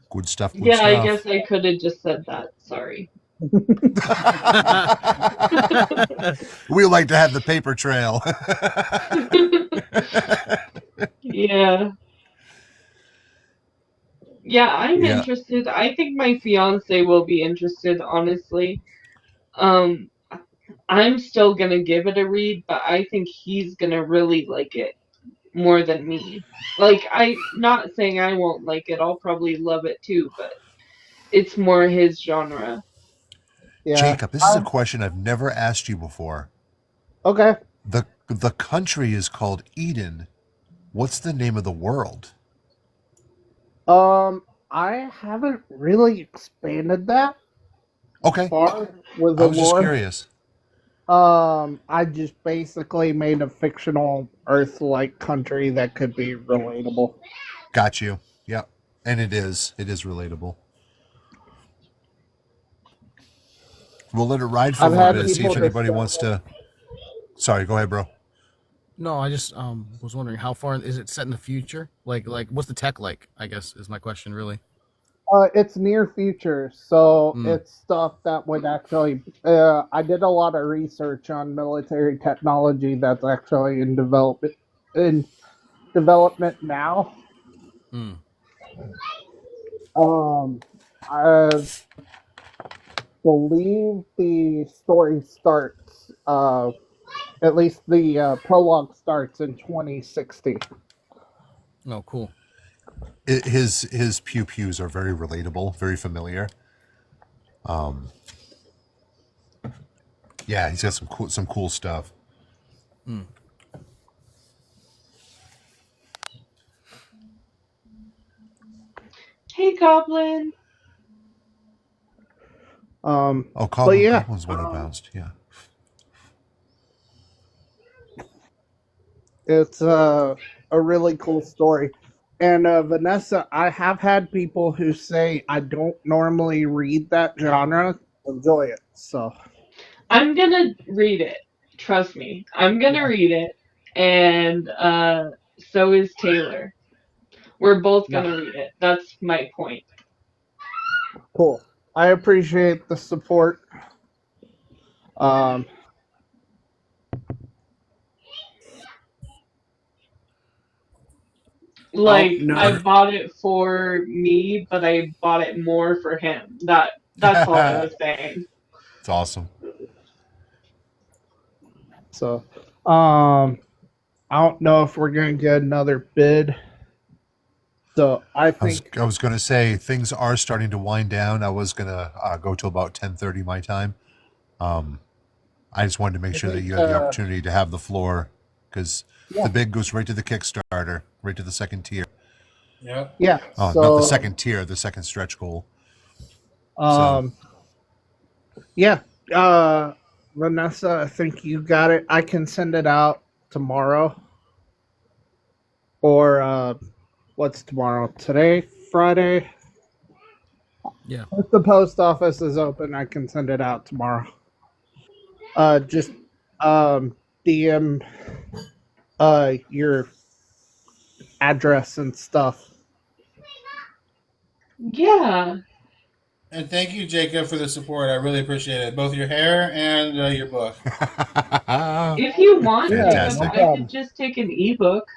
Good stuff. Good Yeah, stuff. I guess I could have just said that. Sorry. We like to have the paper trail. Yeah. Yeah, I'm interested. I think my fiance will be interested, honestly. I'm still gonna give it a read, but I think he's gonna really like it more than me. Like, I'm not saying I won't like it. I'll probably love it too, but it's more his genre. Yeah. Jacob, this is a question I've never asked you before. Okay. The country is called Eden. What's the name of the world? I haven't really expanded that. Okay. Far with the I was just lore. curious. I just basically made a fictional Earth-like country that could be relatable. Got you. Yep. And it is. It is relatable. We'll let it ride for a little bit and see if anybody wants to. Sorry, go ahead, bro. No, I just was wondering how far is it set in the future? Like what's the tech like? I guess is my question really. It's near future, so it's stuff that would actually. I did a lot of research on military technology that's actually in development now. I believe the story starts. At least the prologue starts in 2060. Oh, cool. His pew-pews are very relatable, very familiar. Yeah, he's got some cool stuff. Hey, Goblin. Goblin's one who bounced. Yeah. It's a really cool story. And Vanessa, I have had people who say I don't normally read that genre, enjoy it. So I'm gonna read it. Trust me. I'm gonna read it. And so is Taylor. We're both gonna read it. That's my point. Cool. I appreciate the support. Like, I bought it for me, but I bought it more for him. That's all I was saying. It's awesome. So, I don't know if we're gonna get another bid. So I think I was going to say things are starting to wind down. I was going to go to about 10:30 my time. I just wanted to make sure that you had the opportunity to have the floor because the bid goes right to the Kickstarter, right to the second tier. Yeah. Yeah. Oh, not the second tier, the second stretch goal. Yeah. Vanessa, I think you got it. I can send it out tomorrow. Or what's tomorrow? Today? Friday? Yeah. If the post office is open, I can send it out tomorrow. Just DM your address and stuff. Yeah. And thank you, Jacob, for the support. I really appreciate it. Both your hair and your book. If you want, Fantastic. I could just take an ebook.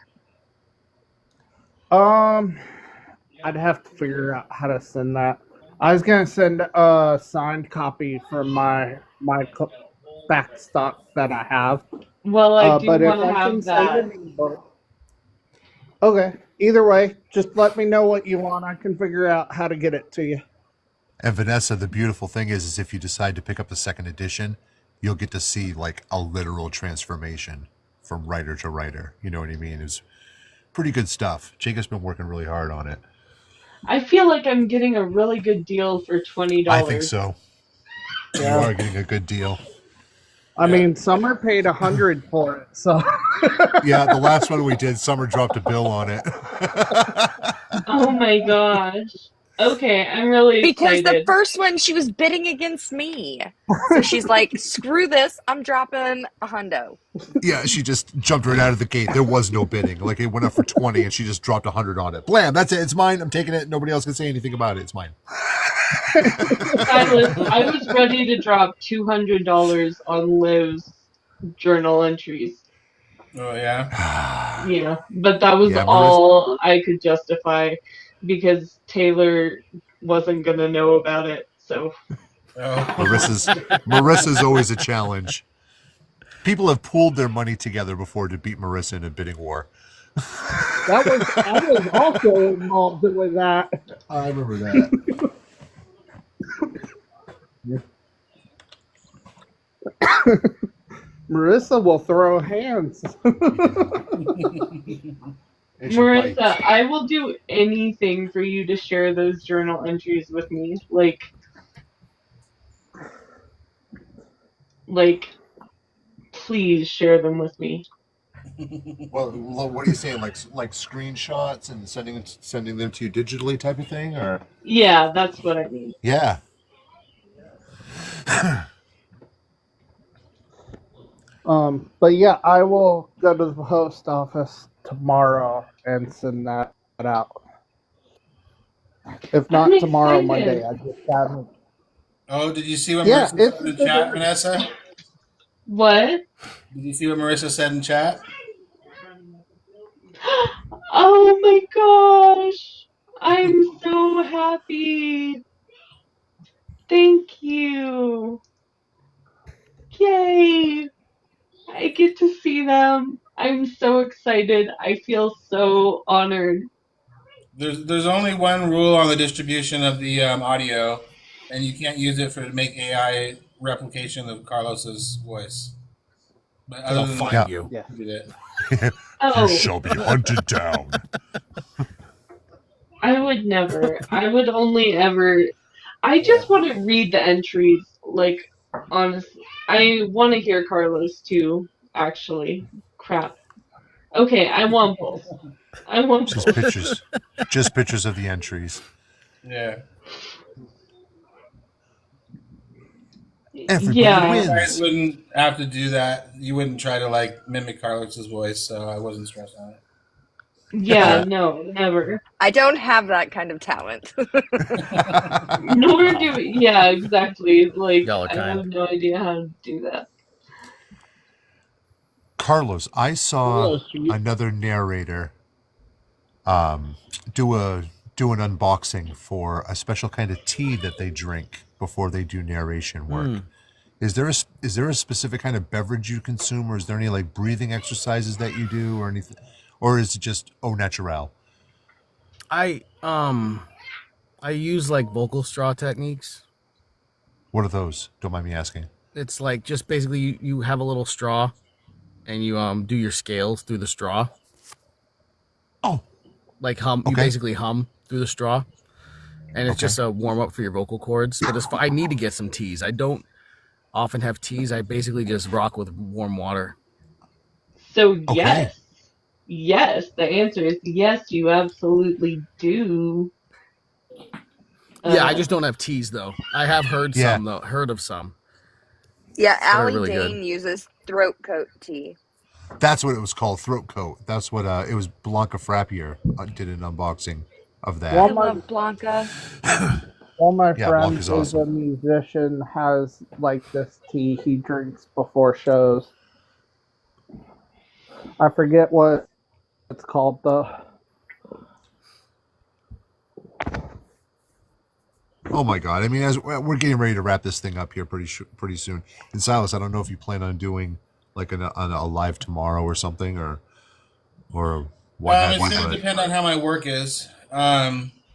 I'd have to figure out how to send that. I was gonna send a signed copy from my back stock that I have. Well, I do but if want to I can have send that. an ebook. Okay. Either way, just let me know what you want. I can figure out how to get it to you. And Vanessa, the beautiful thing is if you decide to pick up the second edition, you'll get to see like a literal transformation from writer to writer. You know what I mean? It's pretty good stuff. Jacob's been working really hard on it. I feel like I'm getting a really good deal for $20. I think so. Yeah. You are getting a good deal. I mean, Summer paid $100 for it, so. Yeah, the last one we did, Summer dropped a bill on it. Oh my gosh. Okay, I'm really Because excited. the first one, she was bidding against me. So she's like, screw this, I'm dropping $100. Yeah, she just jumped right out of the gate. There was no bidding. Like, it went up for 20 and she just dropped 100 on it. Blam, that's it. It's mine. I'm taking it. Nobody else can say anything about it. It's mine. I was ready to drop $200 on Liv's journal entries. Oh, yeah? Yeah, but that was all I could justify because Taylor wasn't going to know about it, so. Marissa's always a challenge. People have pooled their money together before to beat Marissa in a bidding war. I was also involved with that. I remember that. Marissa will throw hands. Marissa, I will do anything for you to share those journal entries with me. Like, please share them with me. Well, what are you saying? Like screenshots and sending them to you digitally, type of thing, or? Yeah, that's what I mean. Yeah. But yeah, I will go to the post office tomorrow and send that out. If not tomorrow, Monday. I just haven't. Oh, did you see what Yeah, Marissa said in chat, Vanessa? What? Did you see what Marissa said in chat? Oh my gosh! I'm so happy! Thank you! Yay! I get to see them. I'm so excited. I feel so honored. There's only one rule on the distribution of the audio, and you can't use it to make AI replication of Carlos's voice. But other than that, you. did it. Oh. You shall be hunted down. I would never. I would only ever. I just want to read the entries. Like, honestly, I want to hear Carlos too. Actually, crap. Okay, I want both. I want just both. pictures, just pictures of the entries. Yeah. Everybody You guys wins. wouldn't have to do that. You wouldn't try to like mimic Carlos's voice, so I wasn't stressed on it. Yeah, no, never. I don't have that kind of talent. Nor do we. Yeah, exactly. Like, Y'all are I kind. have no idea how to do that. Carlos, I saw another narrator do an unboxing for a special kind of tea that they drink before they do narration work. Is there a specific kind of beverage you consume, or is there any like breathing exercises that you do, or anything, or is it just au naturel? I use like vocal straw techniques. What are those? Don't mind me asking. It's like just basically you have a little straw, and you do your scales through the straw. Oh, like hum. You basically hum through the straw, and it's just a warm up for your vocal cords. But I need to get some teas. I don't often have teas. I basically just rock with warm water. So yes, the answer is yes. You absolutely do. Yeah, I just don't have teas though. I have heard of some. Yeah, Allie really Dane good. uses throat coat tea. That's what it was called, throat coat. That's what it was. Blanca Frappier did an unboxing of that. I love Blanca. One of my Yeah, friends Blanca's who's a musician has like this tea he drinks before shows. I forget what it's called though. Oh my God! I mean, as we're getting ready to wrap this thing up here pretty soon. And Silas, I don't know if you plan on doing like a live tomorrow or something, or what have It's you. going to depend on how my work is.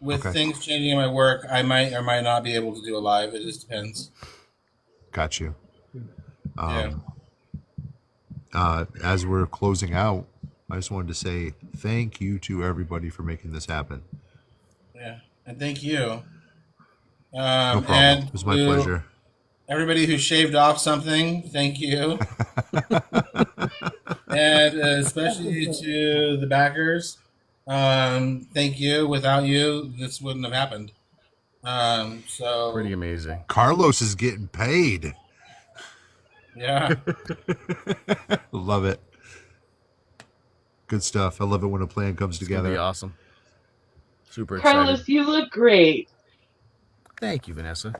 With things changing in my work, I might or might not be able to do a live. It just depends. Got you. Yeah. As we're closing out, I just wanted to say thank you to everybody for making this happen. Yeah, and thank you. No problem. And It was my pleasure. Everybody who shaved off something, thank you. And especially to the backers, thank you. Without you, this wouldn't have happened. So pretty amazing. Carlos is getting paid. Yeah. Love it. Good stuff. I love it when a plan comes together. Be awesome. Super excited. Carlos, you look great. Thank you, Vanessa.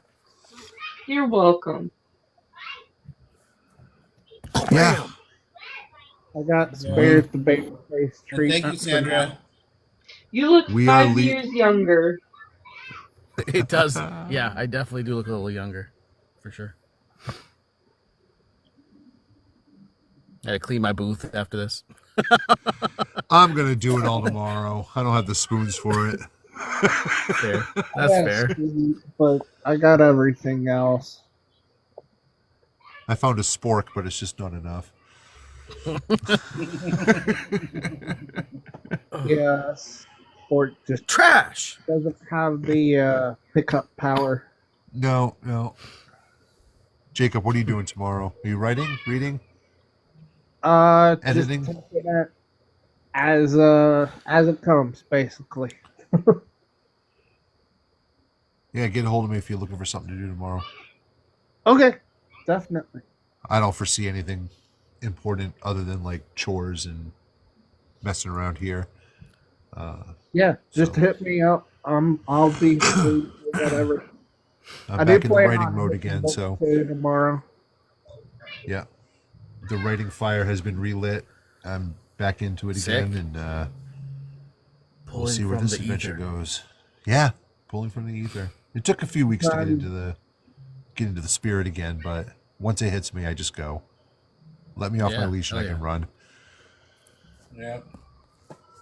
You're welcome. Yeah. I got spared the baby face treatment. Thank you, Sandra. You look 5 years younger. It does. Yeah, I definitely do look a little younger, for sure. I gotta clean my booth after this. I'm gonna do it all tomorrow. I don't have the spoons for it. Fair. That's fair. But I got everything else. I found a spork, but it's just not enough. Yes. Or just trash. Doesn't have the pickup power. No. Jacob, what are you doing tomorrow? Are you writing, reading? Editing? Just taking it as it comes, basically. Yeah, get a hold of me if you're looking for something to do tomorrow. Okay, definitely. I don't foresee anything important other than like chores and messing around here. Yeah, just hit me up. I'll be free for whatever. I'm back in the writing mode again, so tomorrow. Yeah, the writing fire has been relit. I'm back into it again, and we'll see where this adventure goes. Yeah, pulling from the ether. It took a few weeks to get into the spirit again, but once it hits me, I just go. Let me off my leash and I can run. Yeah.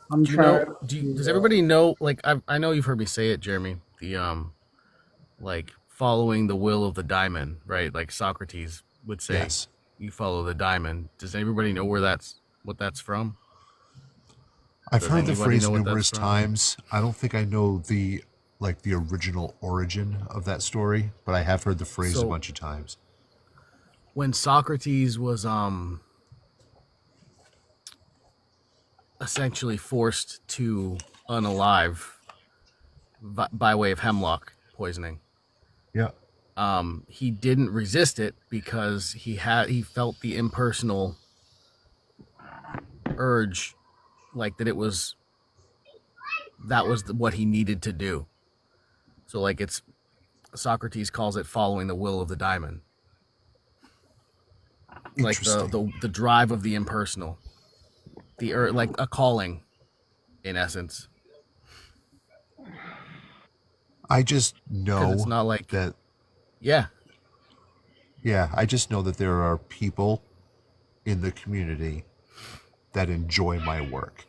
Does everybody know? Like, I know you've heard me say it, Jeremy. The like following the will of the diamond, right? Like Socrates would say, yes. You follow the diamond. Does everybody know what that's from? I've heard the phrase numerous times. I don't think I know the original origin of that story, but I have heard the phrase a bunch of times. When Socrates was essentially forced to unalive by way of hemlock poisoning. Yeah. He didn't resist it because he felt the impersonal urge, like that was what he needed to do. So like Socrates calls it following the will of the diamond. Like the drive of the impersonal. Like a calling, in essence. I just know it's not like that. Yeah. Yeah, I just know that there are people in the community that enjoy my work.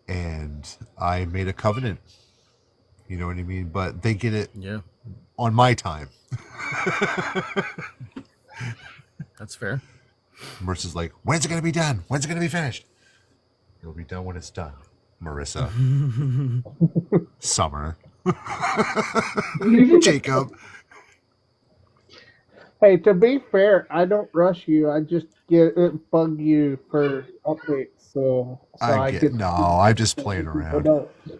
And I made a covenant. You know what I mean? But they get it on my time. That's fair. Marissa's like, when's it going to be done? When's it going to be finished? It'll be done when it's done, Marissa. Summer. Jacob. Hey, to be fair, I don't rush you. I just bug you for updates. So I'm just playing around.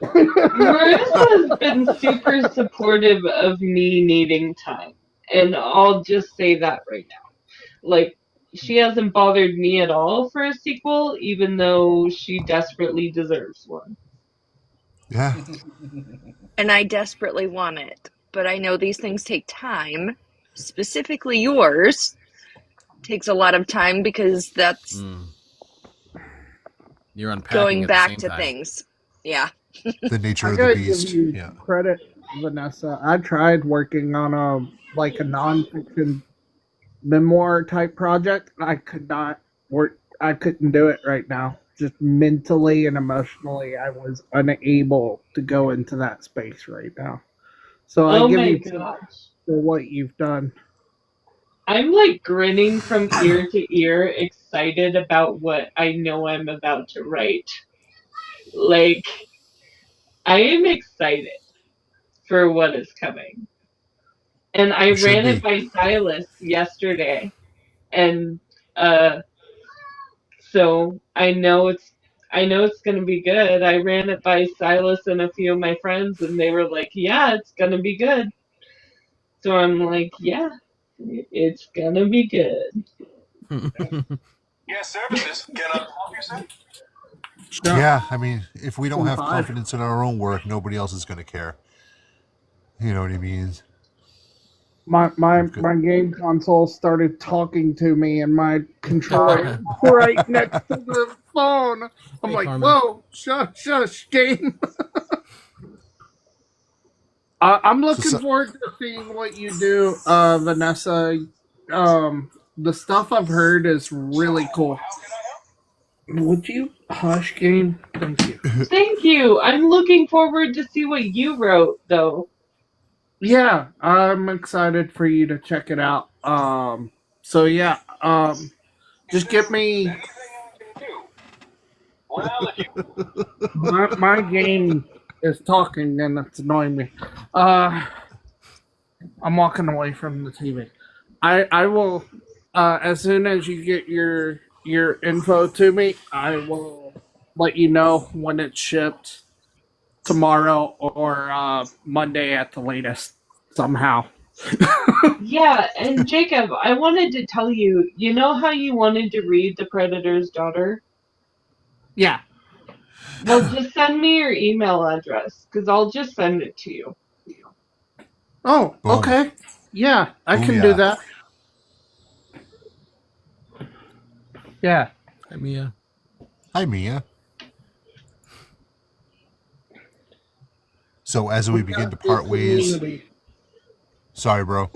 Marissa has been super supportive of me needing time. And I'll just say that right now. Like, she hasn't bothered me at all for a sequel, even though she desperately deserves one. Yeah. And I desperately want it. But I know these things take time. Specifically yours takes a lot of time because that's you're unpacking going back at the to same time. things. Yeah. The nature of the beast. Give you credit. Vanessa. I tried working on a nonfiction memoir type project. I could not work. I couldn't do it right now. Just mentally and emotionally, I was unable to go into that space right now. So I Oh give my you gosh. for what you've done. I'm like grinning from ear to ear, excited about what I know I'm about to write. Like, I am excited for what is coming. And I You should ran it be. by Silas yesterday. And so I know it's gonna be good. I ran it by Silas and a few of my friends and they were like, yeah, it's gonna be good. So I'm like, yeah, it's gonna be good. Yes, services. Can I help you, sir? Yeah, I mean, if we don't have 5. confidence in our own work, nobody else is going to care. You know what I mean? My game console started talking to me, and my controller right next to the phone. I'm like, Carmen. whoa, shush, game. I'm looking forward to seeing what you do, Vanessa. The stuff I've heard is really cool. Would you hush, game? Thank you. Thank you. I'm looking forward to see what you wrote, though. Yeah, I'm excited for you to check it out. So yeah, just get me. My game is talking and it's annoying me. I'm walking away from the TV. I will as soon as you get your info to me, I will let you know when it's shipped tomorrow or Monday at the latest somehow. Yeah, and Jacob, I wanted to tell you, you know how you wanted to read The Predator's Daughter? Yeah. Well, just send me your email address, because I'll just send it to you. Oh, okay. Yeah, I can do that. Yeah. Hi, Mia. Hi, Mia. So as we begin to part ways... Sorry, bro.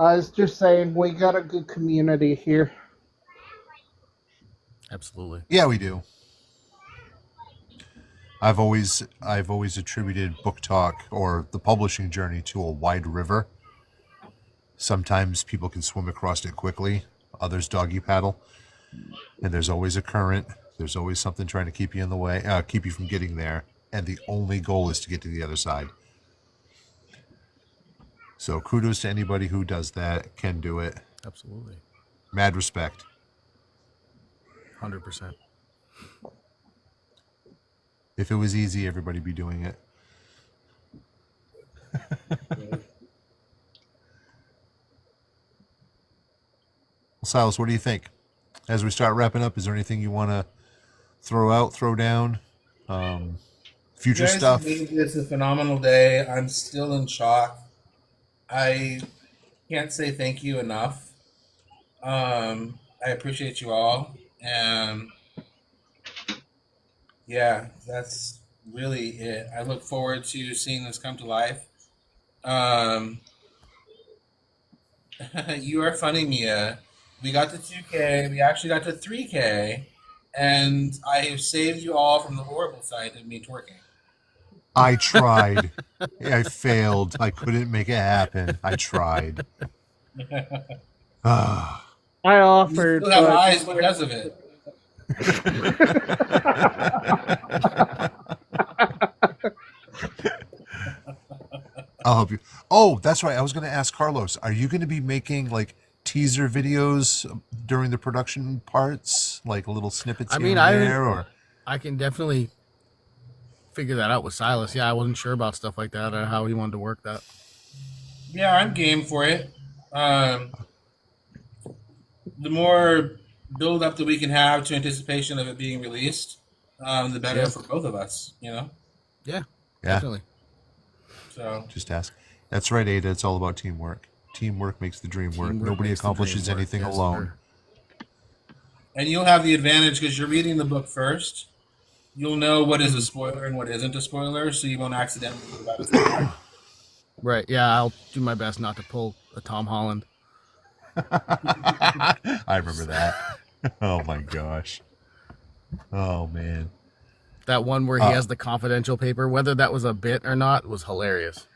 I was just saying, we got a good community here. Absolutely. Yeah, we do. I've always attributed book talk or the publishing journey to a wide river. Sometimes people can swim across it quickly, others doggy paddle, and there's always a current. There's always something trying to keep you in the way, keep you from getting there, and the only goal is to get to the other side. So kudos to anybody who does that, can do it. Absolutely. Mad respect. 100%. If it was easy, everybody'd be doing it. Well, Silas, what do you think? As we start wrapping up, is there anything you want to throw down? Future you guys stuff? Made this a phenomenal day. I'm still in shock. I can't say thank you enough. I appreciate you all. And yeah, that's really it. I look forward to seeing this come to life. You are funny, Mia. We got to 2K. We actually got to 3K. And I have saved you all from the horrible sight of me twerking. I tried. I failed. I couldn't make it happen. I tried. I offered. You still have eyes because of it. I'll help you. Oh, that's right. I was going to ask Carlos, are you going to be making like teaser videos during the production parts, like little snippets here and there? Or I can definitely figure that out with Silas. Yeah, I wasn't sure about stuff like that or how he wanted to work that. Yeah, I'm game for it. The more build up that we can have to anticipation of it being released, the better for both of us, you know? Yeah, yeah. Definitely. So just ask. That's right, Ada. It's all about teamwork. Teamwork makes the dream work. Nobody accomplishes anything alone. And you'll have the advantage because you're reading the book first. you'll know what is a spoiler and what isn't a spoiler, so you won't accidentally think about it. Right. Yeah, I'll do my best not to pull a Tom Holland. I remember that. Oh my gosh. Oh man. That one where he has the confidential paper, whether that was a bit or not, was hilarious.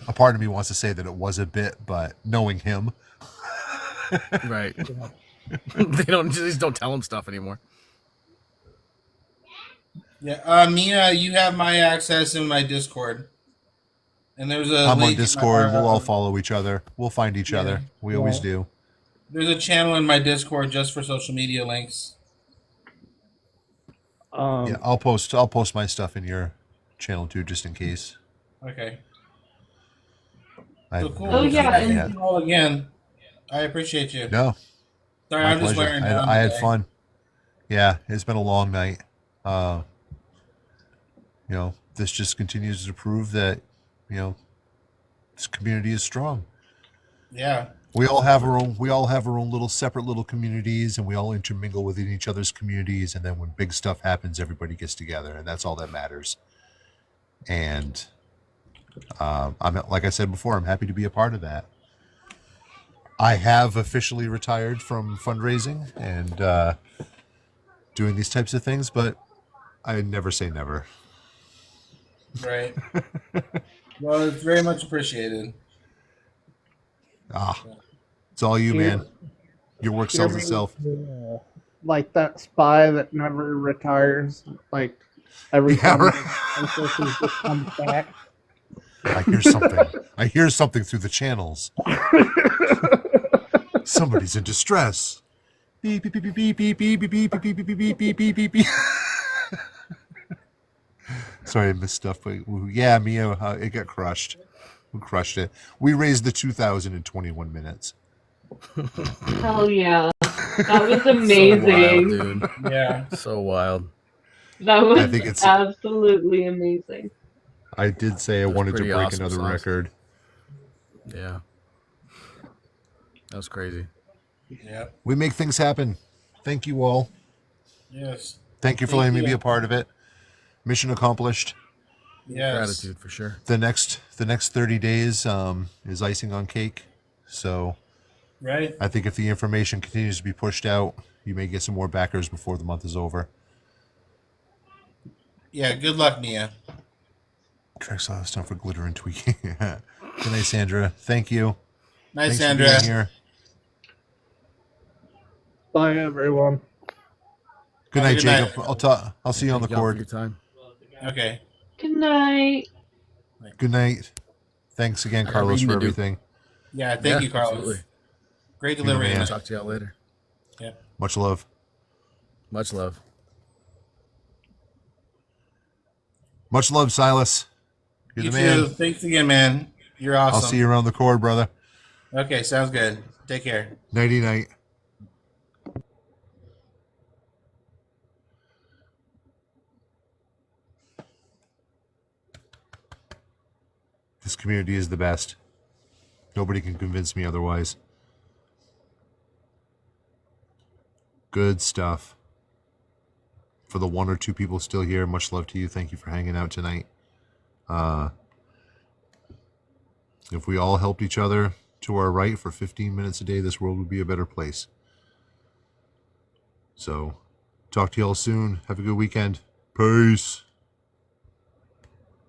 A part of me wants to say that it was a bit, but knowing him. Right. They just don't tell him stuff anymore. Yeah, Mia, you have my access in my Discord. And there's a I'm on link Discord. We'll all follow each other. We'll find each other. We always do. There's a channel in my Discord just for social media links. Yeah, I'll post my stuff in your channel too, just in case. Okay. I So cool. Oh, yeah, Thank and- you all again. I appreciate you. No. Sorry, My I'm just pleasure. wearing down I had today. fun. Yeah, it's been a long night. This just continues to prove that, this community is strong. Yeah. We all have our own little separate little communities, and we all intermingle within each other's communities, and then when big stuff happens, everybody gets together, and that's all that matters. And like I said before, I'm happy to be a part of that. I have officially retired from fundraising and doing these types of things, but I never say never. Right. Well, it's very much appreciated. It's all you, man. Your work sells itself. Like that spy that never retires. Like every time he just comes back. I hear something. I hear something through the channels. Somebody's in distress. Beep beep beep beep beep beep beep beep beep beep beep beep beep beep beep. Sorry, I missed stuff, but yeah, Mia, it got crushed. We crushed it. We raised the 2,000 in 21 minutes. Hell yeah. That was amazing. So wild, dude. Yeah. So wild. That was I think it's- absolutely amazing. I did say I wanted to pretty break awesome another sauce. record. Yeah. That was crazy. Yeah. We make things happen. Thank you all. Yes. Thank you for letting me be a part of it. Mission accomplished. Yes. Gratitude for sure. The next 30 days is icing on cake. So Right. I think if the information continues to be pushed out, you may get some more backers before the month is over. Yeah, good luck, Mia. Tracks all this stuff for glitter and tweaking. Good night, Sandra. Thank you. Night, Thanks Sandra. for being here. Bye, everyone. Good Have a night, good Jacob. I'll see you on the Thank y'all for your cord. time. Okay. Good night. Good night. Thanks again, I got Carlos, reading for to do. everything. Yeah, thank you, Carlos. Absolutely. Great You're delivery. the man. tonight. Talk to y'all later. Yeah. Much love. Much love. Much love, Silas. You're You the man. too. Thanks again, man. You're awesome. I'll see you around the cord, brother. Okay, sounds good. Take care. Nighty night. This community is the best. Nobody can convince me otherwise. Good stuff. For the one or two people still here, much love to you. Thank you for hanging out tonight. If we all helped each other to our right for 15 minutes a day, this world would be a better place. So, talk to y'all soon. Have a good weekend. Peace.